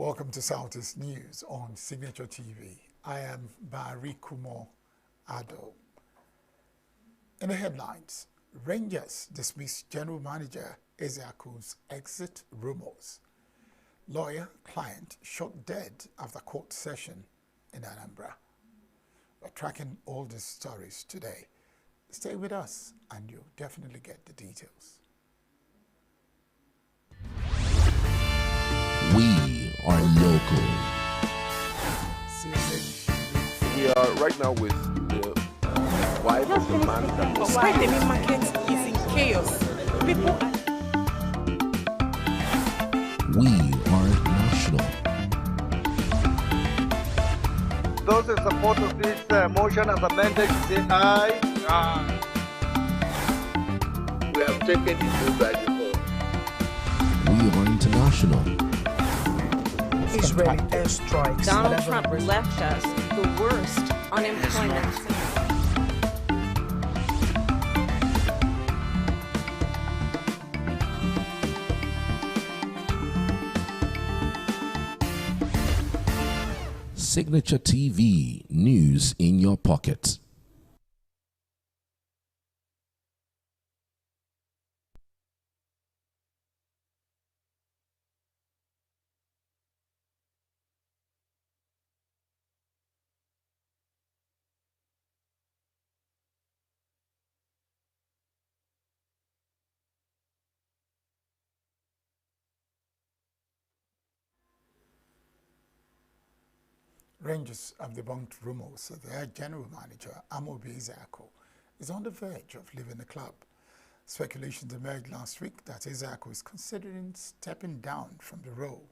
Welcome to Southeast News on Signature TV. I am Barry Kumo Ado. In the headlines, Rangers dismiss General Manager Ezeaku's exit rumors. Lawyer, client shot dead after court session in Anambra. We're tracking all these stories today. Stay with us and you'll definitely get the details. We are local. We are right now with the wife of the man that was... Why the main market is in chaos. People are... We are national. Those in support of this motion as amended, say aye. Aye. We have taken it by default. We are international. Israeli airstrikes. Donald Trump left us the worst unemployment. Signature TV, news in your pocket. Rangers have debunked rumors that their general manager, Amobi Ezeaku, is on the verge of leaving the club. Speculations emerged last week that Ezeaku is considering stepping down from the role.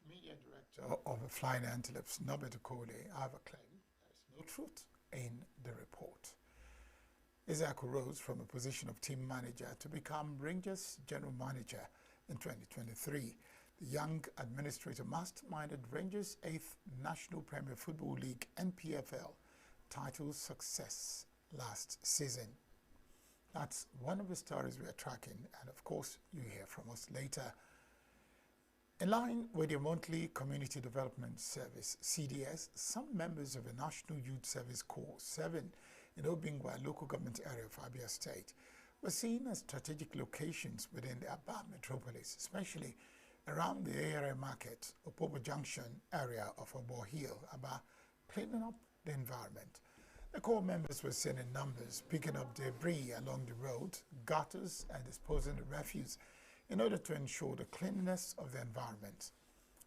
Media director of the Flying Antelopes, Norbert Okole, however, claimed there is no truth in the report. Ezeaku rose from a position of team manager to become Rangers general manager in 2023. The young administrator masterminded Rangers' 8th National Premier Football League NPFL title success last season. That's one of the stories we are tracking, and of course you hear from us later. In line with your monthly Community Development Service, CDS, some members of the National Youth Service Corps 7 in Obingwa local government area of Abia State were seen as strategic locations within the Aba metropolis, especially around the area market, Opobo Junction area of Obo Hill, Aba, cleaning up the environment. The Corps members were seen in numbers, picking up debris along the road, gutters, and disposing the refuse in order to ensure the cleanliness of the environment.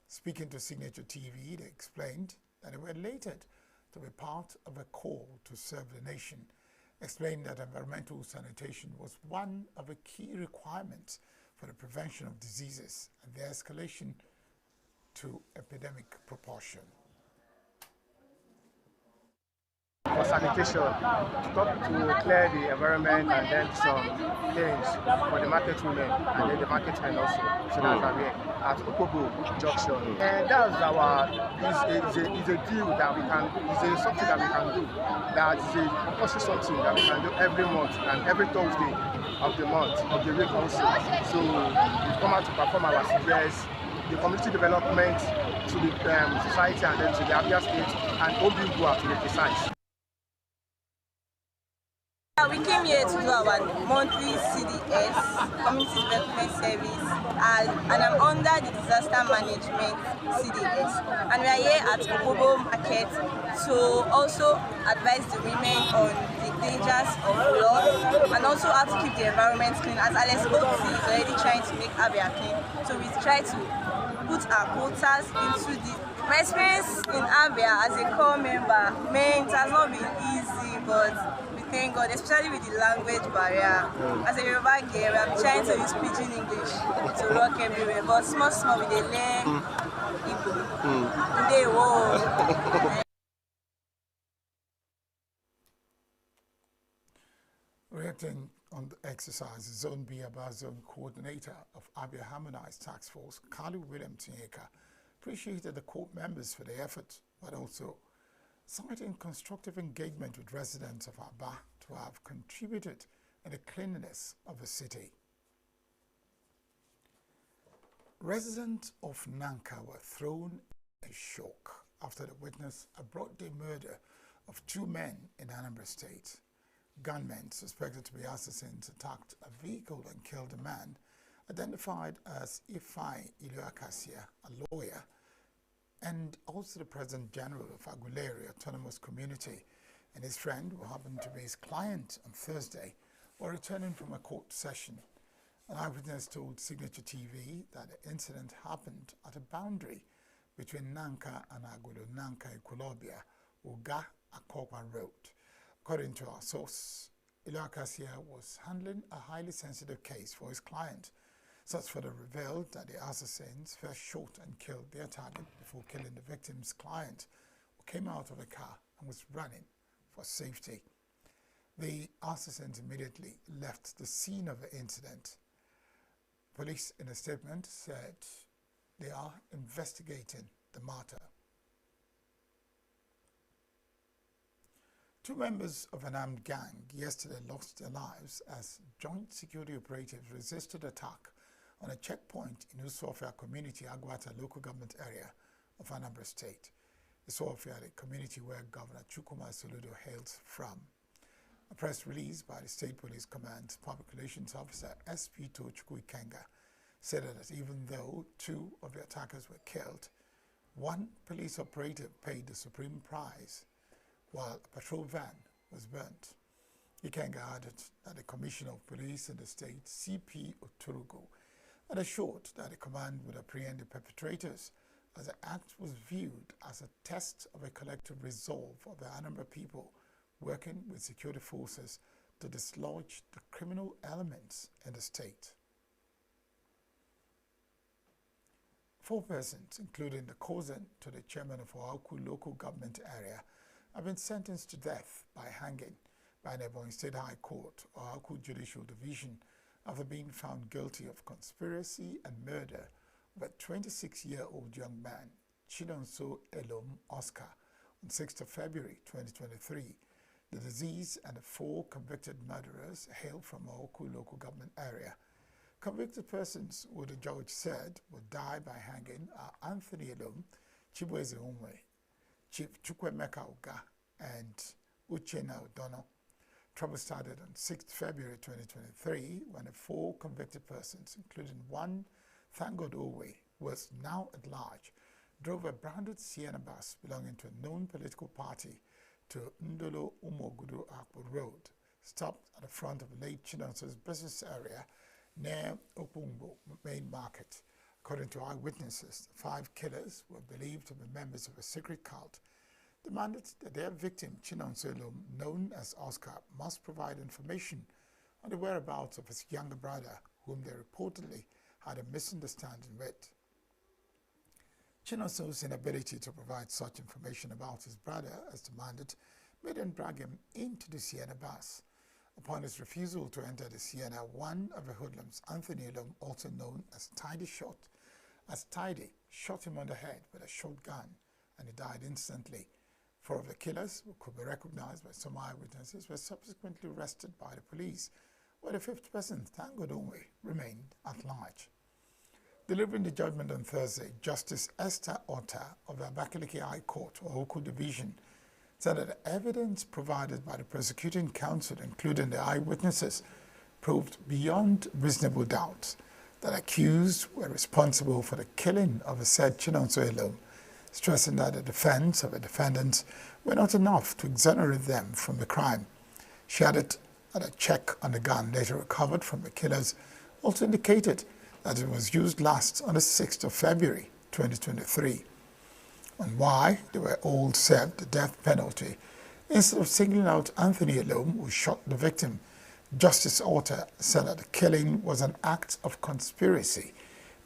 Speaking to Signature TV, they explained that they were elated to be part of a call to serve the nation, explained that environmental sanitation was one of the key requirements for the prevention of diseases and their escalation to epidemic proportion. For sanitation, stop to clear the environment and then some things for the market women and then the market men also. So that's why we're at Opobo Junction. And that's our, is a deal that we can, is something that we can do. That is a compulsory something that we can do every month and every Thursday of the month, of the week also. So we come out to perform our CDS, the community development to the society and then to the Abia State and Obingwa to be precise. We came here to do our monthly CDS, Community Development Service, and I'm under the Disaster Management CDS. And we are here at Opobo Market to also advise the women on the dangers of flood and also how to keep the environment clean. As Alex Oakley is already trying to make Abia clean, so we try to put our quotas into this. My experience in Abia as a core member, it has not been easy, but thank God, especially with the language barrier. As a Yoruba girl, I'm trying to use pidgin English to rock everywhere, but small with the learn Igbo. They will. Reacting on the exercise, Zone B Aba Zone Coordinator of Abia Harmonized Task Force, Kalu William Tinyeka, appreciated the court members for their effort, but also citing constructive engagement with residents of Aba to have contributed in the cleanliness of the city. Residents of Nanka were thrown in shock after they witnessed a broad-day murder of 2 men in Anambra State. Gunmen suspected to be assassins attacked a vehicle and killed a man identified as Ifeanyi Iluakasia, a lawyer, and also the President General of Aguleri Autonomous Community, and his friend, who happened to be his client on Thursday, were returning from a court session. An eyewitness told Signature TV that the incident happened at a boundary between Nanka and Agulu Nanka Ekulobia, Uga Akokwa Road. According to our source, Iluakasia was handling a highly sensitive case for his client. Such further revealed that the assassins first shot and killed their target before killing the victim's client, who came out of a car and was running for safety. The assassins immediately left the scene of the incident. Police in a statement said they are investigating the matter. 2 members of an armed gang yesterday lost their lives as joint security operatives resisted attack on a checkpoint in Usofia community, Agwata local government area of Anambra State. Usofia, the community where Governor Chukwuma Soludo hails from. A press release by the State Police Command Public Relations Officer SP Tochukwu Ikenga said that even though 2 of the attackers were killed, 1 police operative paid the supreme price, while a patrol van was burnt. Ikenga added that the Commissioner of Police in the state, CP Oturugu, had assured that the command would apprehend the perpetrators, as the act was viewed as a test of a collective resolve of the Anambra people working with security forces to dislodge the criminal elements in the state. 4 persons, including the cousin to the chairman of Oaku local government area, have been sentenced to death by hanging by the Ebonyi State High Court, Oaku Judicial Division, after being found guilty of conspiracy and murder of a 26-year-old young man, Chinonso Elom Oscar, on 6th of February 2023. The deceased and the 4 convicted murderers hail from Oaku local government area. Convicted persons who the judge said would die by hanging are Anthony Elom, Chibueze Onwe, Chief Chukwemeka Uga, and Uchenna Odono. Trouble started on 6th February 2023 when the 4 convicted persons, including 1 Thangod Owe, who was now at large, drove a branded Sienna bus belonging to a known political party to Ndolo Umogudu Akbu Road, stopped at the front of late Chinonso's business area near Opungbo Main Market. According to eyewitnesses, the 5 killers were believed to be members of a secret cult, demanded that their victim, Chinonso Elom, known as Oscar, must provide information on the whereabouts of his younger brother, whom they reportedly had a misunderstanding with. Chinonso's inability to provide such information about his brother, as demanded, made them drag him into the Sienna bus. Upon his refusal to enter the Sienna, one of the hoodlums, Anthony Elom, also known as Tidy, shot him on the head with a shotgun, and he died instantly. 4 of the killers, who could be recognized by some eyewitnesses, were subsequently arrested by the police, where the 5th person, Thangod Onwe, remained at large. Delivering the judgment on Thursday, Justice Esther Otta of the Abakaliki High Court, Oaku Division, said that the evidence provided by the prosecuting counsel, including the eyewitnesses, proved beyond reasonable doubt that accused were responsible for the killing of the said Chinonso Elom, stressing that the defense of the defendants were not enough to exonerate them from the crime. She added that a check on the gun later recovered from the killers also indicated that it was used last on the 6th of February 2023. On why they were all served the death penalty, instead of singling out Anthony Elom, who shot the victim, Justice Otter said that the killing was an act of conspiracy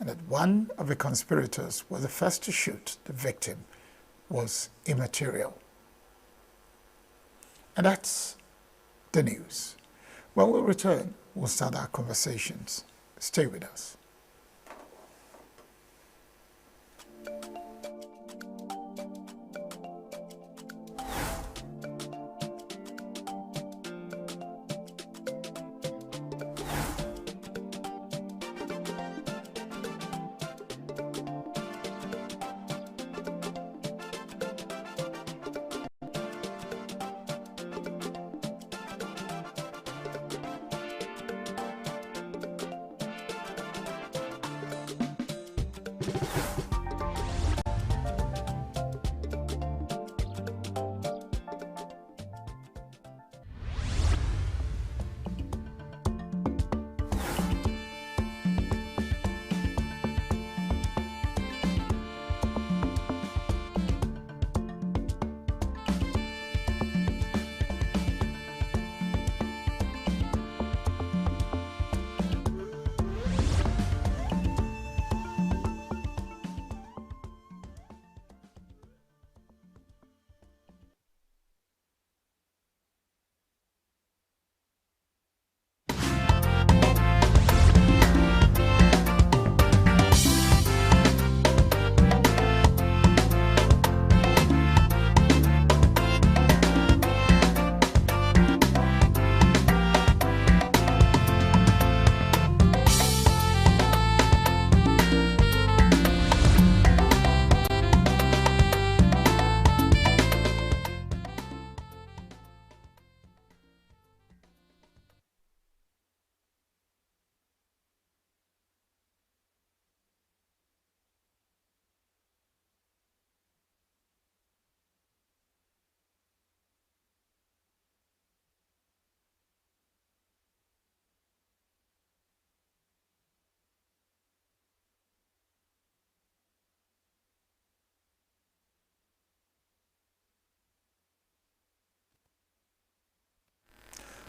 and that one of the conspirators was the first to shoot the victim was immaterial. And that's the news. When we return, we'll start our conversations. Stay with us.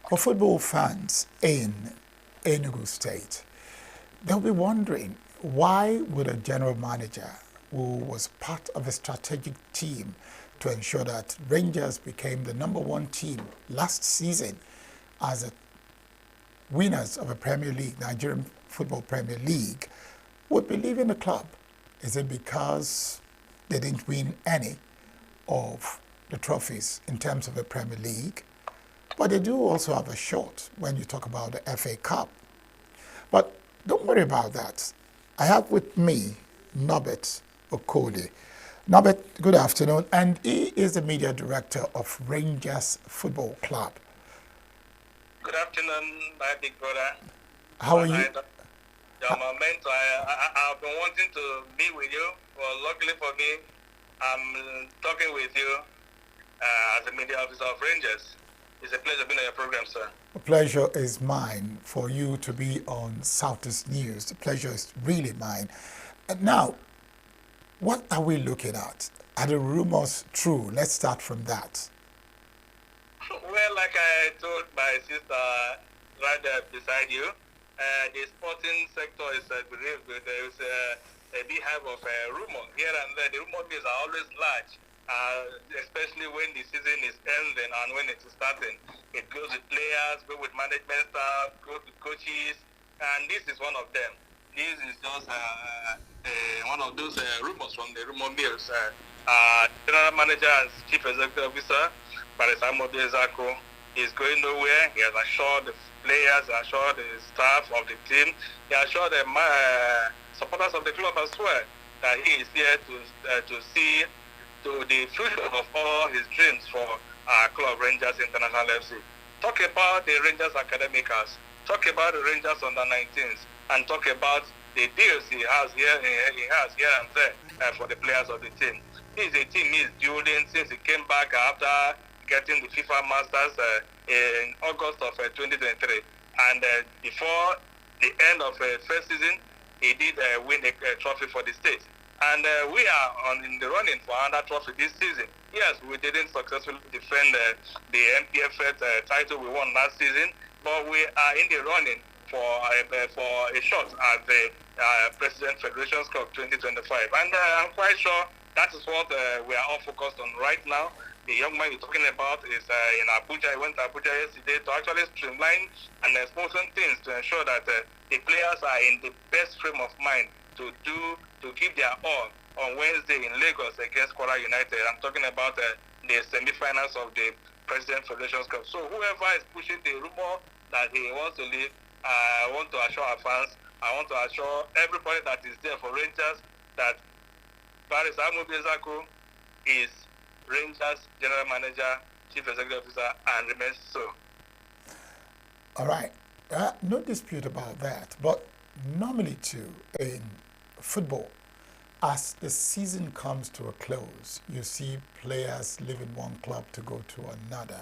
For football fans in Enugu State, they'll be wondering, why would a general manager who was part of a strategic team to ensure that Rangers became the #1 team last season as a winners of a Premier League, Nigerian Football Premier League, would be leaving the club? Is it because they didn't win any of the trophies in terms of the Premier League? But they do also have a shot when you talk about the FA Cup. But don't worry about that. I have with me Norbert Okoli. Norbert, good afternoon. And he is the media director of Rangers Football Club. Good afternoon, my big brother. How are you? Your moment, I've been wanting to be with you. Well, luckily for me, I'm talking with you as a media officer of Rangers. It's a pleasure being on your program, sir. The pleasure is mine for you to be on Southeast News. The pleasure is really mine. And now, what are we looking at? Are the rumors true? Let's start from that. Well, like I told my sister right there beside you, the sporting sector is believed with there is a beehive of rumor here and there. The rumor mills are always large, especially when the season is ending and when it is starting. It goes with players, goes with management staff, goes with coaches, and this is one of them. This is just one of those rumors from the rumor mills. General manager and chief executive officer, Barrister Ezako, is going nowhere. He has assured the players, assured the staff of the team, he assured the supporters of the club as well that he is here to see to the future of all his dreams for our club, Rangers International FC. Talk about the Rangers Academicals, talk about the Rangers under-19s, and talk about the deals he has here and there for the players of the team. This is a team he is building since he came back after getting the FIFA Masters in August of 2023. And before the end of first season, he did win a trophy for the state. And we are in the running for another trophy this season. Yes, we didn't successfully defend the MPFL title we won last season, but we are in the running for a shot at the President Federations Cup 2025. And I'm quite sure that is what we are all focused on right now. The young man you're talking about is in Abuja. He went to Abuja yesterday to actually streamline and expose things to ensure that the players are in the best frame of mind to give their all on Wednesday in Lagos against Kwara United. I'm talking about the semi-finals of the President Federations Cup. So whoever is pushing the rumor that he wants to leave, I want to assure our fans, I want to assure everybody that is there for Rangers that Barrister Ezako is Rangers General Manager, Chief Executive Officer, and remains so. All right. No dispute about that. But normally, too, in football, as the season comes to a close, you see players leaving one club to go to another.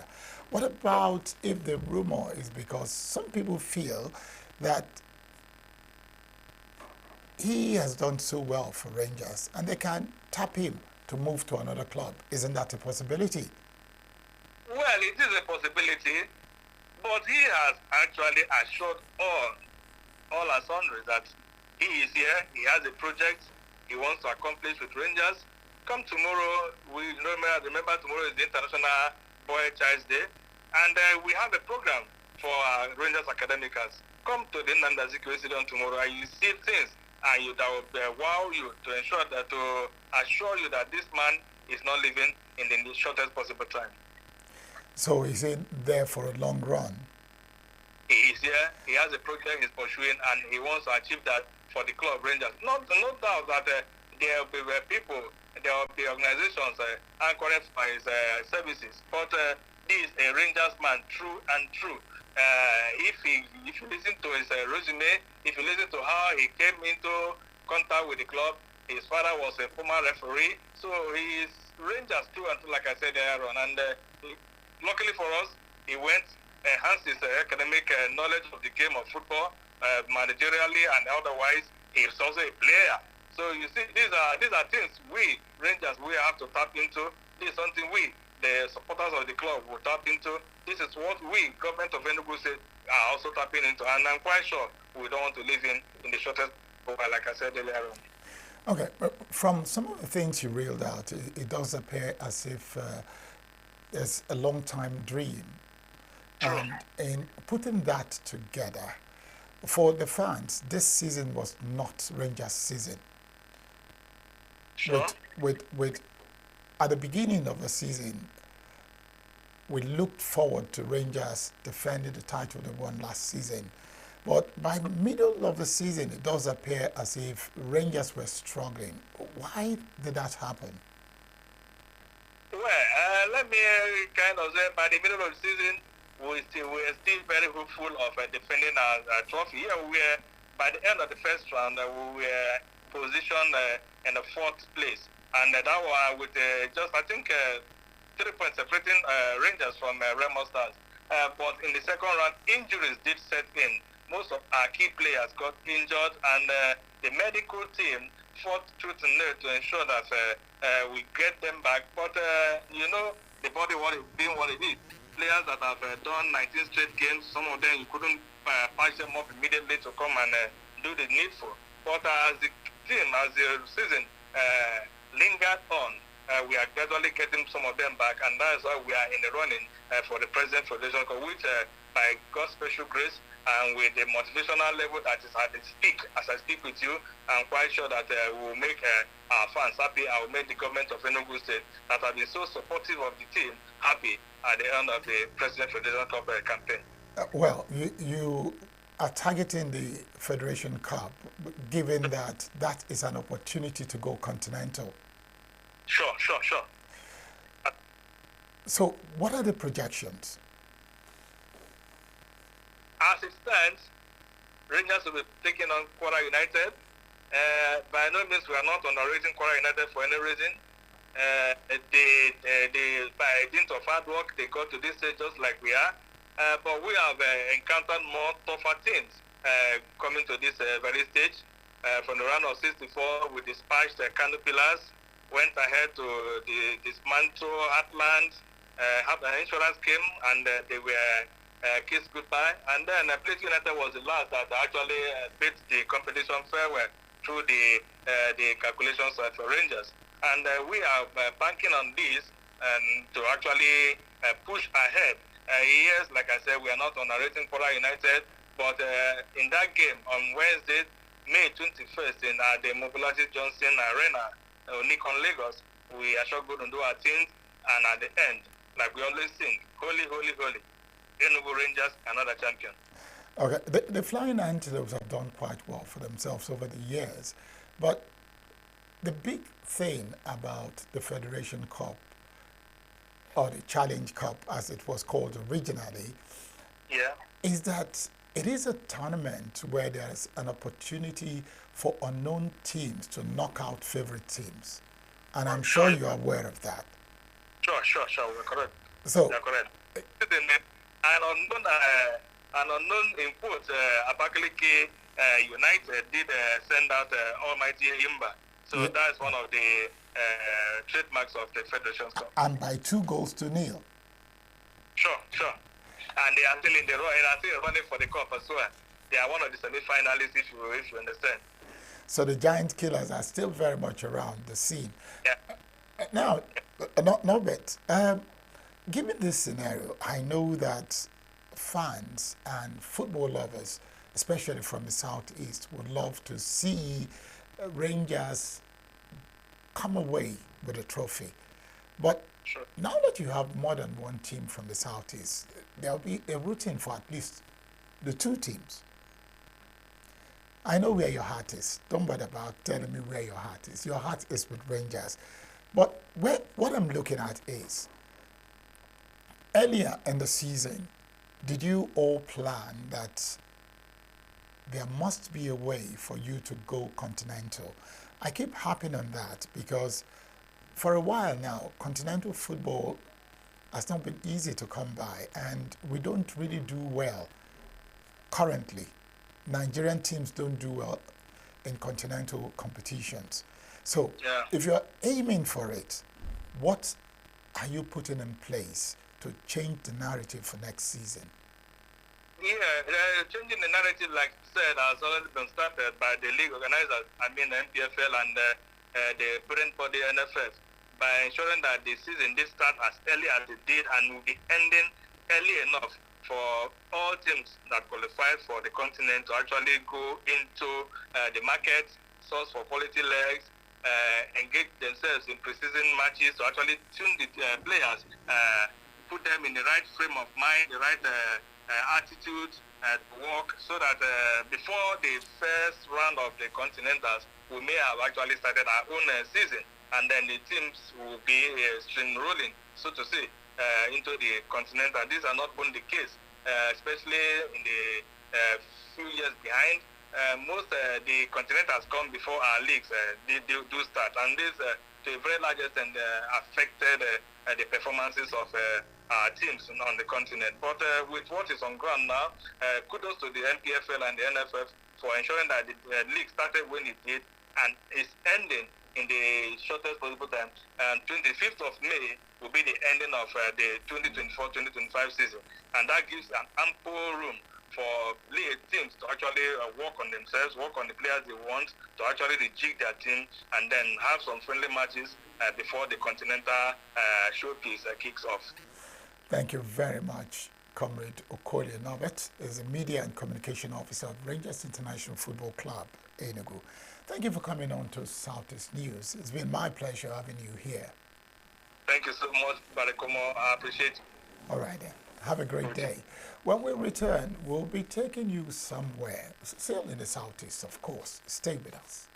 What about if the rumor is because some people feel that he has done so well for Rangers and they can tap him to move to another club? Isn't that a possibility? Well, it is a possibility, but he has actually assured all our sundry that he is here, he has a project he wants to accomplish with Rangers. Come tomorrow, we remember tomorrow is the International Boy Child Day, and we have a program for Rangers Academicals. Come to the Nnamdi Azikiwe Stadium tomorrow and you see things and that will wow you to ensure that, to assure you that this man is not living in the shortest possible time. So is he there for a long run? He is here, he has a project he's pursuing and he wants to achieve that for the club Rangers. No doubt that there will be people, there will be organizations anchoring for his services, but he is a Rangers man, true and true. If you listen to his resume, if you listen to how he came into contact with the club, his father was a former referee, so he is Rangers too, and like I said earlier on. And luckily for us, he went, enhanced his academic knowledge of the game of football, managerially and otherwise. He is also a player. So you see, these are things we Rangers we have to tap into. This is something we the supporters of the club will tap into. This is what we, government of Enugu State, are also tapping into. And I'm quite sure we don't want to live in the shortest while, like I said earlier on. Okay, but from some of the things you reeled out, it does appear as if there's a long-time dream. And in putting that together, for the fans, this season was not Rangers' season. Sure. With at the beginning of the season, we looked forward to Rangers defending the title they won last season. But by the middle of the season, it does appear as if Rangers were struggling. Why did that happen? Well, let me kind of say, by the middle of the season, we're still very hopeful of defending our trophy. Yeah, by the end of the first round, we were positioned in the 4th place. And that was with just, I think, 3 points separating Rangers from Remo Stars. But in the second round, injuries did set in. Most of our key players got injured, and the medical team fought tooth and nail to ensure that we get them back. But, you know, the body being what it is. Players that have done 19 straight games, some of them you couldn't patch them up immediately to come and do the needful. But as the team, as the season lingered on, we are gradually getting some of them back, and that is why we are in the running for the President Federation Cup, which by God's special grace and with the motivational level that is at its peak, as I speak with you, I'm quite sure that we will make our fans happy. I will make the government of Enugu State that have been so supportive of the team happy at the end of the President Federation Cup campaign. Well, you are targeting the Federation Cup, given that that is an opportunity to go continental. Sure. So what are the projections? As it stands, Rangers will be taking on Quora United. By no means we are not underrating Quora United for any reason. By dint of hard work, they got to this stage just like we are. But we have encountered more tougher teams coming to this very stage. From the round of 64, we dispatched Kano Pillars, went ahead to dismantle Heartland. Insurance came and they were kissed goodbye. And then Plate United was the last that actually beat the competition farewell through the calculations for Rangers. And we are banking on this to actually push ahead. Yes, like I said, we are not underrating Quora United, but in that game on Wednesday, May 21st, in the Mobility Johnson Arena, Nikon Lagos, we are sure going to do our things, and at the end, like we always sing, holy, holy, holy, Enugu Rangers, another champion. Okay, the Flying Antelopes have done quite well for themselves over the years, but the big thing about the Federation Cup, or the Challenge Cup as it was called originally, is that it is a tournament where there's an opportunity for unknown teams to knock out favorite teams. And I'm sure you're aware of that. Sure, we're correct. So, you're correct. An unknown input, Abakaliki United did send out Almighty Imba. So that's one of the trademarks of the Federation Cup. And by 2-0. Sure. And they are still in the run, and are still running for the cup as well. They are one of the semi-finalists, if you understand. So the Giant Killers are still very much around the scene. Now, Norbert, given this scenario, I know that fans and football lovers, especially from the Southeast, would love to see Rangers come away with a trophy. But now that you have more than one team from the Southeast, there'll be a routine for at least the 2 teams. I know where your heart is. Don't bother about telling me where your heart is. Your heart is with Rangers. But what I'm looking at is, earlier in the season, did you all plan that there must be a way for you to go continental? I keep harping on that because for a while now, continental football has not been easy to come by, and we don't really do well currently. Nigerian teams don't do well in continental competitions. So if you're aiming for it, what are you putting in place to change the narrative for next season? Yeah, changing the narrative, like I said, has already been started by the league organizers, MPFL and the parent body NFF, by ensuring that the season did start as early as it did and will be ending early enough for all teams that qualify for the continent to actually go into the market, source for quality legs, engage themselves in preseason matches to actually tune the players, put them in the right frame of mind, the right attitude to work, so that before the first round of the Continentals, we may have actually started our own season, and then the teams will be stream rolling, so to say, into the Continental. These are not only the case, especially in the few years behind. Most the Continentals come before our leagues they do start, and this to a very large extent affected the performances of our teams on the continent. But with what is on ground now, kudos to the MPFL and the NFF for ensuring that the league started when it did and is ending in the shortest possible time. And 25th of May will be the ending of the 2024-2025 season, and that gives an ample room for league teams to actually work on themselves, work on the players they want, to actually rejig their team, and then have some friendly matches before the continental showpiece kicks off. Thank you very much, Comrade Okolie Norbert, is the Media and Communication Officer of Rangers International Football Club, ENUGU. Thank you for coming on to Southeast News. It's been my pleasure having you here. Thank you so much, Barakomo. I appreciate it. All right, then. Have a great day. When we return, we'll be taking you somewhere, still in the Southeast, of course. Stay with us.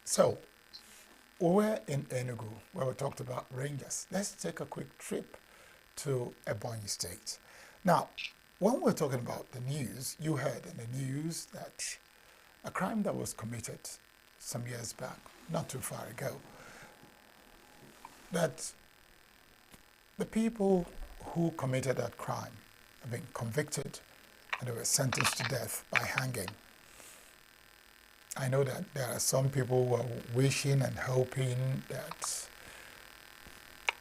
So, we're in Enugu, where we talked about Rangers. Let's take a quick trip to Ebonyi State. Now, when we're talking about the news, you heard in the news that a crime that was committed some years back, not too far ago, that the people who committed that crime have been convicted and they were sentenced to death by hanging. I know that there are some people who are wishing and hoping that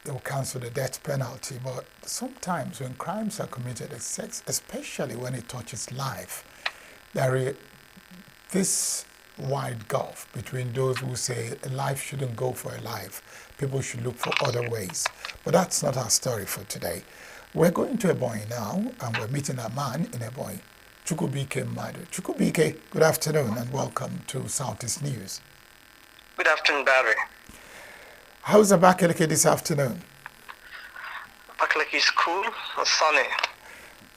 they'll cancel the death penalty, but sometimes when crimes are committed, especially when it touches life, there is this wide gulf between those who say a life shouldn't go for a life. People should look for other ways. But that's not our story for today. We're going to Ebonyi now, and we're meeting a man in Ebonyi, Chukwubike Madu. Chukwubike, good afternoon and welcome to Southeast News. Good afternoon, Barry. How's Abakaliki this afternoon? Abakaliki is cool and sunny.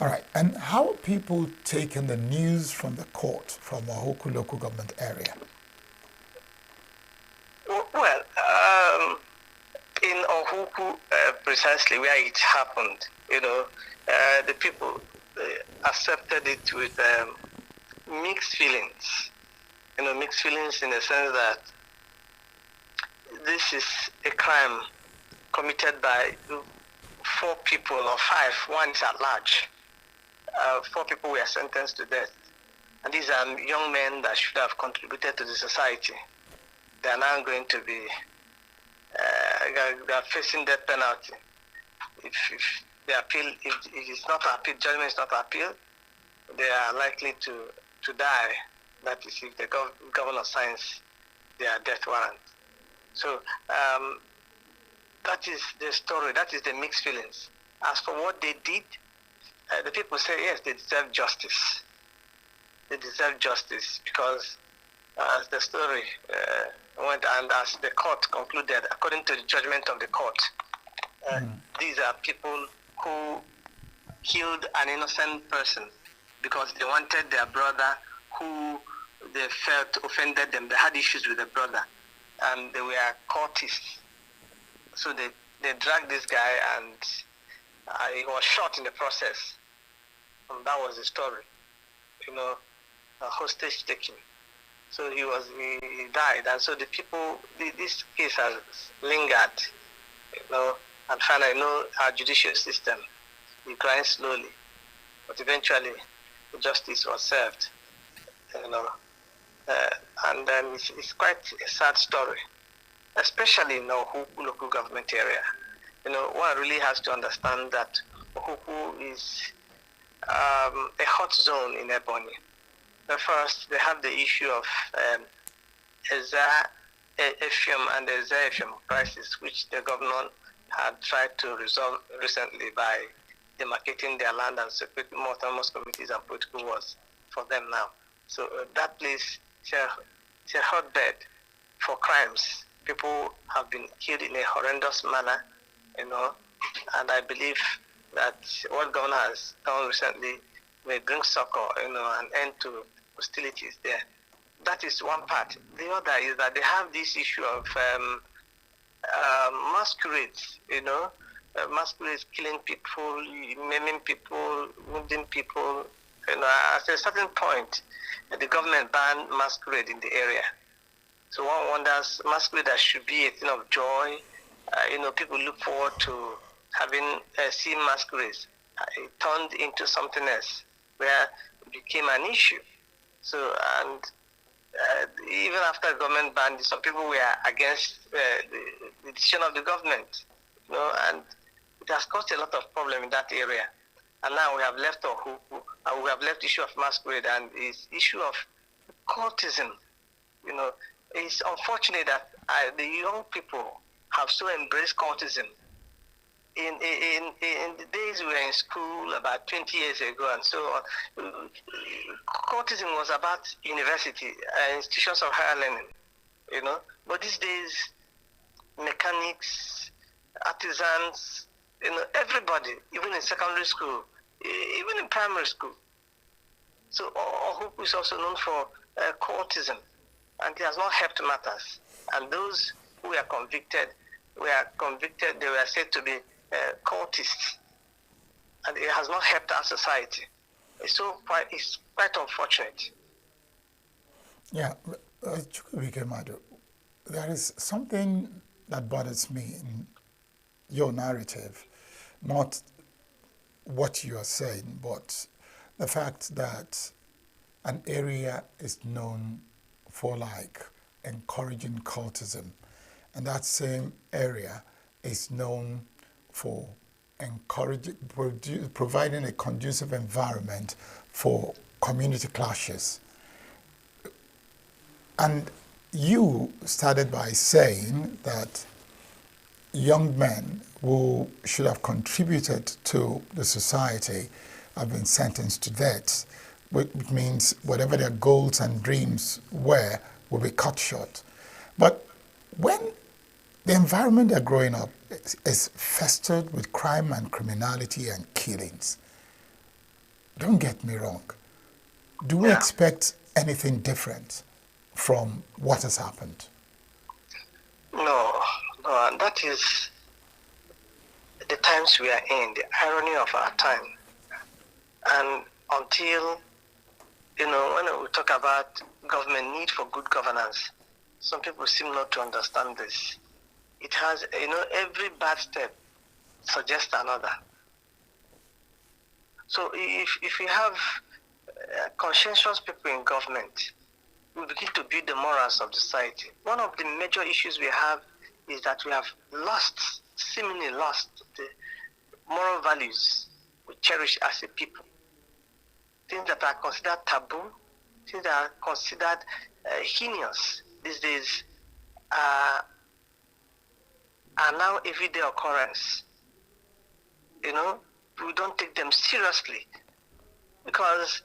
All right, and how are people taking the news from the court from Ohoku local government area? Okuku, precisely where it happened, the people accepted it with mixed feelings. Mixed feelings in the sense that this is a crime committed by 4 people or 5. One is at large. 4 people were sentenced to death. And these are young men that should have contributed to the society. They are now going to be, they are facing death penalty. If they appeal, if it is not appealed, judgment is not appealed, they are likely to die. That is, if the governor signs their death warrant. So that is the story. That is the mixed feelings. As for what they did, the people say yes, they deserve justice. They deserve justice because, as the story went and as the court concluded, according to the judgment of the court, these are people who killed an innocent person because they wanted their brother who they felt offended them. They had issues with the brother and they were courtists. So they dragged this guy and he was shot in the process. And that was the story. A hostage taking. So he died. And so the people, this case has lingered, and finally, our judicial system, it grinds slowly. But eventually, justice was served, and then it's quite a sad story, especially in Ohuku local government area. One really has to understand that Ohuku is a hot zone in Ebonyi. First, they have the issue of Efium and the Efium crisis, which the governor had tried to resolve recently by demarcating their land and separating more autonomous communities and political wars for them now. So that place is a hotbed for crimes. People have been killed in a horrendous manner, and I believe that what governor has done recently may bring succor, an end to hostilities there. That is one part. The other is that they have this issue of masquerades, masquerades killing people, maiming people, wounding people. At a certain point, the government banned masquerade in the area. So one wonders, masquerade that should be a thing of joy. People look forward to having seeing masquerades. It turned into something else, where it became an issue. So, and even after the government banned it, some people were against the decision of the government, and it has caused a lot of problem in that area. And now we have left Ohuku, and we have left the issue of masquerade and the issue of cultism. It's unfortunate that the young people have so embraced cultism. In the days we were in school about 20 years ago and so on, cultism was about university, institutions of higher learning, But these days, mechanics, artisans, everybody, even in secondary school, even in primary school. So Ohuku is also known for cultism, and it has not helped matters. And those who were convicted, they were said to be cultists, and it has not helped our society. It's quite unfortunate. Yeah, Chukwuemadu, there is something that bothers me in your narrative, not what you are saying, but the fact that an area is known for encouraging cultism, and that same area is known for providing a conducive environment for community clashes. And you started by saying that young men who should have contributed to the society have been sentenced to death, which means whatever their goals and dreams were will be cut short. But when the environment they're growing up is festered with crime and criminality and killings, don't get me wrong, do we expect anything different from what has happened? No, and that is the times we are in, the irony of our time. And until, when we talk about government need for good governance, some people seem not to understand this. It has, every bad step suggests another. So if we have conscientious people in government, we begin to build the morals of the society. One of the major issues we have is that we have seemingly lost the moral values we cherish as a people. Things that are considered taboo, things that are considered heinous these days are now everyday occurrence. We don't take them seriously because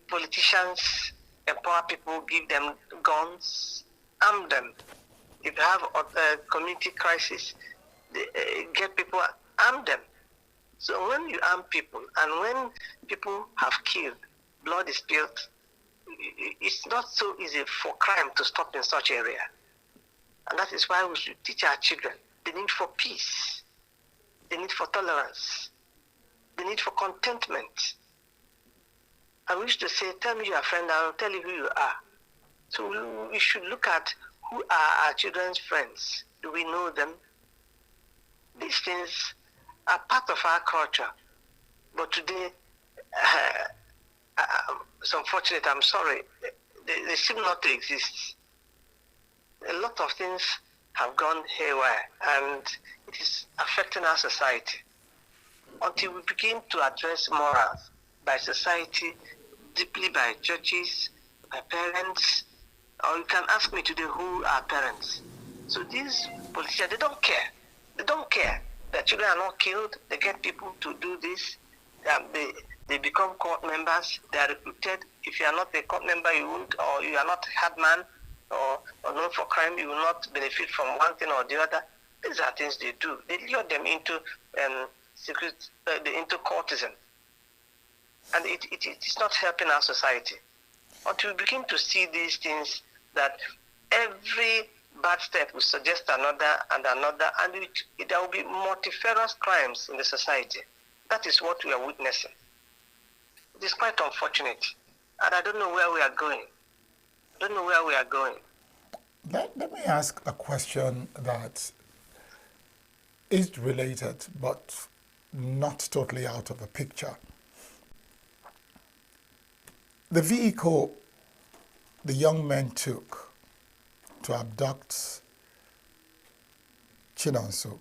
politicians empower people, give them guns, arm them. If you have a community crisis, get people, arm them. So when you arm people and when people have killed, blood is spilled, it's not so easy for crime to stop in such area. And that is why we should teach our children the need for peace, the need for tolerance, the need for contentment. I wish to say, tell me you're a friend, I'll tell you who you are. So we should look at who are our children's friends. Do we know them? These things are part of our culture. But today, it's unfortunate, I'm sorry, they seem not to exist. A lot of things have gone haywire and it is affecting our society. Until we begin to address morals by society, deeply by churches, by parents, or you can ask me today who are parents. So these politicians, they don't care. They don't care. Their children are not killed. They get people to do this. They become court members. They are recruited. If you are not a court member, you won't, or you are not a hard man or known for crime, you will not benefit from one thing or the other. These are things they do. They lure them into into courtesan. And it is not helping our society. Until we begin to see these things, that every bad step will suggest another and another, and there will be multifarious crimes in the society. That is what we are witnessing. It is quite unfortunate. And I don't know where we are going. Let me ask a question that is related, but not totally out of the picture. The vehicle the young men took to abduct Chinonso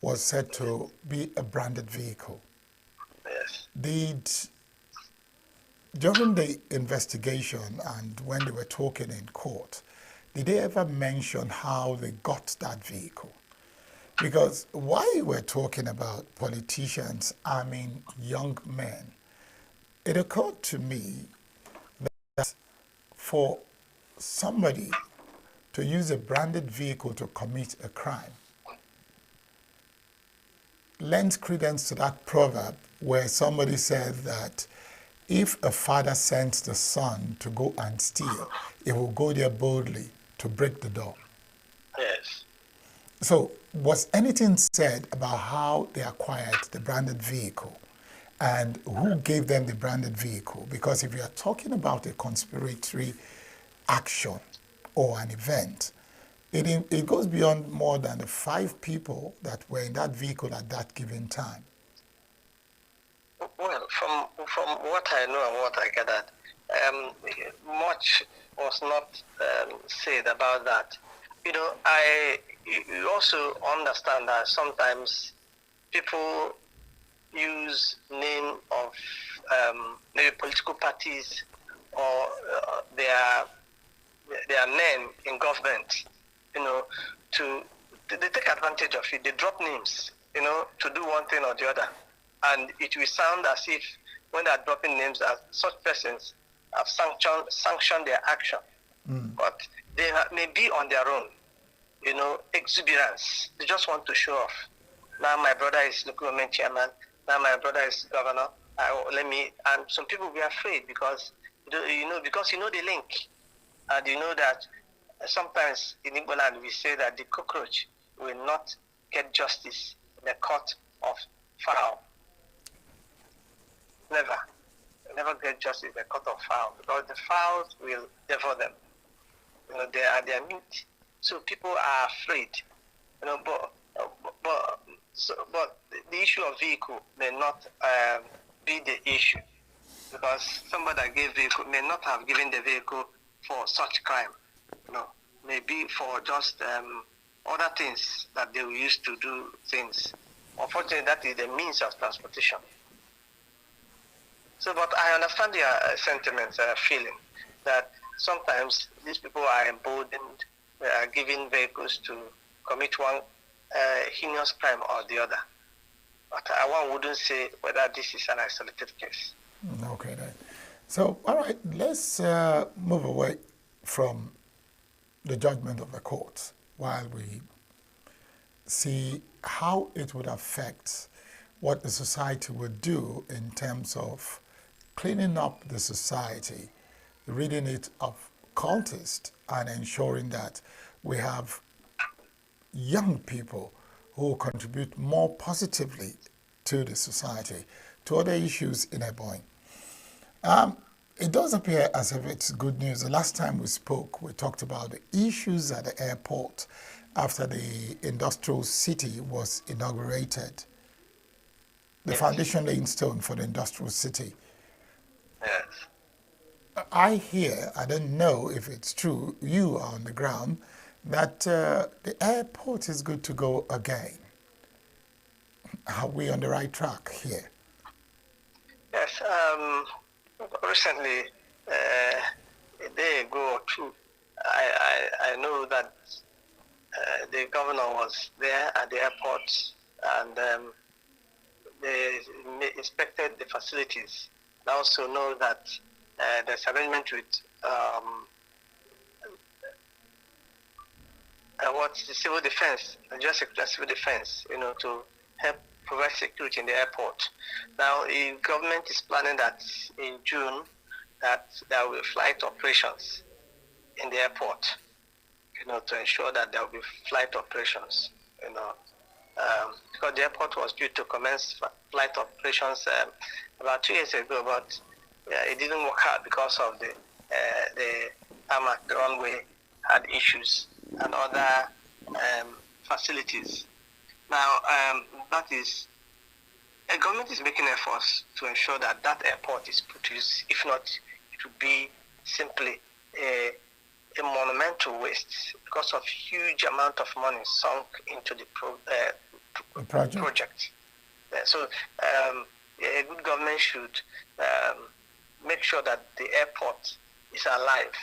was said to be a branded vehicle. Yes. During the investigation and when they were talking in court, did they ever mention how they got that vehicle? Because while we're talking about politicians arming young men, it occurred to me that for somebody to use a branded vehicle to commit a crime lends credence to that proverb where somebody said that if a father sends the son to go and steal, he will go there boldly to break the door. Yes. So was anything said about how they acquired the branded vehicle and who gave them the branded vehicle? Because if you are talking about a conspiratory action or an event, it goes beyond more than the 5 people that were in that vehicle at that given time. Well, from what I know and what I gathered, much was not said about that. You also understand that sometimes people use name of maybe political parties or their name in government, they take advantage of it. They drop names, to do one thing or the other. And it will sound as if when they are dropping names, that such persons have sanctioned their action. But they may be on their own, exuberance. They just want to show off. Now my brother is local government chairman. Now my brother is governor. And some people will be afraid because the link. And you know that sometimes in Igbo land we say that the cockroach will not get justice in the court of fowl. Never. Never get justice in the court of fowl, because the fowls will devour them. They are their meat. So people are afraid. But the issue of vehicle may not be the issue, because somebody that gave vehicle may not have given the vehicle for such crime. Maybe for just other things that they will use to do things. Unfortunately, that is the means of transportation. So, but I understand your sentiments, feeling that sometimes these people are emboldened, giving vehicles to commit one heinous crime or the other. But one wouldn't say whether this is an isolated case. Okay, then. So, all right, let's move away from the judgment of the courts while we see how it would affect what the society would do in terms of cleaning up the society, ridding it of cultists, and ensuring that we have young people who contribute more positively to the society, to other issues in Ebonyi. It does appear as if it's good news. The last time we spoke, we talked about the issues at the airport after the industrial city was inaugurated. The foundation laying stone for the industrial city. Yes. I hear, I don't know if it's true, you are on the ground, that the airport is good to go again. Are we on the right track here? Yes. Recently, a day ago or two, I know that the governor was there at the airport, and they inspected the facilities. I also know that there's arrangement with what's the civil defense, the Joint Secretary of Civil Defense, to help provide security in the airport. Now, the government is planning that in June that there will be flight operations in the airport, to ensure that there will be flight operations, because the airport was due to commence flight operations about 2 years ago, but it didn't work out because of the tarmac, the runway had issues and other facilities. Now, that is, the government is making efforts to ensure that that airport is produced. If not, it would be simply a monumental waste because of huge amount of money sunk into the project. So a good government should make sure that the airport is alive.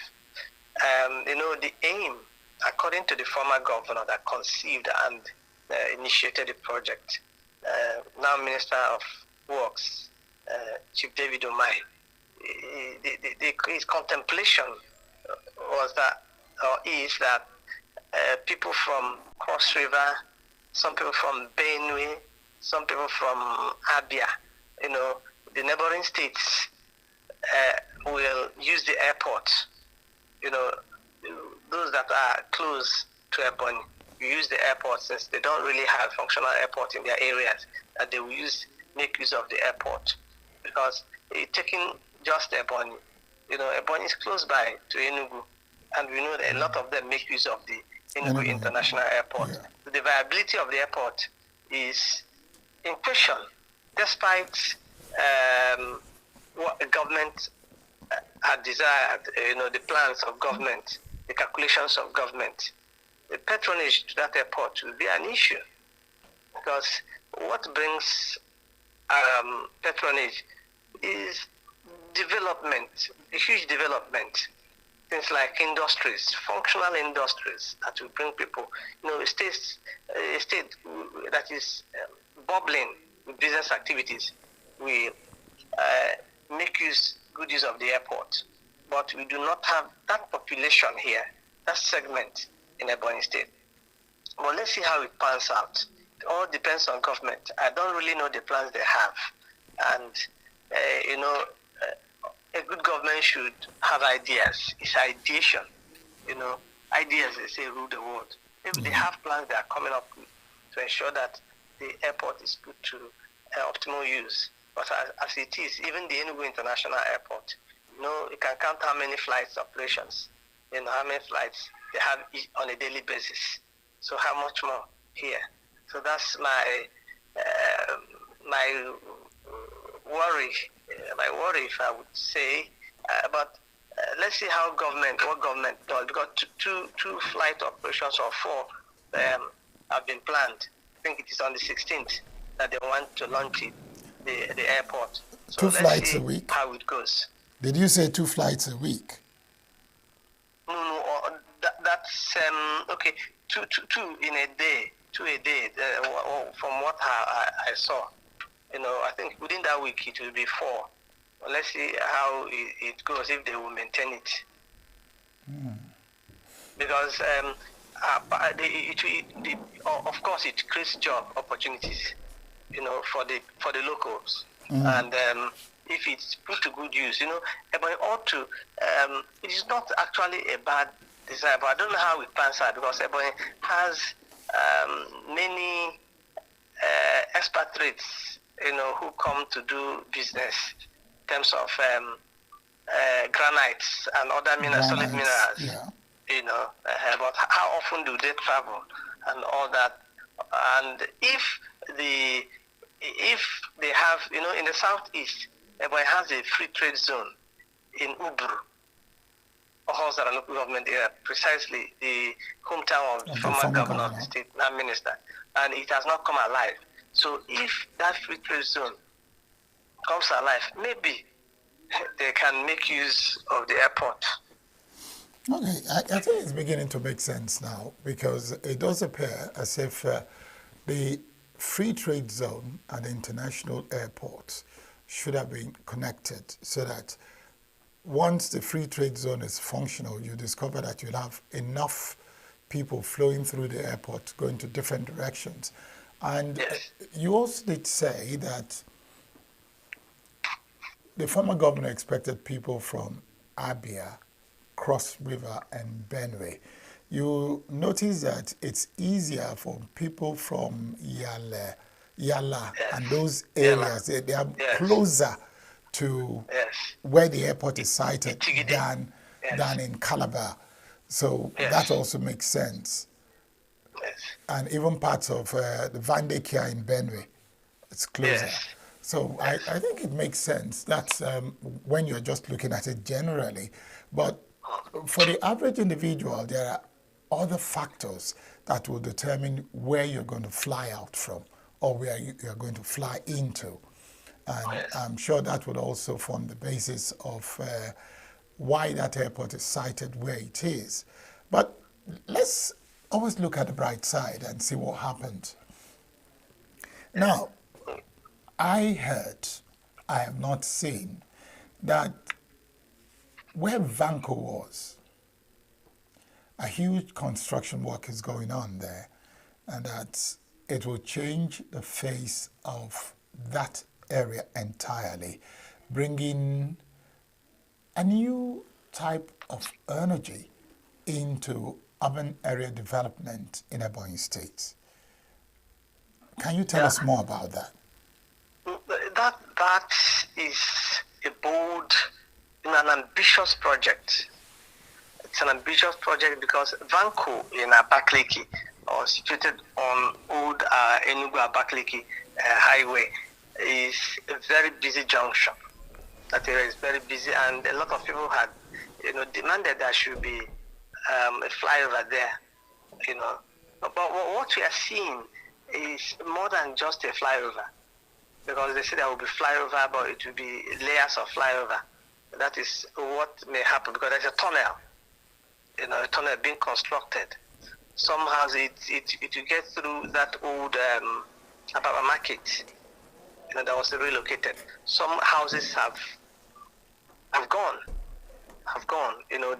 The aim, according to the former governor that conceived and initiated the project, now Minister of Works, Chief David Omai, his contemplation was that, or is that, people from Cross River, some people from Benue, some people from Abia, the neighboring states will use the airport. Those that are close to Ebonyi use the airport, since they don't really have functional airport in their areas, that they will make use of the airport. Because taking just Ebonyi, Ebonyi is close by to ENUGU, and we know that a lot of them make use of the ENUGU International Airport. Yeah. So the viability of the airport is in question, despite what the government had desired, the plans of government, the calculations of government. The patronage to that airport will be an issue, because what brings patronage is development, a huge development. Things like industries, functional industries that will bring people. A state that is bubbling with business activities will make good use of the airport. But we do not have that population here, that segment in Ebonyi State. But let's see how it pans out. It all depends on government. I don't really know the plans they have. And, a good government should have ideas. It's ideation. Ideas, they say, rule the world. Maybe they have plans they are coming up with. to ensure that the airport is put to optimal use. But as it is, even the ENUGU International Airport, you can count how many flights operations, how many flights they have on a daily basis. So how much more here? So that's my worry, if I would say. But let's see what government does, because two flight operations or 4 have been planned. I think it is on the 16th that they want to launch the airport. So 2 flights a week? How it goes. Did you say 2 flights a week? No, that's okay. Two in a day. 2 a day. From what I saw, I think within that week it will be 4. Well, let's see how it goes, if they will maintain it. Because of course it creates job opportunities, for the locals. And if it's put to good use, but it is not actually a bad design, but I don't know how it pans out, because Ebonyi has many expatriates, who come to do business in terms of granites and other solid minerals. Yeah. But how often do they travel and all that? And if they have, in the southeast, Ebonyi has a free trade zone in Uburu, Ohozara local government area, precisely the hometown of the former governor of the state, now minister, and it has not come alive. So if that free trade zone comes alive, maybe they can make use of the airport. Okay, I think it's beginning to make sense now, because it does appear as if the free trade zone and the international airports should have been connected, so that once the free trade zone is functional, you discover that you'll have enough people flowing through the airport going to different directions. And you also did say that the former governor expected people from Abia, Cross River, and Benue. You notice that it's easier for people from Yala and those areas. They are closer to where the airport is sited than in Calabar. So that also makes sense. And even parts of the Vandekia in Benue, it's closer. So I think it makes sense. That's when you're just looking at it generally. But for the average individual, there are other factors that will determine where you're going to fly out from or where you're going to fly into. And I'm sure that would also form the basis of why that airport is sited where it is. But let's always look at the bright side and see what happened. Now, I heard, I have not seen, that where Vanco was, a huge construction work is going on there, and that it will change the face of that area entirely, bringing a new type of energy into urban area development in Ebonyi State. Can you tell us more about that? That is a bold, an ambitious project. It's an ambitious project because Vanco in Abakaliki, situated on old ENUGU-Abakaliki highway, is a very busy junction. That area is very busy, and a lot of people had, demanded there should be a flyover there, But what we are seeing is more than just a flyover, because they say there will be flyover, but it will be layers of flyover. That is what may happen, because there's a tunnel, a tunnel being constructed. Somehow it will get through that old Ababa market, that was relocated. Some houses have gone.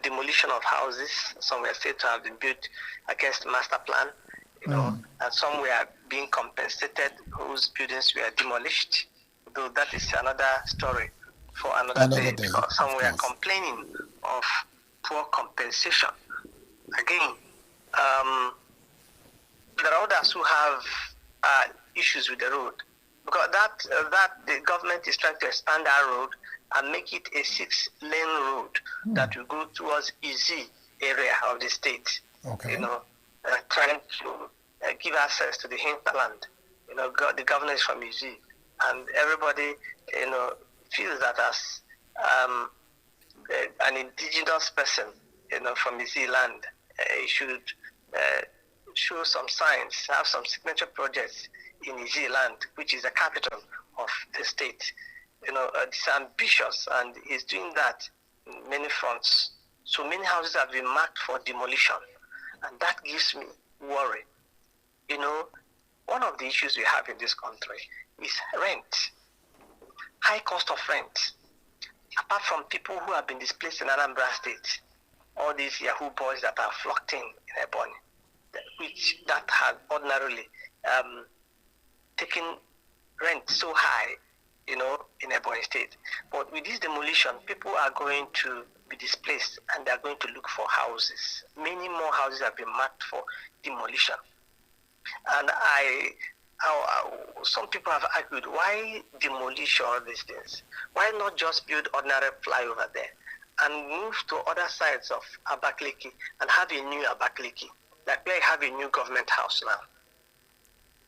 Demolition of houses. Some were said to have been built against the master plan, and some were being compensated, whose buildings were demolished. Though that is another story for another day, because some were complaining of poor compensation. Again, there are others who have issues with the road, because the government is trying to expand that road and make it a 6-lane road that will go towards Easy area of the state. Okay. Trying to give access to the hinterland. The governor is from Easy, and everybody, feels that as an indigenous person, from Easy land, he should show some signs, have some signature projects in Easy land, which is the capital of the state. It's ambitious, and he's doing that in many fronts. So many houses have been marked for demolition, and that gives me worry. One of the issues we have in this country is rent, high cost of rent. Apart from people who have been displaced in Anambra State, all these Yahoo boys that are flocked in Ebonyi, which that had ordinarily taken rent so high, in Ebonyi State. But with this demolition, people are going to be displaced, and they are going to look for houses. Many more houses have been marked for demolition. And some people have argued, why demolish all these things? Why not just build ordinary flyover there and move to other sides of Abakaliki and have a new Abakaliki? Like where you have a new government house now.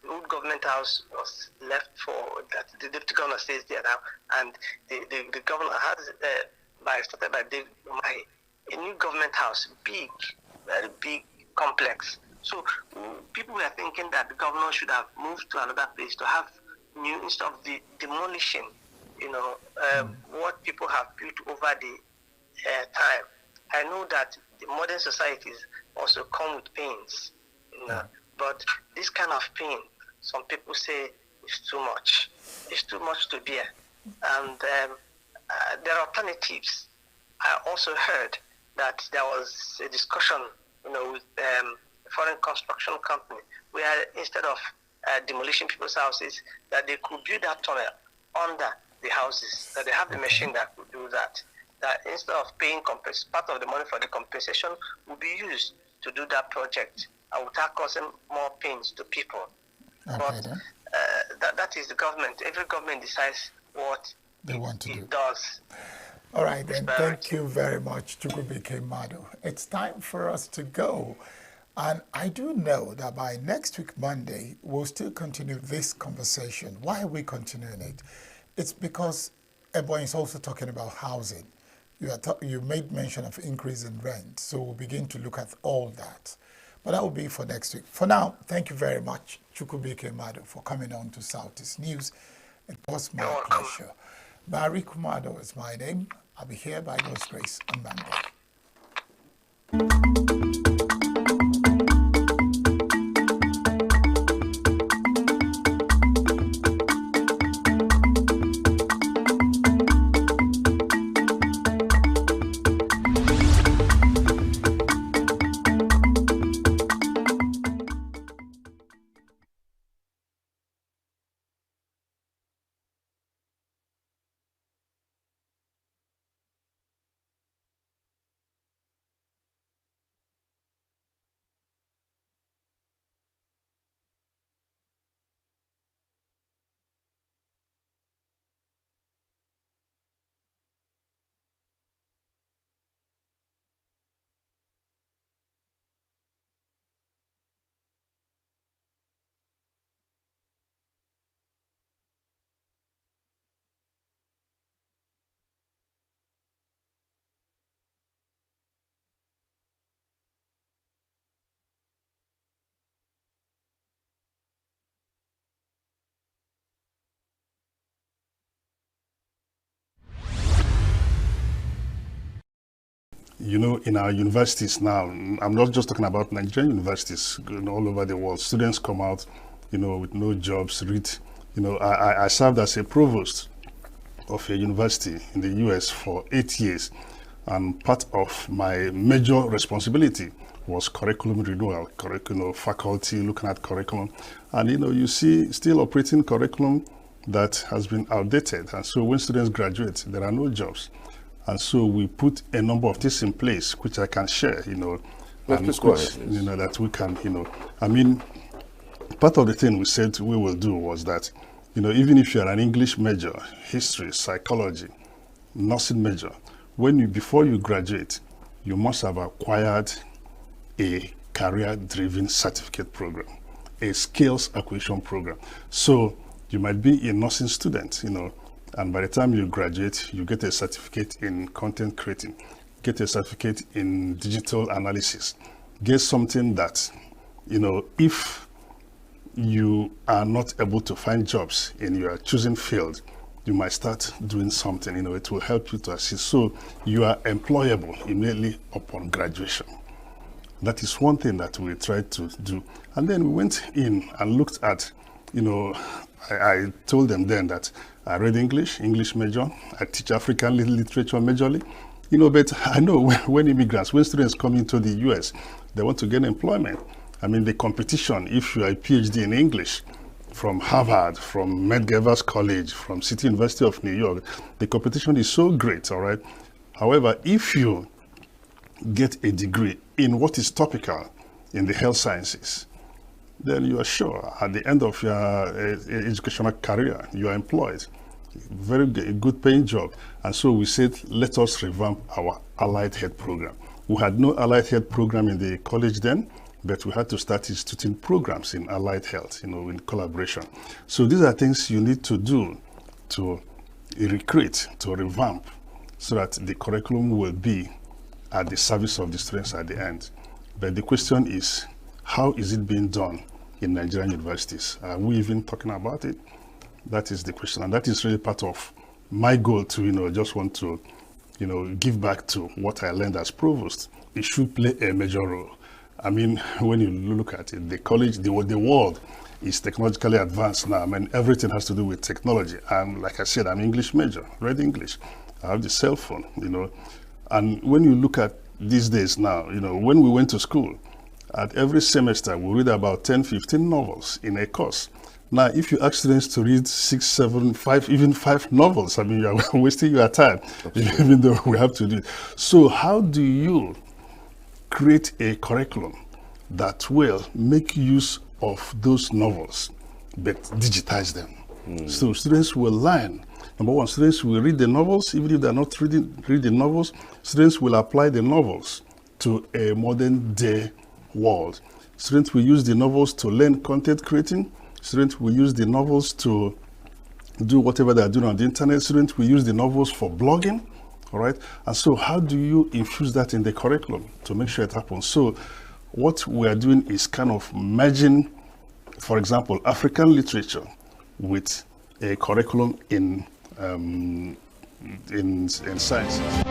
The old government house was left for that. The deputy governor stays there now, and the governor has started by David Umahi, a new government house, big, very big complex. So people were thinking that the governor should have moved to another place to have new, instead of the demolishing, what people have built over the time. I know that the modern societies also come with pains, but this kind of pain, some people say, is too much. It's too much to bear. And there are alternatives. I also heard that there was a discussion, with foreign construction company, where instead of demolishing people's houses, that they could build that tunnel under the houses, that they have the machine that could do that. That instead of paying part of the money for the compensation will be used to do that project, and without causing more pains to people. But that is the government. Every government decides what they want to do. Does. All right, then. Thank you very much, Chukwubike Madu. It's time for us to go. And I do know that by next week, Monday, we'll still continue this conversation. Why are we continuing it? It's because Ebonyi is also talking about housing. You made mention of increase in rent, so we'll begin to look at all that. But that will be for next week. For now, thank you very much, Chukwubike Madu, for coming on to Southeast News. It was my pleasure. Barry Kumado is my name. I'll be here by God's grace on Monday. In our universities now, I'm not just talking about Nigerian universities, all over the world, students come out, with no jobs, I served as a provost of a university in the US for 8 years, and part of my major responsibility was curriculum renewal, faculty looking at curriculum, and you see still operating curriculum that has been outdated, and so when students graduate, there are no jobs. And so we put a number of things in place, which I can share, and which, that we can, part of the thing we said we will do was that, even if you're an English major, history, psychology, nursing major, before you graduate, you must have acquired a career-driven certificate program, a skills acquisition program. So you might be a nursing student, and by the time you graduate, you get a certificate in content creating, get a certificate in digital analysis, get something that, if you are not able to find jobs in your chosen field, you might start doing something, it will help you to assist. So you are employable immediately upon graduation. That is one thing that we tried to do. And then we went in and looked at, I told them then that I read English major, I teach African literature majorly, but I know when immigrants, when students come into the US, they want to get employment. I mean, the competition, if you are a PhD in English, from Harvard, from Medgar College, from City University of New York, the competition is so great, all right? However, if you get a degree in what is topical in the health sciences, then you are sure at the end of your educational career, you are employed. Very good paying job. And so we said, let us revamp our allied health program. We had no allied health program in the college then, but we had to start instituting programs in allied health, in collaboration. So these are things you need to do to recreate, to revamp, so that the curriculum will be at the service of the students at the end. But the question is, how is it being done in Nigerian universities? Are we even talking about it? That is the question. And that is really part of my goal to, just want to, give back to what I learned as provost. It should play a major role. I mean, when you look at it, the college, the world is technologically advanced now. I mean, everything has to do with technology. And like I said, I'm English major, read English. I have the cell phone, And when you look at these days now, when we went to school, at every semester, we read about 10, 15 novels in a course. Now, if you ask students to read 6, 7, 5, even 5 novels, I mean, you are wasting your time, even though we have to do it. So how do you create a curriculum that will make use of those novels, but digitize them? So students will learn. Number one, students will read the novels, even if they're not reading the novels. Students will apply the novels to a modern day world. Students will use the novels to learn content creating. Students will use the novels to do whatever they're doing on the internet. Students will use the novels for blogging, all right? And so how do you infuse that in the curriculum to make sure it happens? So what we are doing is kind of merging, for example, African literature with a curriculum in sciences.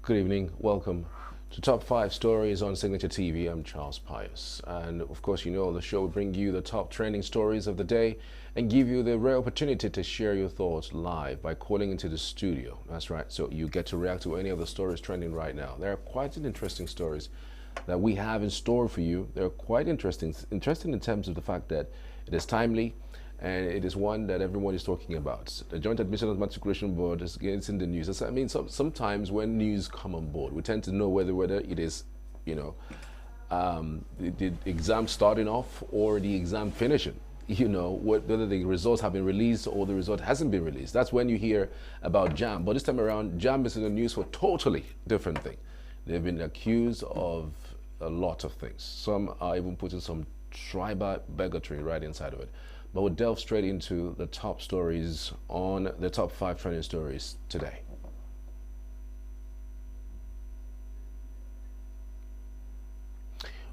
Good evening. Welcome to Top 5 Stories on Signature TV. I'm Charles Pius. And of course, you know, the show will bring you the top trending stories of the day and give you the rare opportunity to share your thoughts live by calling into the studio. That's right. So you get to react to any of the stories trending right now. There are quite interesting stories that we have in store for you. They're quite interesting in terms of the fact that it is timely, and it is one that everyone is talking about. The Joint Admission and Matriculation Board is in the news. I mean, sometimes when news come on board, we tend to know whether it is, you know, the exam starting off or the exam finishing. You know, whether the results have been released or the result hasn't been released. That's when you hear about JAM. But this time around, JAM is in the news for a totally different thing. They've been accused of a lot of things. Some are even putting some tribal bigotry right inside of it. But we'll delve straight into the top stories on the top 5 trending stories today.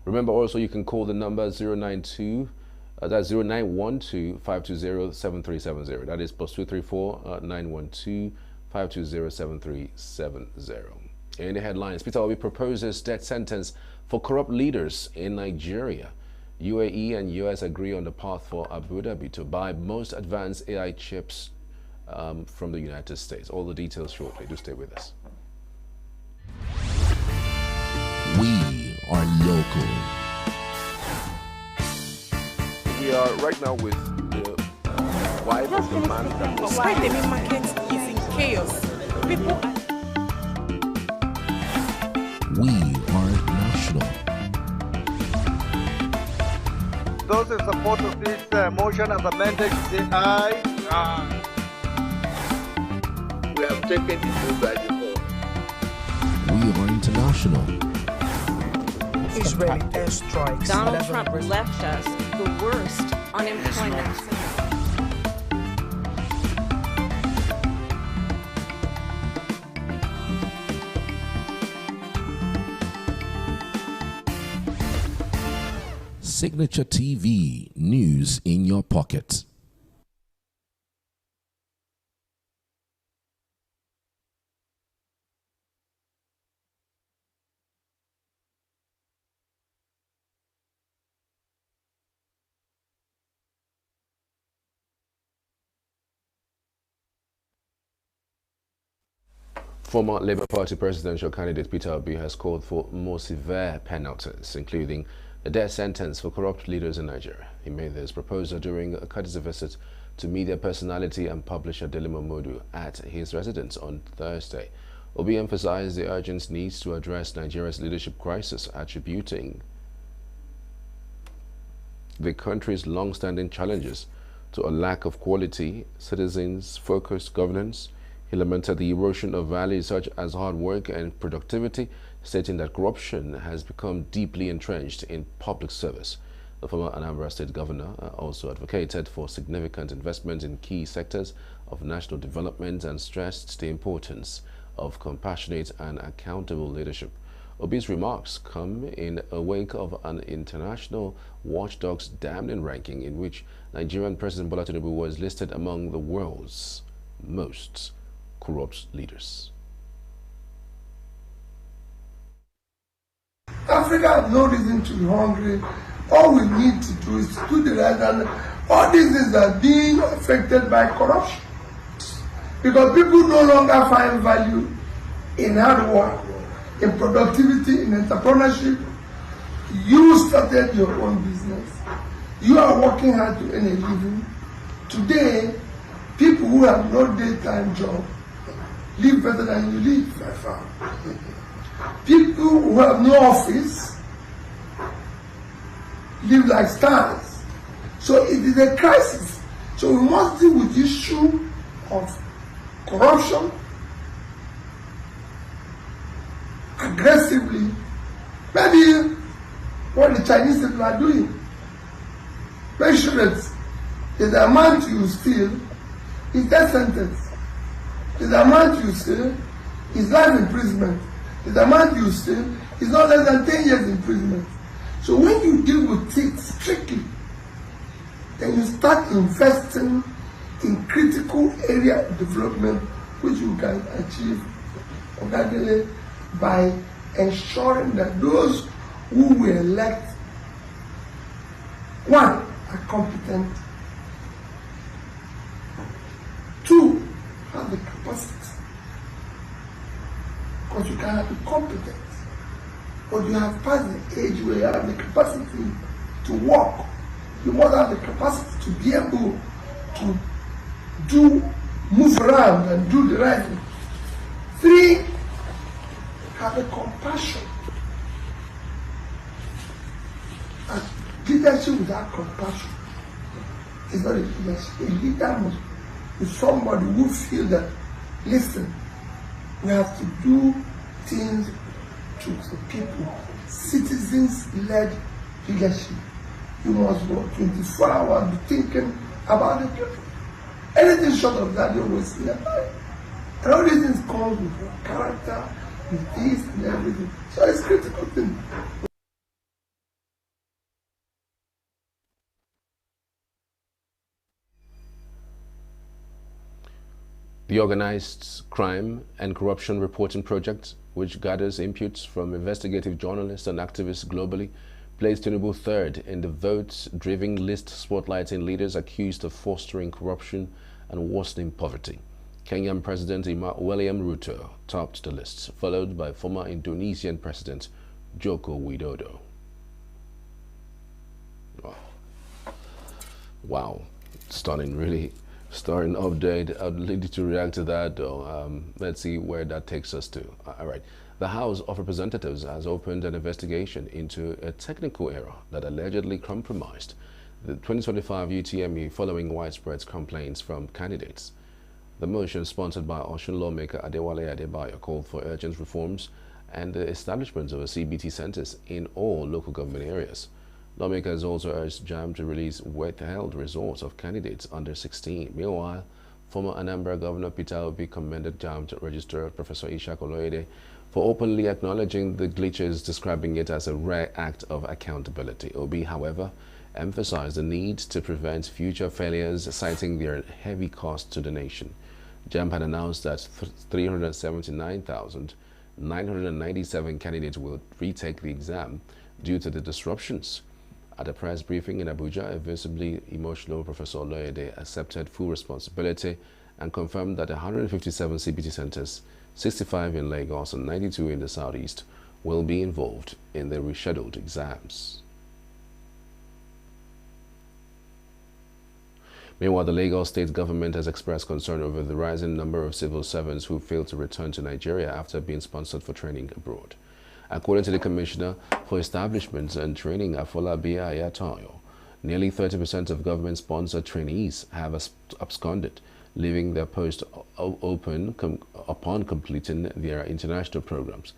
Remember also you can call the number that's 0912-520-7370. That is +234 912-520-7370. In the headlines, Peter Obi proposes death sentence for corrupt leaders in Nigeria. UAE and US agree on the path for Abu Dhabi to buy most advanced AI chips from the United States. All the details shortly. Do stay with us. We are local. We are right now with the wife of the man that was... Why the main market is in chaos. People are... We are national. Those in support of this motion as amended, say aye. Aye. We have taken the move by default. We are international. Israeli airstrikes. Donald Trump left us the worst unemployment. Signature TV, news in your pocket. Former Labour Party presidential candidate Peter Obi has called for more severe penalties, including the death sentence for corrupt leaders in Nigeria. He made this proposal during a courtesy visit to media personality and publisher Dele Momodu at his residence on Thursday. Obi emphasized the urgent need to address Nigeria's leadership crisis, attributing the country's long-standing challenges to a lack of quality, citizens-focused governance. He lamented the erosion of values such as hard work and productivity, stating that corruption has become deeply entrenched in public service. The former Anambra State governor also advocated for significant investment in key sectors of national development and stressed the importance of compassionate and accountable leadership. Obi's remarks come in a wake of an international watchdog's damning ranking in which Nigerian President Bola Tinubu was listed among the world's most corrupt leaders. Africa has no reason to be hungry. All we need to do is to do the right, and all these things are being affected by corruption. Because people no longer find value in hard work, in productivity, in entrepreneurship. You started your own business. You are working hard to earn a living. Today, people who have no daytime job live better than you live by far. People who have no office live like stars. So it is a crisis. So we must deal with the issue of corruption aggressively. Maybe what the Chinese people are doing. Make sure that the amount you steal is death sentence. The amount you steal is life imprisonment. The amount you steal is not less than 10 years imprisonment. So when you deal with it strictly, then you start investing in critical area of development which you can achieve organically by ensuring that those who we elect, one, are competent, two, have the capacity. Because you cannot be competent, but you have passed the age where you have the capacity to walk. You must have the capacity to be able to move around and do the right thing. Three, have a compassion. And leadership without compassion is not a leadership. A leader must be somebody who feels that, listen, we have to do things to the people. Citizens-led leadership. You must go 24 hours thinking about the people. Anything short of that, you will see that. And all these things come with your character, with this and everything. So it's a critical thing. The Organized Crime and Corruption Reporting Project, which gathers inputs from investigative journalists and activists globally, placed ENUGU third in the vote-driven list spotlighting leaders accused of fostering corruption and worsening poverty. Kenyan President William Ruto topped the list, followed by former Indonesian President Joko Widodo. Wow, stunning, really. Starting update. I'd like you to react to that though. Let's see where that takes us to. All right. The House of Representatives has opened an investigation into a technical error that allegedly compromised the 2025 UTME following widespread complaints from candidates. The motion, sponsored by Osun lawmaker Adewale Adebayo, called for urgent reforms and the establishment of a CBT centers in all local government areas. Lawmakers also urged JAM to release withheld results of candidates under 16. Meanwhile, former Anambra Governor Peter Obi commended JAM Registrar Professor Ishak Oloyede for openly acknowledging the glitches, describing it as a rare act of accountability. Obi, however, emphasized the need to prevent future failures, citing their heavy cost to the nation. JAM had announced that 379,997 candidates will retake the exam due to the disruptions. At a press briefing in Abuja, a visibly emotional Professor Oloyede accepted full responsibility and confirmed that 157 CBT centers, 65 in Lagos and 92 in the southeast, will be involved in the rescheduled exams. Meanwhile, the Lagos state government has expressed concern over the rising number of civil servants who failed to return to Nigeria after being sponsored for training abroad. According to the Commissioner for Establishments and Training, Afolabi Ayatayo, nearly 30% of government-sponsored trainees have absconded, leaving their post open upon completing their international programs.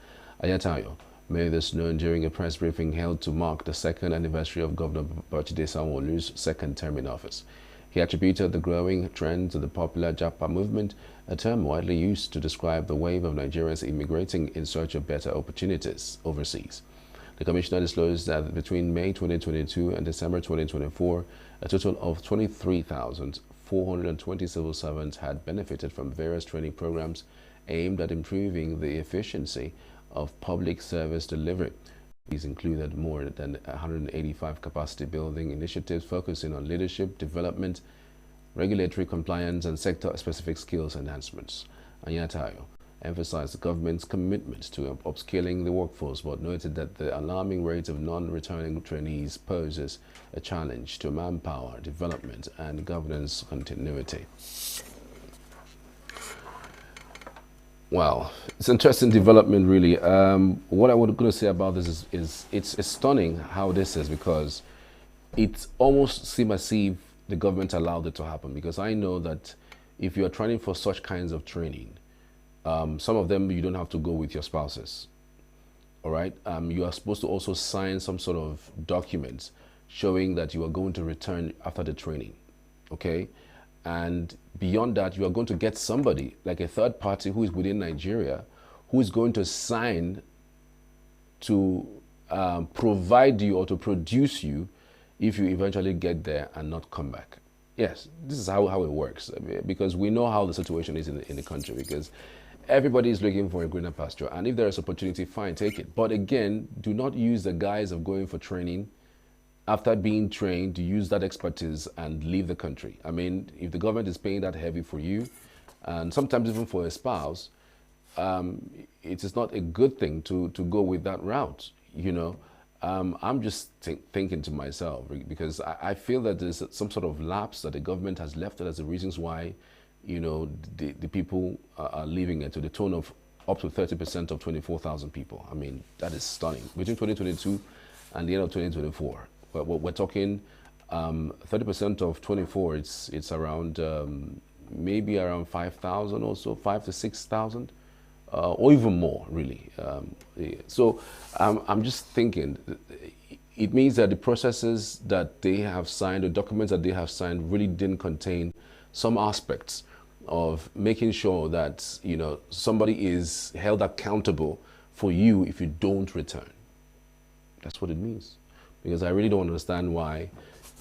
Ayatayo made this known during a press briefing held to mark the second anniversary of Governor Babajide Sanwo-Olu's second term in office. He attributed the growing trend to the popular Japa movement, a term widely used to describe the wave of Nigerians immigrating in search of better opportunities overseas. The Commissioner disclosed that between May 2022 and December 2024, a total of 23,420 civil servants had benefited from various training programs aimed at improving the efficiency of public service delivery. These included more than 185 capacity-building initiatives focusing on leadership, development, regulatory compliance, and sector-specific skills enhancements. Ayatayo emphasized the government's commitment to upscaling the workforce, but noted that the alarming rate of non-returning trainees poses a challenge to manpower development and governance continuity. Wow, it's interesting development, really. What I was going to say about this is it's stunning how this is, because it almost seems as if the government allowed it to happen. Because I know that if you are training for such kinds of training, some of them you don't have to go with your spouses. All right, you are supposed to also sign some sort of documents showing that you are going to return after the training. Okay. And beyond that, you are going to get somebody like a third party who is within Nigeria, who is going to sign to provide you or to produce you if you eventually get there and not come back. Yes, this is how it works, because we know how the situation is in the country, because Everybody is looking for a greener pasture, and if there is opportunity, fine, take it. But again, do not use the guise of going for training after being trained to use that expertise and leave the country. I mean, if the government is paying that heavy for you, and sometimes even for a spouse, it is not a good thing to go with that route, you know. I'm just thinking to myself, because I feel that there's some sort of lapse that the government has left it as the reasons why, you know, the people are leaving it, to the tune of up to 30% of 24,000 people. I mean, that is stunning. Between 2022 and the end of 2024, but we're talking 30% of 24. It's around maybe around 5,000 or so, 5 to 6,000. Or even more, really. So I'm just thinking, it means that the processes that they have signed, the documents that they have signed, really didn't contain some aspects of making sure that, you know, somebody is held accountable for you if you don't return. That's what it means. Because I really don't understand why,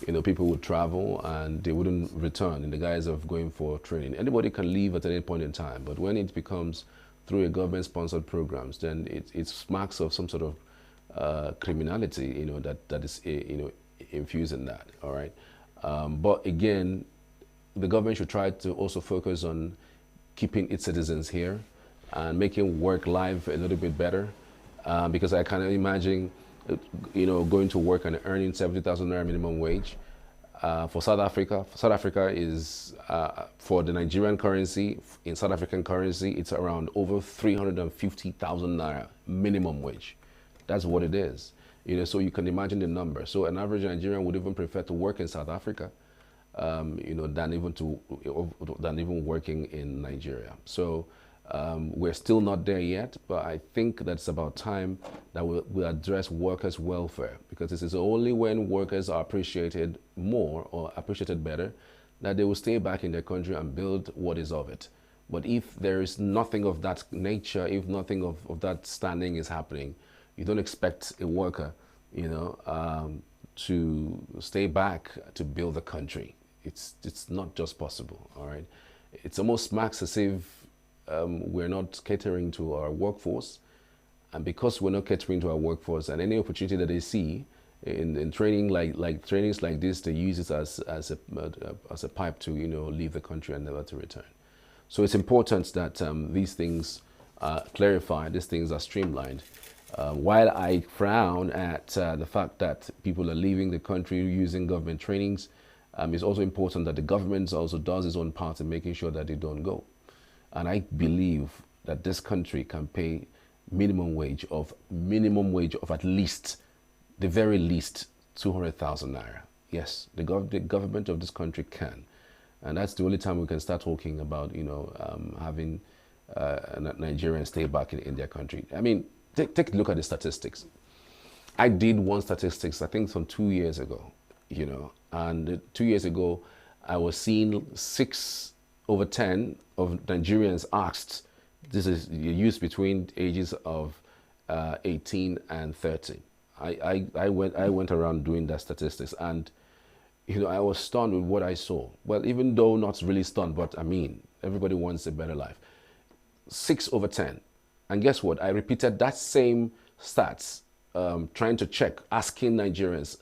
you know, people would travel and they wouldn't return in the guise of going for training. Anybody can leave at any point in time, but when it becomes through a government-sponsored programs, then it smacks of some sort of criminality, you know, that is, you know, infused in that. All right, but again, the government should try to also focus on keeping its citizens here and making work life a little bit better, because I can imagine, you know, going to work and earning 70,000 naira minimum wage. For South Africa is, for the Nigerian currency, in South African currency, it's around over 350,000 naira minimum wage. That's what it is. You know, so you can imagine the number. So an average Nigerian would even prefer to work in South Africa, you know, than even working in Nigeria. So we're still not there yet, but I think that's about time that we address workers' welfare, because this is only when workers are appreciated more or appreciated better that they will stay back in their country and build what is of it. But if there is nothing of that nature, if nothing of that standing is happening, you don't expect a worker, you know, to stay back to build the country. It's not just possible, all right? It's almost smacks as if we're not catering to our workforce, and because we're not catering to our workforce, and any opportunity that they see in training like trainings like this, they use it as a pipe to, you know, leave the country and never to return. So it's important that these things are clarified, these things are streamlined. While I frown at the fact that people are leaving the country using government trainings, it's also important that the government also does its own part in making sure that they don't go. And I believe that this country can pay minimum wage of at least, the very least, 200,000 naira. Yes, the government of this country can. And that's the only time we can start talking about, you know, having Nigerians stay back in their country. I mean, take a look at the statistics. I did one statistics, I think some 2 years ago, you know, and 2 years ago, I was seeing 6 over 10 of Nigerians asked, this is youth between ages of 18 and 30. I went around doing that statistics, and, you know, I was stunned with what I saw. Well, even though not really stunned, but I mean, everybody wants a better life. 6 over 10. And guess what? I repeated that same stats, trying to check, asking Nigerians,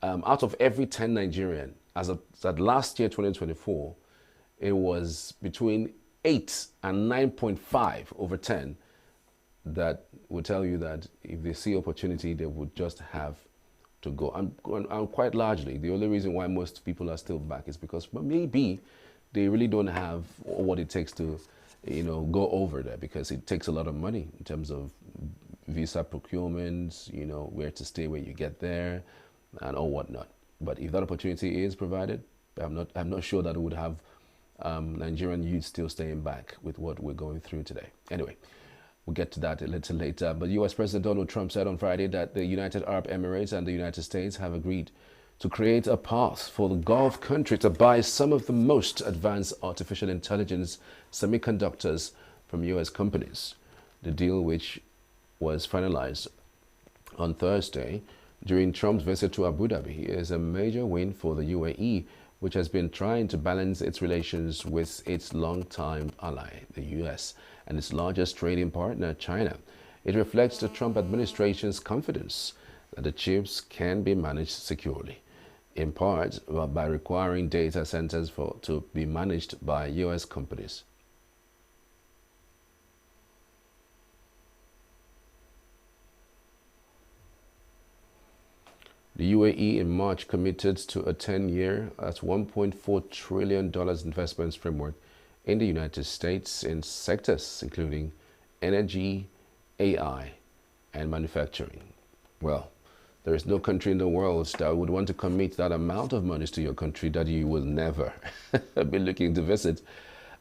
out of every 10 Nigerian, as of that last year, 2024, it was between 8 and 9.5 over 10 that would tell you that if they see opportunity, they would just have to go. And quite largely, the only reason why most people are still back is because maybe they really don't have what it takes to, you know, go over there, because it takes a lot of money in terms of visa procurement, you know, where to stay when you get there, and all whatnot. But if that opportunity is provided, I'm not sure that it would have Nigerian youth still staying back with what we're going through today. Anyway, we'll get to that a little later. But US President Donald Trump said on Friday that the United Arab Emirates and the United States have agreed to create a path for the Gulf country to buy some of the most advanced artificial intelligence semiconductors from US companies. The deal, which was finalized on Thursday during Trump's visit to Abu Dhabi, is a major win for the UAE, which has been trying to balance its relations with its longtime ally, the U.S., and its largest trading partner, China. It reflects the Trump administration's confidence that the chips can be managed securely, in part by requiring data centers to be managed by U.S. companies. The UAE in March committed to a 10-year, that's $1.4 trillion investments framework in the United States in sectors including energy, AI, and manufacturing. Well, there is no country in the world that would want to commit that amount of money to your country that you will never be looking to visit.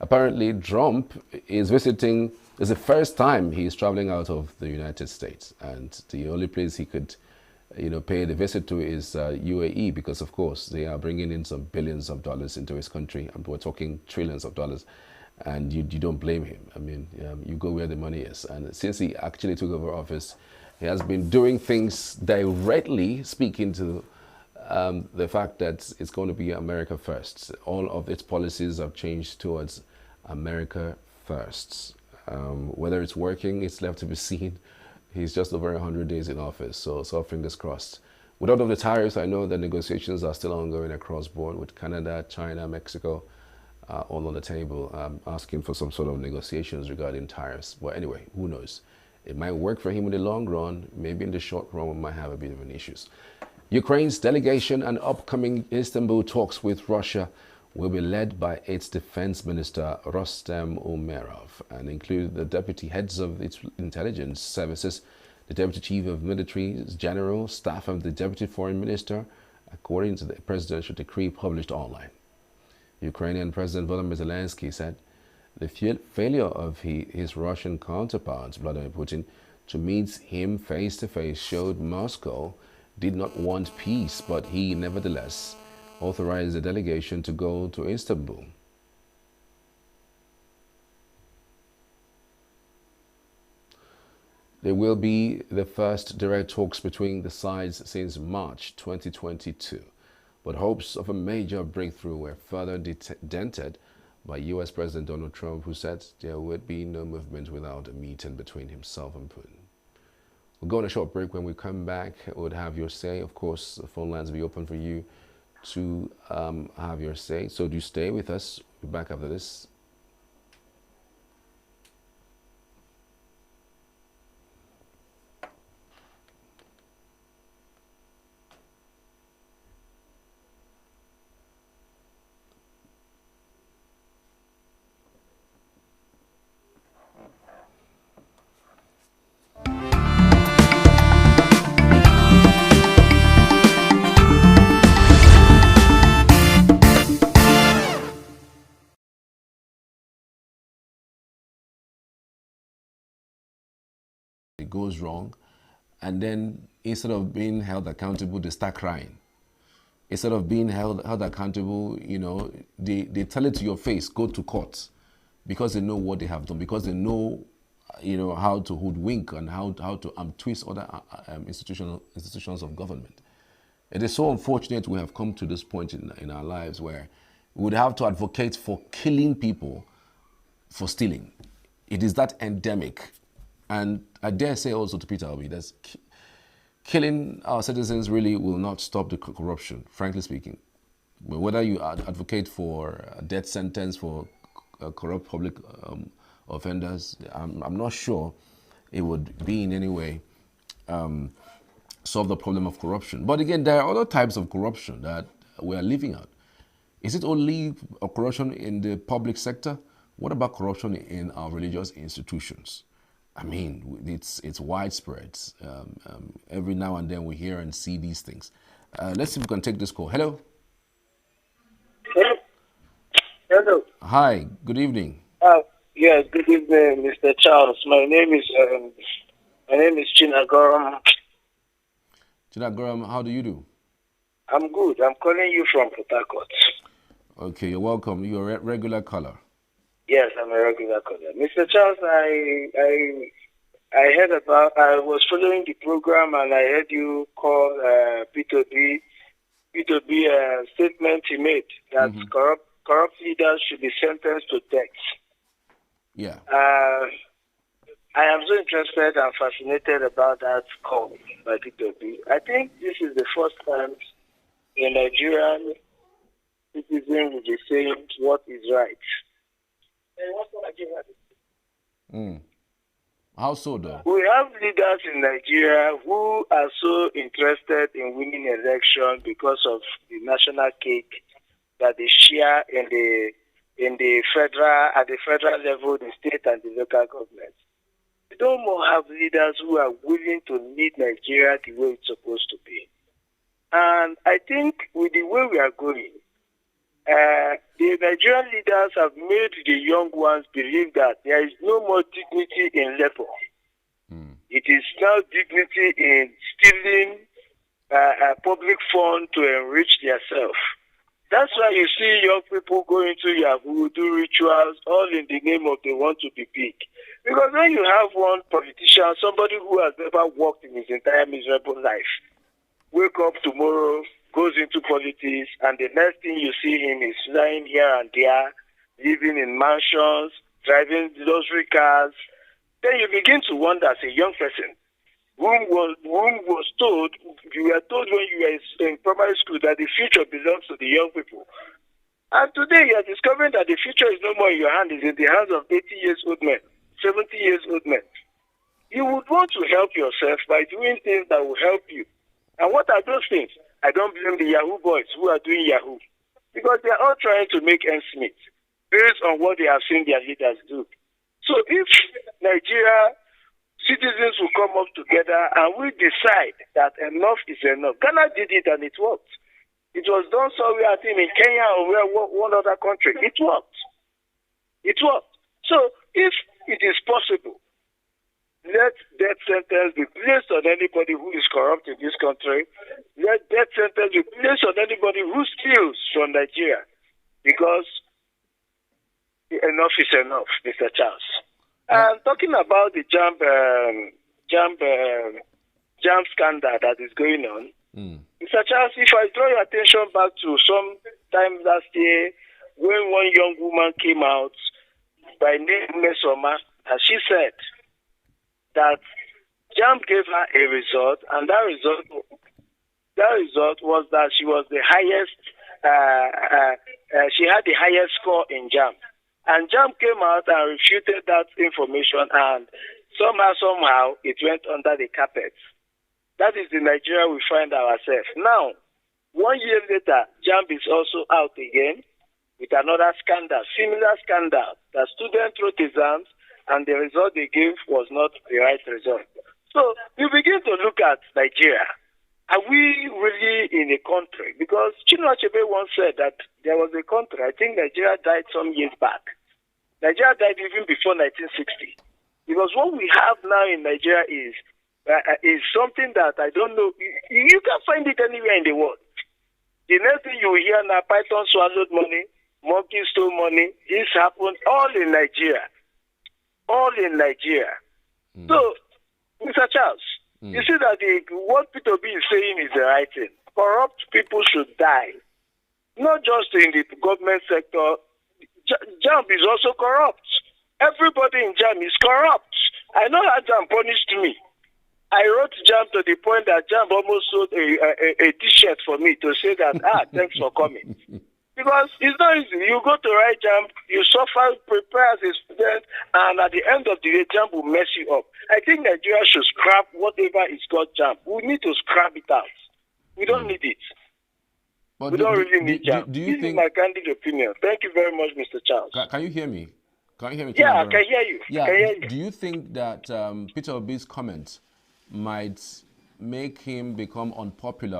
Apparently, Trump is visiting, it's the first time he's traveling out of the United States, and the only place he could pay the visit to is UAE, because of course they are bringing in some billions of dollars into his country, and we're talking trillions of dollars, and you don't blame him. I mean, you go where the money is. And since he actually took over office, he has been doing things directly speaking to the fact that it's going to be America first. All of its policies have changed towards America first. Whether it's working, it's left to be seen. He's just over 100 days in office, so fingers crossed. With all of the tariffs, I know the negotiations are still ongoing across board with Canada, China, Mexico, all on the table, asking for some sort of negotiations regarding tariffs. But anyway, who knows? It might work for him in the long run. Maybe in the short run, we might have a bit of an issues. Ukraine's delegation and upcoming Istanbul talks with Russia will be led by its defense minister, Rostem Umerov, and include the deputy heads of its intelligence services, the deputy chief of military general staff, and the deputy foreign minister, according to the presidential decree published online. Ukrainian President Volodymyr Zelensky said the failure of his Russian counterpart, Vladimir Putin, to meet him face-to-face showed Moscow did not want peace, but he nevertheless authorized the delegation to go to Istanbul. There will be the first direct talks between the sides since March 2022, but hopes of a major breakthrough were further dented by US President Donald Trump, who said there would be no movement without a meeting between himself and Putin. We'll go on a short break. When we come back, we'll have your say. Of course, the phone lines will be open for you to have your say. So do stay with us. We'll be back after this. It goes wrong, and then instead of being held accountable, they start crying. Instead of being held accountable, they tell it to your face, go to court, because they know what they have done, because they know, how to hoodwink and how to twist other institutions of government. It is so unfortunate we have come to this point in our lives where we would have to advocate for killing people for stealing. It is that endemic. And I dare say also to Peter Obi, that killing our citizens really will not stop the corruption, frankly speaking. But whether you advocate for a death sentence for corrupt public offenders, I'm not sure it would be in any way solve the problem of corruption. But again, there are other types of corruption that we are living out. Is it only a corruption in the public sector? What about corruption in our religious institutions? I mean, it's widespread. Every now and then we hear and see these things. Let's see if we can take this call. Hello. Hello. Hi. Good evening. Yes. Good evening, Mr. Charles. My name is Chinagoram. Chinagoram, how do you do? I'm good. I'm calling you from Port Harcourt. Okay, you're welcome. You're a regular caller. Yes, I'm a regular caller. Mr. Charles, I heard about, I was following the program and I heard you call Peter B P2B statement he made that corrupt leaders should be sentenced to death. Yeah. I am so interested and fascinated about that call by P2B. I think this is the first time a Nigerian citizen will be saying what is right. How so, though? We have leaders in Nigeria who are so interested in winning election because of the national cake that they share at the federal level, the state and the local government. We don't more have leaders who are willing to lead Nigeria the way it's supposed to be. And I think with the way we are going, the Nigerian leaders have made the young ones believe that there is no more dignity in labor. It is now dignity in stealing public fund to enrich themselves. That's why you see young people go into Yahoo, do rituals, all in the name of they want to be big. Because when you have one politician, somebody who has never worked in his entire miserable life, wake up tomorrow, goes into politics, and the next thing you see him is flying here and there, living in mansions, driving luxury cars, then you begin to wonder as a young person, whom was told, you were told when you were in primary school that the future belongs to the young people. And today you are discovering that the future is no more in your hand, it's in the hands of 80 years old men, 70 years old men. You would want to help yourself by doing things that will help you. And what are those things? I don't blame the Yahoo boys who are doing Yahoo, because they are all trying to make ends meet based on what they have seen their leaders do. So if Nigeria citizens will come up together and we decide that enough is enough. Ghana did it and it worked. It was done somewhere, I think, in Kenya or one other country. It worked. It worked. So if it is possible, let death sentence be placed on anybody who is corrupt in this country. Let death sentence be placed on anybody who steals from Nigeria. Because enough is enough, Mr. Charles. Talking about the jam scandal that is going on, Mr. Charles, if I draw your attention back to some time last year when one young woman came out by name Mesoma, and she said that JAMB gave her a result, and that result was that she was the highest, she had the highest score in JAMB. And JAMB came out and refuted that information, and somehow, it went under the carpet. That is the Nigeria we find ourselves. Now, 1 year later, JAMB is also out again with another scandal, similar scandal, that students wrote exams and the result they gave was not the right result. So you begin to look at Nigeria. Are we really in a country? Because Chinua Achebe once said that there was a country, I think Nigeria died some years back. Nigeria died even before 1960. Because what we have now in Nigeria is something that I don't know. You can't find it anywhere in the world. The next thing you hear now, Python swallowed money, monkey stole money. This happened all in Nigeria. All in Nigeria. So, Mr. Charles, you see that what P2B is saying is the right thing. Corrupt people should die. Not just in the government sector. JAMB is also corrupt. Everybody in JAMB is corrupt. I know how JAMB punished me. I wrote JAMB to the point that JAMB almost sold a t-shirt for me to say that, thanks for coming. Because it's not easy. You go to write JAMB, you suffer, prepare as a student, and at the end of the day, JAMB will mess you up. I think Nigeria should scrap whatever is called JAMB. We need to scrap it out. We don't need it. But we don't really need JAMB. Do you this think... is my candid opinion. Thank you very much, Mr. Charles. Can you hear me? Can you hear me? Yeah, I can hear you. Yeah. I can hear you. Do you think that Peter Obi's comment might make him become unpopular